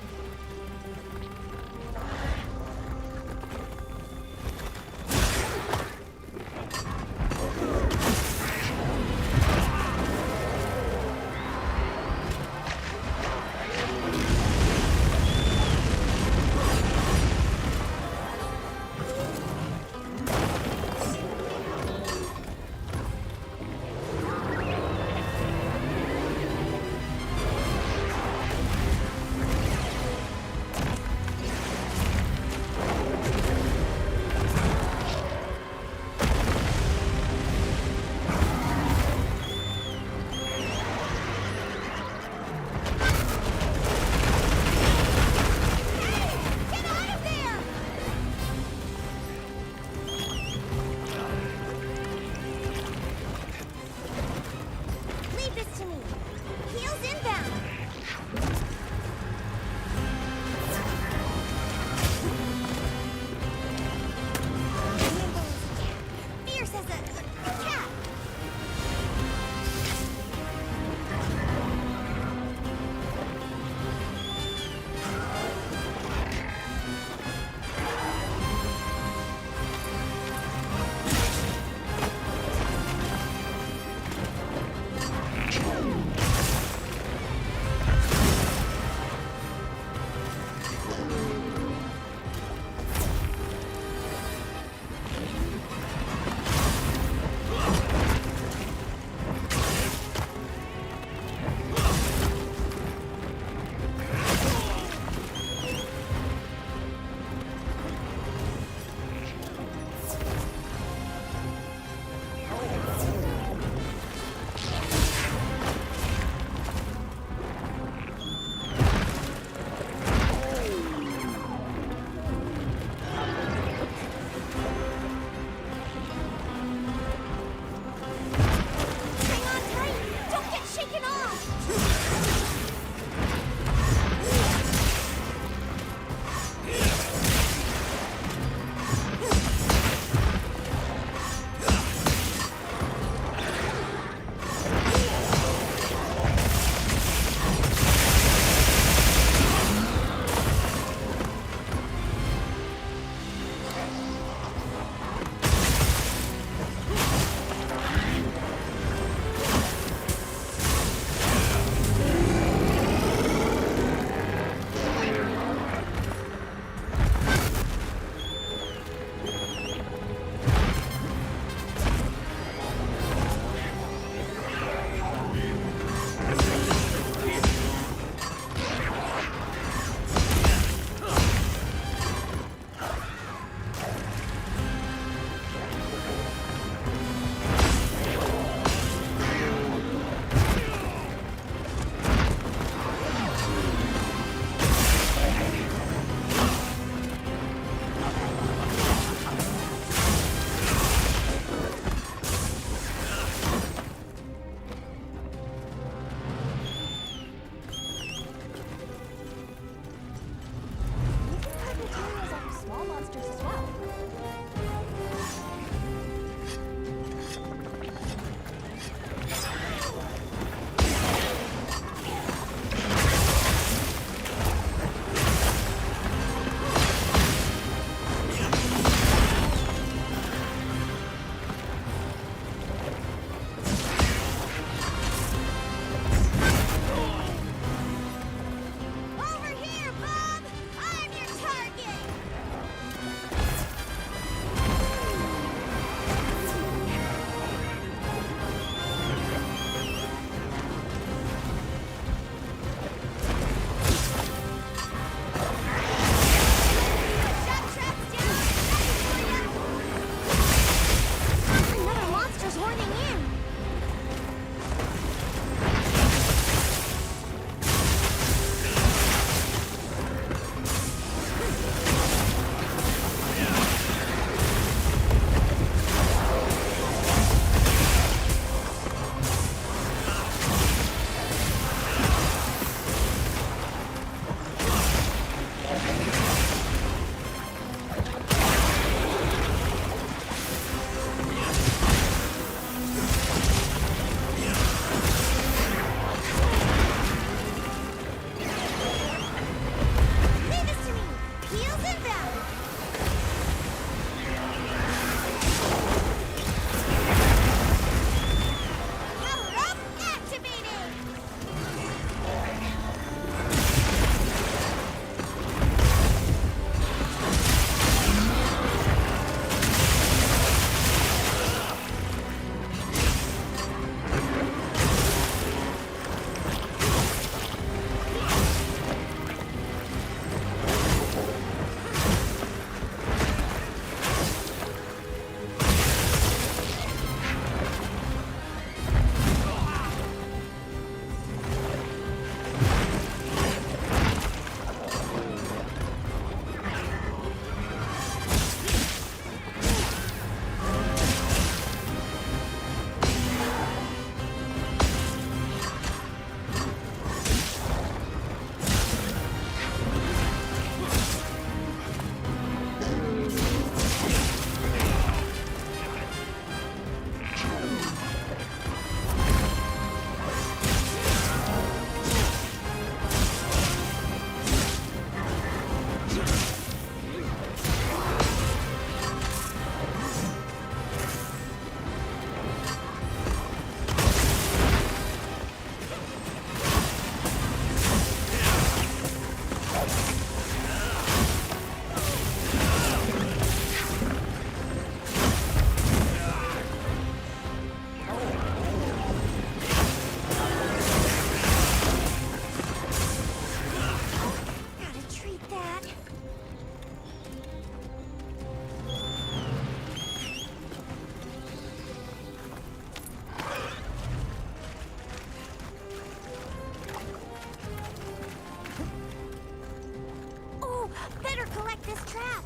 Better collect this trap.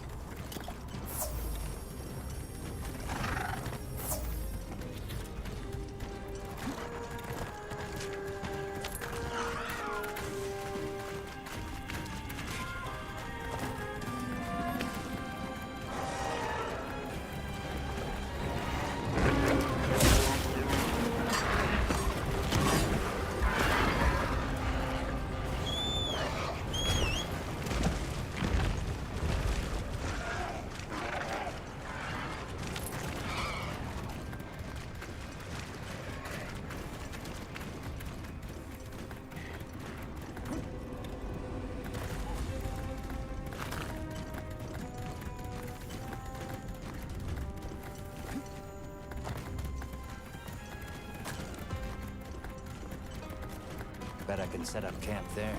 Bet I can set up camp there.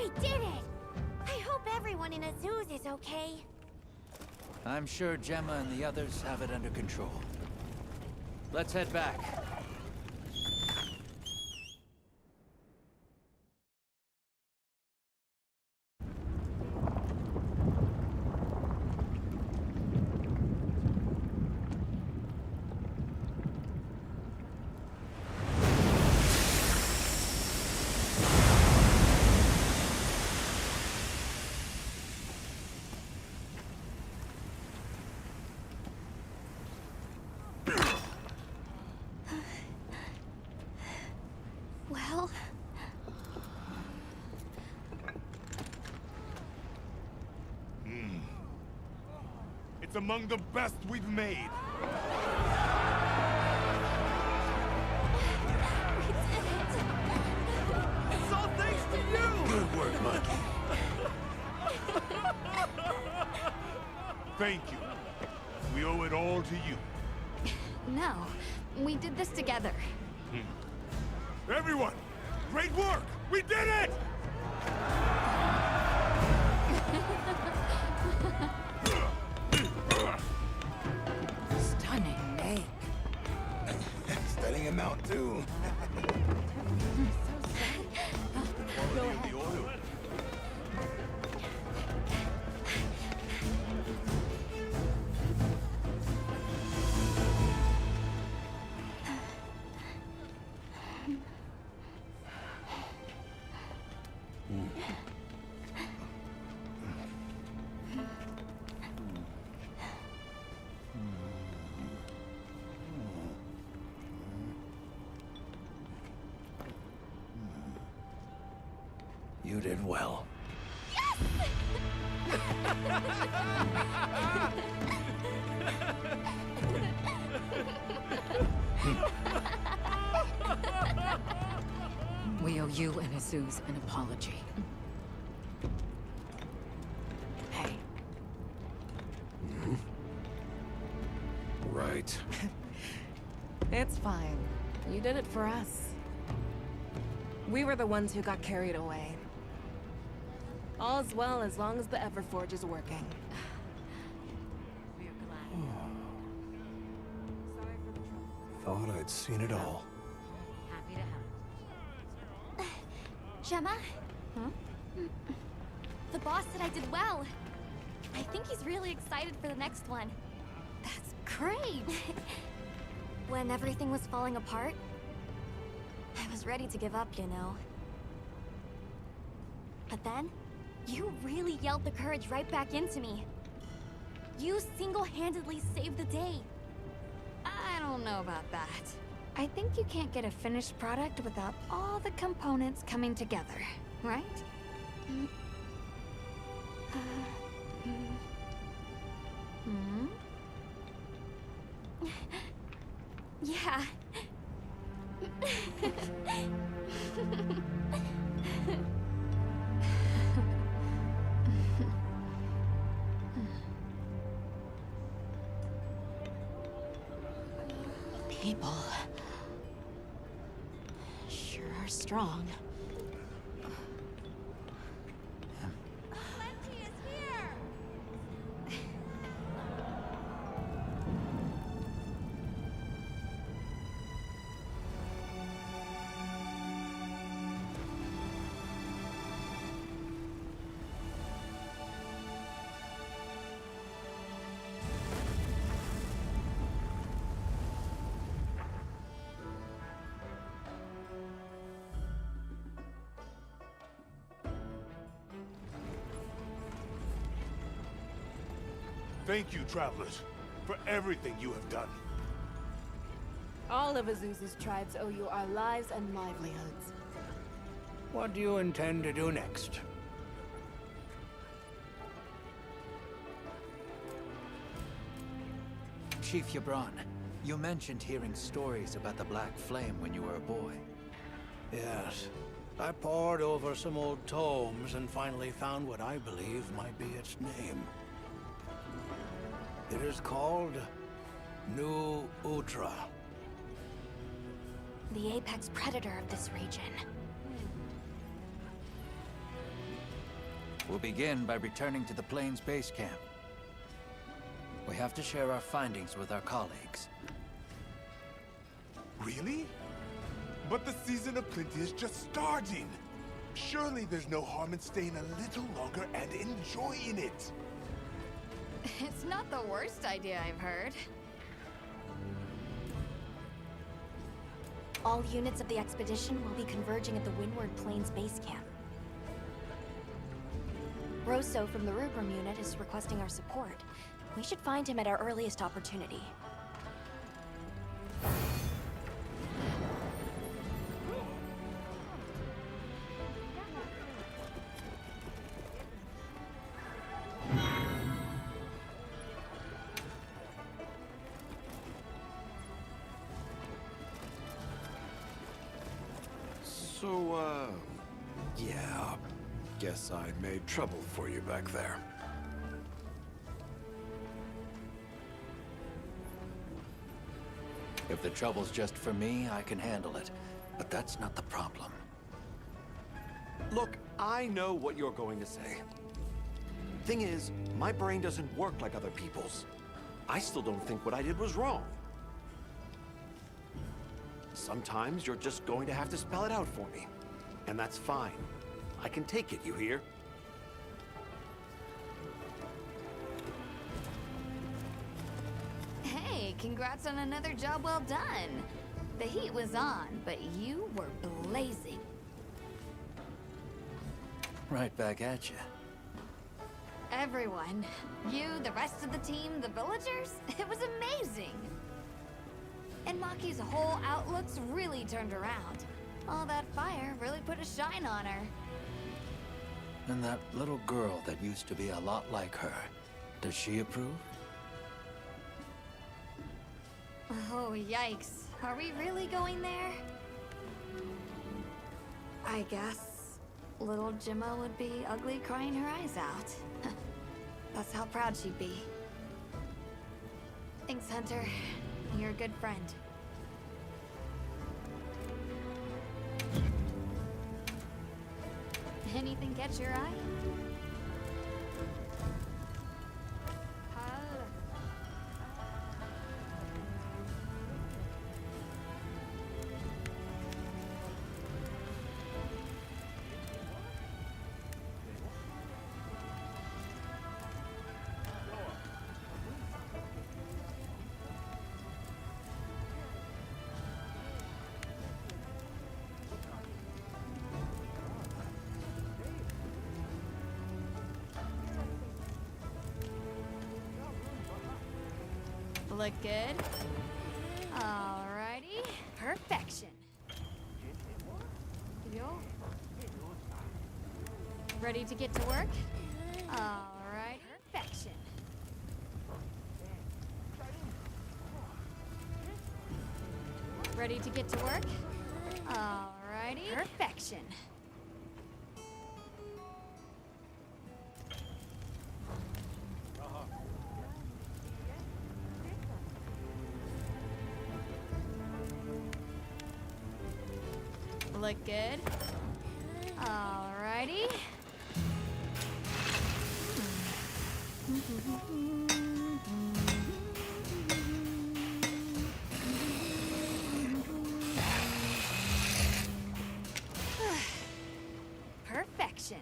We did it! I hope everyone in Azuz is okay. I'm sure Gemma and the others have it under control. Let's head back. Well... It's among the best we've made. It's all thanks to you! Good work, Monkey. Thank you. We owe it all to you. No, we did this together. Everyone, great work! We did it! Stunning neck. Studying him out, too. Go ahead. You did well. We owe you and Azuz an apology. Hey. Right. It's fine. You did it for us. We were the ones who got carried away. All's well as long as the Everforge is working. We're glad. Thought I'd seen it all. Happy to help. Gemma? Huh? The boss said I did well. I think he's really excited for the next one. That's great! When everything was falling apart, I was ready to give up, you know. But then, you really yelled the courage right back into me. You single-handedly saved the day. I don't know about that. I think you can't get a finished product without all the components coming together, right? Yeah. People sure are strong. Thank you, travelers, for everything you have done. All of Azuz's tribes owe you our lives and livelihoods. What do you intend to do next? Chief Yabron, you mentioned hearing stories about the Black Flame when you were a boy. Yes. I pored over some old tomes and finally found what I believe might be its name. It is called New Udra. The apex predator of this region. We'll begin by returning to the Plains base camp. We have to share our findings with our colleagues. Really? But the season of plenty is just starting. Surely there's no harm in staying a little longer and enjoying it. It's not the worst idea I've heard. All units of the expedition will be converging at the Windward Plains base camp. Rosso from the Rubrum unit is requesting our support. We should find him at our earliest opportunity. So, yeah. Guess I made trouble for you back there. If the trouble's just for me, I can handle it. But that's not the problem. Look, I know what you're going to say. Thing is, my brain doesn't work like other people's. I still don't think what I did was wrong. Sometimes you're just going to have to spell it out for me. And that's fine. I can take it, you hear? Hey, congrats on another job well done. The heat was on, but you were blazing. Right back at you. Everyone. You, the rest of the team, the villagers. It was amazing. And Maki's whole outlook's really turned around. All that fire really put a shine on her. And that little girl that used to be a lot like her, does she approve? Oh, yikes. Are we really going there? I guess little Gemma would be ugly crying her eyes out. That's how proud she'd be. Thanks, Hunter. You're a good friend. Anything catch your eye? Look good. Alrighty. Perfection. Yo. Ready to get to work? Alright. Perfection. Ready to get to work? Alrighty. Perfection. Look good. Alrighty. Perfection.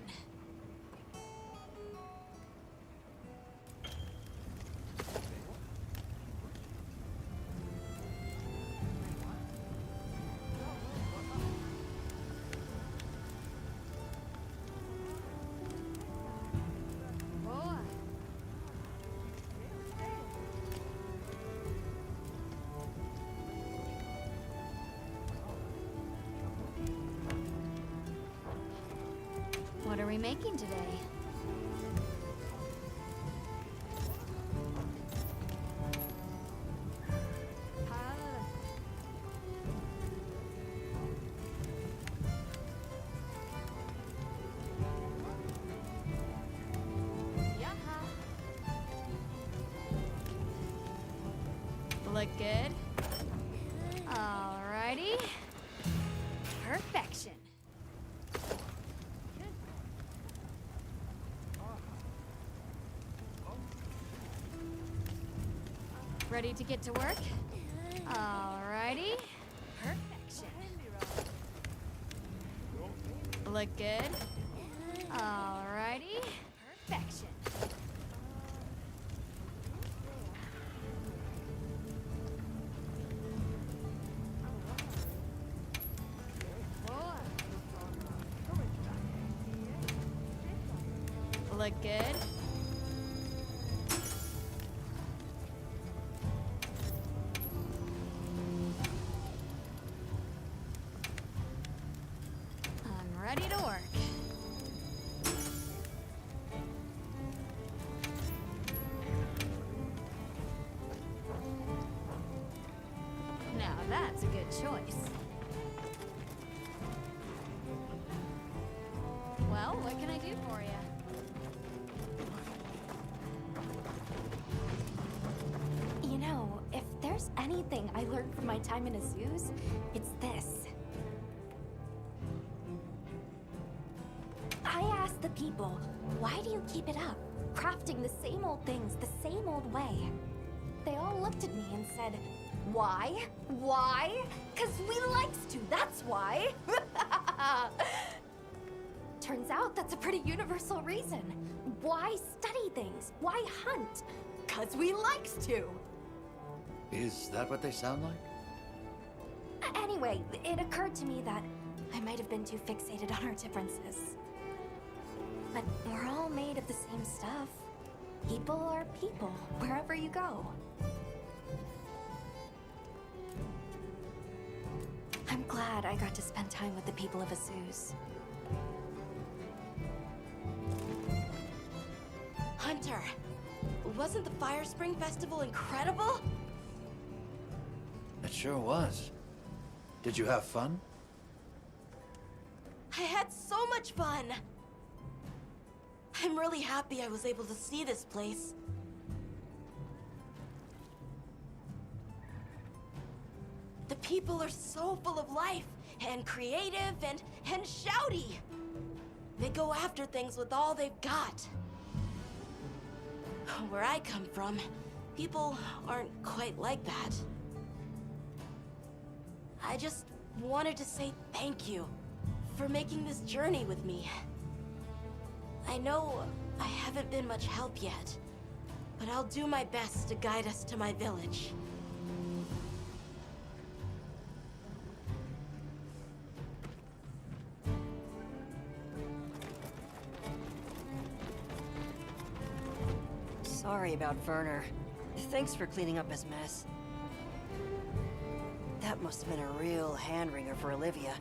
What are we making today? Look good. Alrighty. Perfection. Ready to get to work? Alrighty. Perfection. Look good? Alrighty. Perfection. Look good? I'm ready to work. Now that's a good choice. Well, what can I do for you? You know, if there's anything I learned from my time in Azuz, it's this. I asked the people, why do you keep it up? Crafting the same old things the same old way. They all looked at me and said, why? Why? 'Cause we likes to, that's why. Turns out that's a pretty universal reason. Why study things? Why hunt? 'Cause we likes to. Is that what they sound like? Anyway, it occurred to me that I might have been too fixated on our differences. But we're all made of the same stuff. People are people, wherever you go. I'm glad I got to spend time with the people of Azuz. Hunter, wasn't the Fire Spring Festival incredible? It sure was. Did you have fun? I had so much fun! I'm really happy I was able to see this place. The people are so full of life, and creative, and shouty. They go after things with all they've got. Where I come from, people aren't quite like that. I just wanted to say thank you for making this journey with me. I know I haven't been much help yet, but I'll do my best to guide us to my village. Sorry about Werner. Thanks for cleaning up his mess. That must have been a real hand-wringer for Olivia.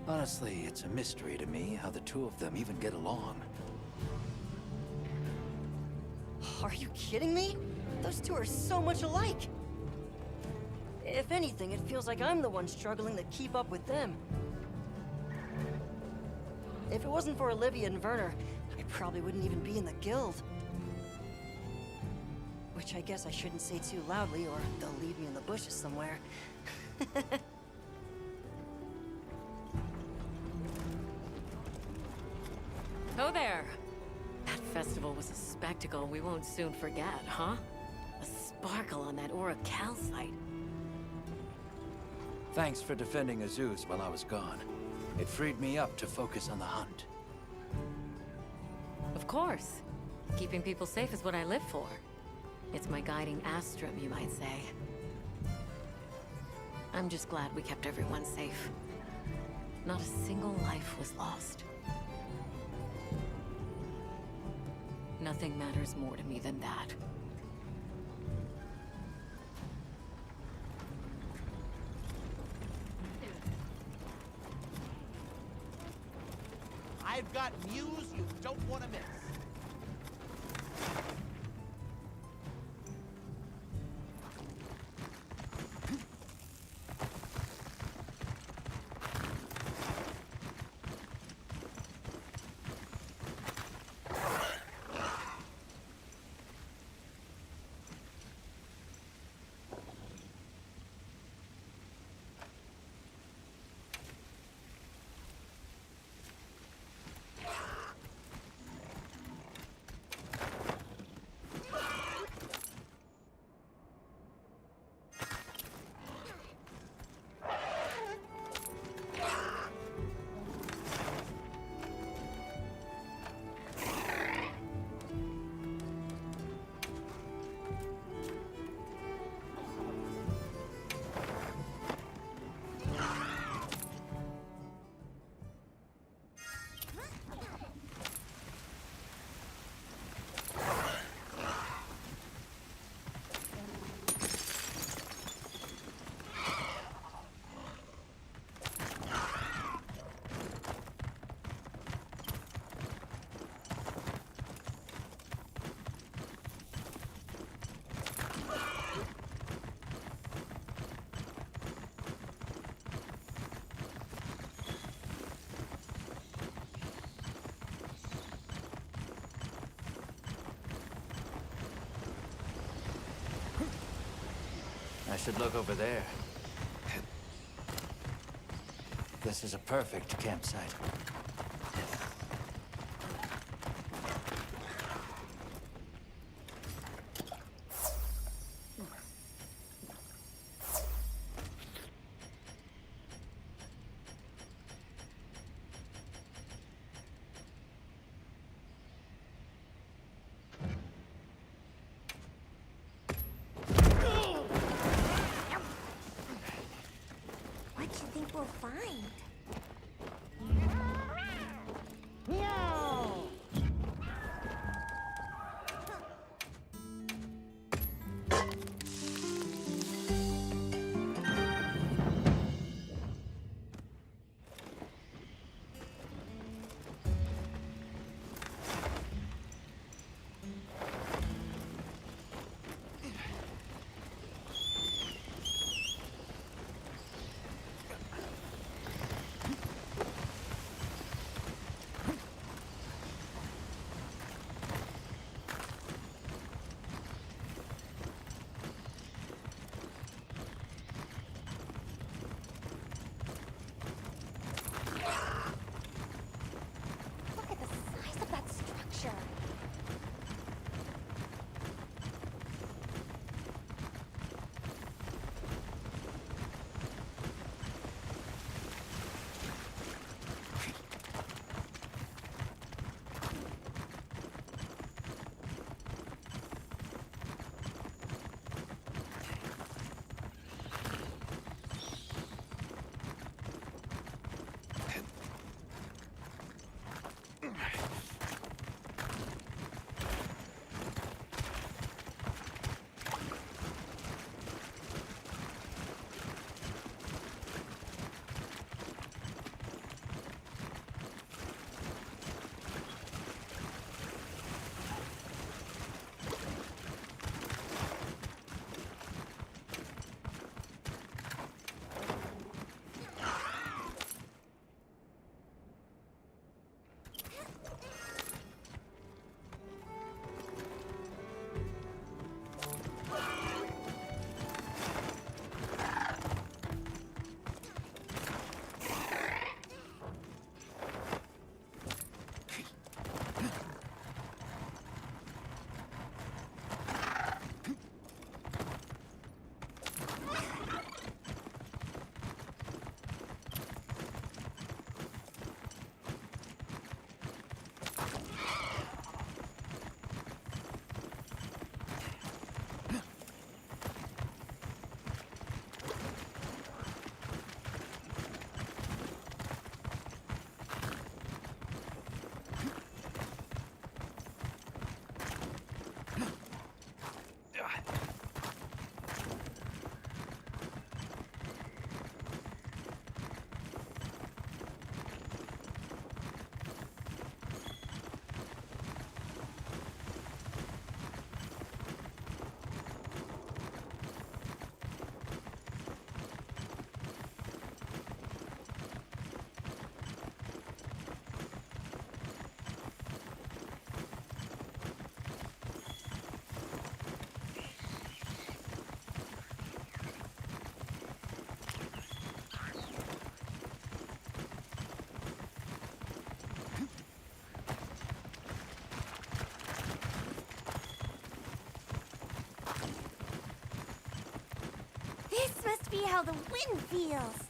Honestly, it's a mystery to me how the two of them even get along. Are you kidding me? Those two are so much alike. If anything, it feels like I'm the one struggling to keep up with them. If it wasn't for Olivia and Werner, I probably wouldn't even be in the guild. Which I guess I shouldn't say too loudly, or they'll leave me in the bushes somewhere. Oh there! That festival was a spectacle we won't soon forget, huh? A sparkle on that Aura calcite. Thanks for defending Azuz while I was gone. It freed me up to focus on the hunt. Of course. Keeping people safe is what I live for. It's my guiding astrum, you might say. I'm just glad we kept everyone safe. Not a single life was lost. Nothing matters more to me than that. I've got news you don't want to miss. I should look over there. This is a perfect campsite. What do you think we'll find? Look at the size of that structure. This must be how the wind feels.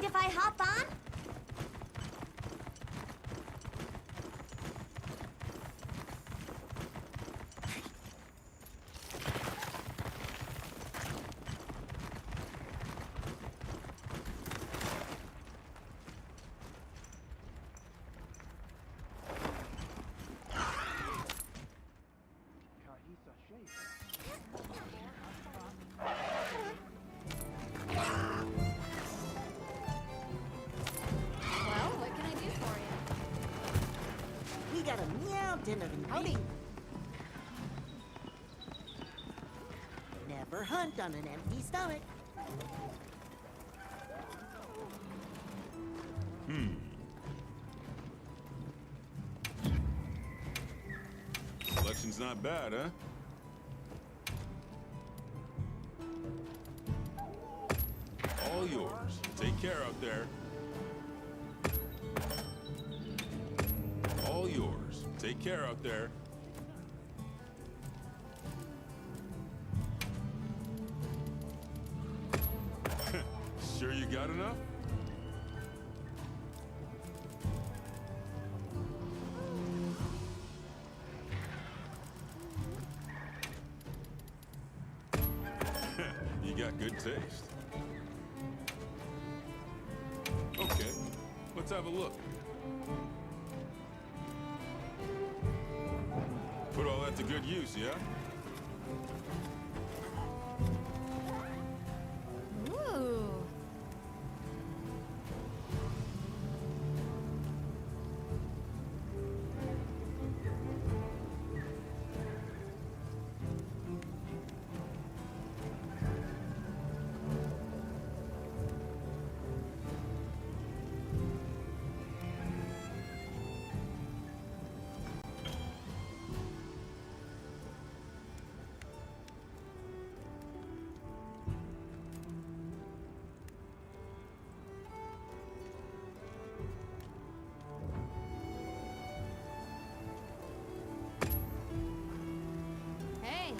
Mind if I hop on? Well, what can I do for you? We got a meow dinner in Howdy. Never hunt on an empty stomach. Selection's not bad, huh? All yours. Take care out there. All yours. Take care out there. Sure you got enough? You got good taste. Okay, let's have a look. Put all that to good use, yeah? Ooh. Hey.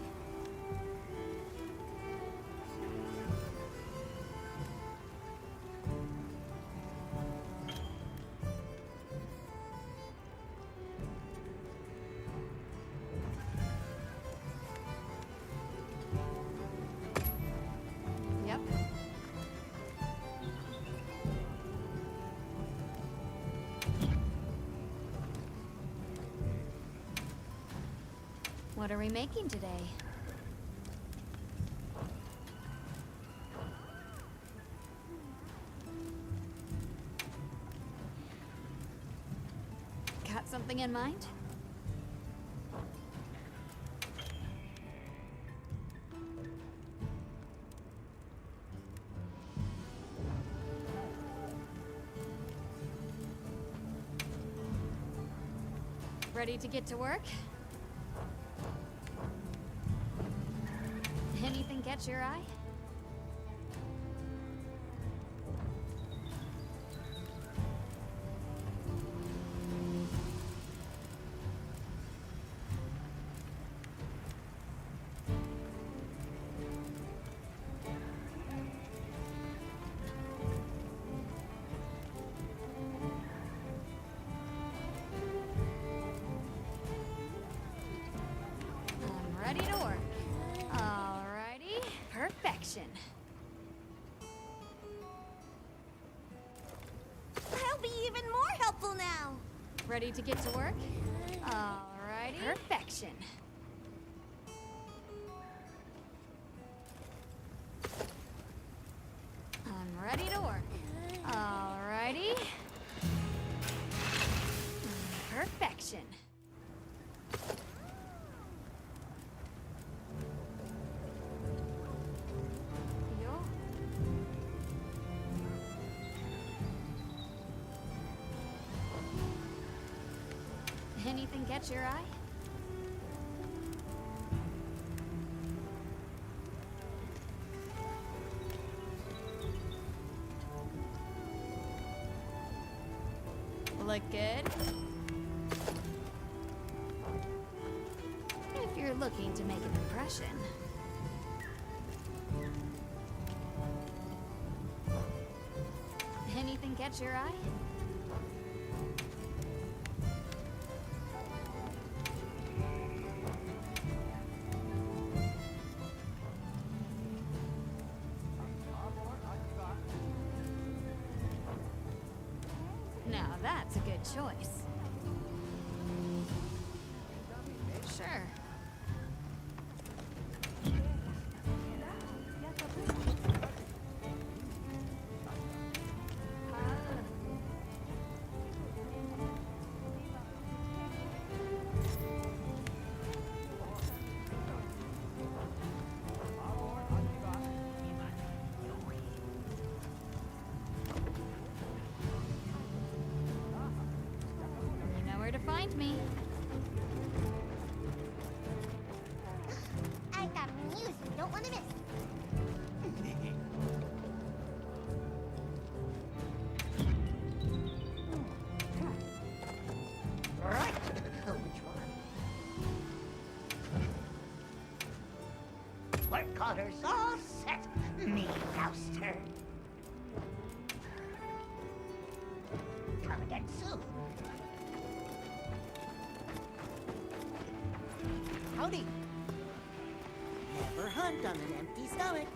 Yep. What are we making today? Got something in mind? Ready to get to work? Anything catch your eye? I'm ready to work. Alrighty. Perfection. I'll be even more helpful now. Ready to get to work? Alrighty. Perfection. I'm ready to work. Alrighty. Perfection. Yo. Anything catch your eye? Look good? If you're looking to make an impression. Anything catch your eye? Now that's a good choice. Sure. You know where to find me. I got news you don't want to miss. Right. Which one? Work orders all set, me ouster. Come again soon. Howdy. Never hunt on an empty stomach.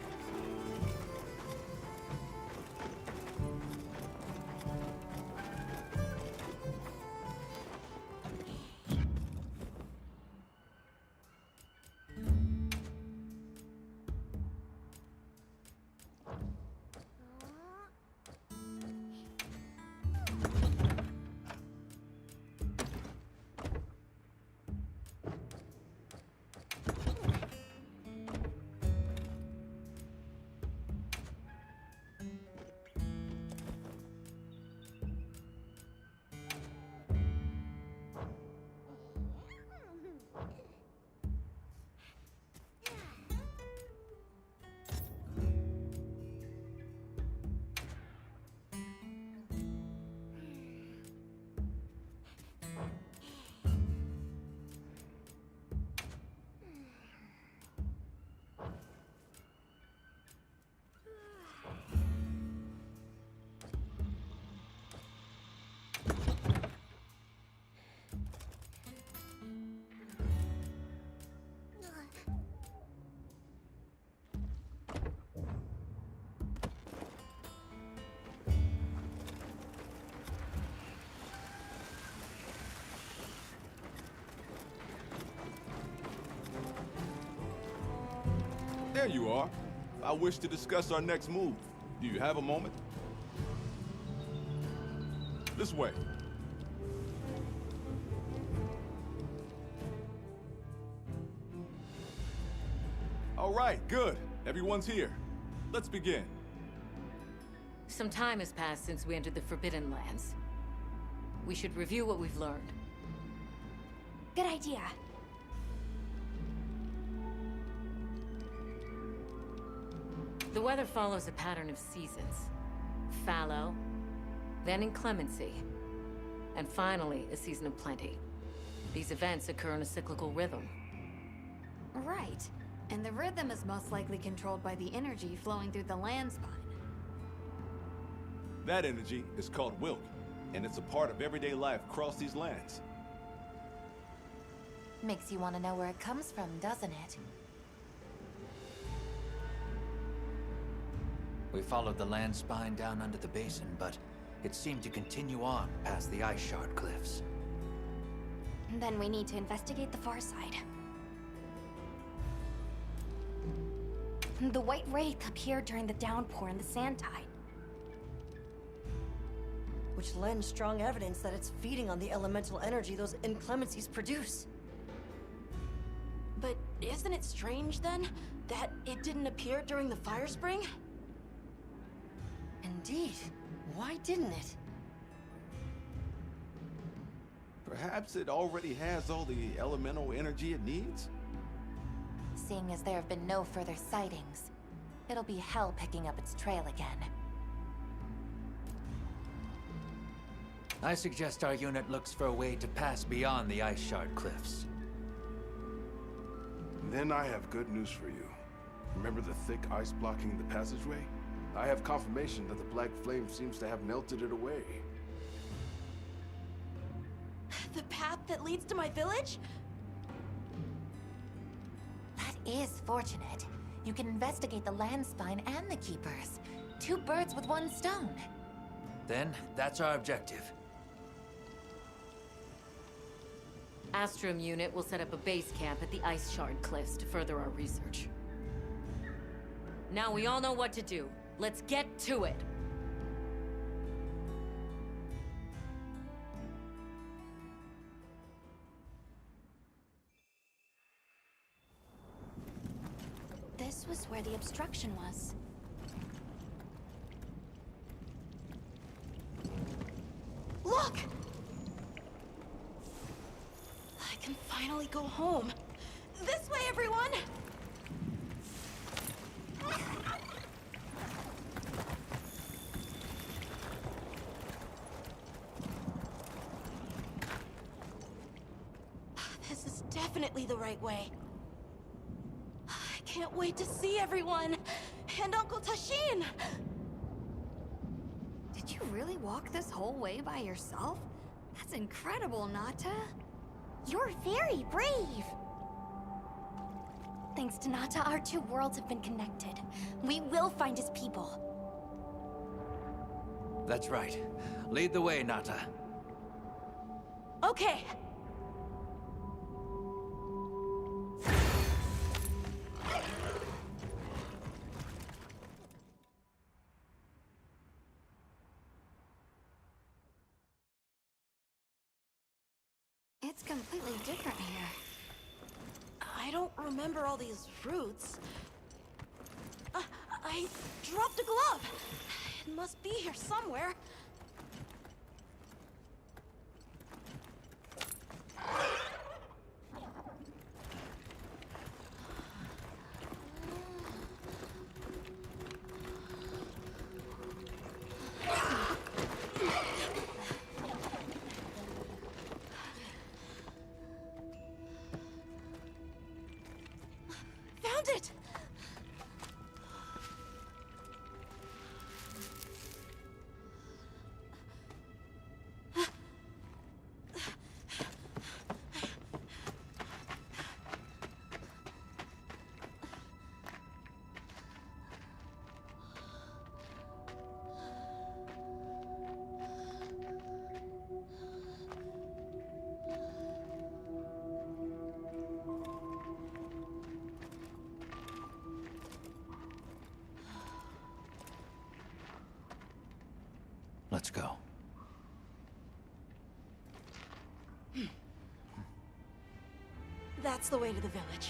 There you are. I wish to discuss our next move. Do you have a moment? This way. All right, good. Everyone's here. Let's begin. Some time has passed since we entered the Forbidden Lands. We should review what we've learned. Good idea. The weather follows a pattern of seasons. Fallow, then inclemency, and finally a season of plenty. These events occur in a cyclical rhythm. Right. And the rhythm is most likely controlled by the energy flowing through the land spine. That energy is called Wilk, and it's a part of everyday life across these lands. Makes you want to know where it comes from, doesn't it? We followed the land spine down under the basin, but it seemed to continue on past the ice shard cliffs. Then we need to investigate the far side. The White Wraith appeared during the downpour and the sand tide. Which lends strong evidence that it's feeding on the elemental energy those inclemencies produce. But isn't it strange, then, that it didn't appear during the fire spring? Indeed. Why didn't it? Perhaps it already has all the elemental energy it needs? Seeing as there have been no further sightings, it'll be hell picking up its trail again. I suggest our unit looks for a way to pass beyond the ice shard cliffs. Then I have good news for you. Remember the thick ice blocking the passageway? I have confirmation that the black flame seems to have melted it away. The path that leads to my village? That is fortunate. You can investigate the land spine and the keepers. 2 birds with 1 stone. Then, that's our objective. Astrum unit will set up a base camp at the Ice Shard Cliffs to further our research. Now we all know what to do. Let's get to it! This was where the obstruction was. Look! I can finally go home. This way, everyone! This is definitely the right way. I can't wait to see everyone! And Uncle Tashin! Did you really walk this whole way by yourself? That's incredible, Nata. You're very brave. Thanks to Nata, our 2 worlds have been connected. We will find his people. That's right. Lead the way, Nata. Okay. It's completely different here. I don't remember all these routes. I dropped a glove. It must be here somewhere. Found it! Let's go. That's the way to the village.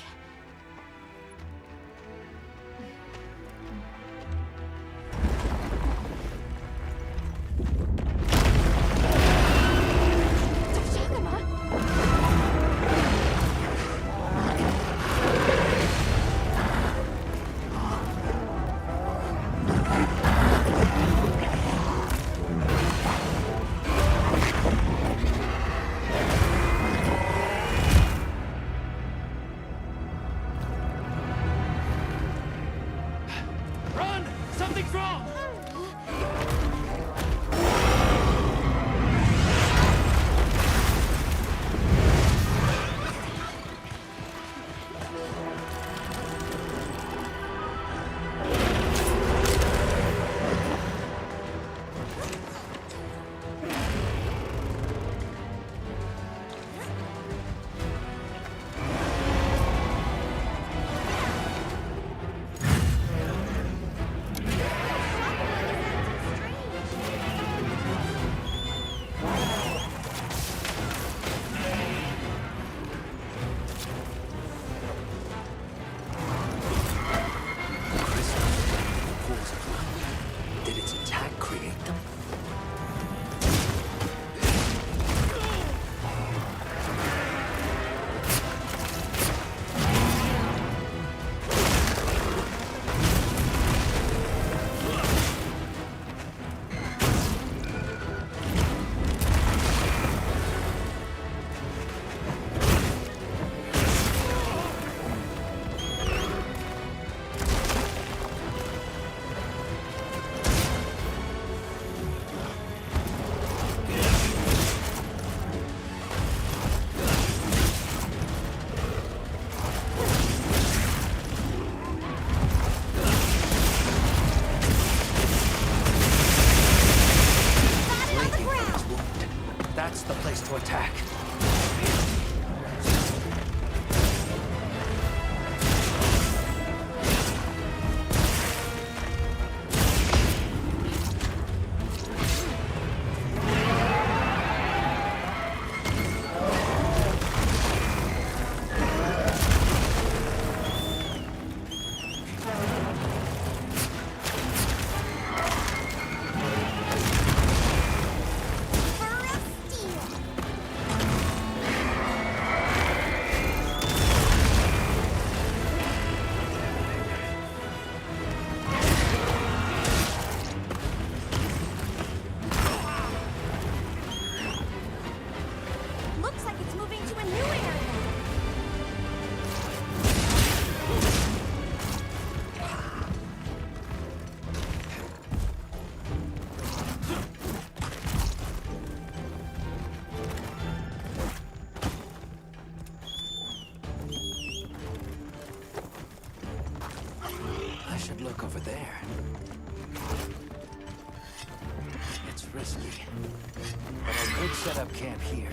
the place to attack. Looks like it's moving to a new area. I should look over there. It's risky, but I could set up camp here.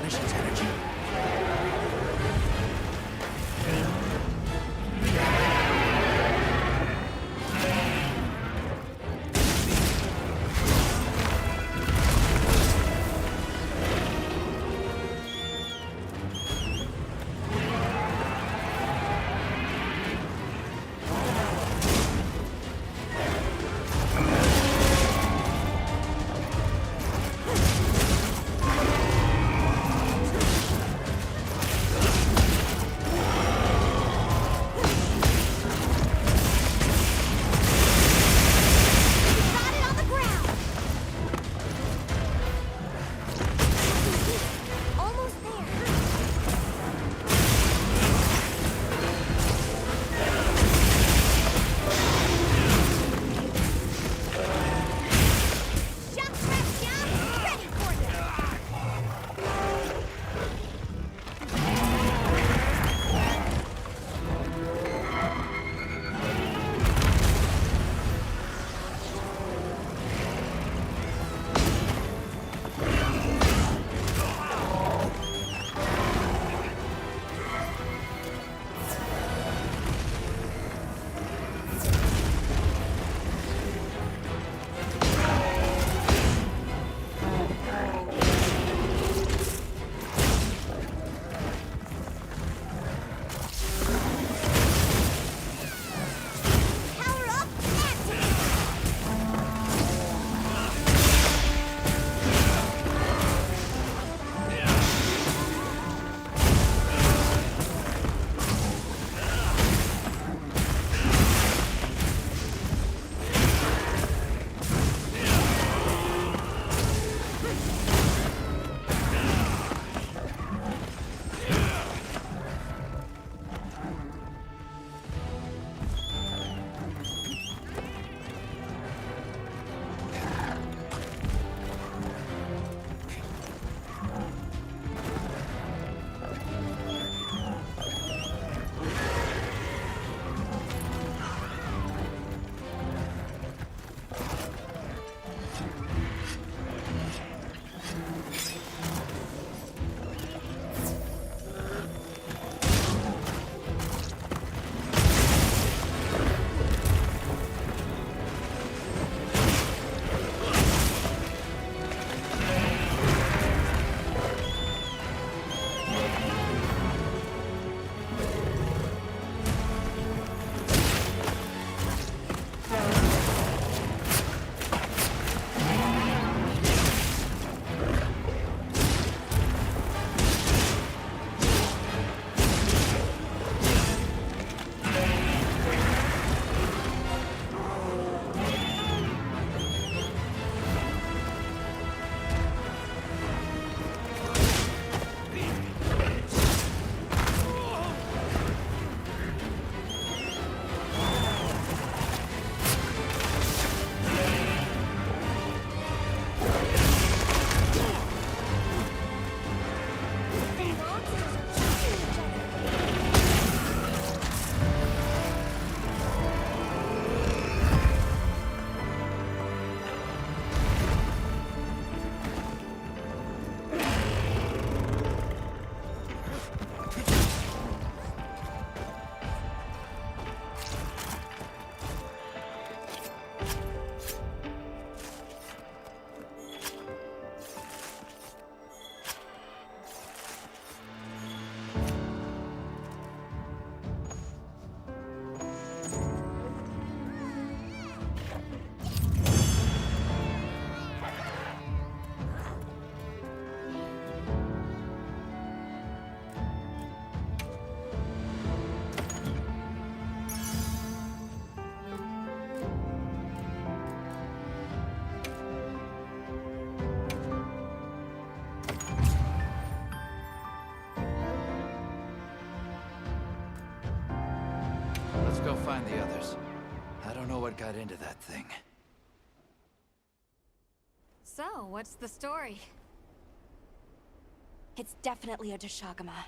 replenish its energy. Let's go find the others. I don't know what got into that thing. So, what's the story? It's definitely a Dashagama,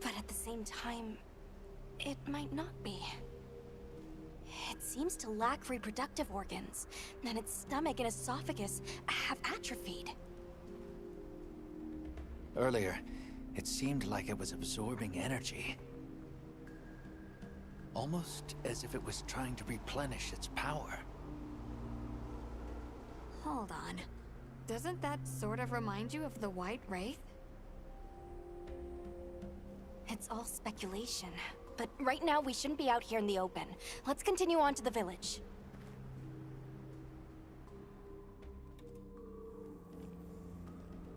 but at the same time, it might not be. It seems to lack reproductive organs, and its stomach and esophagus have atrophied. Earlier, it seemed like it was absorbing energy. Almost as if it was trying to replenish its power. Hold on. Doesn't that sort of remind you of the White Wraith? It's all speculation. But right now, we shouldn't be out here in the open. Let's continue on to the village.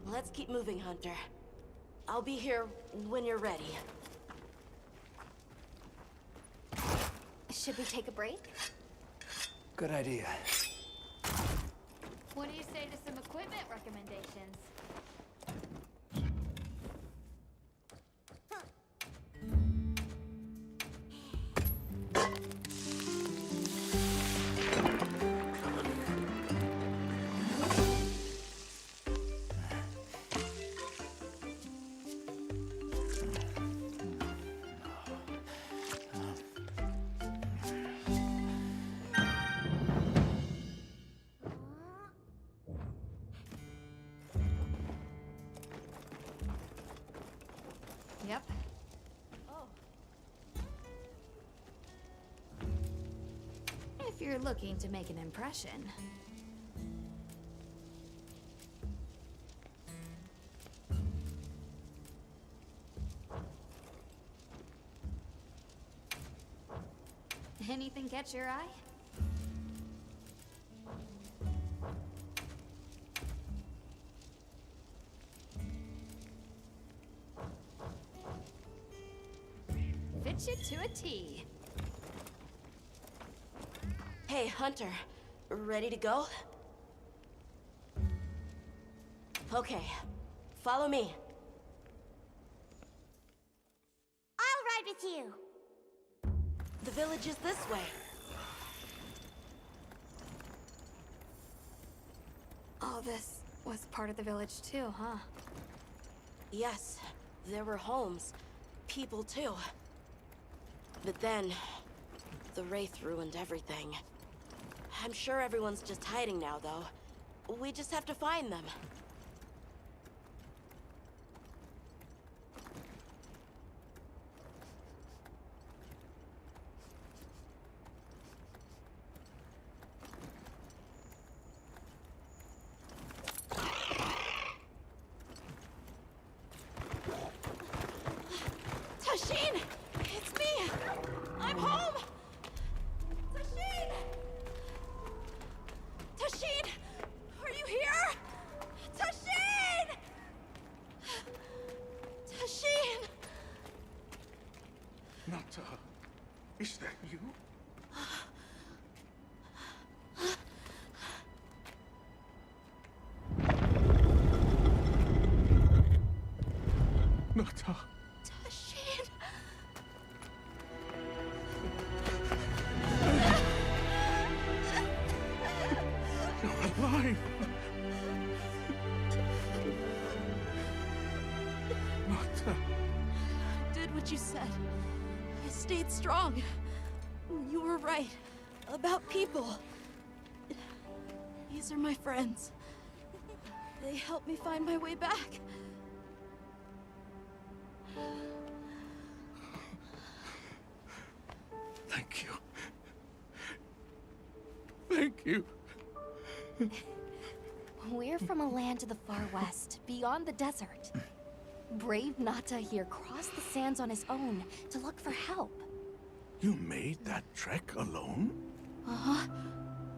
Let's keep moving, Hunter. I'll be here when you're ready. Should we take a break? Good idea. What do you say to some equipment recommendations? Yep. Oh. If you're looking to make an impression. Anything catch your eye? Fits you to a T. Hey, Hunter. Ready to go? Okay. Follow me. I'll ride with you. The village is this way. All this was part of the village too, huh? Yes, there were homes. People too. But then, the Wraith ruined everything. I'm sure everyone's just hiding now, though. We just have to find them. Tashin! It's me! I'm home! Tashin! Tashin! Are you here? Tashin! Tashin! Nata, is that you? Nata. Tashin! You're alive! Nata. Did what you said. I stayed strong. You were right. About people. These are my friends. They helped me find my way back. Thank you. Thank you. We're from a land to the far west, beyond the desert. Brave Nata here crossed the sands on his own to look for help. You made that trek alone? Uh-huh.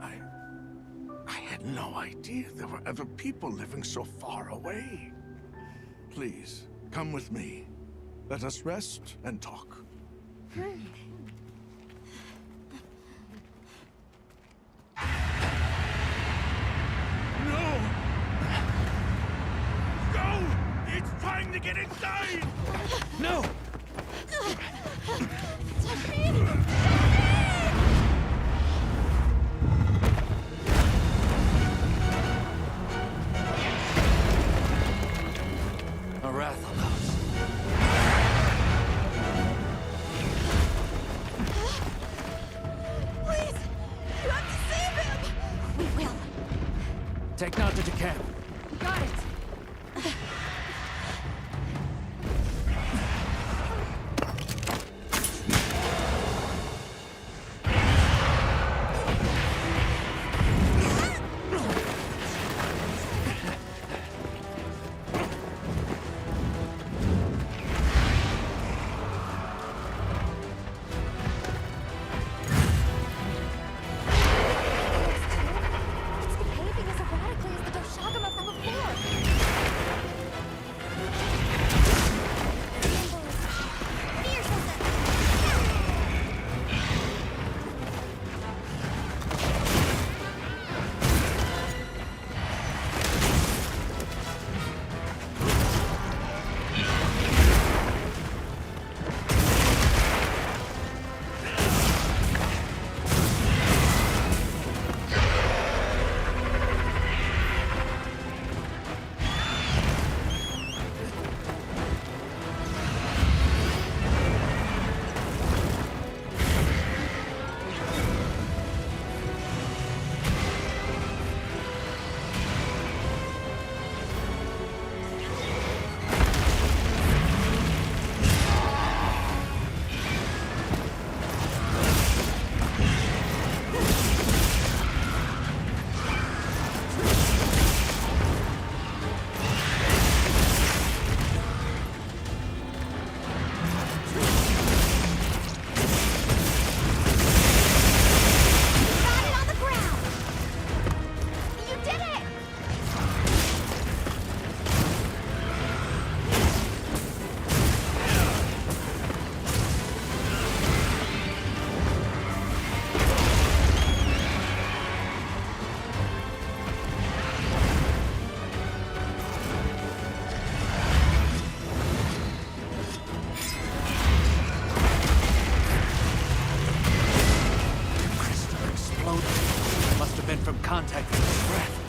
I had no idea there were other people living so far away. Please, come with me. Let us rest and talk. No! Go! It's trying to get inside! No! Arathalos. Please! You have to save him! We will. Take Nata to camp. Got it. prevent from contacting his breath.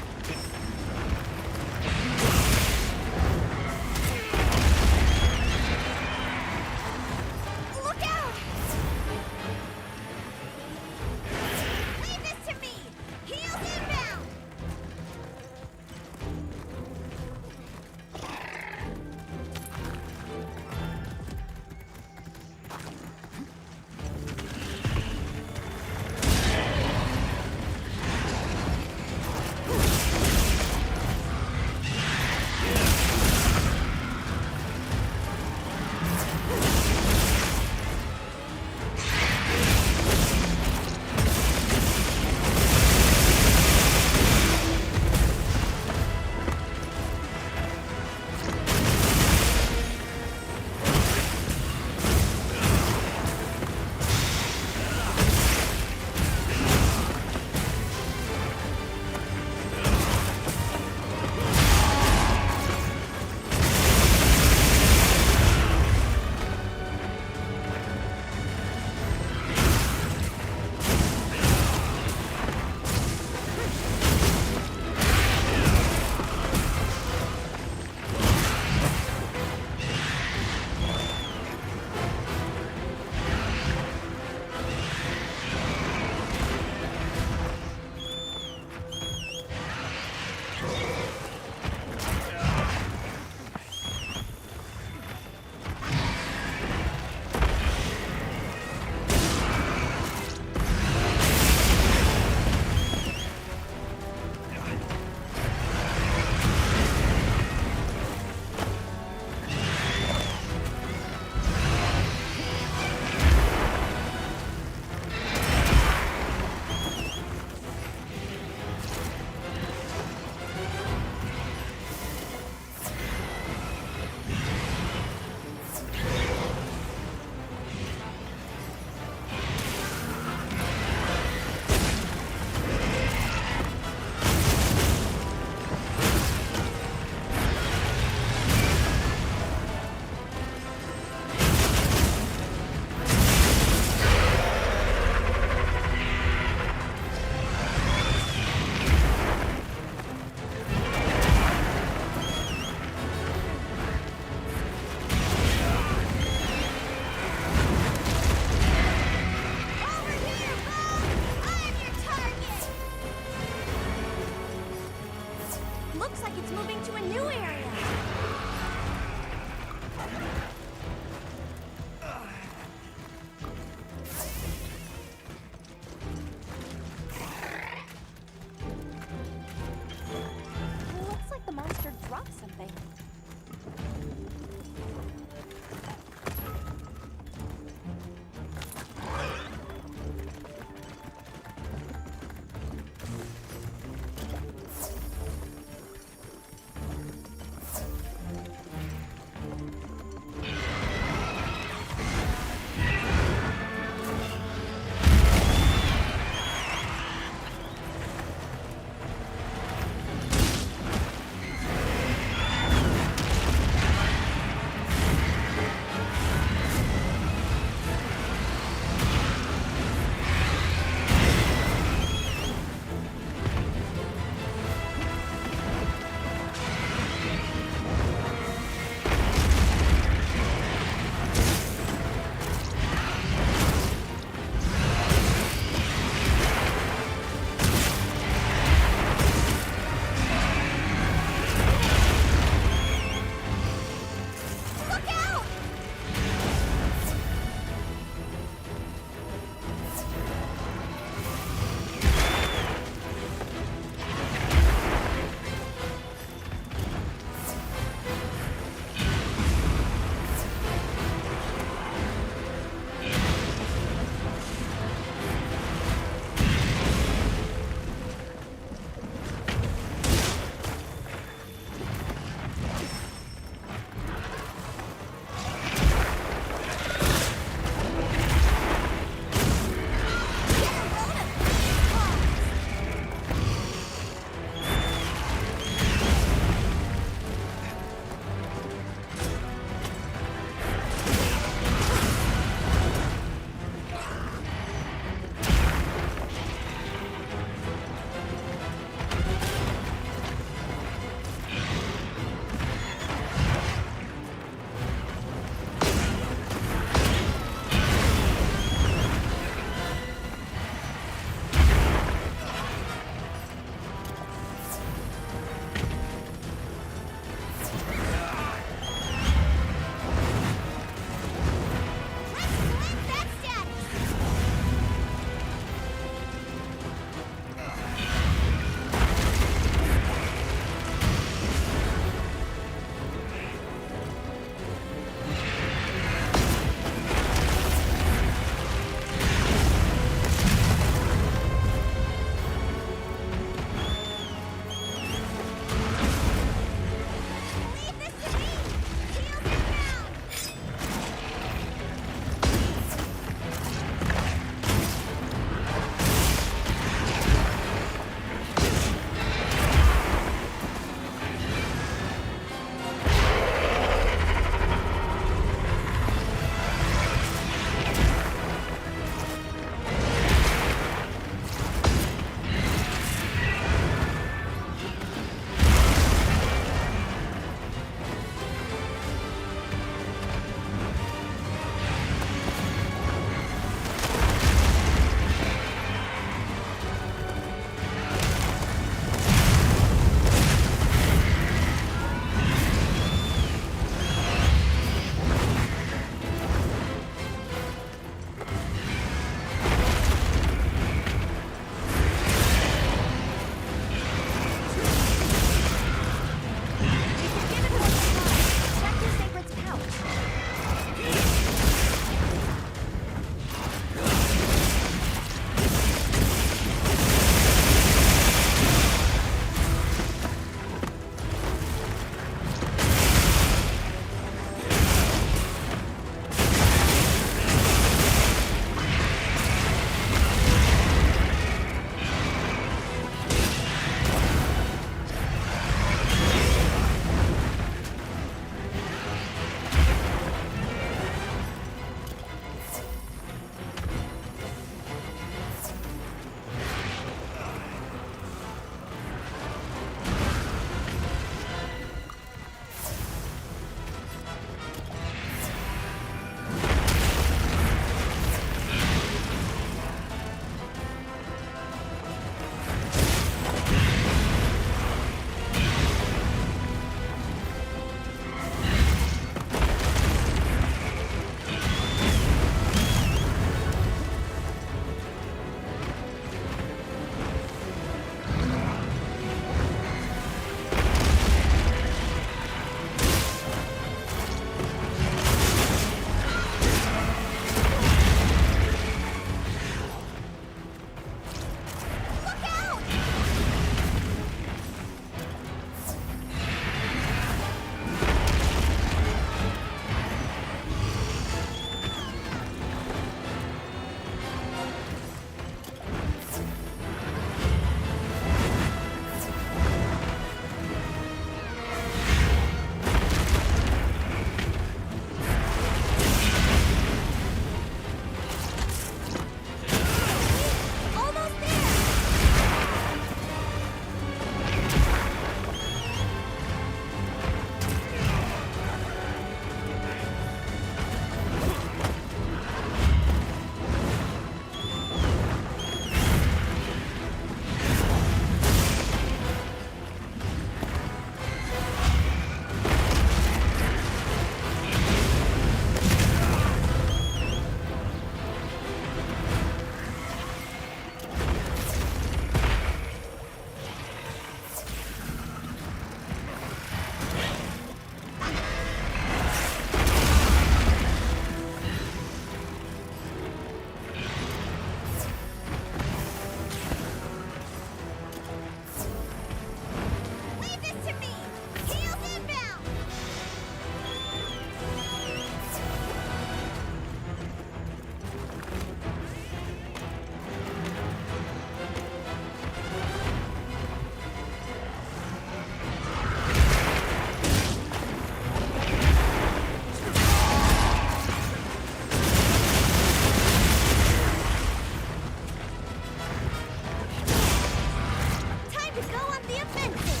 to go on the offensive!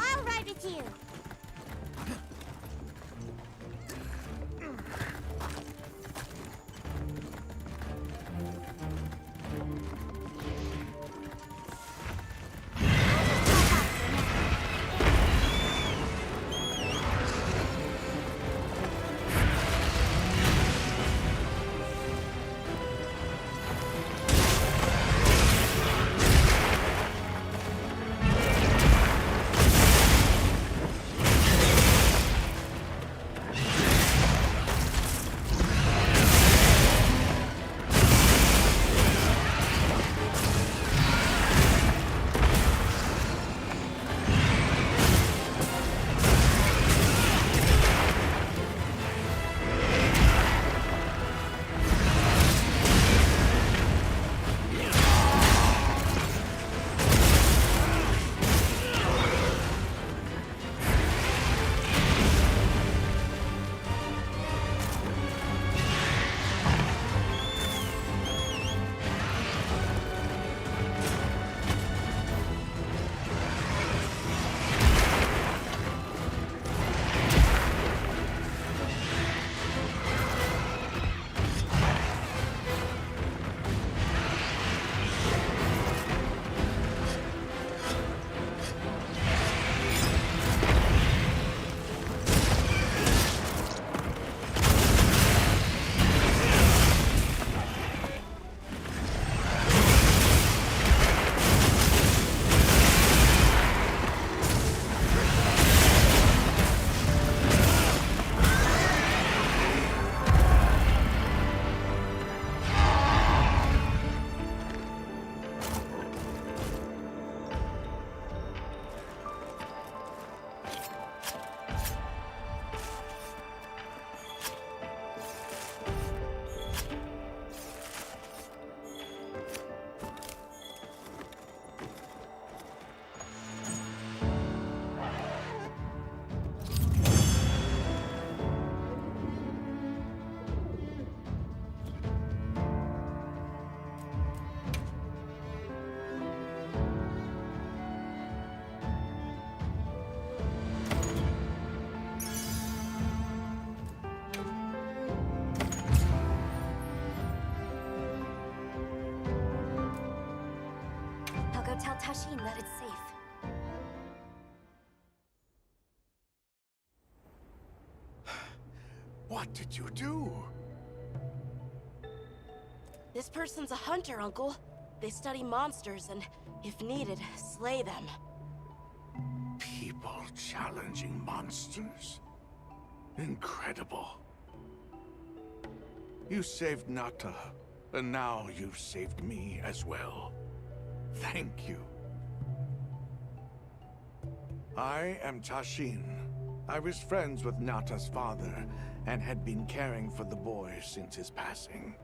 I'll ride with you! I'll go tell Tashin that it's safe. What did you do? This person's a hunter, Uncle. They study monsters and, if needed, slay them. People challenging monsters? Incredible. You saved Nata, and now you've saved me as well. Thank you. I am Tashin. I was friends with Nata's father, and had been caring for the boy since his passing.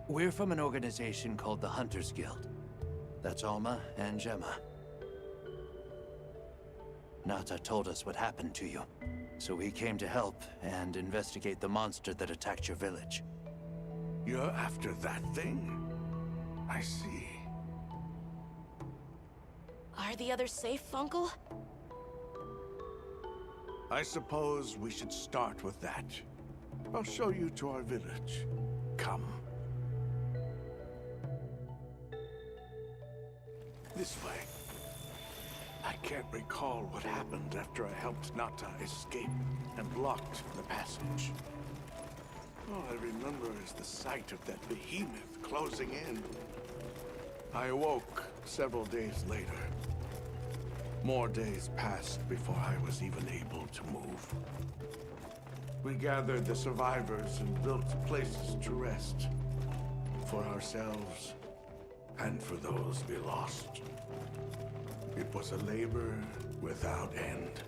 We're from an organization called the Hunters Guild. That's Alma and Gemma. Nata told us what happened to you, so we came to help and investigate the monster that attacked your village. You're after that thing? I see. Are the others safe, Uncle? I suppose we should start with that. I'll show you to our village. Come. This way. I can't recall what happened after I helped Nata escape and blocked the passage. All I remember is the sight of that behemoth closing in. I awoke several days later. More days passed before I was even able to move. We gathered the survivors and built places to rest. For ourselves, and for those we lost. It was a labor without end.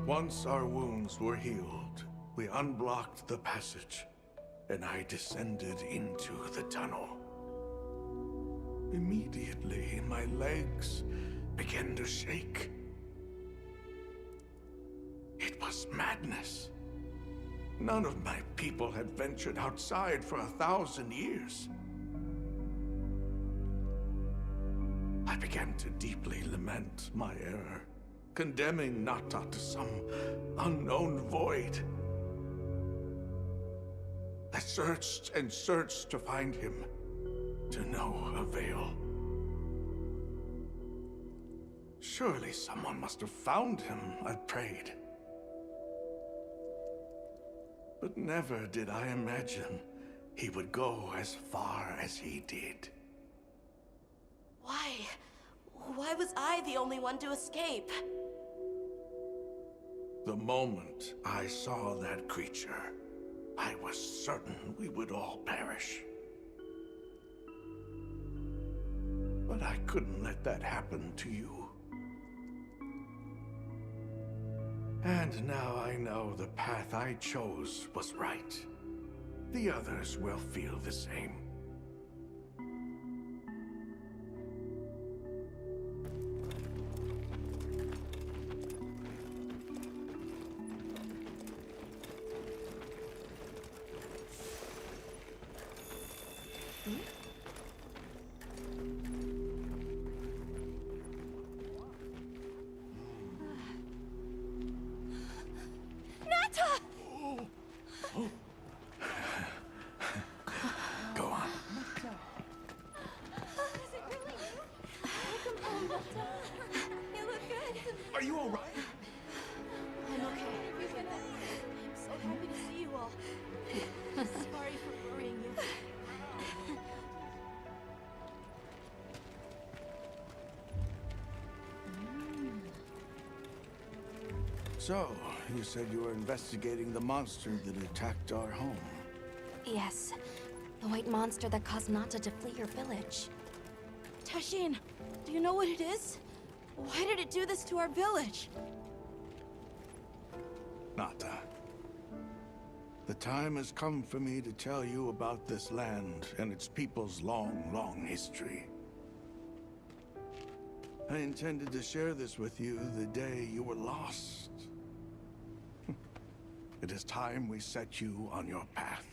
Once our wounds were healed, we unblocked the passage, and I descended into the tunnel. Immediately, my legs began to shake. It was madness. None of my people had ventured outside for 1,000 years. I began to deeply lament my error, condemning Nata to some unknown void. I searched and searched to find him, to no avail. Surely someone must have found him, I prayed. But never did I imagine he would go as far as he did. Why? Why was I the only one to escape? The moment I saw that creature, I was certain we would all perish. But I couldn't let that happen to you. And now I know the path I chose was right. The others will feel the same. Go on. You look good. Are you all right? I'm okay. I'm so happy to see you all. Sorry for worrying you. So, you said you were investigating the monster that attacked our home. Yes. The white monster that caused Nata to flee your village. Tashin, do you know what it is? Why did it do this to our village? Nata. The time has come for me to tell you about this land and its people's long, long history. I intended to share this with you the day you were lost. It is time we set you on your path.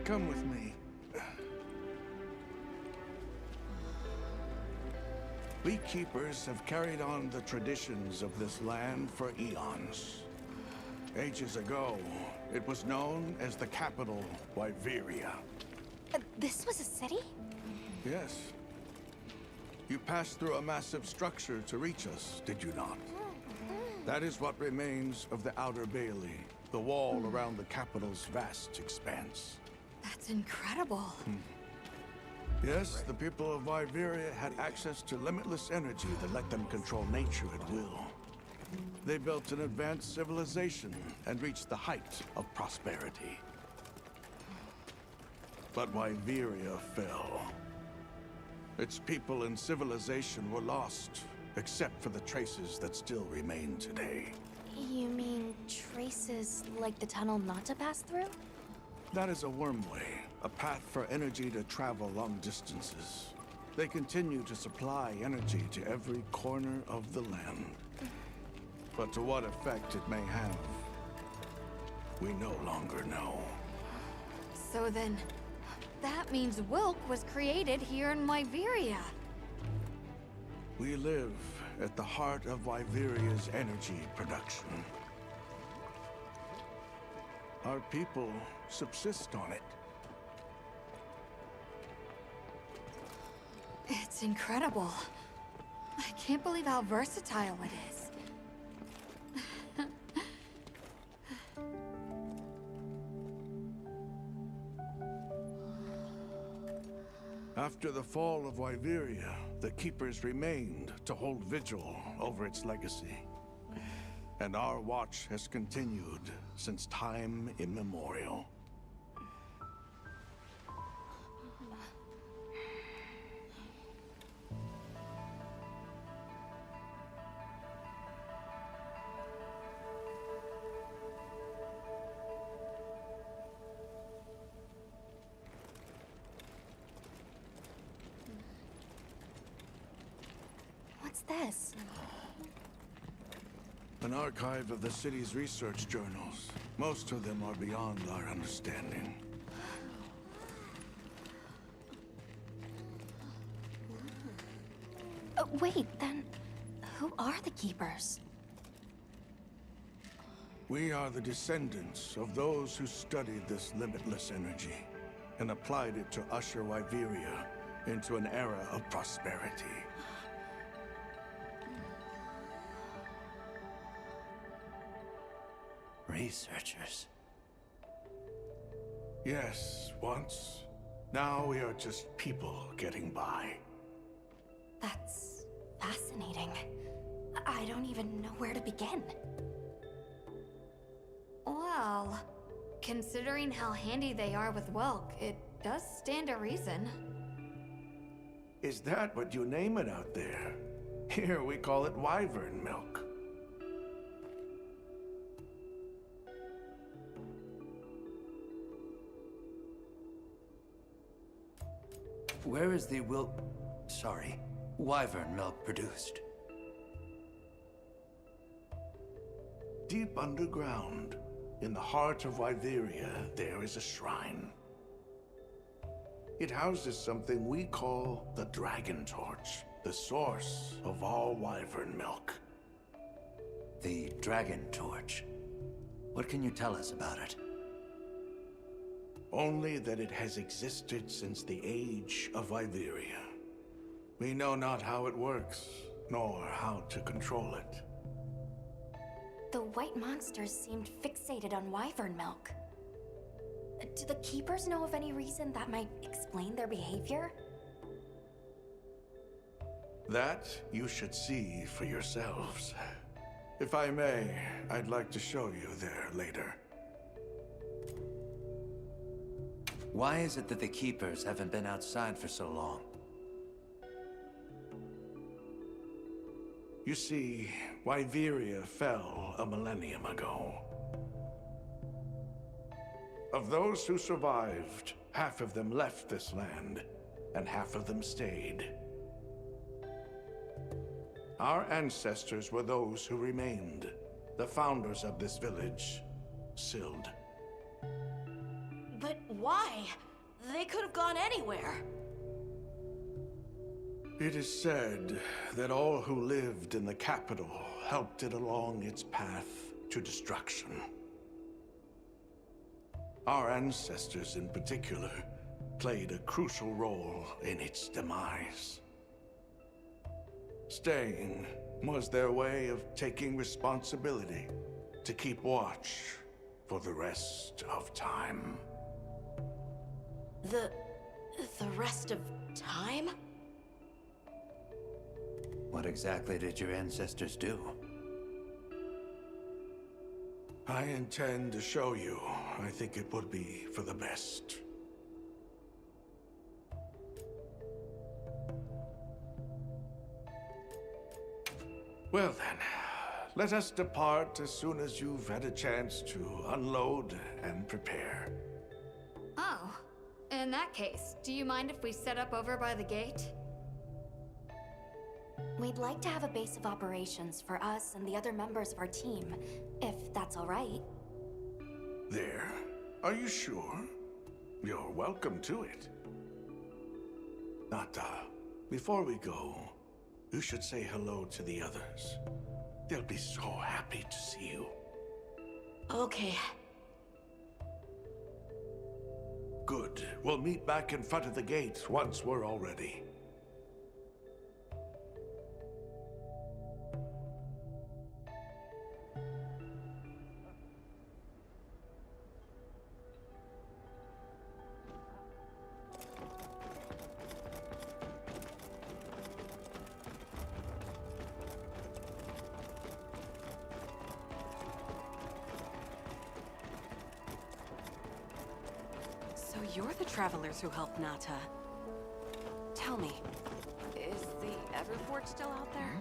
Come with me. We keepers have carried on the traditions of this land for eons. Ages ago, it was known as the capital, Wyveria. This was a city? Yes. You passed through a massive structure to reach us, did you not? That is what remains of the Outer Bailey, the wall around the capital's vast expanse. That's incredible. Yes, the people of Wyveria had access to limitless energy that let them control nature at will. They built an advanced civilization and reached the height of prosperity. But Wyveria fell. Its people and civilization were lost, except for the traces that still remain today. You mean traces like the tunnel Nata passed through? That is a wormway, a path for energy to travel long distances. They continue to supply energy to every corner of the land. But to what effect it may have, we no longer know. So then, that means Wilk was created here in Wyveria. We live at the heart of Wyveria's energy production. Our people subsist on it. It's incredible. I can't believe how versatile it is. After the fall of Wyveria, the Keepers remained to hold vigil over its legacy. And our watch has continued since time immemorial. What's this? An archive of the city's research journals. Most of them are beyond our understanding. Wait, then who are the Keepers? We are the descendants of those who studied this limitless energy and applied it to usher Wyveria into an era of prosperity. Researchers. Yes, once. Now we are just people getting by. That's fascinating. I don't even know where to begin. Well, considering how handy they are with Welk, it does stand to reason. Is that what you name it out there? Here we call it wyvern milk. Where is the wyvern milk produced? Deep underground, in the heart of Wyveria, there is a shrine. It houses something we call the Dragon Torch, the source of all wyvern milk. The Dragon Torch. What can you tell us about it? Only that it has existed since the age of Wyveria. We know not how it works, nor how to control it. The white monsters seemed fixated on wyvern milk. Do the Keepers know of any reason that might explain their behavior? That you should see for yourselves. If I may, I'd like to show you there later. Why is it that the Keepers haven't been outside for so long? You see, Wyveria fell a millennium ago. Of those who survived, half of them left this land, and half of them stayed. Our ancestors were those who remained, the founders of this village, Sild. But why? They could have gone anywhere. It is said that all who lived in the capital helped it along its path to destruction. Our ancestors in particular played a crucial role in its demise. Staying was their way of taking responsibility to keep watch for the rest of time. The rest of time? What exactly did your ancestors do? I intend to show you. I think it would be for the best. Well then, let us depart as soon as you've had a chance to unload and prepare. Oh, in that case, do you mind if we set up over by the gate? We'd like to have a base of operations for us and the other members of our team, if that's all right. There. Are you sure? You're welcome to it. Nata, before we go, you should say hello to the others. They'll be so happy to see you. Okay. Good. We'll meet back in front of the gate once we're all ready. you're the travelers who helped Nata. Tell me, is the Everforge still out there?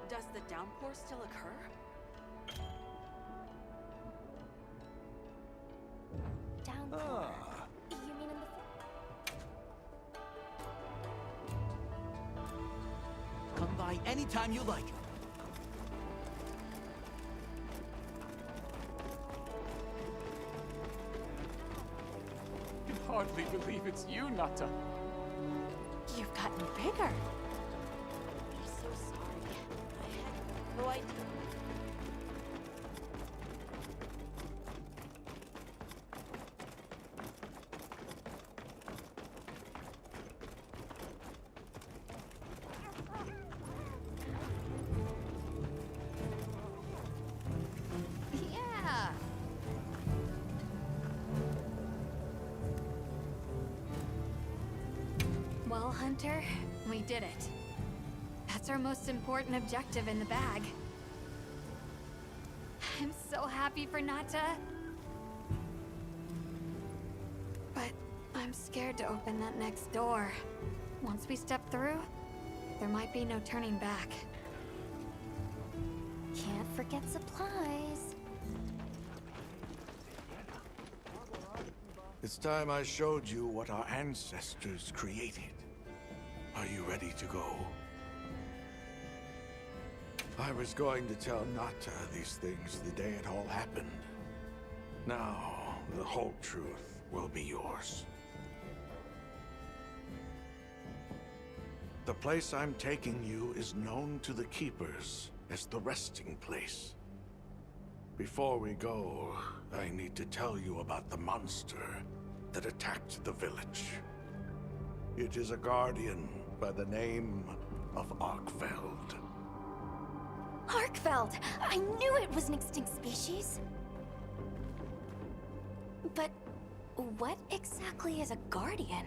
Does the downpour still occur? Downpour? You mean in the... Come by anytime you like. I can hardly believe it's you, Nata. You've gotten bigger. I'm so sorry. I had no idea. Yeah. Well, Hunter, we did it. That's our most important objective in the bag. I'm so happy for Nata. But I'm scared to open that next door. Once we step through, there might be no turning back. Can't forget supplies. It's time I showed you what our ancestors created. Are you ready to go? I was going to tell Nata these things the day it all happened. Now, the whole truth will be yours. The place I'm taking you is known to the Keepers as the resting place. Before we go, I need to tell you about the monster that attacked the village. It is a guardian by the name of Arkfeld. Arkfeld! I knew it was an extinct species! But what exactly is a guardian?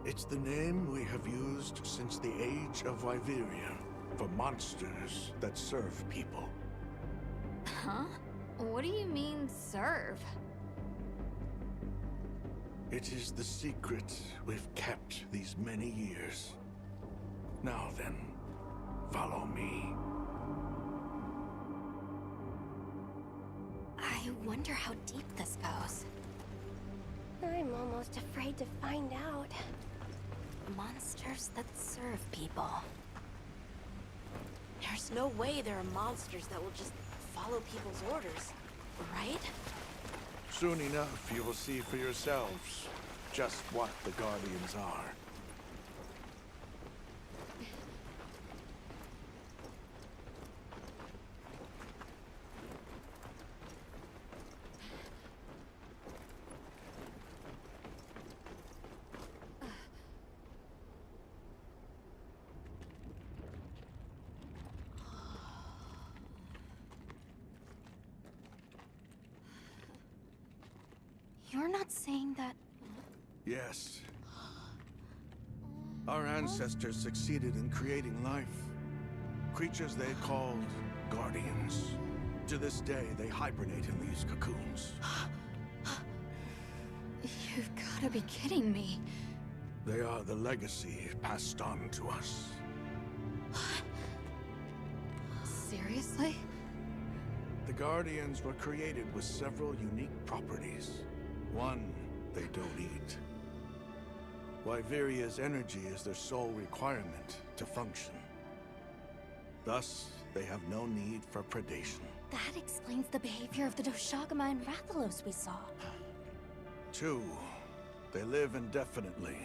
It's the name we have used since the age of Wyveria for monsters that serve people. Huh? What do you mean, serve? It is the secret we've kept these many years. Now then, follow me. I wonder how deep this goes. I'm almost afraid to find out. Monsters that serve people. There's no way there are monsters that will just follow people's orders, right? Soon enough, you will see for yourselves just what the Guardians are. You're not saying that... Yes. Our ancestors succeeded in creating life. Creatures they called Guardians. To this day, they hibernate in these cocoons. You've gotta be kidding me. They are the legacy passed on to us. Seriously? The Guardians were created with several unique properties. One, they don't eat. Wyveria's energy is their sole requirement to function. Thus, they have no need for predation. That explains the behavior of the Doshagama and Rathalos we saw. Two, they live indefinitely,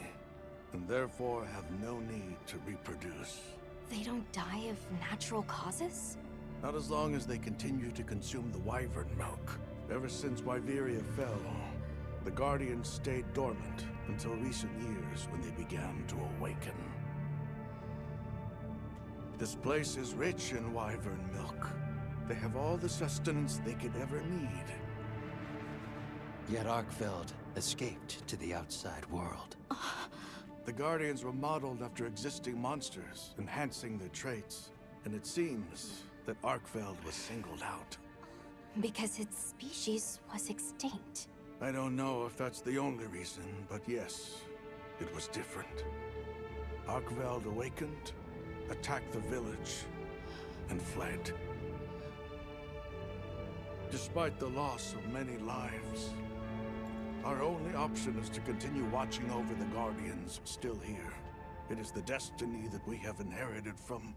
and therefore have no need to reproduce. They don't die of natural causes? Not as long as they continue to consume the wyvern milk. Ever since Wyveria fell, the Guardians stayed dormant until recent years when they began to awaken. This place is rich in wyvern milk. They have all the sustenance they could ever need. Yet Arkfeld escaped to the outside world. The Guardians were modeled after existing monsters, enhancing their traits. And it seems that Arkfeld was singled out. Because its species was extinct. I don't know if that's the only reason, but yes, it was different. Arkveld awakened, attacked the village, and fled. Despite the loss of many lives, our only option is to continue watching over the Guardians still here. It is the destiny that we have inherited from...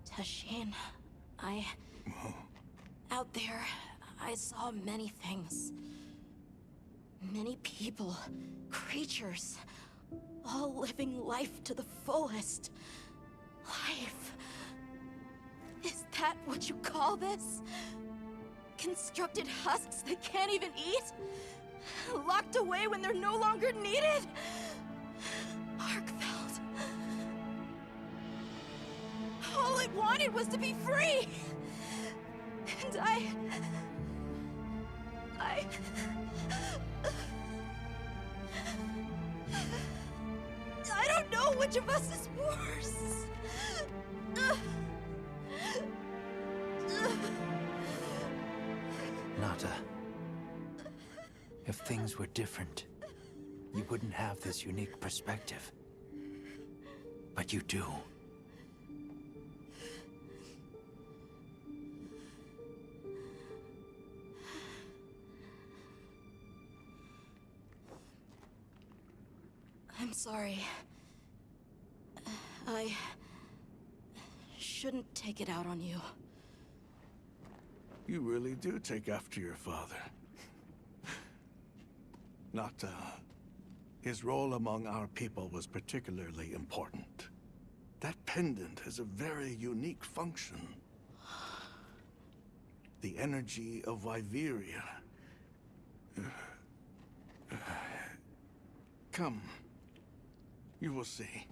Tashin, out there, I saw many things. Many people, creatures, all living life to the fullest. Life. Is that what you call this? Constructed husks that can't even eat? Locked away when they're no longer needed? Arkveld. All it wanted was to be free! And I don't know which of us is worse. Nata, if things were different, you wouldn't have this unique perspective. But you do. I'm sorry. I shouldn't take it out on you. You really do take after your father. Nata, his role among our people was particularly important. That pendant has a very unique function. The energy of Wyveria. Come. You will see.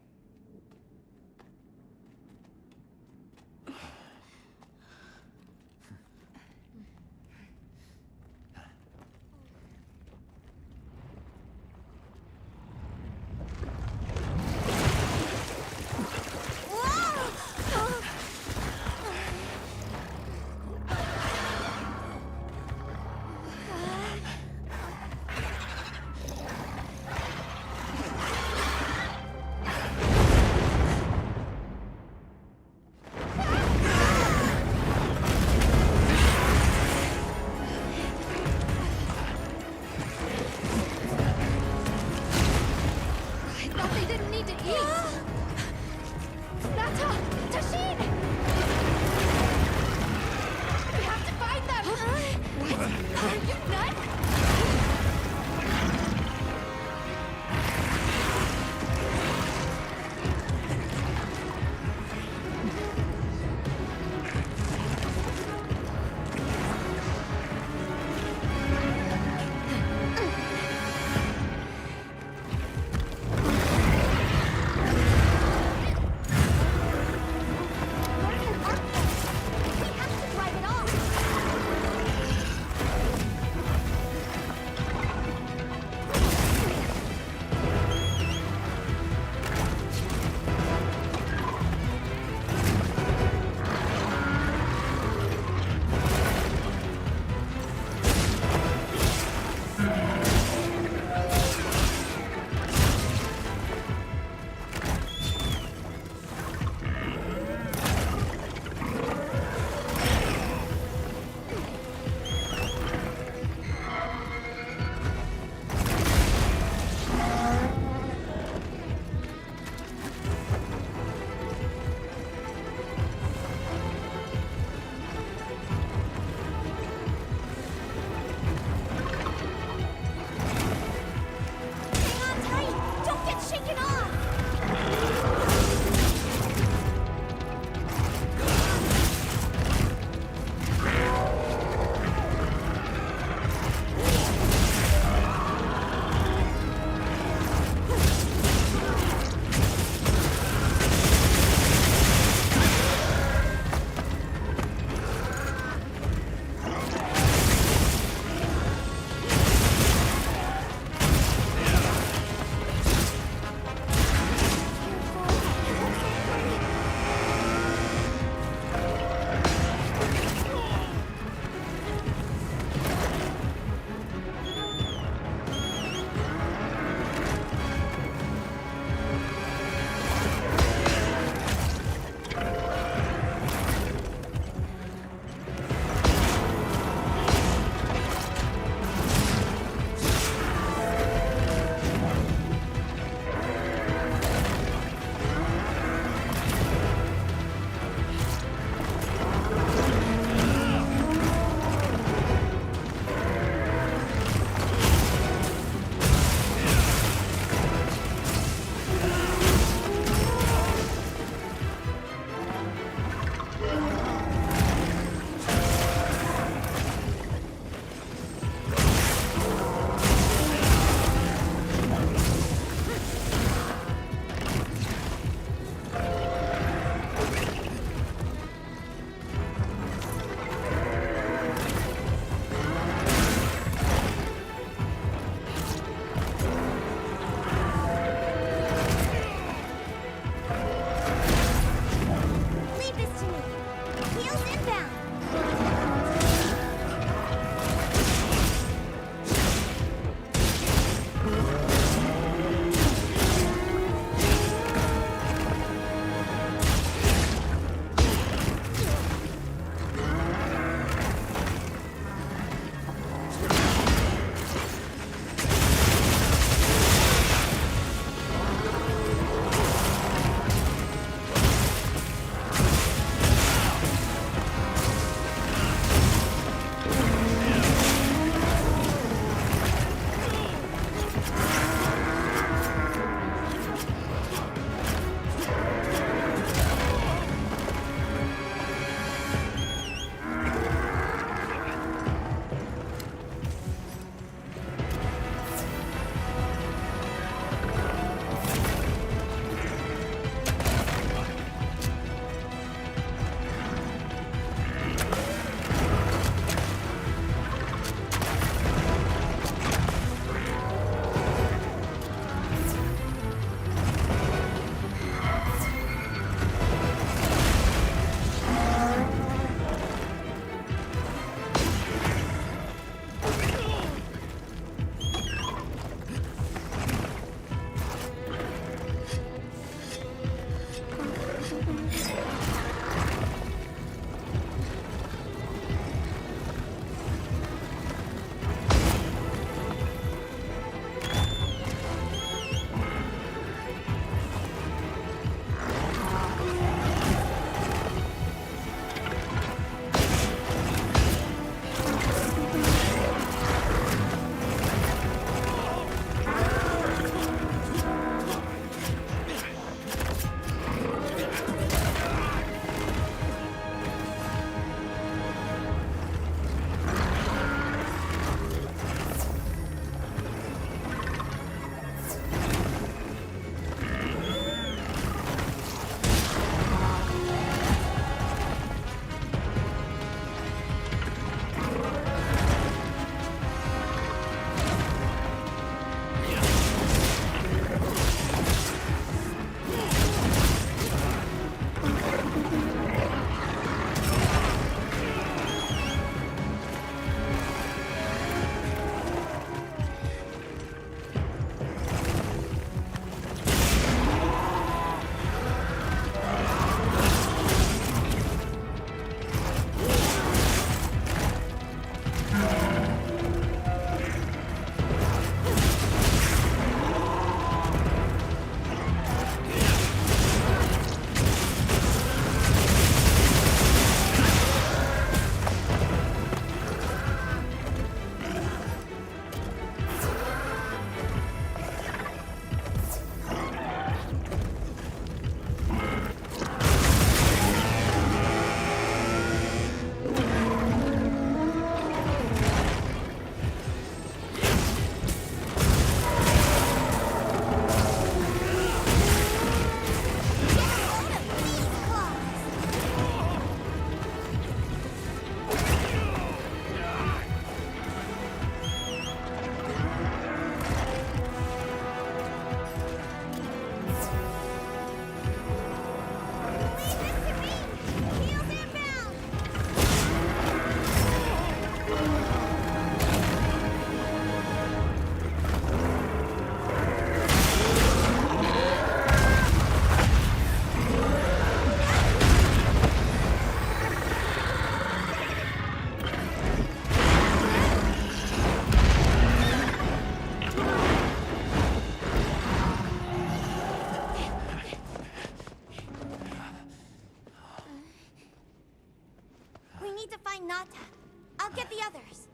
I'll get the others.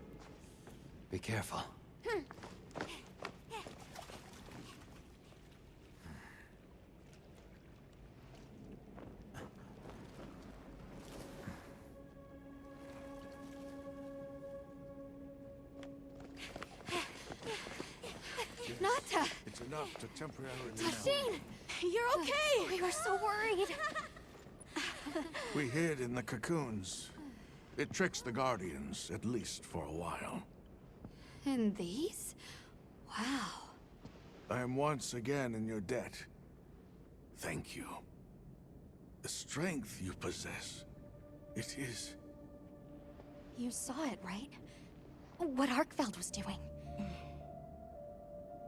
Be careful. Nata! It's enough to temporarily... Tashin! You're okay! We were so worried. We hid in the cocoons. It tricks the Guardians, at least for a while. And these? Wow. I am once again in your debt. Thank you. The strength you possess, it is... You saw it, right? What Arkfeld was doing.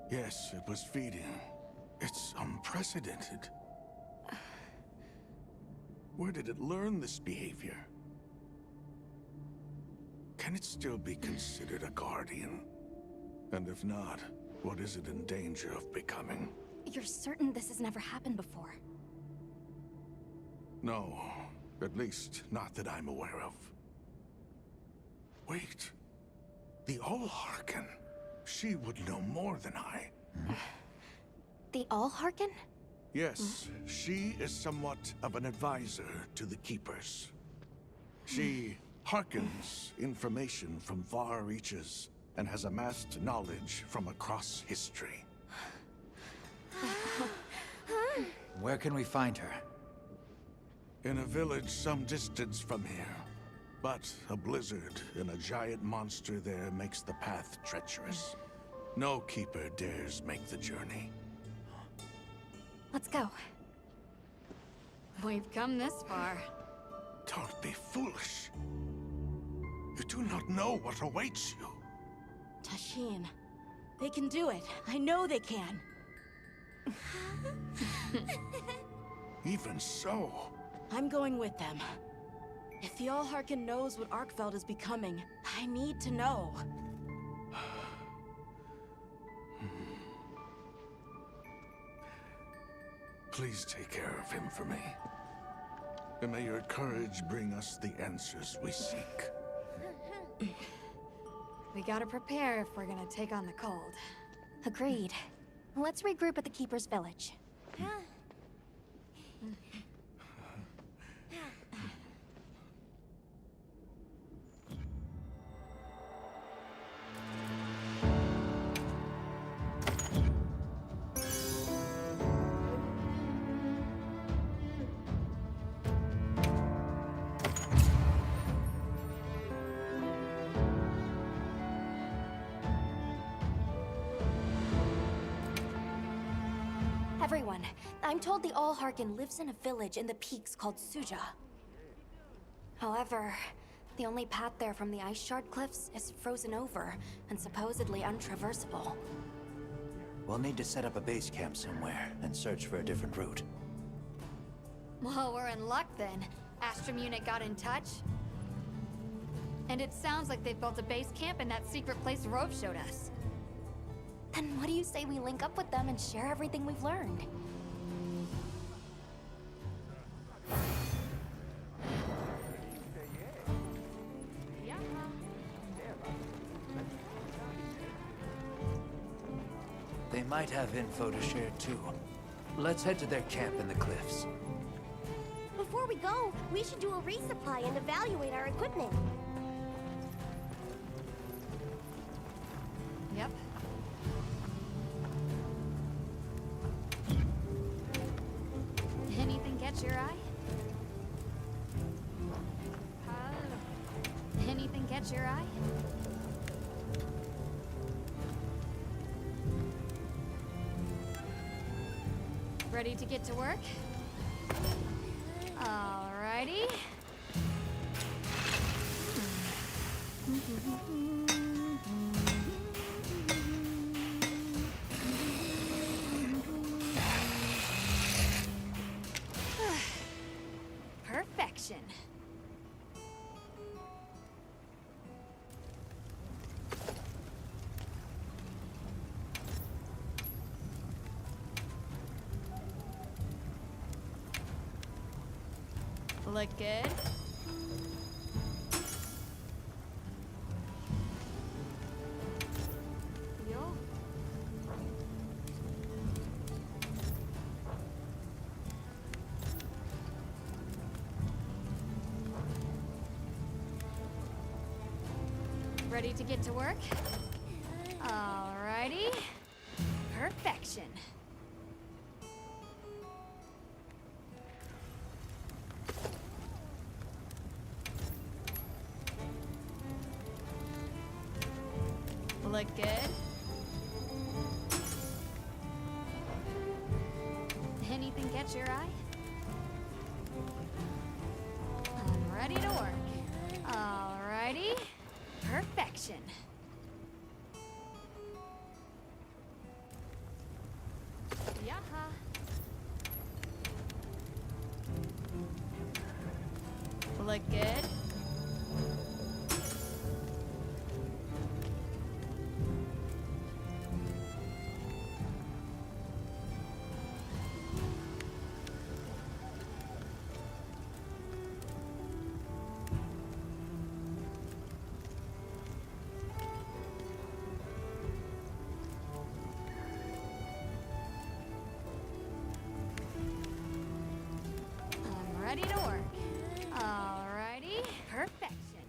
Yes, it was feeding. It's unprecedented. Where did it learn this behavior? Can it still be considered a Guardian? And if not, what is it in danger of becoming? You're certain this has never happened before? No, at least not that I'm aware of. Wait, the Allharken. She would know more than I. The Allharken? Yes, she is somewhat of an advisor to the Keepers. She hearkens information from far reaches and has amassed knowledge from across history. Where can we find her? In a village some distance from here. But a blizzard and a giant monster there makes the path treacherous. No Keeper dares make the journey. Let's go. We've come this far. Don't be foolish. You do not know what awaits you. Tashin, they can do it. I know they can. Even so... I'm going with them. If the Allharken knows what Arkfeld is becoming, I need to know. Please take care of him for me. And may your courage bring us the answers we seek. We gotta prepare if we're gonna take on the cold. Agreed. Let's regroup at the Keeper's village. Everyone, I'm told the Allharken lives in a village in the peaks called Suja. However, the only path there from the ice shard cliffs is frozen over and supposedly untraversable. We'll need to set up a base camp somewhere and search for a different route. Well, we're in luck then. Astrum unit got in touch. And it sounds like they've built a base camp in that secret place Rove showed us. Then what do you say we link up with them and share everything we've learned? They might have info to share too. Let's head to their camp in the cliffs. Before we go, we should do a resupply and evaluate our equipment. Yep. Anything catch your eye? Anything catch your eye? Ready to get to work? Alrighty. Perfection. Look good. Ready to get to work? Alrighty. Perfection. Look good? Anything catch your eye? I'm ready to work. Alrighty. Perfection. Yaha. Look good? I'm ready to work. Alrighty. Perfection.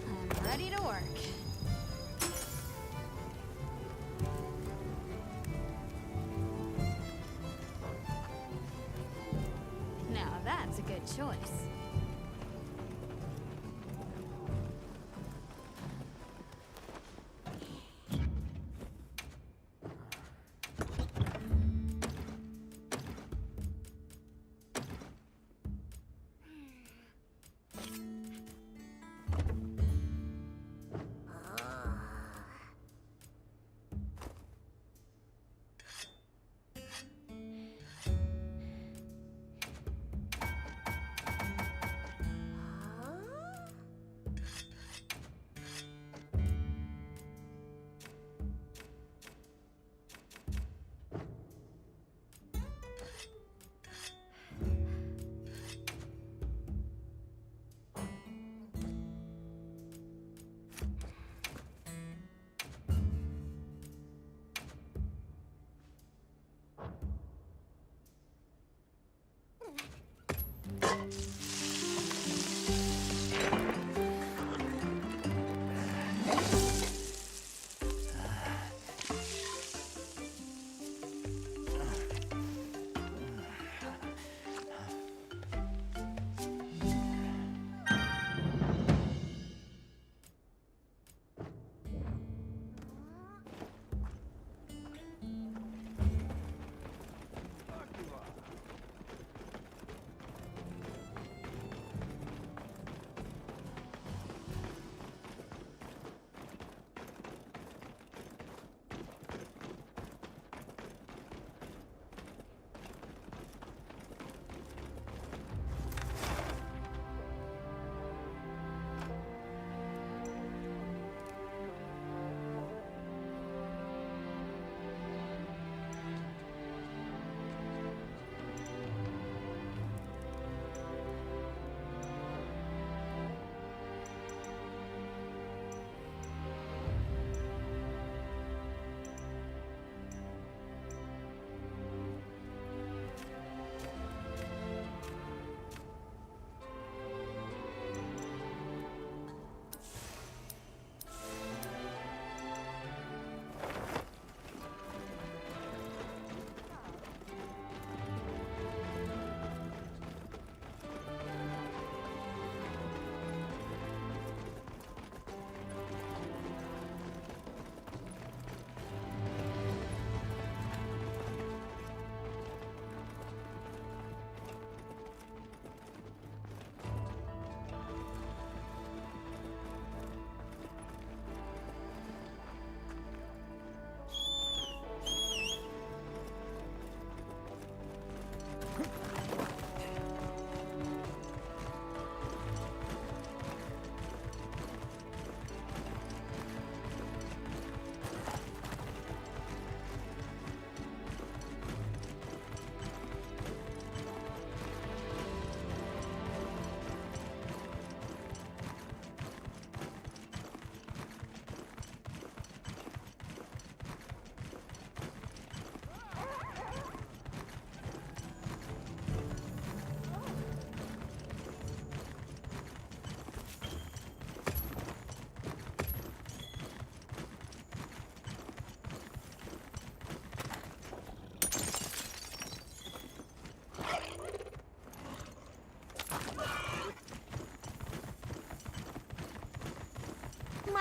I'm ready to work. Now that's a good choice.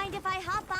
Mind if I hop on?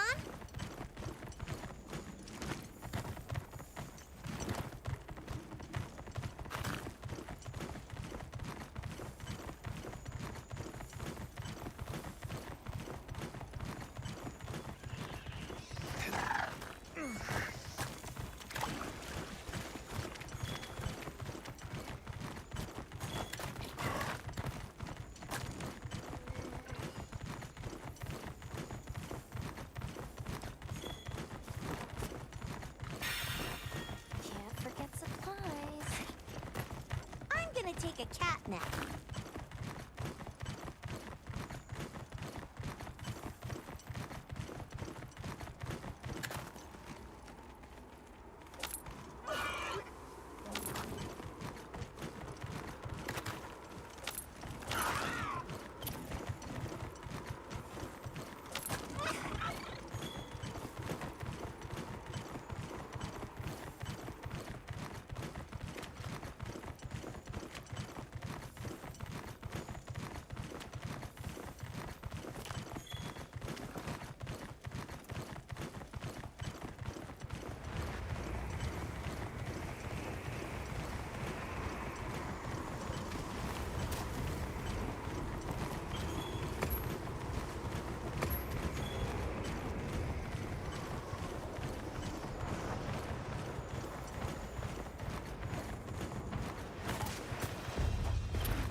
Can't forget supplies. I'm gonna take a cat nap.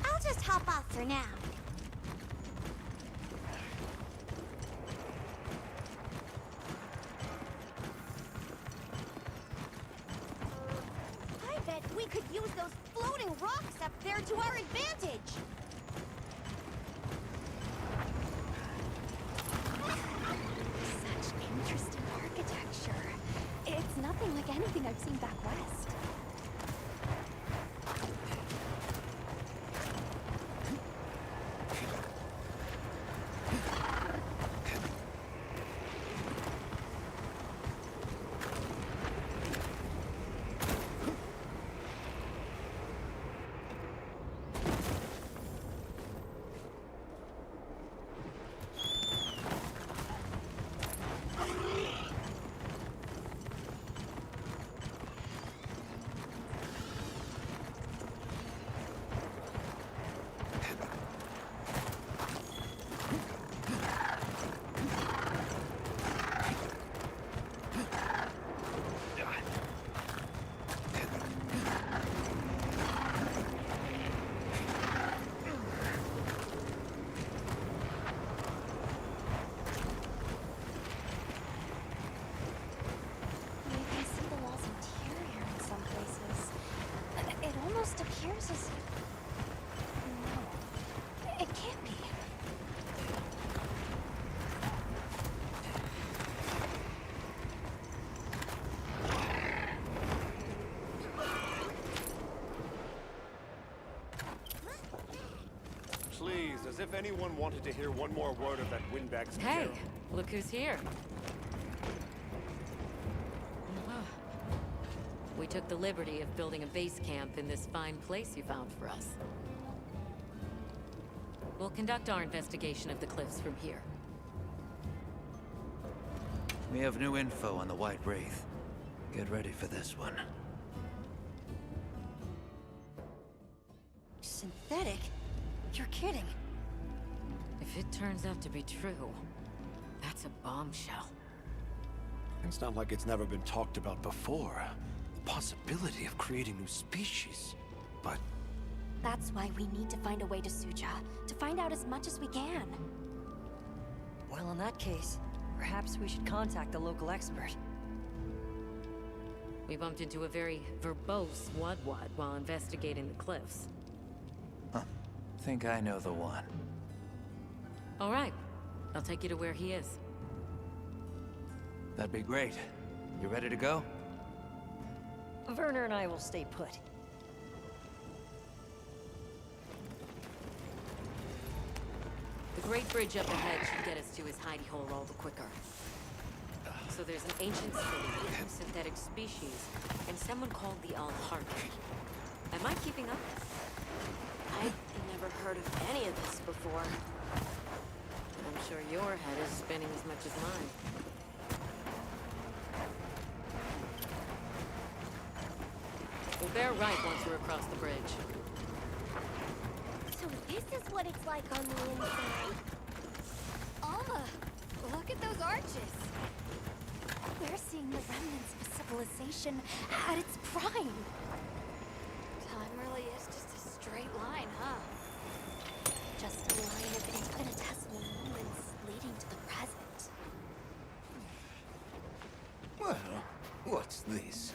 I'll just hop off for now. I bet we could use those floating rocks up there to our advantage. Such interesting architecture. It's nothing like anything I've seen back west. You can see the wall's interior in some places. It almost appears as... No, it can't be. Please, as if anyone wanted to hear one more word of that windbag's Hey, tale. look who's here. We took the liberty of building a base camp in this fine place you found for us. We'll conduct our investigation of the cliffs from here. We have new info on the White Wraith. Get ready for this one. Synthetic? You're kidding. If it turns out to be true, that's a bombshell. It's not like it's never been talked about before. The possibility of creating new species. But That's why we need to find a way to Suja, to find out as much as we can. Well, in that case, perhaps we should contact the local expert. We bumped into a very verbose Wadwad while investigating the cliffs. Think I know the one. All right, I'll take you to where he is. That'd be great. You ready to go? Werner and I will stay put. The Great Bridge up ahead should get us to his hidey hole all the quicker. So there's an ancient city, synthetic species, and someone called the Al-Harbi. Am I keeping up? I've never heard of any of this before. But I'm sure Your head is spinning as much as mine. We'll bear right once we're across the bridge. So this is what it's like on the inside. Alma, look at those arches. We're seeing the remnants of civilization at its prime. Time really is just a straight line, huh? Just a line of infinitesimal moments leading to the present. Well, what's this?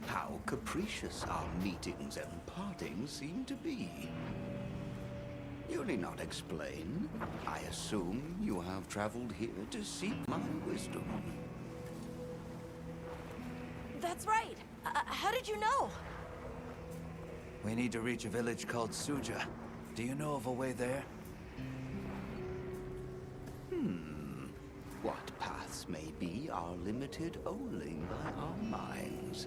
How capricious our meetings and partings seem to be. You need not explain. I assume you have traveled here to seek my wisdom. That's right. How did you know? We need to reach a village called Suja. Do you know of a way there? What paths may be are limited only by our minds.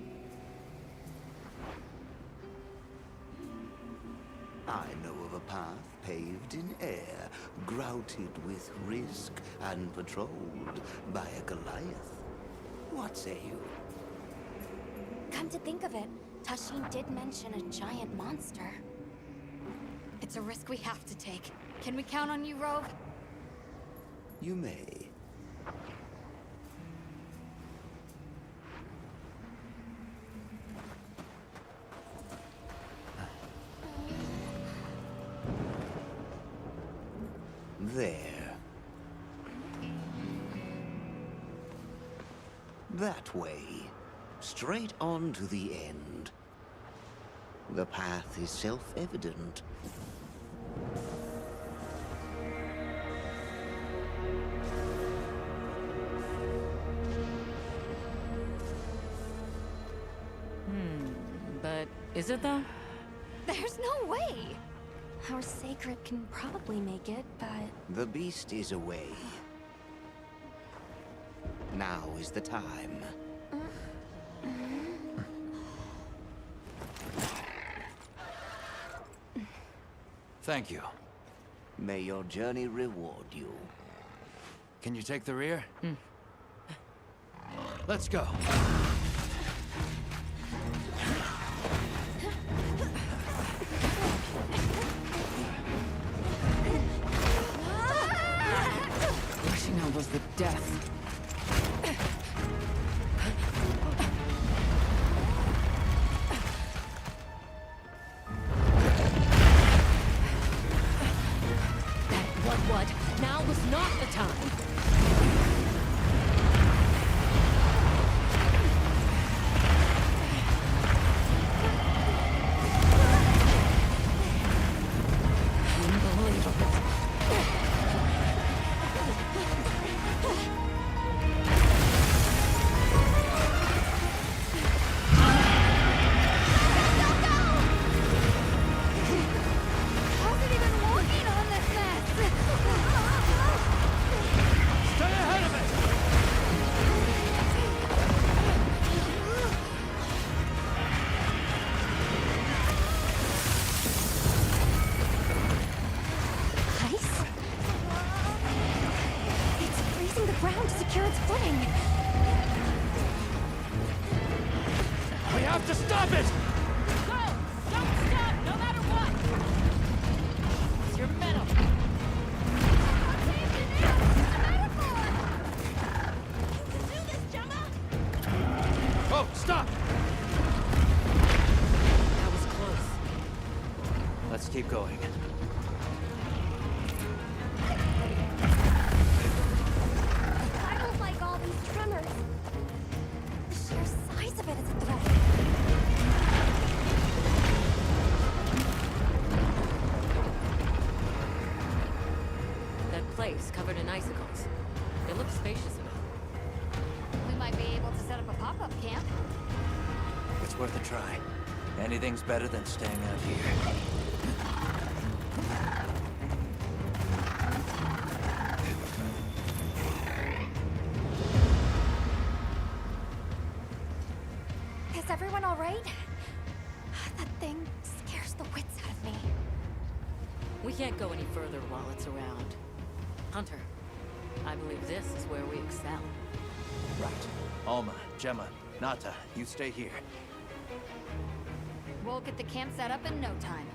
I know of a path paved in air, grouted with risk and patrolled by a Goliath. What say you? Come to think of it, Tashin did mention a giant monster. It's a risk we have to take. Can we count on you, Rogue? You may. There. That way. Straight on to the end. The path is self-evident. But is it though? There's no way! Our sacred can probably make it, but... The beast is away. Now is the time. Thank you. May your journey reward you. Can you take the rear? Let's go. Rushing out was the death. What? Now was not the time. Keep going. I don't like all these tremors. The sheer size of it is a threat. That place covered in icicles. It looks spacious enough. We might be able to set up a pop-up camp. It's worth a try. Anything's better than staying out here. Is everyone all right? That thing scares the wits out of me. We can't go any further while it's around. Hunter, I believe this is where we excel. Right. Alma, Gemma, Nata, you stay here. We'll get the camp set up in no time.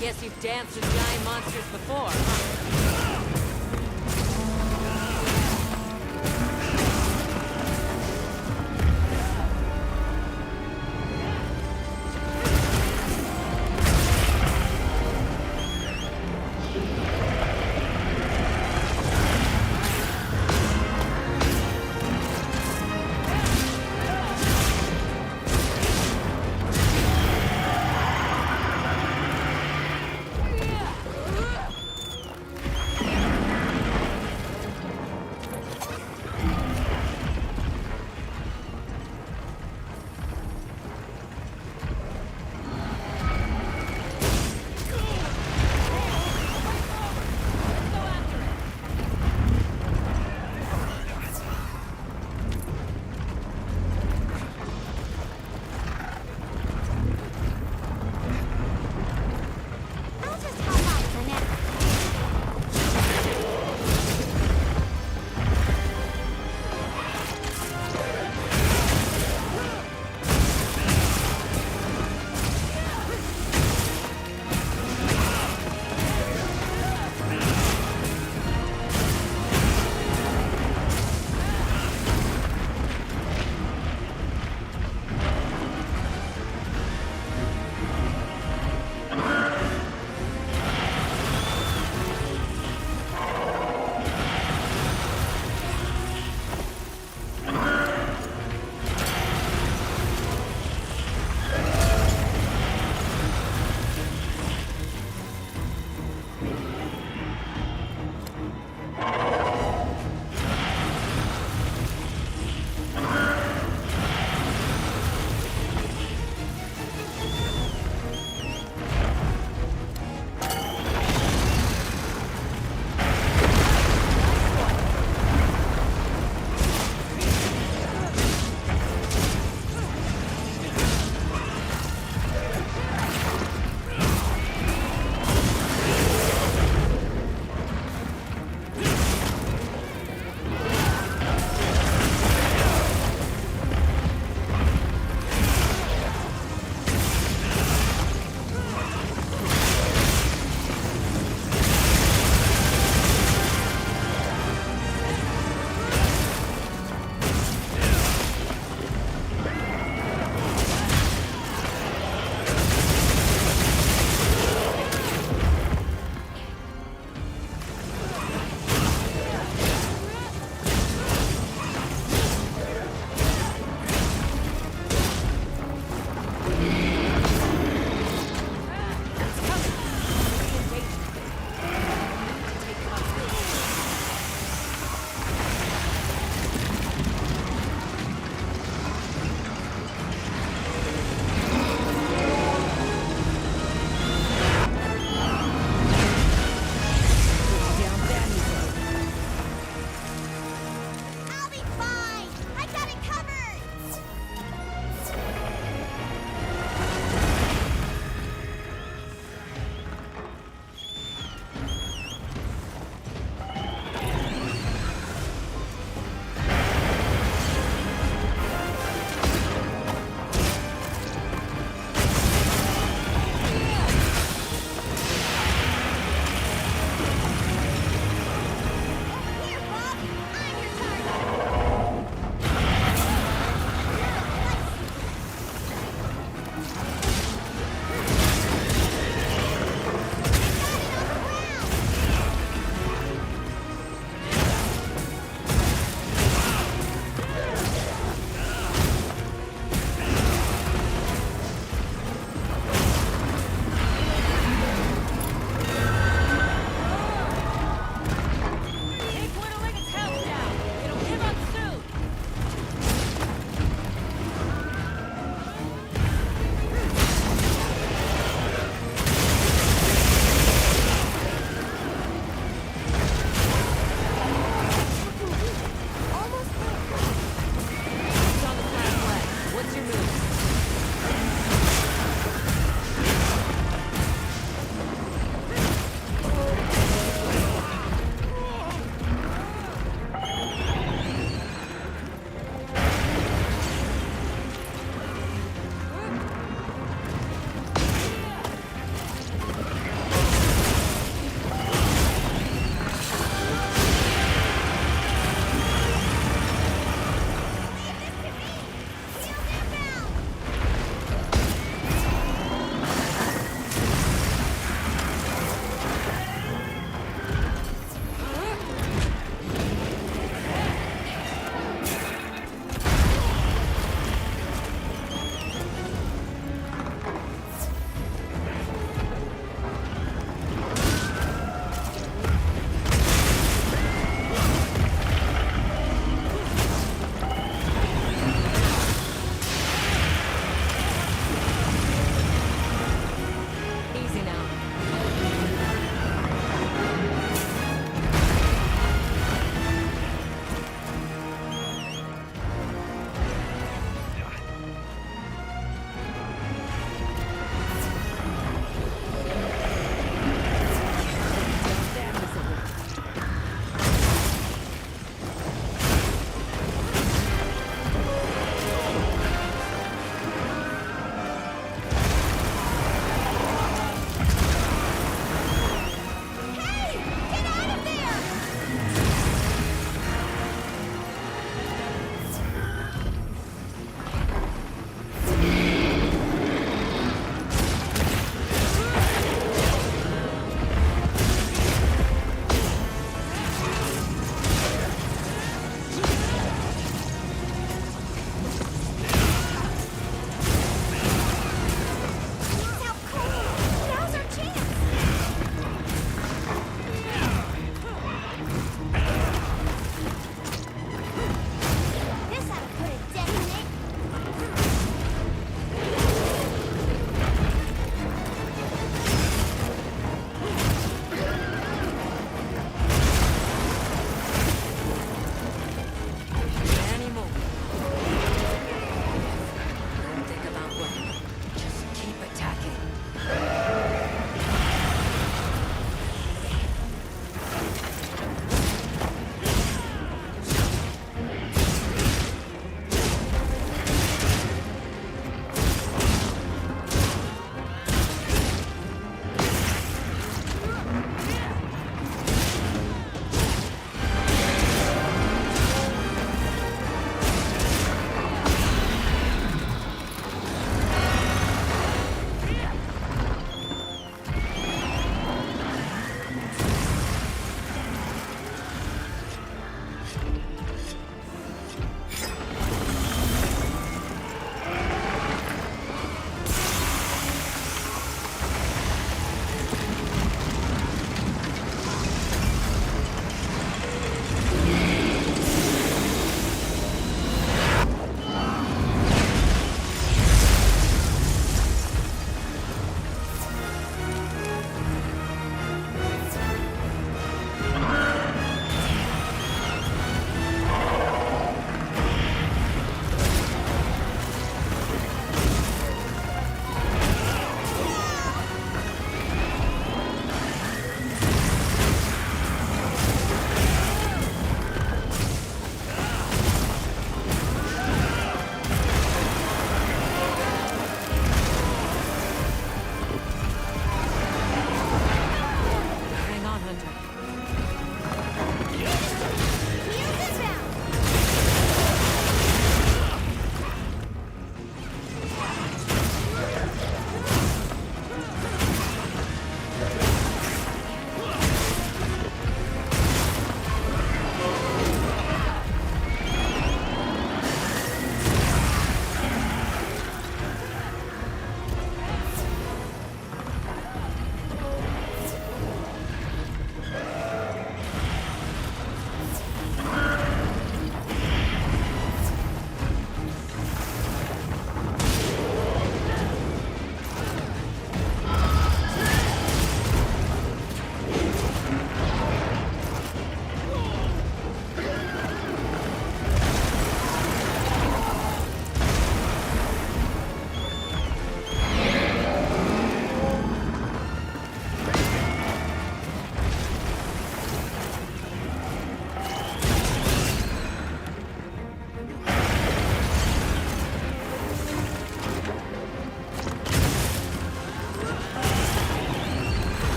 Guess you've danced with giant monsters before, huh?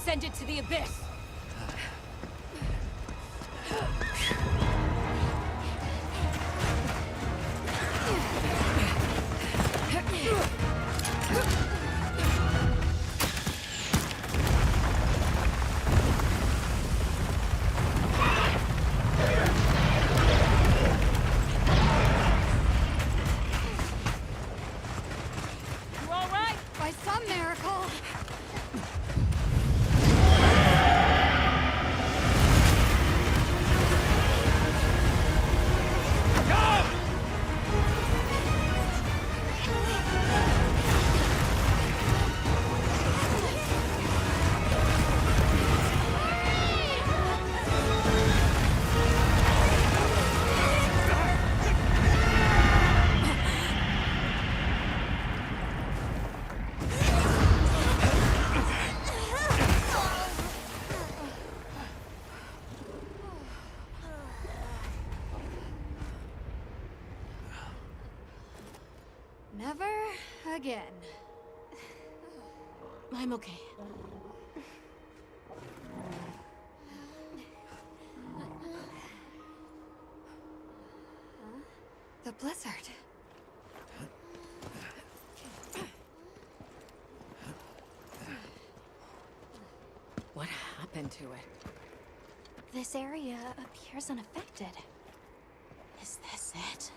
Send it to the abyss! You all right? By some miracle. Never again. I'm okay. The blizzard. What happened to it? This area appears unaffected. Is this it?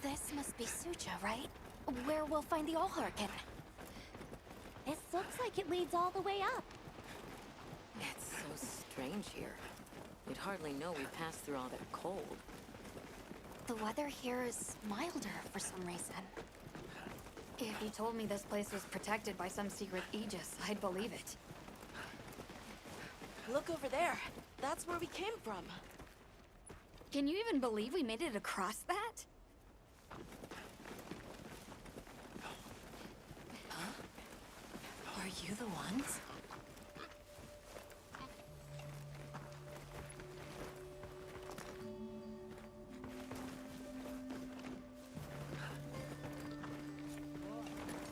This must be Suja, right? Where we'll find the Allharkin. This looks like it leads all the way up. It's so strange here. We'd hardly know we passed through all that cold. The weather here is milder for some reason. If you told me this place was protected by some secret aegis, I'd believe it. Look over there. That's where we came from. Can you even believe we made it across that? Are you the ones?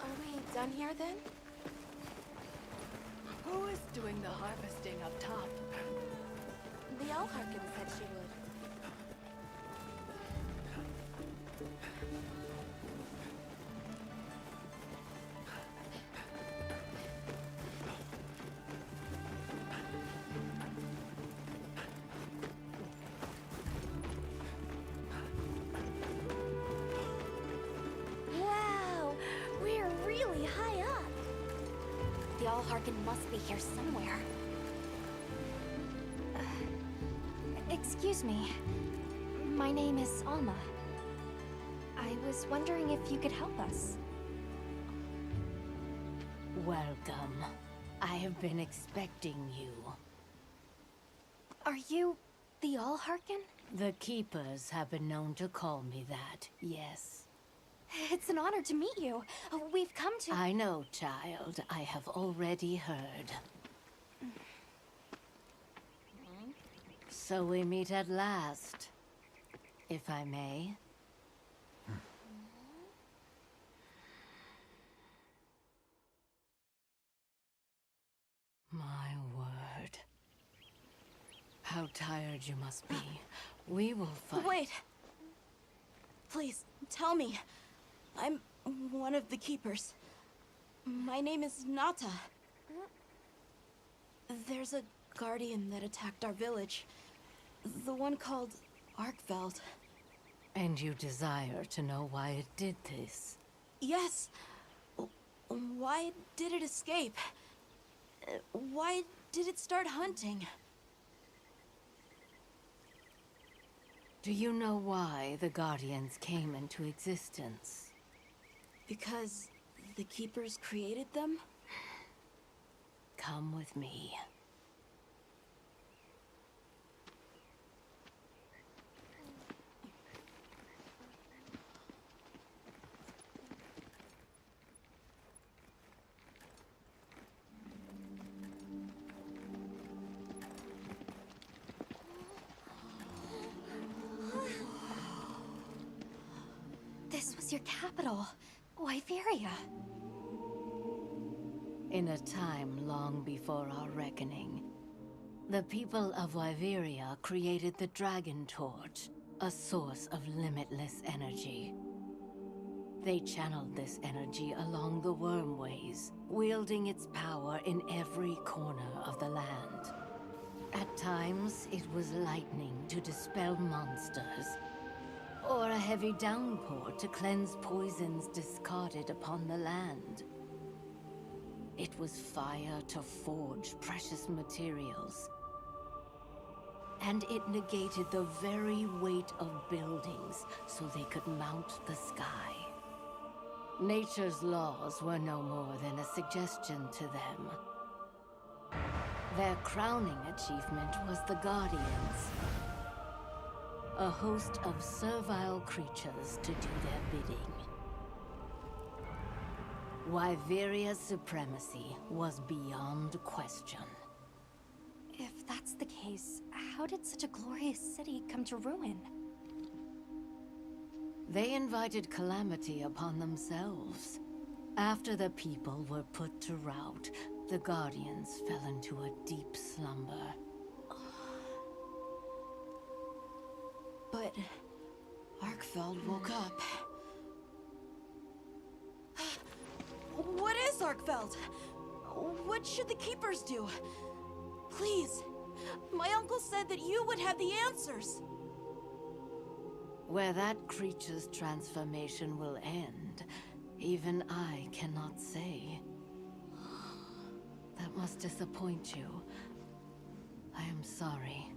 Are we done here then? Who is doing the harvesting up top? The Allharkin said she would. Wow, we're really high up. The Allharkin must be here somewhere. Excuse me. My name is Alma. I was wondering if you could help us. Welcome. I have been expecting you. Are you the Allharkin? The Keepers have been known to call me that, yes. It's an honor to meet you. We've come to... I know, child. I have already heard. So we meet at last, if I may. My word. How tired you must be. We will fight. Wait! Please, tell me. I'm one of the Keepers. My name is Nata. There's a guardian that attacked our village. The one called Arkveld. And you desire to know why it did this? Yes. Why did it escape? Why did it start hunting? Do you know why the Guardians came into existence? Because the Keepers created them? Come with me. This was your capital, Wyveria. In a time long before our reckoning, the people of Wyveria created the Dragon Torch, a source of limitless energy. They channeled this energy along the Wormways, wielding its power in every corner of the land. At times, it was lightning to dispel monsters, or a heavy downpour to cleanse poisons discarded upon the land. It was fire to forge precious materials. And it negated the very weight of buildings so they could mount the sky. Nature's laws were no more than a suggestion to them. Their crowning achievement was the Guardians. A host of servile creatures to do their bidding. Wyveria's supremacy was beyond question. If that's the case, how did such a glorious city come to ruin? They invited calamity upon themselves. After the people were put to rout, the Guardians fell into a deep slumber. But Arkfeld woke up. What is Arkfeld? What should the Keepers do? Please, my uncle said that you would have the answers. Where that creature's transformation will end, even I cannot say. That must disappoint you. I am sorry.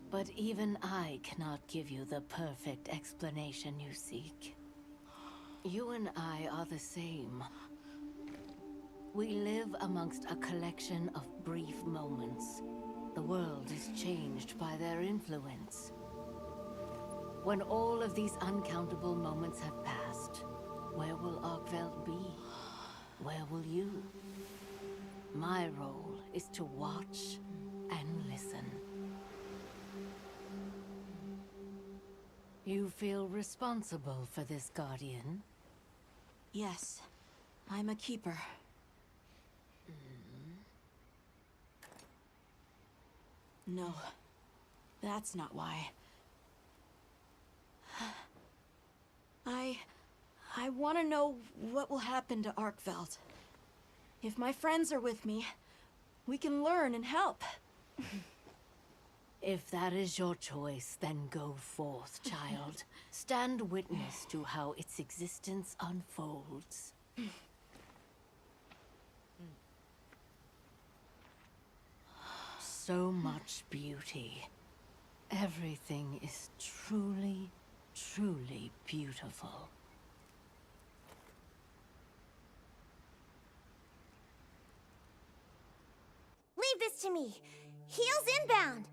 But even I cannot give you the perfect explanation you seek. You and I are the same. We live amongst a collection of brief moments. The world is changed by their influence. When all of these uncountable moments have passed, where will Arkveld be? Where will you? My role is to watch and listen. You feel responsible for this Guardian? Yes, I'm a Keeper. No, that's not why. I want to know what will happen to Arkveld. If my friends are with me, we can learn and help. If that is your choice, then go forth, child. Stand witness to how its existence unfolds. So much beauty. Everything is truly, truly beautiful. Leave this to me. Heels inbound.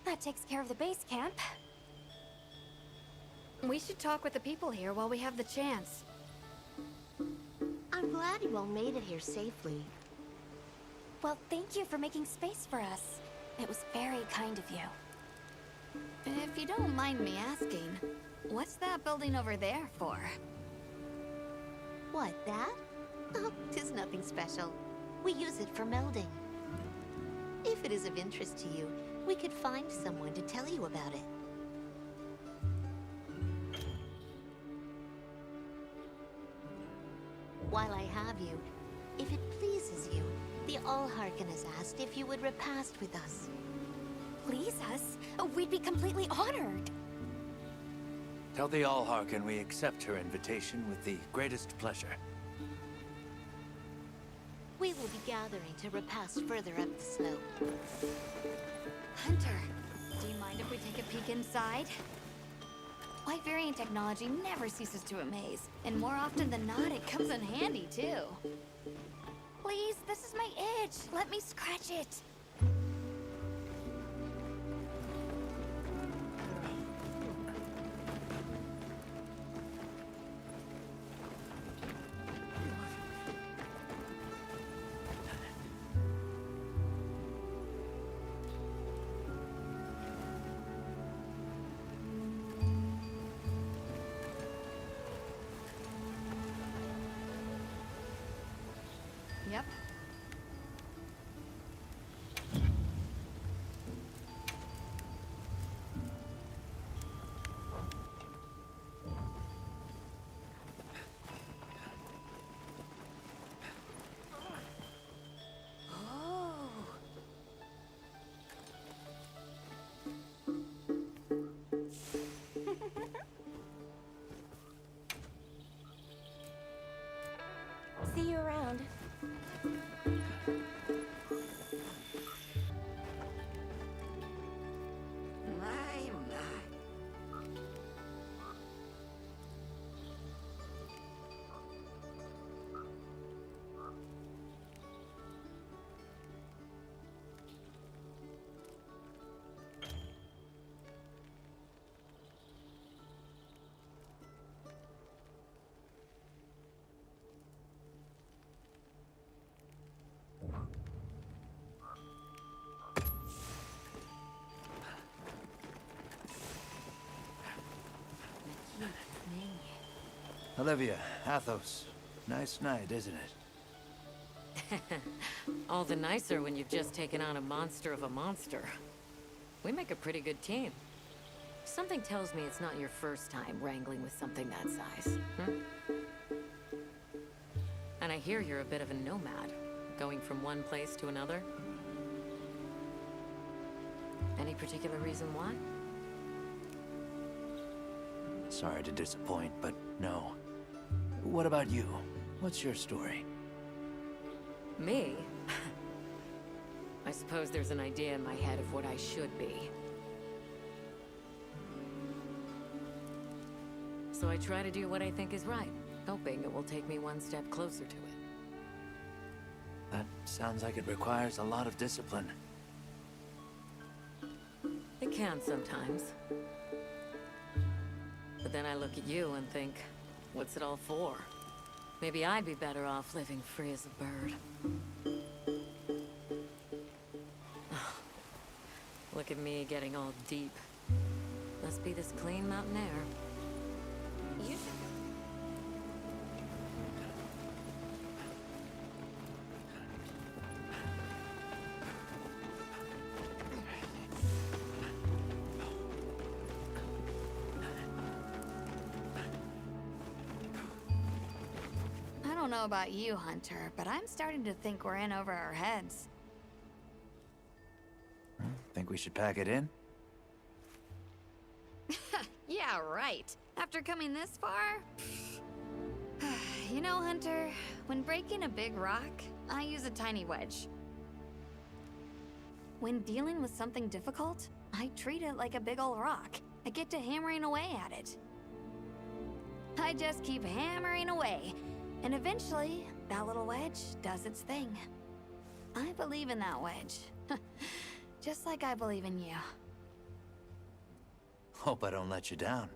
That takes care of the base camp. We should talk with the people here while we have the chance. I'm glad you all made it here safely. Well, thank you for making space for us. It was very kind of you. If you don't mind me asking, what's that building over there for? What, that? Oh, 'tis nothing special. We use it for melding. If it is of interest to you, we could find someone to tell you about it. While I have you, if it pleases you, the Allharken has asked if you would repast with us. Please us? We'd be completely honored. Tell the Allharken we accept her invitation with the greatest pleasure. We will be gathering to repass further up the slope. Hunter, do you mind if we take a peek inside? Wyverian technology never ceases to amaze, and more often than not, it comes in handy, too. Please, this is my itch. Let me scratch it. Yep. See you around. Olivia, Athos. Nice night, isn't it? All the nicer when you've just taken on a monster of a monster. We make a pretty good team. Something tells me it's not your first time wrangling with something that size. And I hear you're a bit of a nomad, going from one place to another. Any particular reason why? Sorry to disappoint, but no. What about you? What's your story? Me? I suppose there's an idea in my head of what I should be. So I try to do what I think is right, hoping it will take me one step closer to it. That sounds like it requires a lot of discipline. It can sometimes. But then I look at you and think, what's it all for? Maybe I'd be better off living free as a bird. Look at me getting all deep. Must be this clean mountain air. You should... I don't know about you, Hunter, but I'm starting to think we're in over our heads. Think we should pack it in? Yeah, right. After coming this far? You know, Hunter, when breaking a big rock, I use a tiny wedge. When dealing with something difficult, I treat it like a big old rock. I get to hammering away at it. I just keep hammering away, and eventually, that little wedge does its thing. I believe in that wedge. Just like I believe in you. Hope I don't let you down.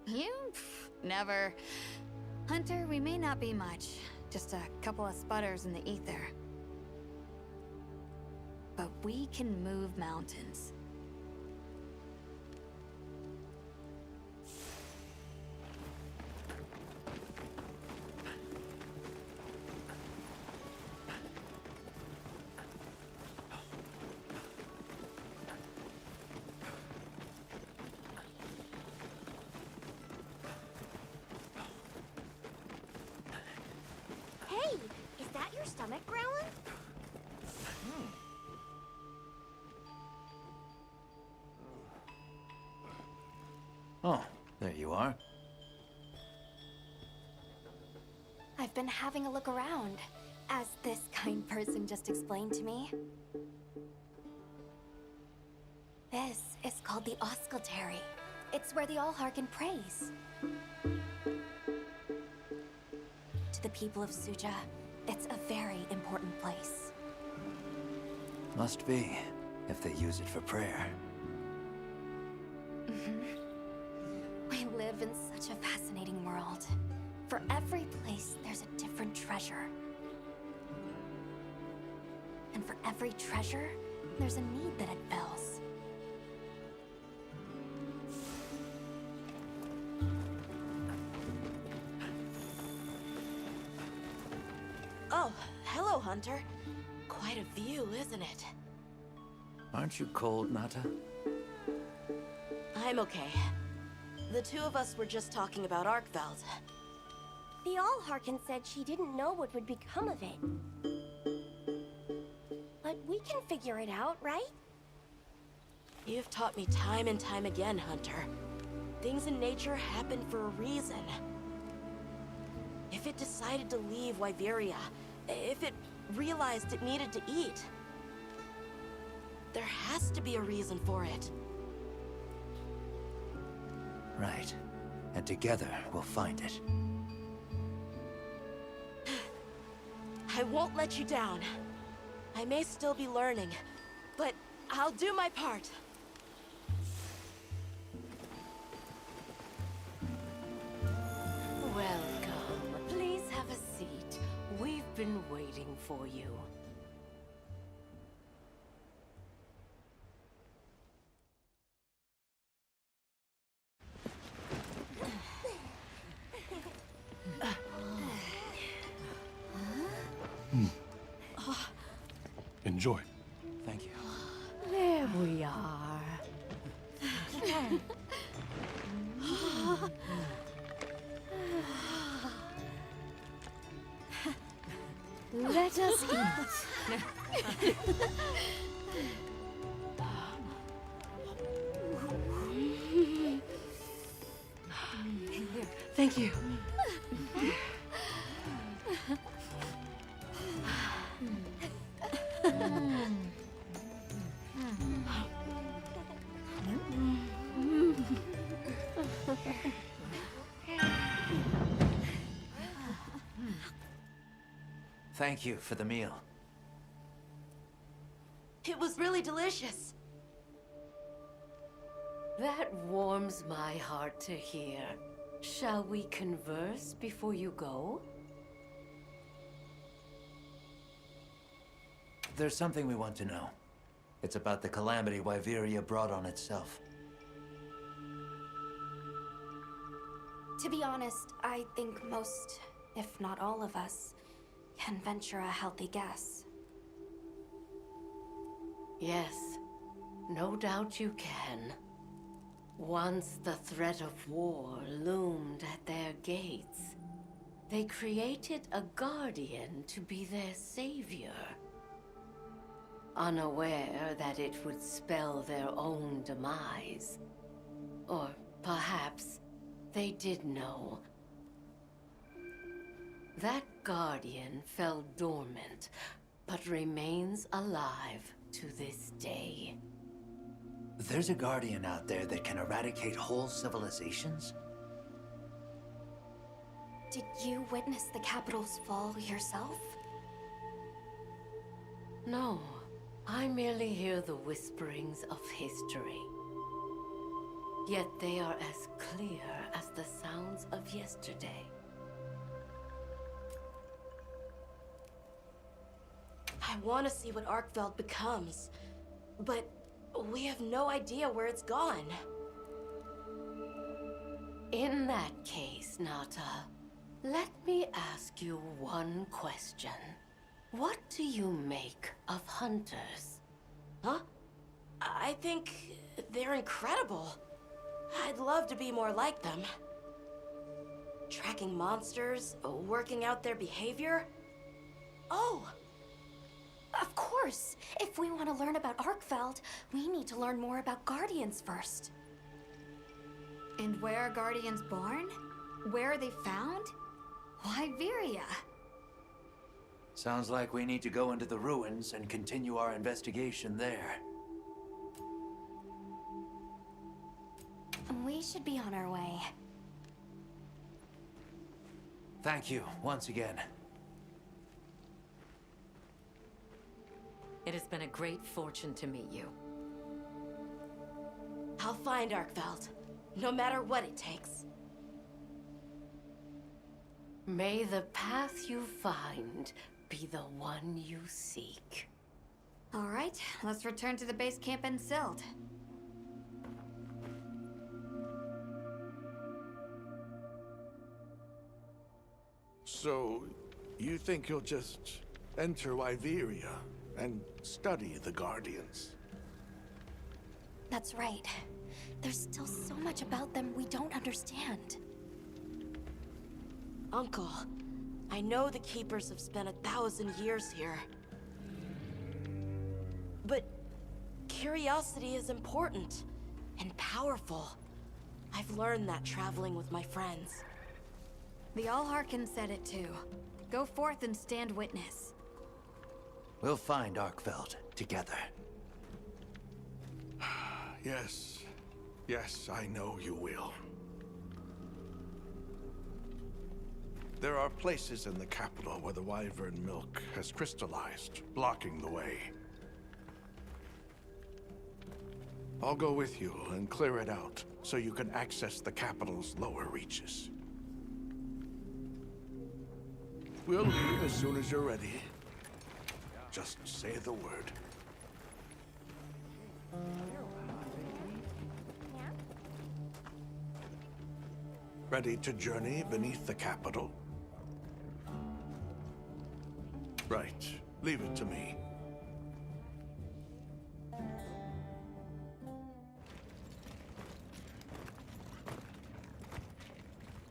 You? Never. Hunter, we may not be much. Just a couple of sputters in the ether. But we can move mountains. Hey, is that your stomach growling? Oh, there you are. I've been having a look around. As this kind person just explained to me, this is called the Oscultary. It's where the Allharkin prays. To the people of Suja, it's a very important place. Must be, if they use it for prayer. We live in such a fascinating world. For every place, there's a different treasure. And for every treasure, there's a need that it fills. Oh, hello, Hunter. Quite a view, isn't it? Aren't you cold, Nata? I'm okay. The two of us were just talking about Arkveld. The Allharkin said she didn't know what would become of it. But we can figure it out, right? You've taught me time and time again, Hunter. Things in nature happen for a reason. If it decided to leave Wyveria, if it realized it needed to eat, there has to be a reason for it. Right. And together, we'll find it. I won't let you down. I may still be learning, but I'll do my part. Welcome. Please have a seat. We've been waiting for you. Enjoy. Thank you. There we are. Let us eat. Thank you. Thank you for the meal. It was really delicious. That warms my heart to hear. Shall we converse before you go? There's something we want to know. It's about the calamity Wyveria brought on itself. To be honest, I think most, if not all of us, can venture a healthy guess. Yes, no doubt you can. Once the threat of war loomed at their gates, they created a guardian to be their savior. Unaware that it would spell their own demise. Or perhaps they did know. That guardian fell dormant, but remains alive to this day. There's a guardian out there that can eradicate whole civilizations? Did you witness the capital's fall yourself? No, I merely hear the whisperings of history. Yet they are as clear as the sounds of yesterday. I want to see what Arkveld becomes, but we have no idea where it's gone. In that case, Nata, let me ask you one question. What do you make of hunters? Huh? I think they're incredible. I'd love to be more like them. Tracking monsters, working out their behavior. Oh! Of course! If we want to learn about Arkveld, we need to learn more about Guardians first. And where are Guardians born? Where are they found? Wyveria. Sounds like we need to go into the ruins and continue our investigation there. We should be on our way. Thank you, once again. It has been a great fortune to meet you. I'll find Arkveld, no matter what it takes. May the path you find be the one you seek. All right, let's return to the base camp in Silt. So, you think you'll just enter Iberia and study the Guardians? That's right. There's still so much about them we don't understand. Uncle, I know the Keepers have spent 1,000 years here. But curiosity is important and powerful. I've learned that traveling with my friends. The Allharkin said it too. Go forth and stand witness. We'll find Arkveld together. Yes. Yes, I know you will. There are places in the capital where the Wyvern milk has crystallized, blocking the way. I'll go with you and clear it out, so you can access the capital's lower reaches. We'll leave as soon as you're ready. Just say the word. Ready to journey beneath the capital? Right. Leave it to me.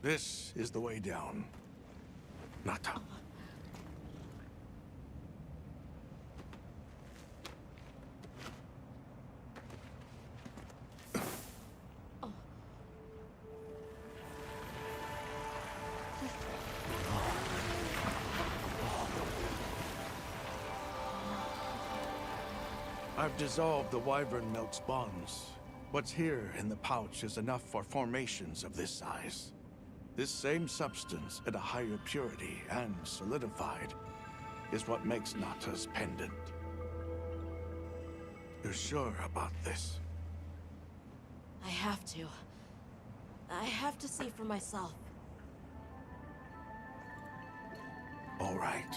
This is the way down. Nata. I've dissolved the Wyvern milk's bonds. What's here in the pouch is enough for formations of this size. This same substance at a higher purity and solidified is what makes Nata's pendant. You're sure about this? I have to. I have to see for myself. All right.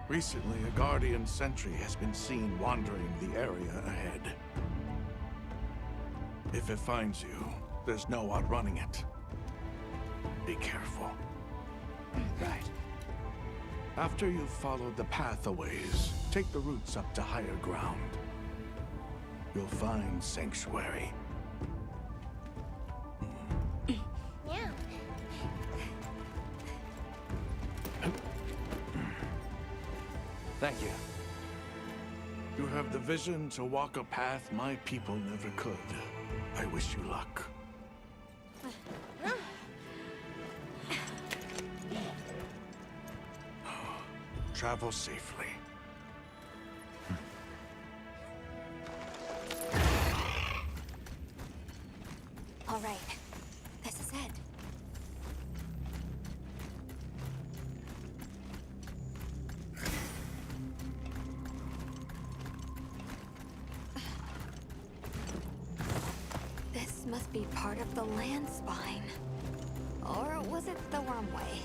Recently, a Guardian sentry has been seen wandering the area ahead. If it finds you, there's no outrunning it. Be careful. Right. After you've followed the path a ways, take the routes up to higher ground. You'll find sanctuary. Yeah. Thank you. You have the vision to walk a path my people never could. I wish you luck. Travel safely. All right, this is it. This must be part of the land spine. Or was it the wormway?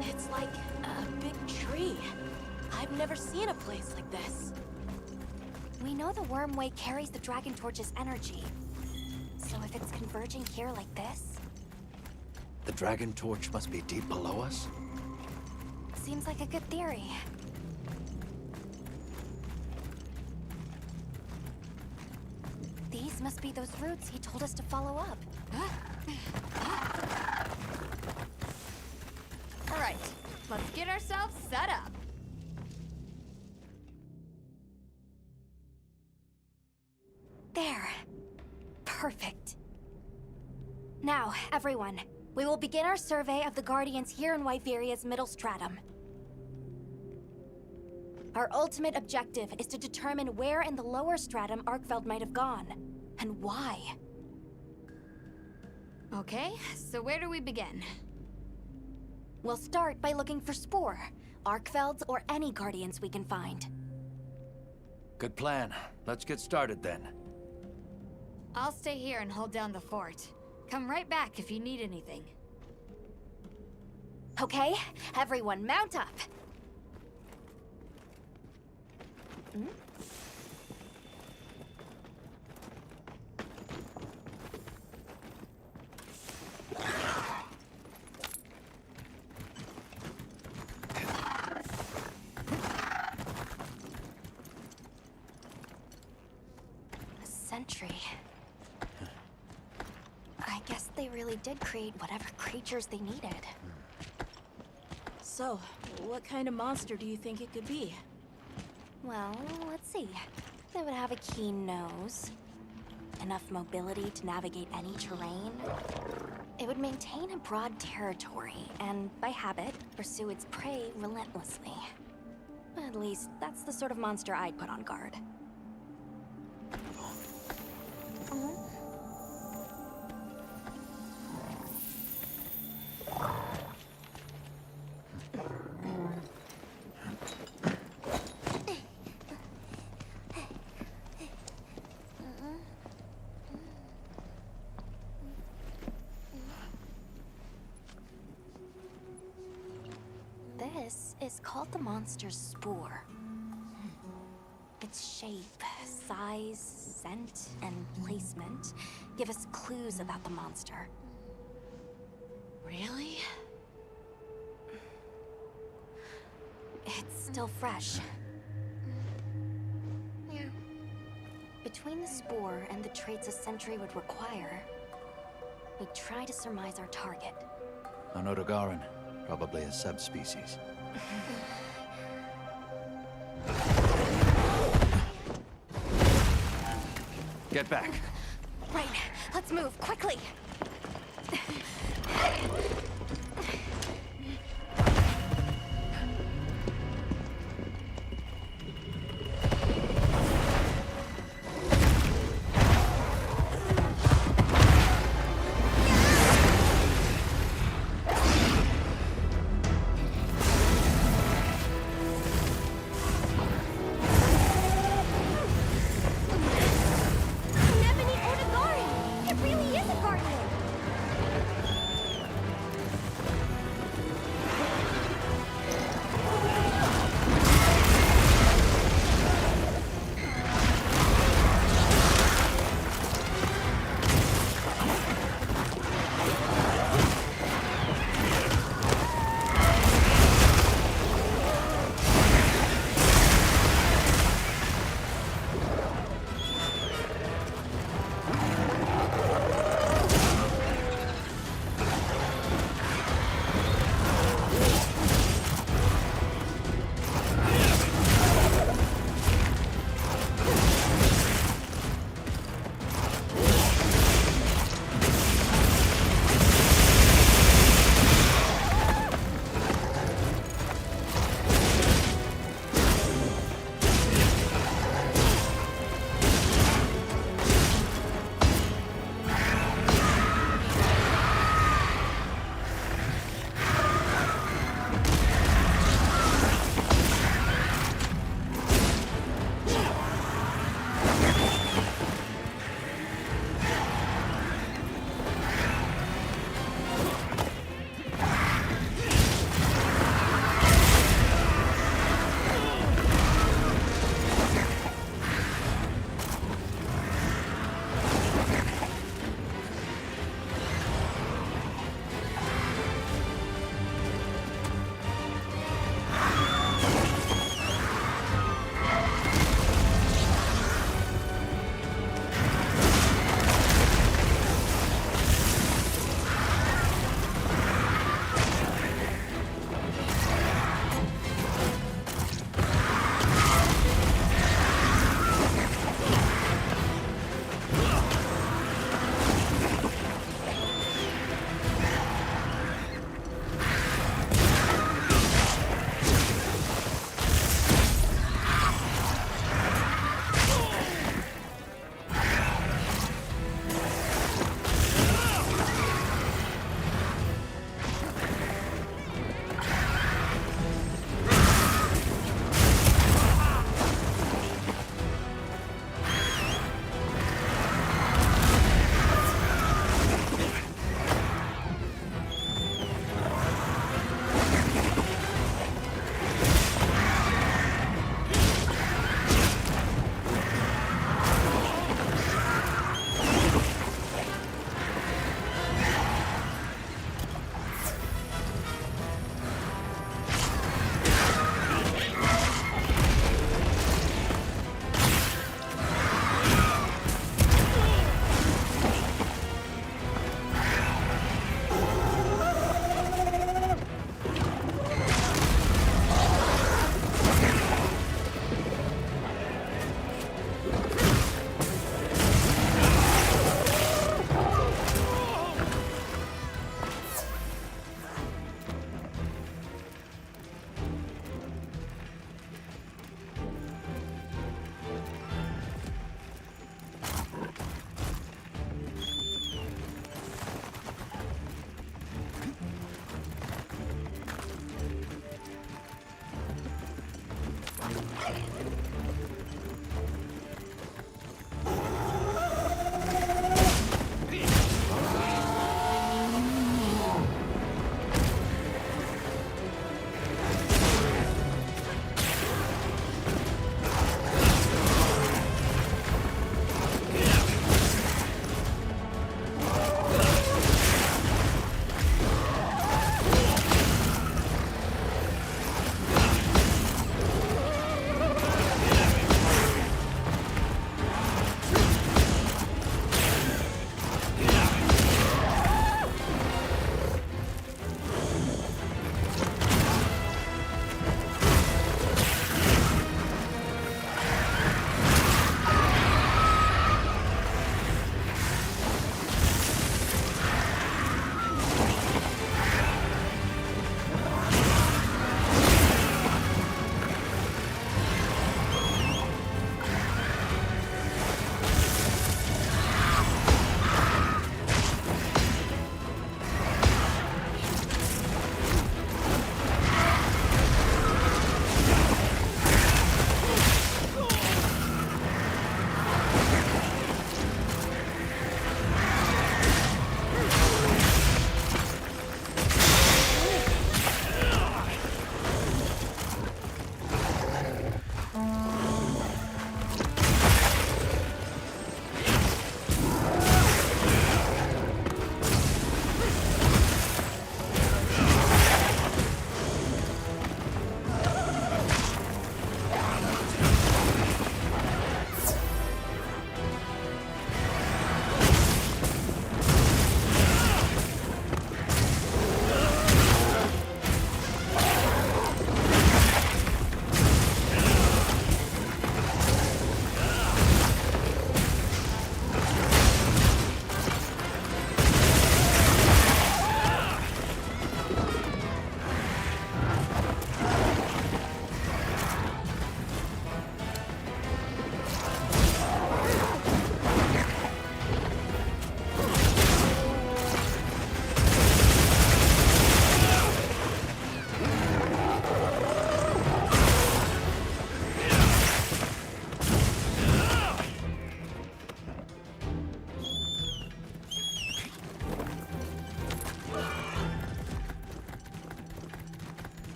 It's like a big tree. I've never seen a place like this. We know the wormway carries the Dragon Torch's energy. So if it's converging here like this, The Dragon Torch must be deep below us? seems like a good theory. These must be those routes he told us to follow up. All right, let's get ourselves set up. There. Perfect. Now, everyone, We will begin our survey of the Guardians here in Wyveria's middle stratum. Our ultimate objective is to determine where in the lower stratum Arkfeld might have gone, and why. Okay, so where do we begin? We'll start by looking for Spore, Arkfelds, or any Guardians we can find. Good plan. Let's get started then. I'll stay here and hold down the fort. Come right back if you need anything. Okay, everyone mount up. A sentry. I guess they really did create whatever creatures they needed. So, what kind of monster do you think it could be? Well, let's see. They would have a keen nose, enough mobility to navigate any terrain. It would maintain a broad territory, and by habit, pursue its prey relentlessly. At least, that's the sort of monster I'd put on guard. This is called the monster's spore. Its shape, size, scent, and placement give us clues about the monster. Really? It's still fresh. Yeah. Between the spore and the traits a sentry would require, we try to surmise our target. An Odogaran, probably a subspecies. Get back. Right, let's move, quickly!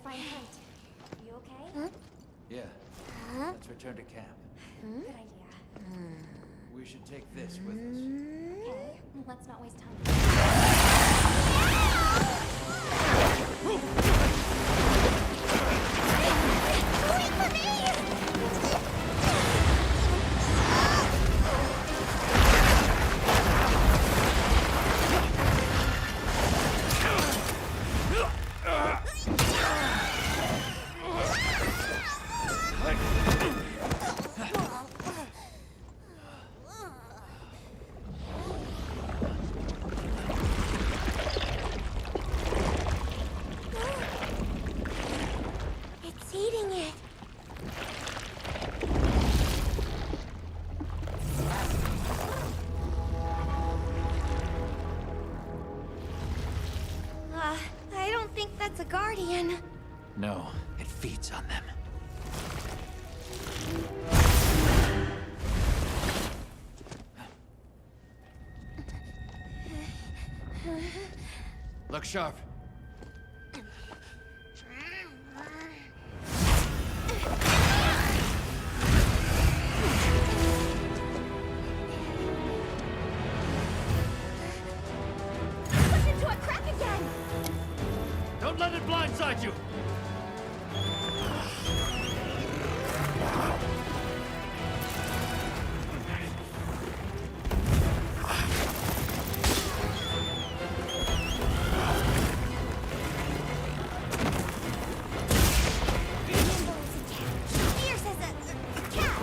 fine print. You okay? Yeah. Let's return to camp. Good idea. We should take this with us. Okay, let's not waste time. Wait for me! It's eating it. I don't think that's a guardian. No, it feeds on them. Look sharp. Push into a crack again! Don't let it blindside you! Fierce as a cat!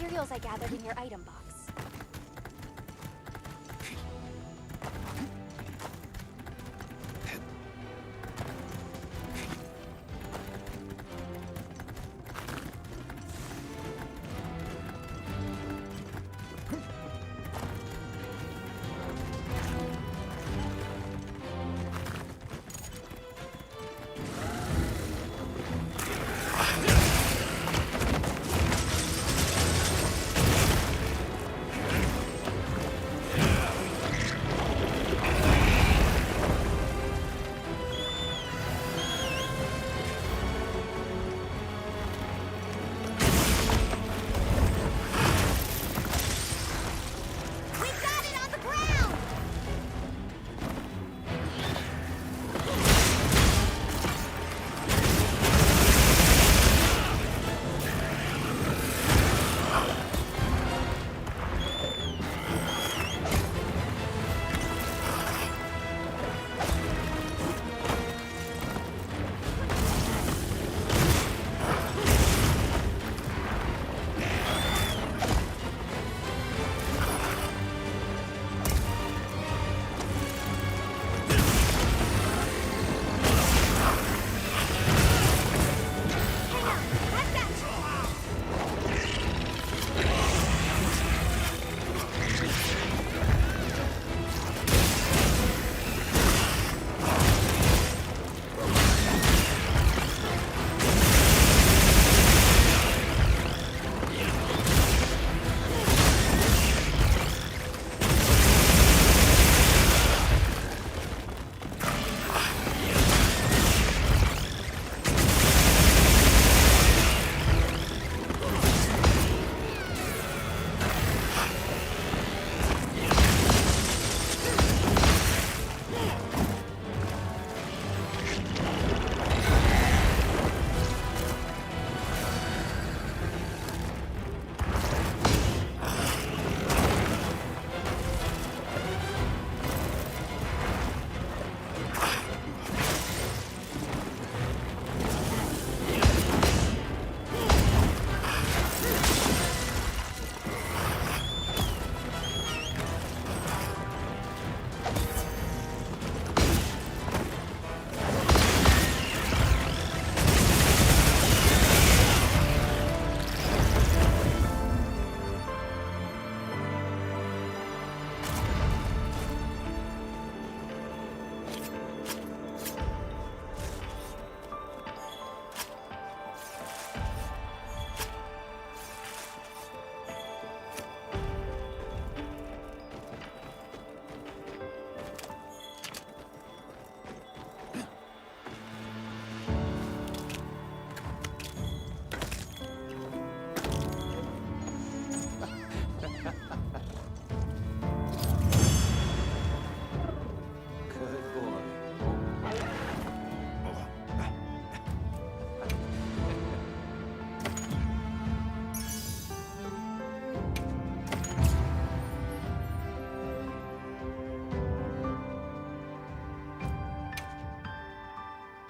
materials I gathered in your item box.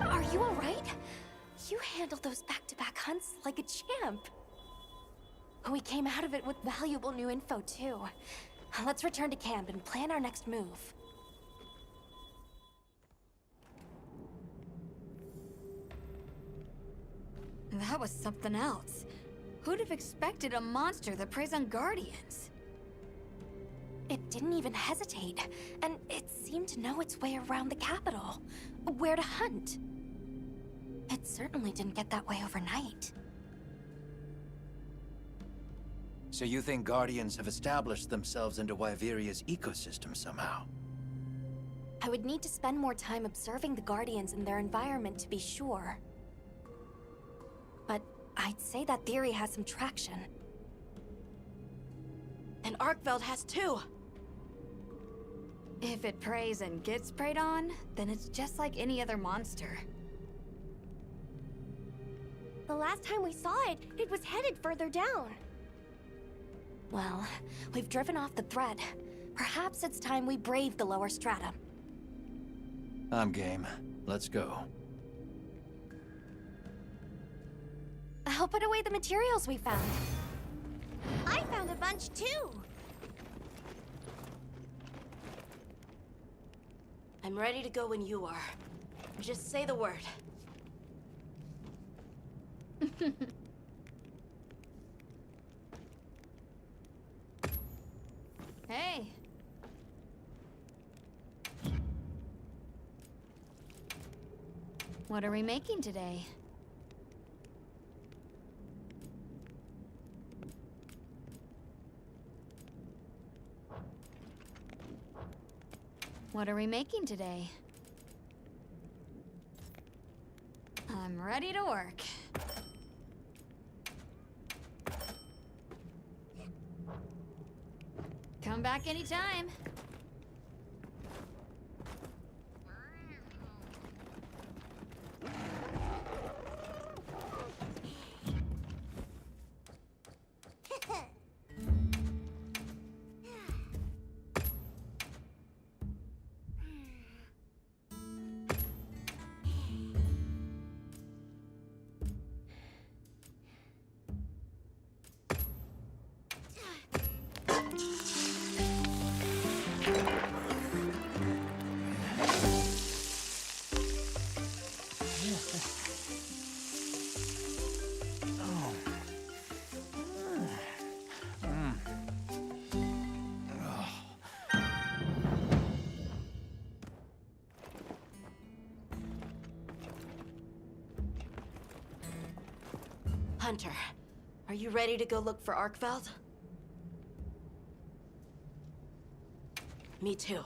Are you alright? You handled those back-to-back hunts like a champ. We came out of it with valuable new info, too. Let's return to camp and plan our next move. That was something else. Who'd have expected a monster that preys on guardians? It didn't even hesitate, and it seemed to know its way around the capital, where to hunt. It certainly didn't get that way overnight. So you think Guardians have established themselves into Wyveria's ecosystem somehow? I would need to spend more time observing the Guardians and their environment to be sure. But I'd say that theory has some traction. And Arkveld has too! If it preys and gets preyed on, then it's just like any other monster. The last time we saw it, it was headed further down. Well, we've driven off the threat. Perhaps it's time we brave the lower strata. I'm game. Let's go. I'll put away the materials we found. I found a bunch too. I'm ready to go when you are. Just say the word. Hey. What are we making today? What are we making today? I'm ready to work. Come back anytime. Hunter, are you ready to go look for Arkveld? Me too.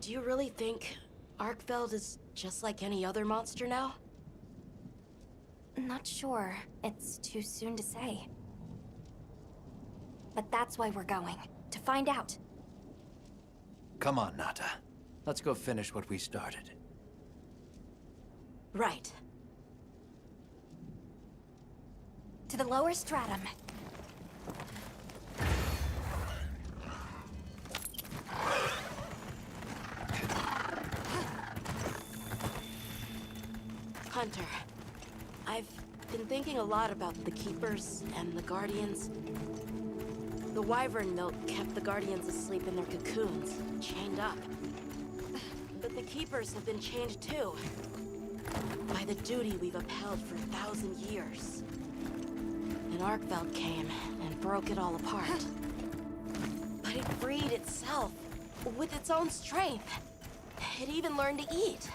Do you really think Arkveld is just like any other monster now? Not sure. It's too soon to say. But that's why we're going. To find out. Come on, Nata. Let's go finish what we started. Right. To the lower stratum. Hunter, I've been thinking a lot about the Keepers and the Guardians. The wyvern milk kept the Guardians asleep in their cocoons, chained up. But the Keepers have been chained too. By the duty we've upheld for 1,000 years. And Arkveld came and broke it all apart. But it freed itself, with its own strength. It even learned to eat.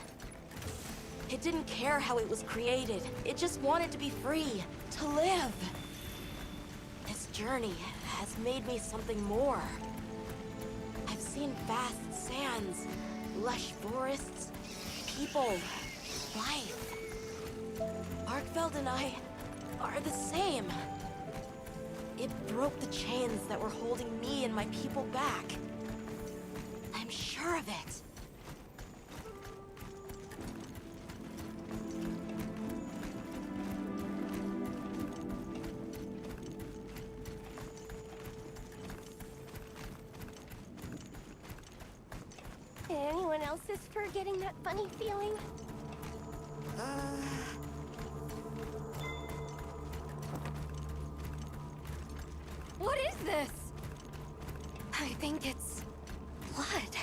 It didn't care how it was created. It just wanted to be free, to live. This journey has made me something more. I've seen vast sands, lush forests, people, life. Arkveld and I are the same. It broke the chains that were holding me and my people back. I'm sure of it. Anyone else's fur getting that funny feeling? What is this? I think it's blood.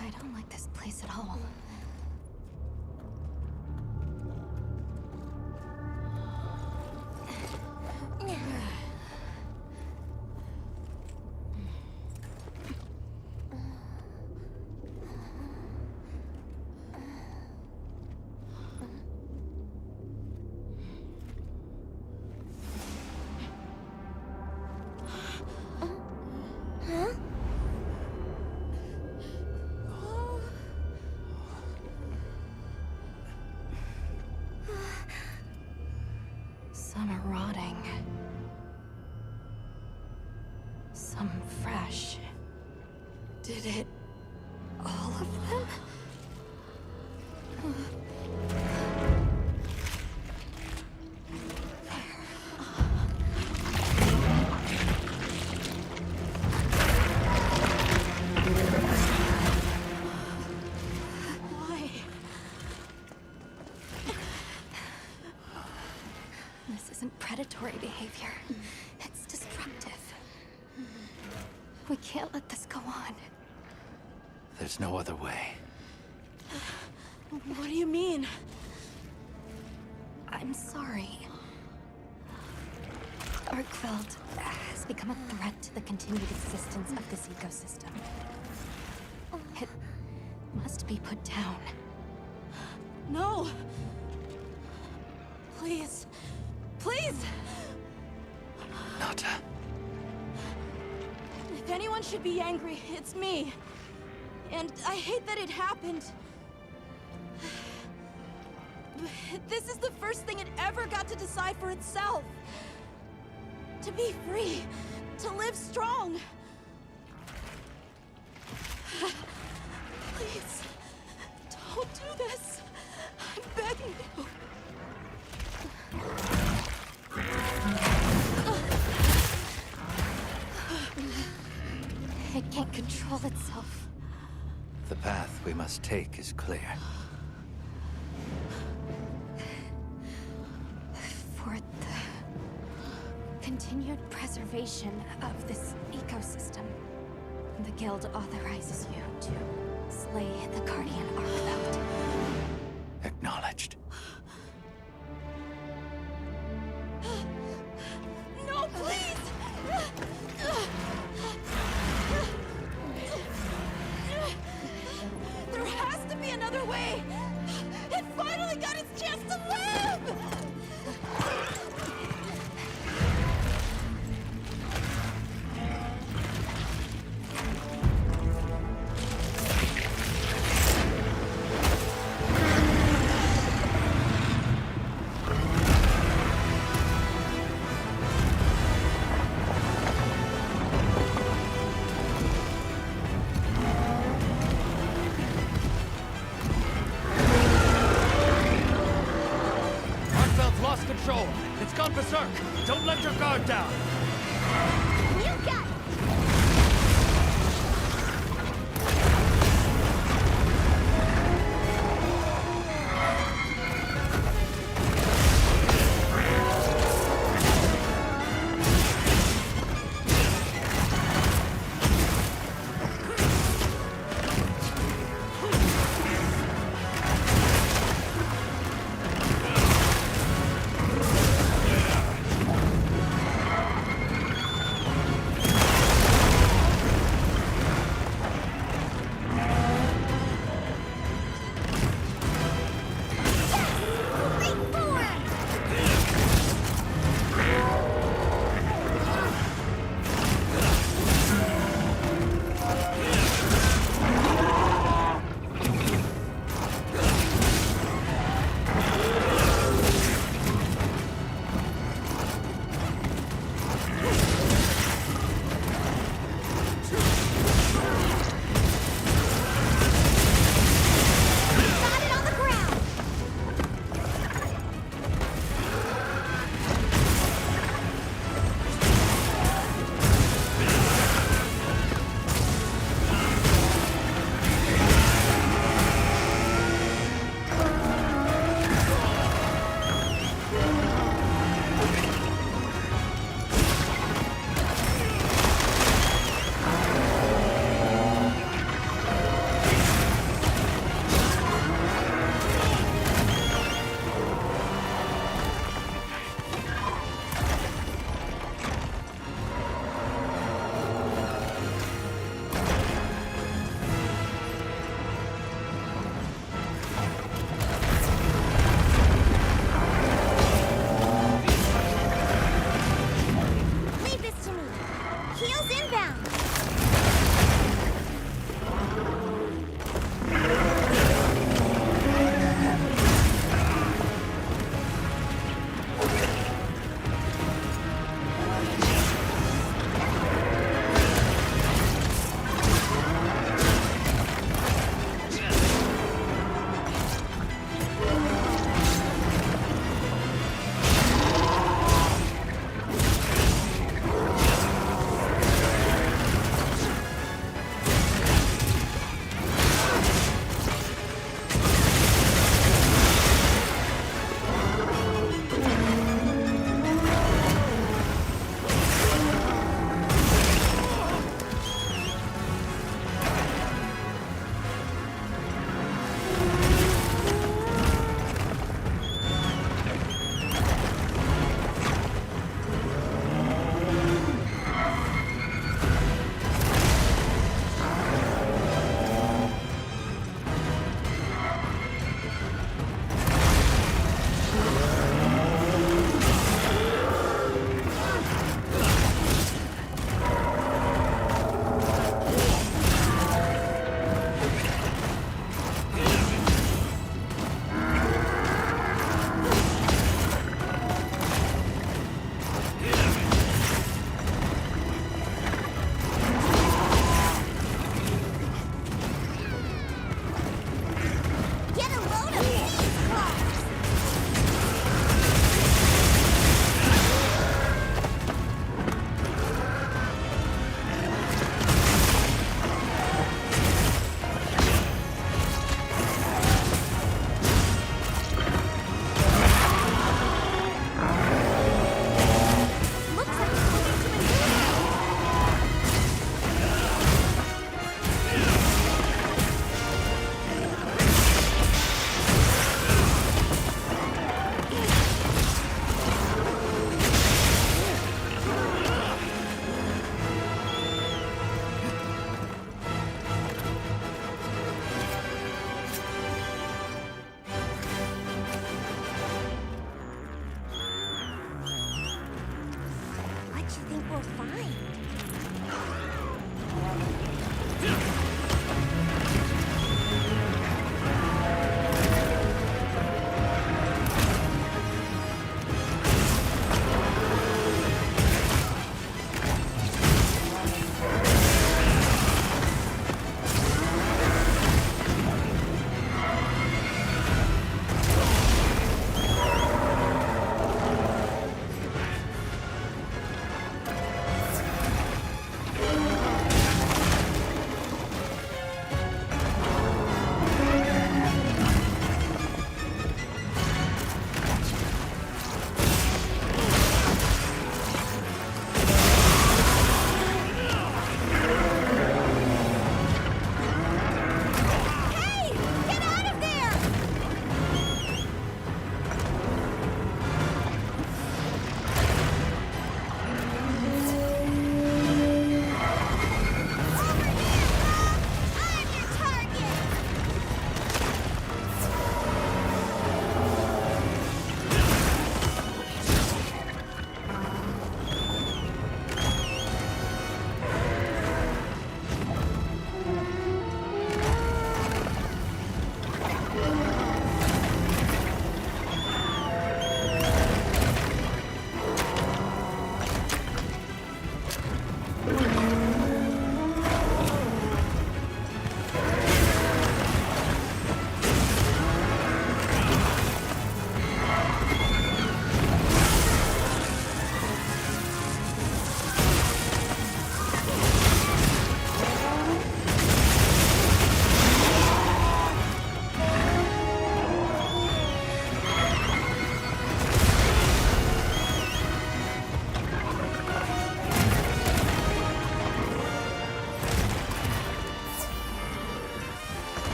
I don't like this place at all. Some are rotting. Some fresh. Did it... all of them? We can't let this go on. There's no other way. What do you mean? I'm sorry. Arkveld has become a threat to the continued existence of this ecosystem. It must be put down. No! Please. Please! Nata. If anyone should be angry, it's me. And I hate that it happened. This is the first thing it ever got to decide for itself. To be free. To live strong. Please. Don't do this. I'm begging you. It can't control itself. The path we must take is clear. For the continued preservation of this ecosystem, the Guild authorizes you to slay the Guardian Arkveld. Acknowledged. No, please! There has to be another way! It finally got its chance to live! Control! It's gone berserk! Don't let your guard down! You got it!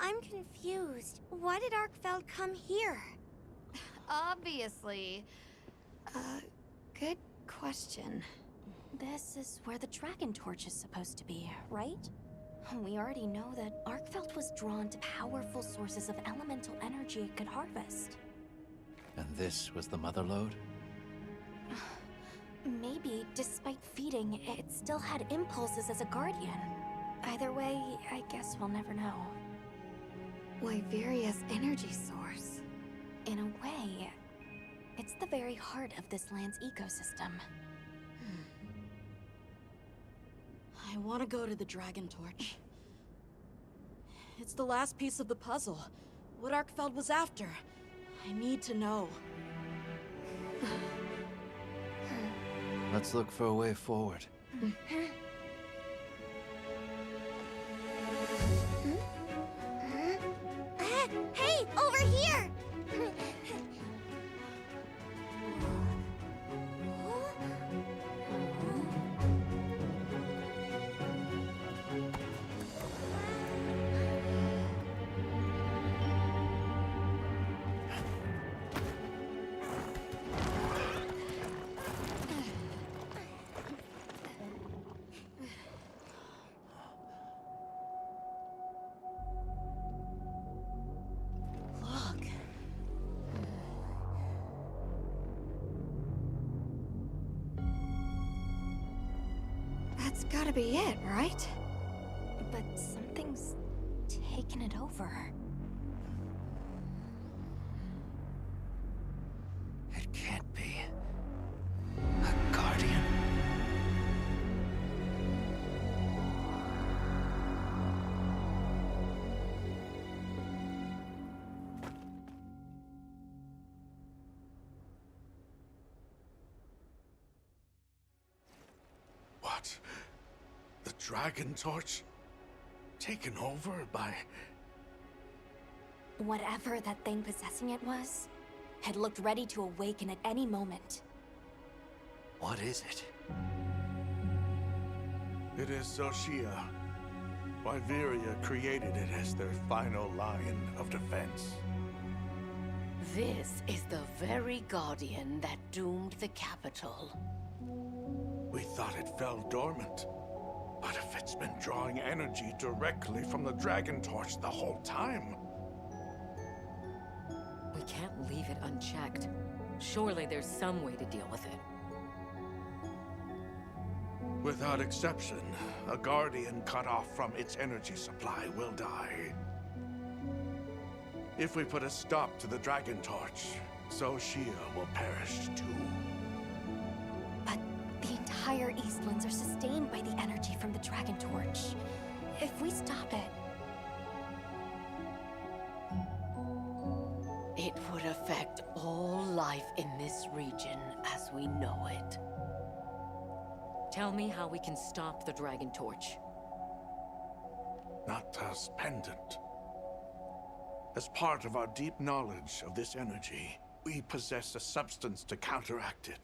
I'm confused. Why did Arkfeld come here? Obviously. Good question. This is where the Dragon Torch is supposed to be, right? We already know that Arkfeld was drawn to powerful sources of elemental energy it could harvest. And this was the mother lode? Maybe, despite feeding, it still had impulses as a guardian. Either way, I guess we'll never know. Wyveria's energy source. In a way, it's the very heart of this land's ecosystem. I want to go to the Dragon Torch. It's the last piece of the puzzle. What Arkfeld was after. I need to know. Let's look for a way forward. Hey, over here! That's gotta be it, right? But something's taken it over. It can't be. A guardian. What? The Dragon Torch? Taken over by... Whatever that thing possessing it was, had looked ready to awaken at any moment. What is it? It is Xochitl. Wyveria created it as their final line of defense. This is the very guardian that doomed the capital. We thought it fell dormant. But if it's been drawing energy directly from the Dragon Torch the whole time... We can't leave it unchecked. Surely there's some way to deal with it. Without exception, a Guardian cut off from its energy supply will die. If we put a stop to the Dragon Torch, Xochitl will perish too. But the entire Eastlands are sustained by the energy from the Dragon Torch. If we stop it... It would affect all life in this region as we know it. Tell me how we can stop the Dragon Torch. Nata's pendant. As part of our deep knowledge of this energy, we possess a substance to counteract it.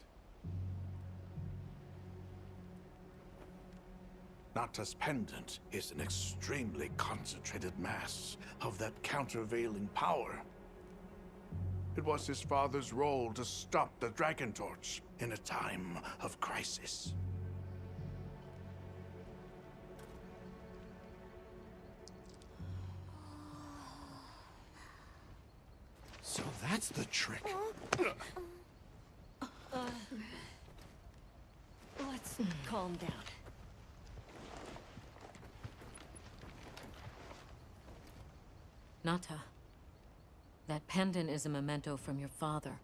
Nata's pendant is an extremely concentrated mass of that countervailing power. It was his father's role to stop the Dragon Torch in a time of crisis. So that's the trick. Let's calm down. Nata, that pendant is a memento from your father.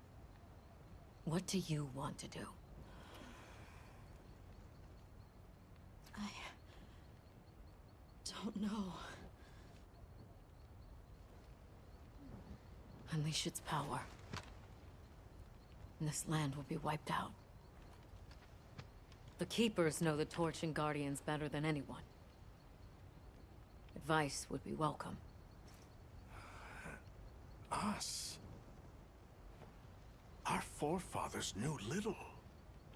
What do you want to do? I don't know. Unleash its power, and this land will be wiped out. The Keepers know the Torch and Guardians better than anyone. Advice would be welcome. Us? Our forefathers knew little.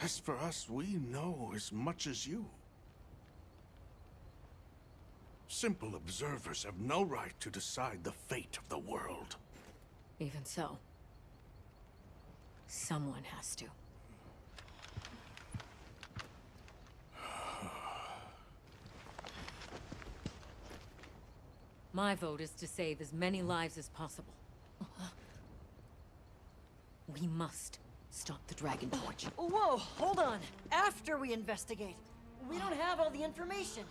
As for us, we know as much as you. Simple observers have no right to decide the fate of the world. Even so, someone has to. My vote is to save as many lives as possible. We must stop the Dragon Torch. Whoa, hold on. After we investigate. We don't have all the information.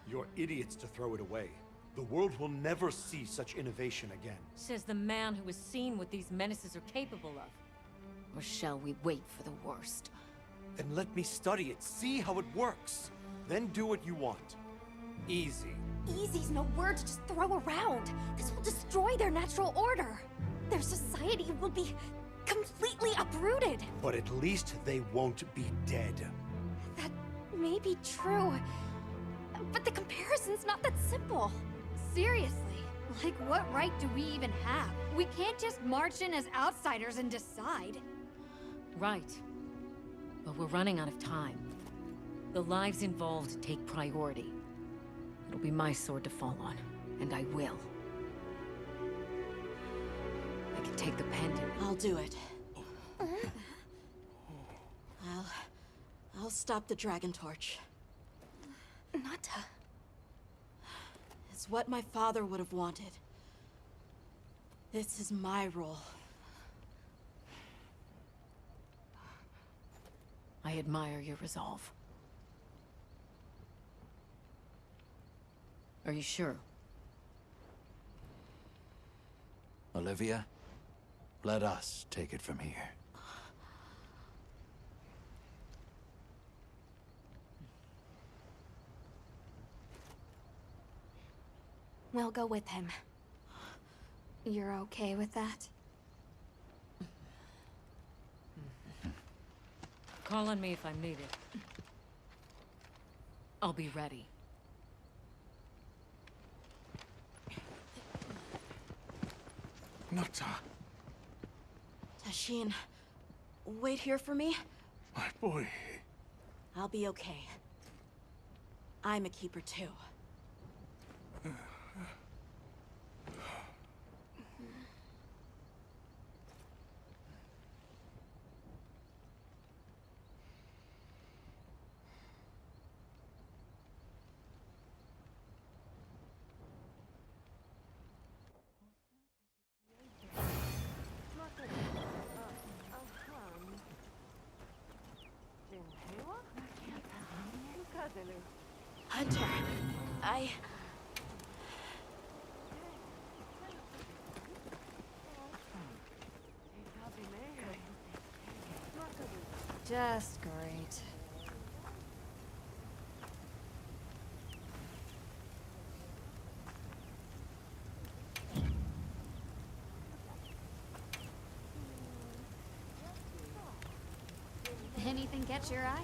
You're idiots to throw it away. The world will never see such innovation again. Says the man who has seen what these menaces are capable of. Or shall we wait for the worst? Then let me study it, see how it works. Then do what you want. Easy. Easy's no word to just throw around. This will destroy their natural order. Their society will be completely uprooted. But at least they won't be dead. That may be true, but the comparison's not that simple. Seriously, like what right do we even have? We can't just march in as outsiders and decide. Right. But we're running out of time. The lives involved take priority. It'll be my sword to fall on, and I will. I can take the pendant. I'll do it. I'll stop the Dragon Torch. Nata. It's what my father would have wanted. This is my role. I admire your resolve. Are you sure? Olivia, let us take it from here. We'll go with him. You're okay with that? Call on me if I'm needed. I'll be ready. Nata. Tashin, wait here for me. My boy. I'll be okay. I'm a keeper too. Hunter, Just great. Anything catch your eye?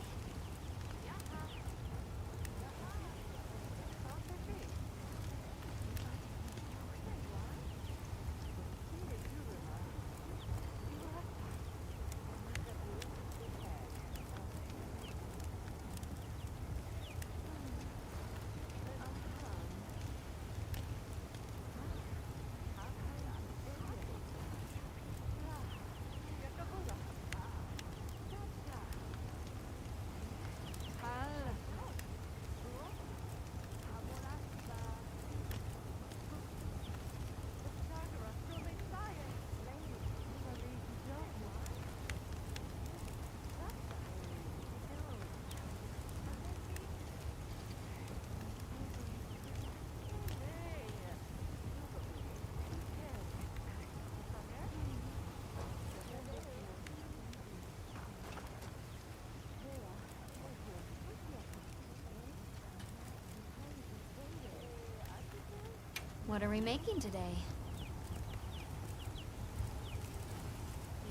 What are we making today?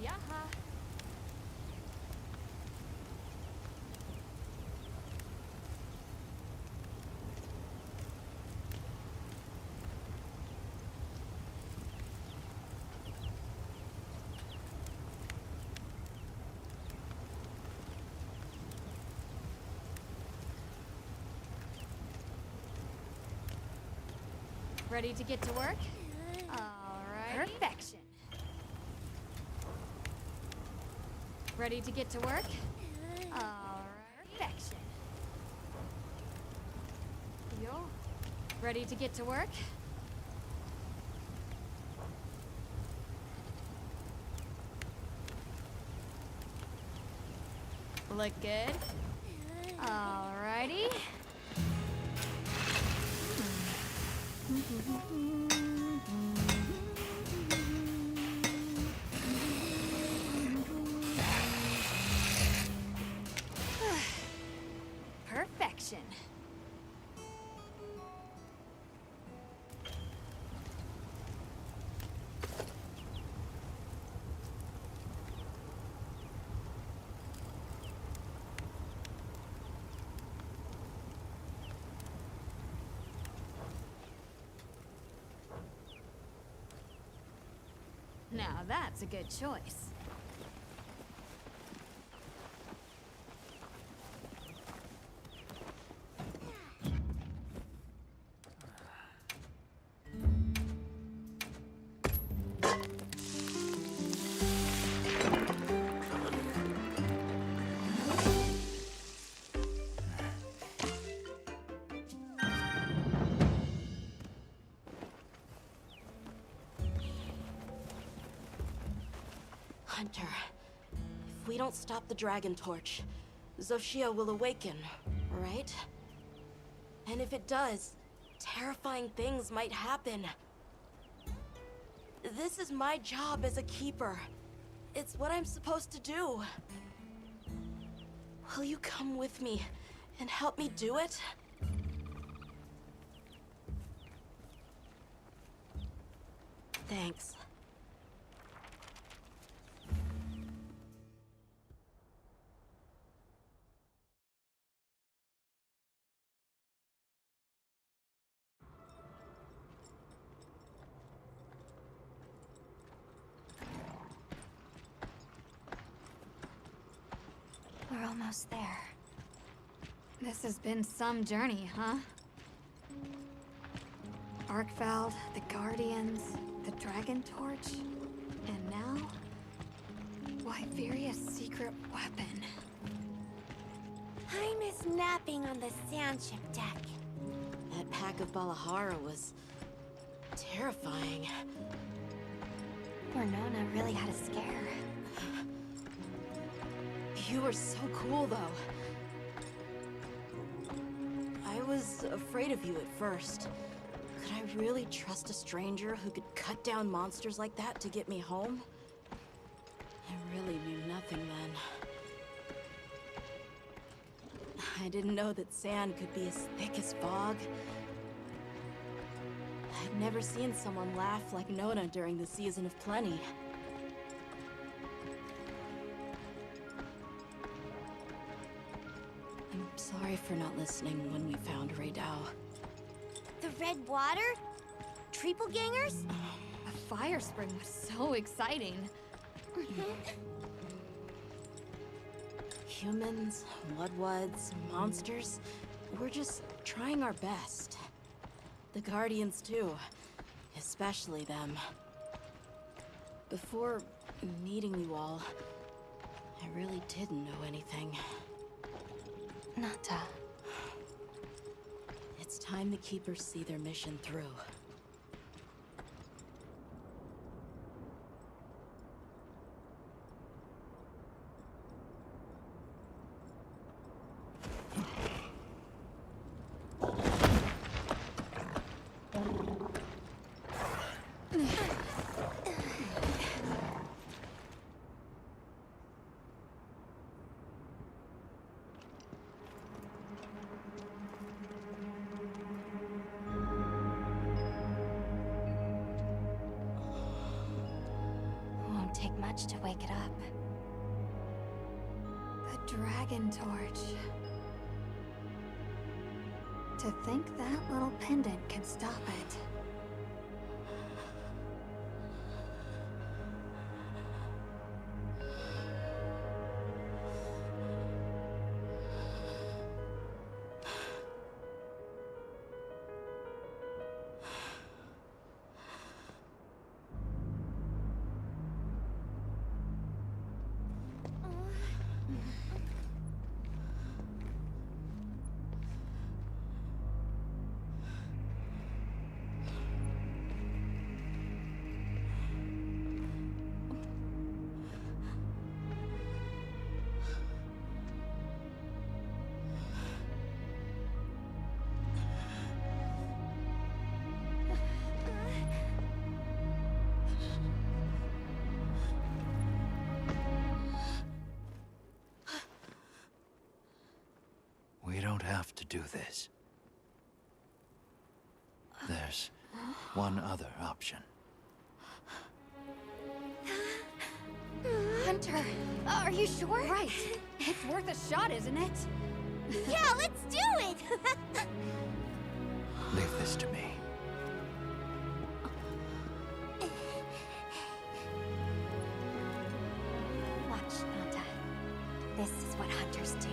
Yaha. Ready to get to work? Alright. Perfection. Ready to get to work? Alright. Perfection. Yo. Ready to get to work? Look good? Alrighty. Perfection. Now that's a good choice. Hunter, if we don't stop the dragon torch, Xochitl will awaken, right? And if it does, terrifying things might happen. This is my job as a keeper. It's what I'm supposed to do. Will you come with me and help me do it? Thanks. We're almost there. This has been some journey, huh? Arkveld, the Guardians, the Dragon Torch, and now... Wyveria's secret weapon. I miss napping on the sandship deck. That pack of Balahara was... terrifying. Nona really had a scare. You were so cool, though. I was afraid of you at first. Could I really trust a stranger who could cut down monsters like that to get me home? I really knew nothing then. I didn't know that sand could be as thick as fog. I'd never seen someone laugh like Nona during the season of plenty. I'm sorry for not listening when we found Raydao. The red water? Triple-gangers? The fire spring was so exciting. Humans, Mudwoods, monsters, we're just trying our best. The Guardians too, especially them. Before meeting you all, I really didn't know anything. Nata. It's time the Keepers see their mission through. Won't take much to wake it up. The dragon torch. To think that little pendant could stop it. We don't have to do this. There's one other option. Hunter, are you sure? Right. It's worth a shot, isn't it? Yeah, let's do it! Leave this to me. Watch, Nata. This is what hunters do.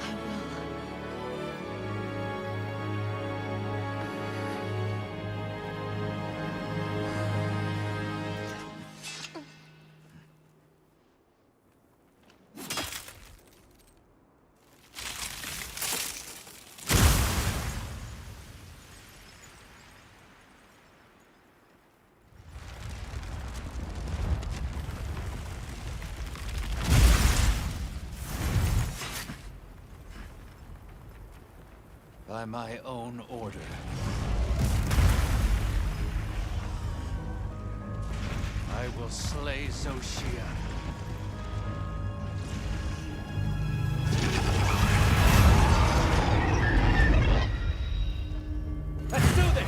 I will. By my own order. I will slay Zoshia. Let's do this!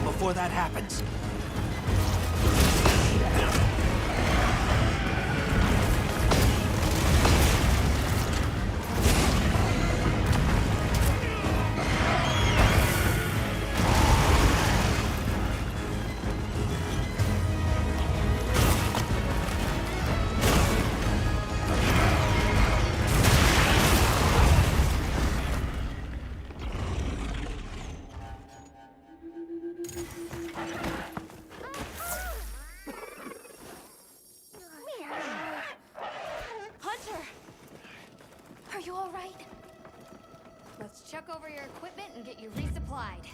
Before that happens. get you resupplied.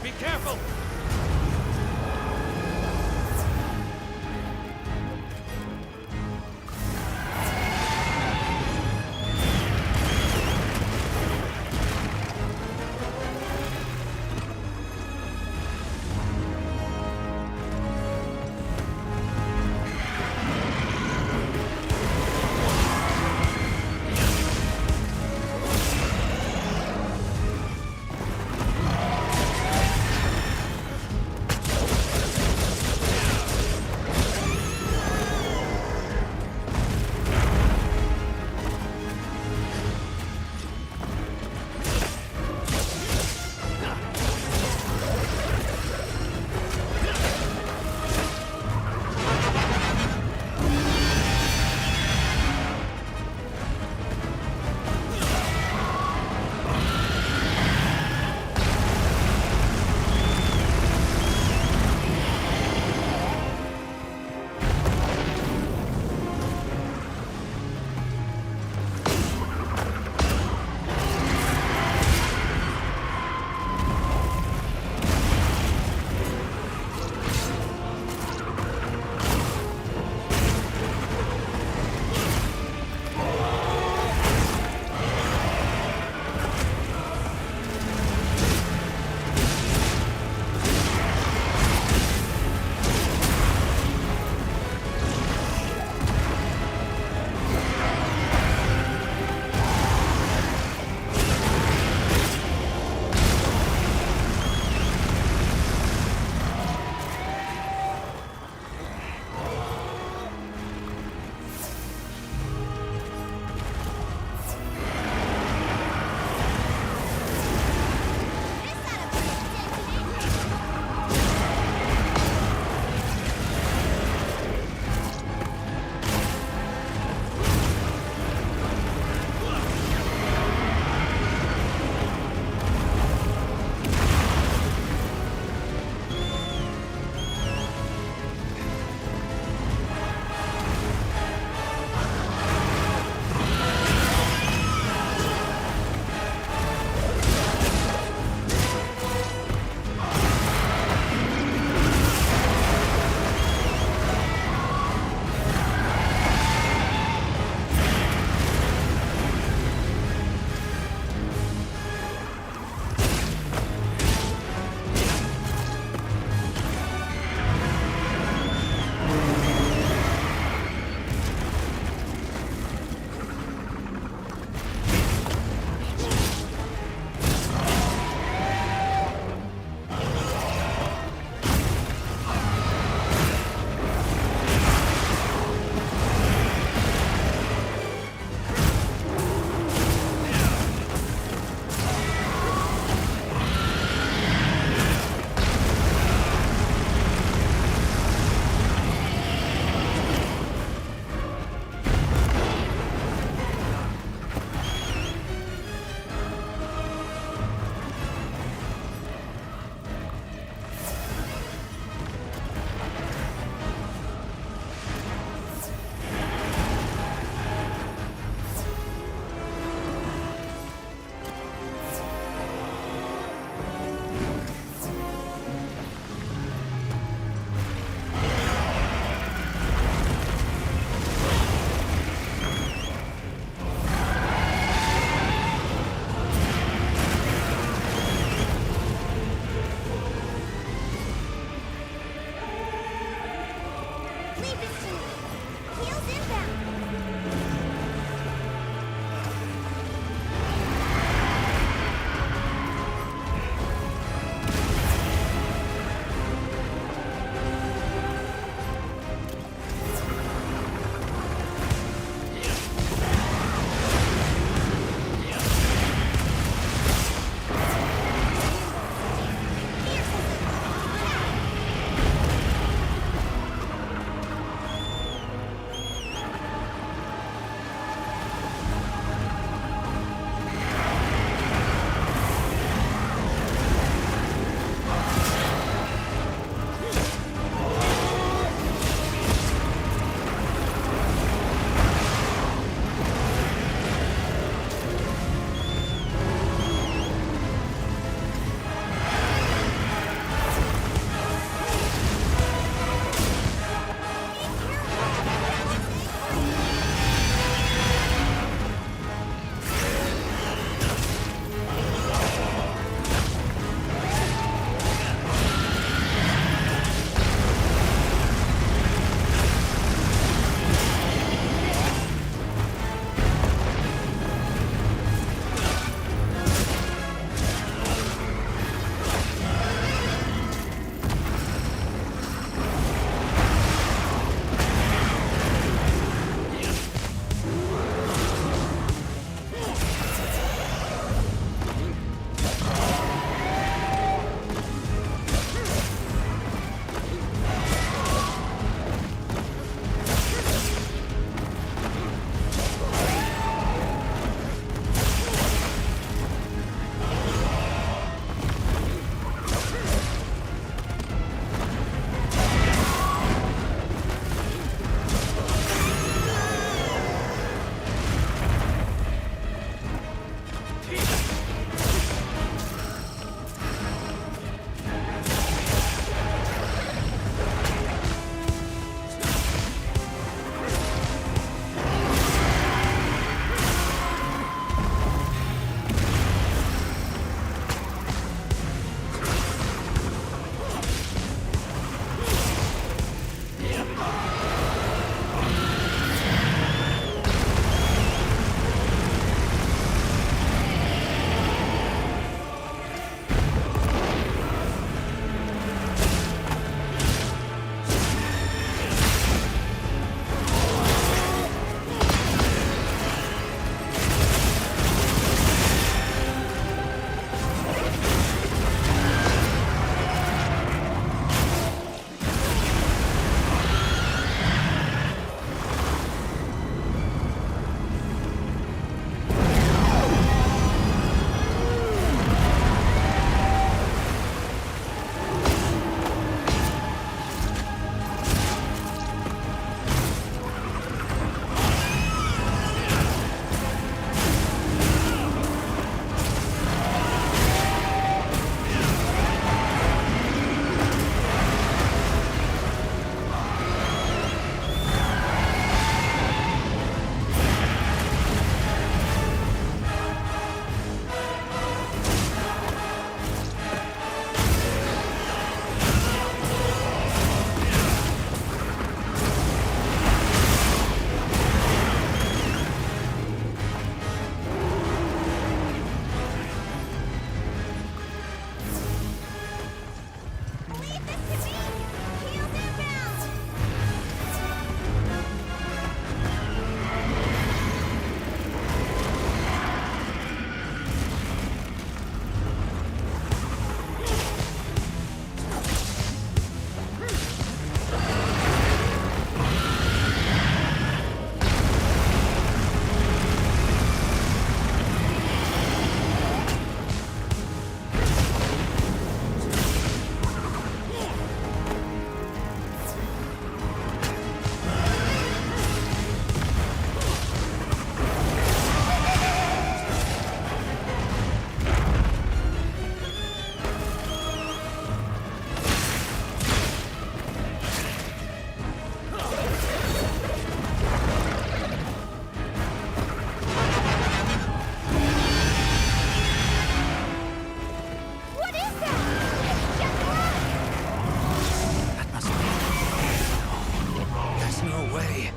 Be careful! way.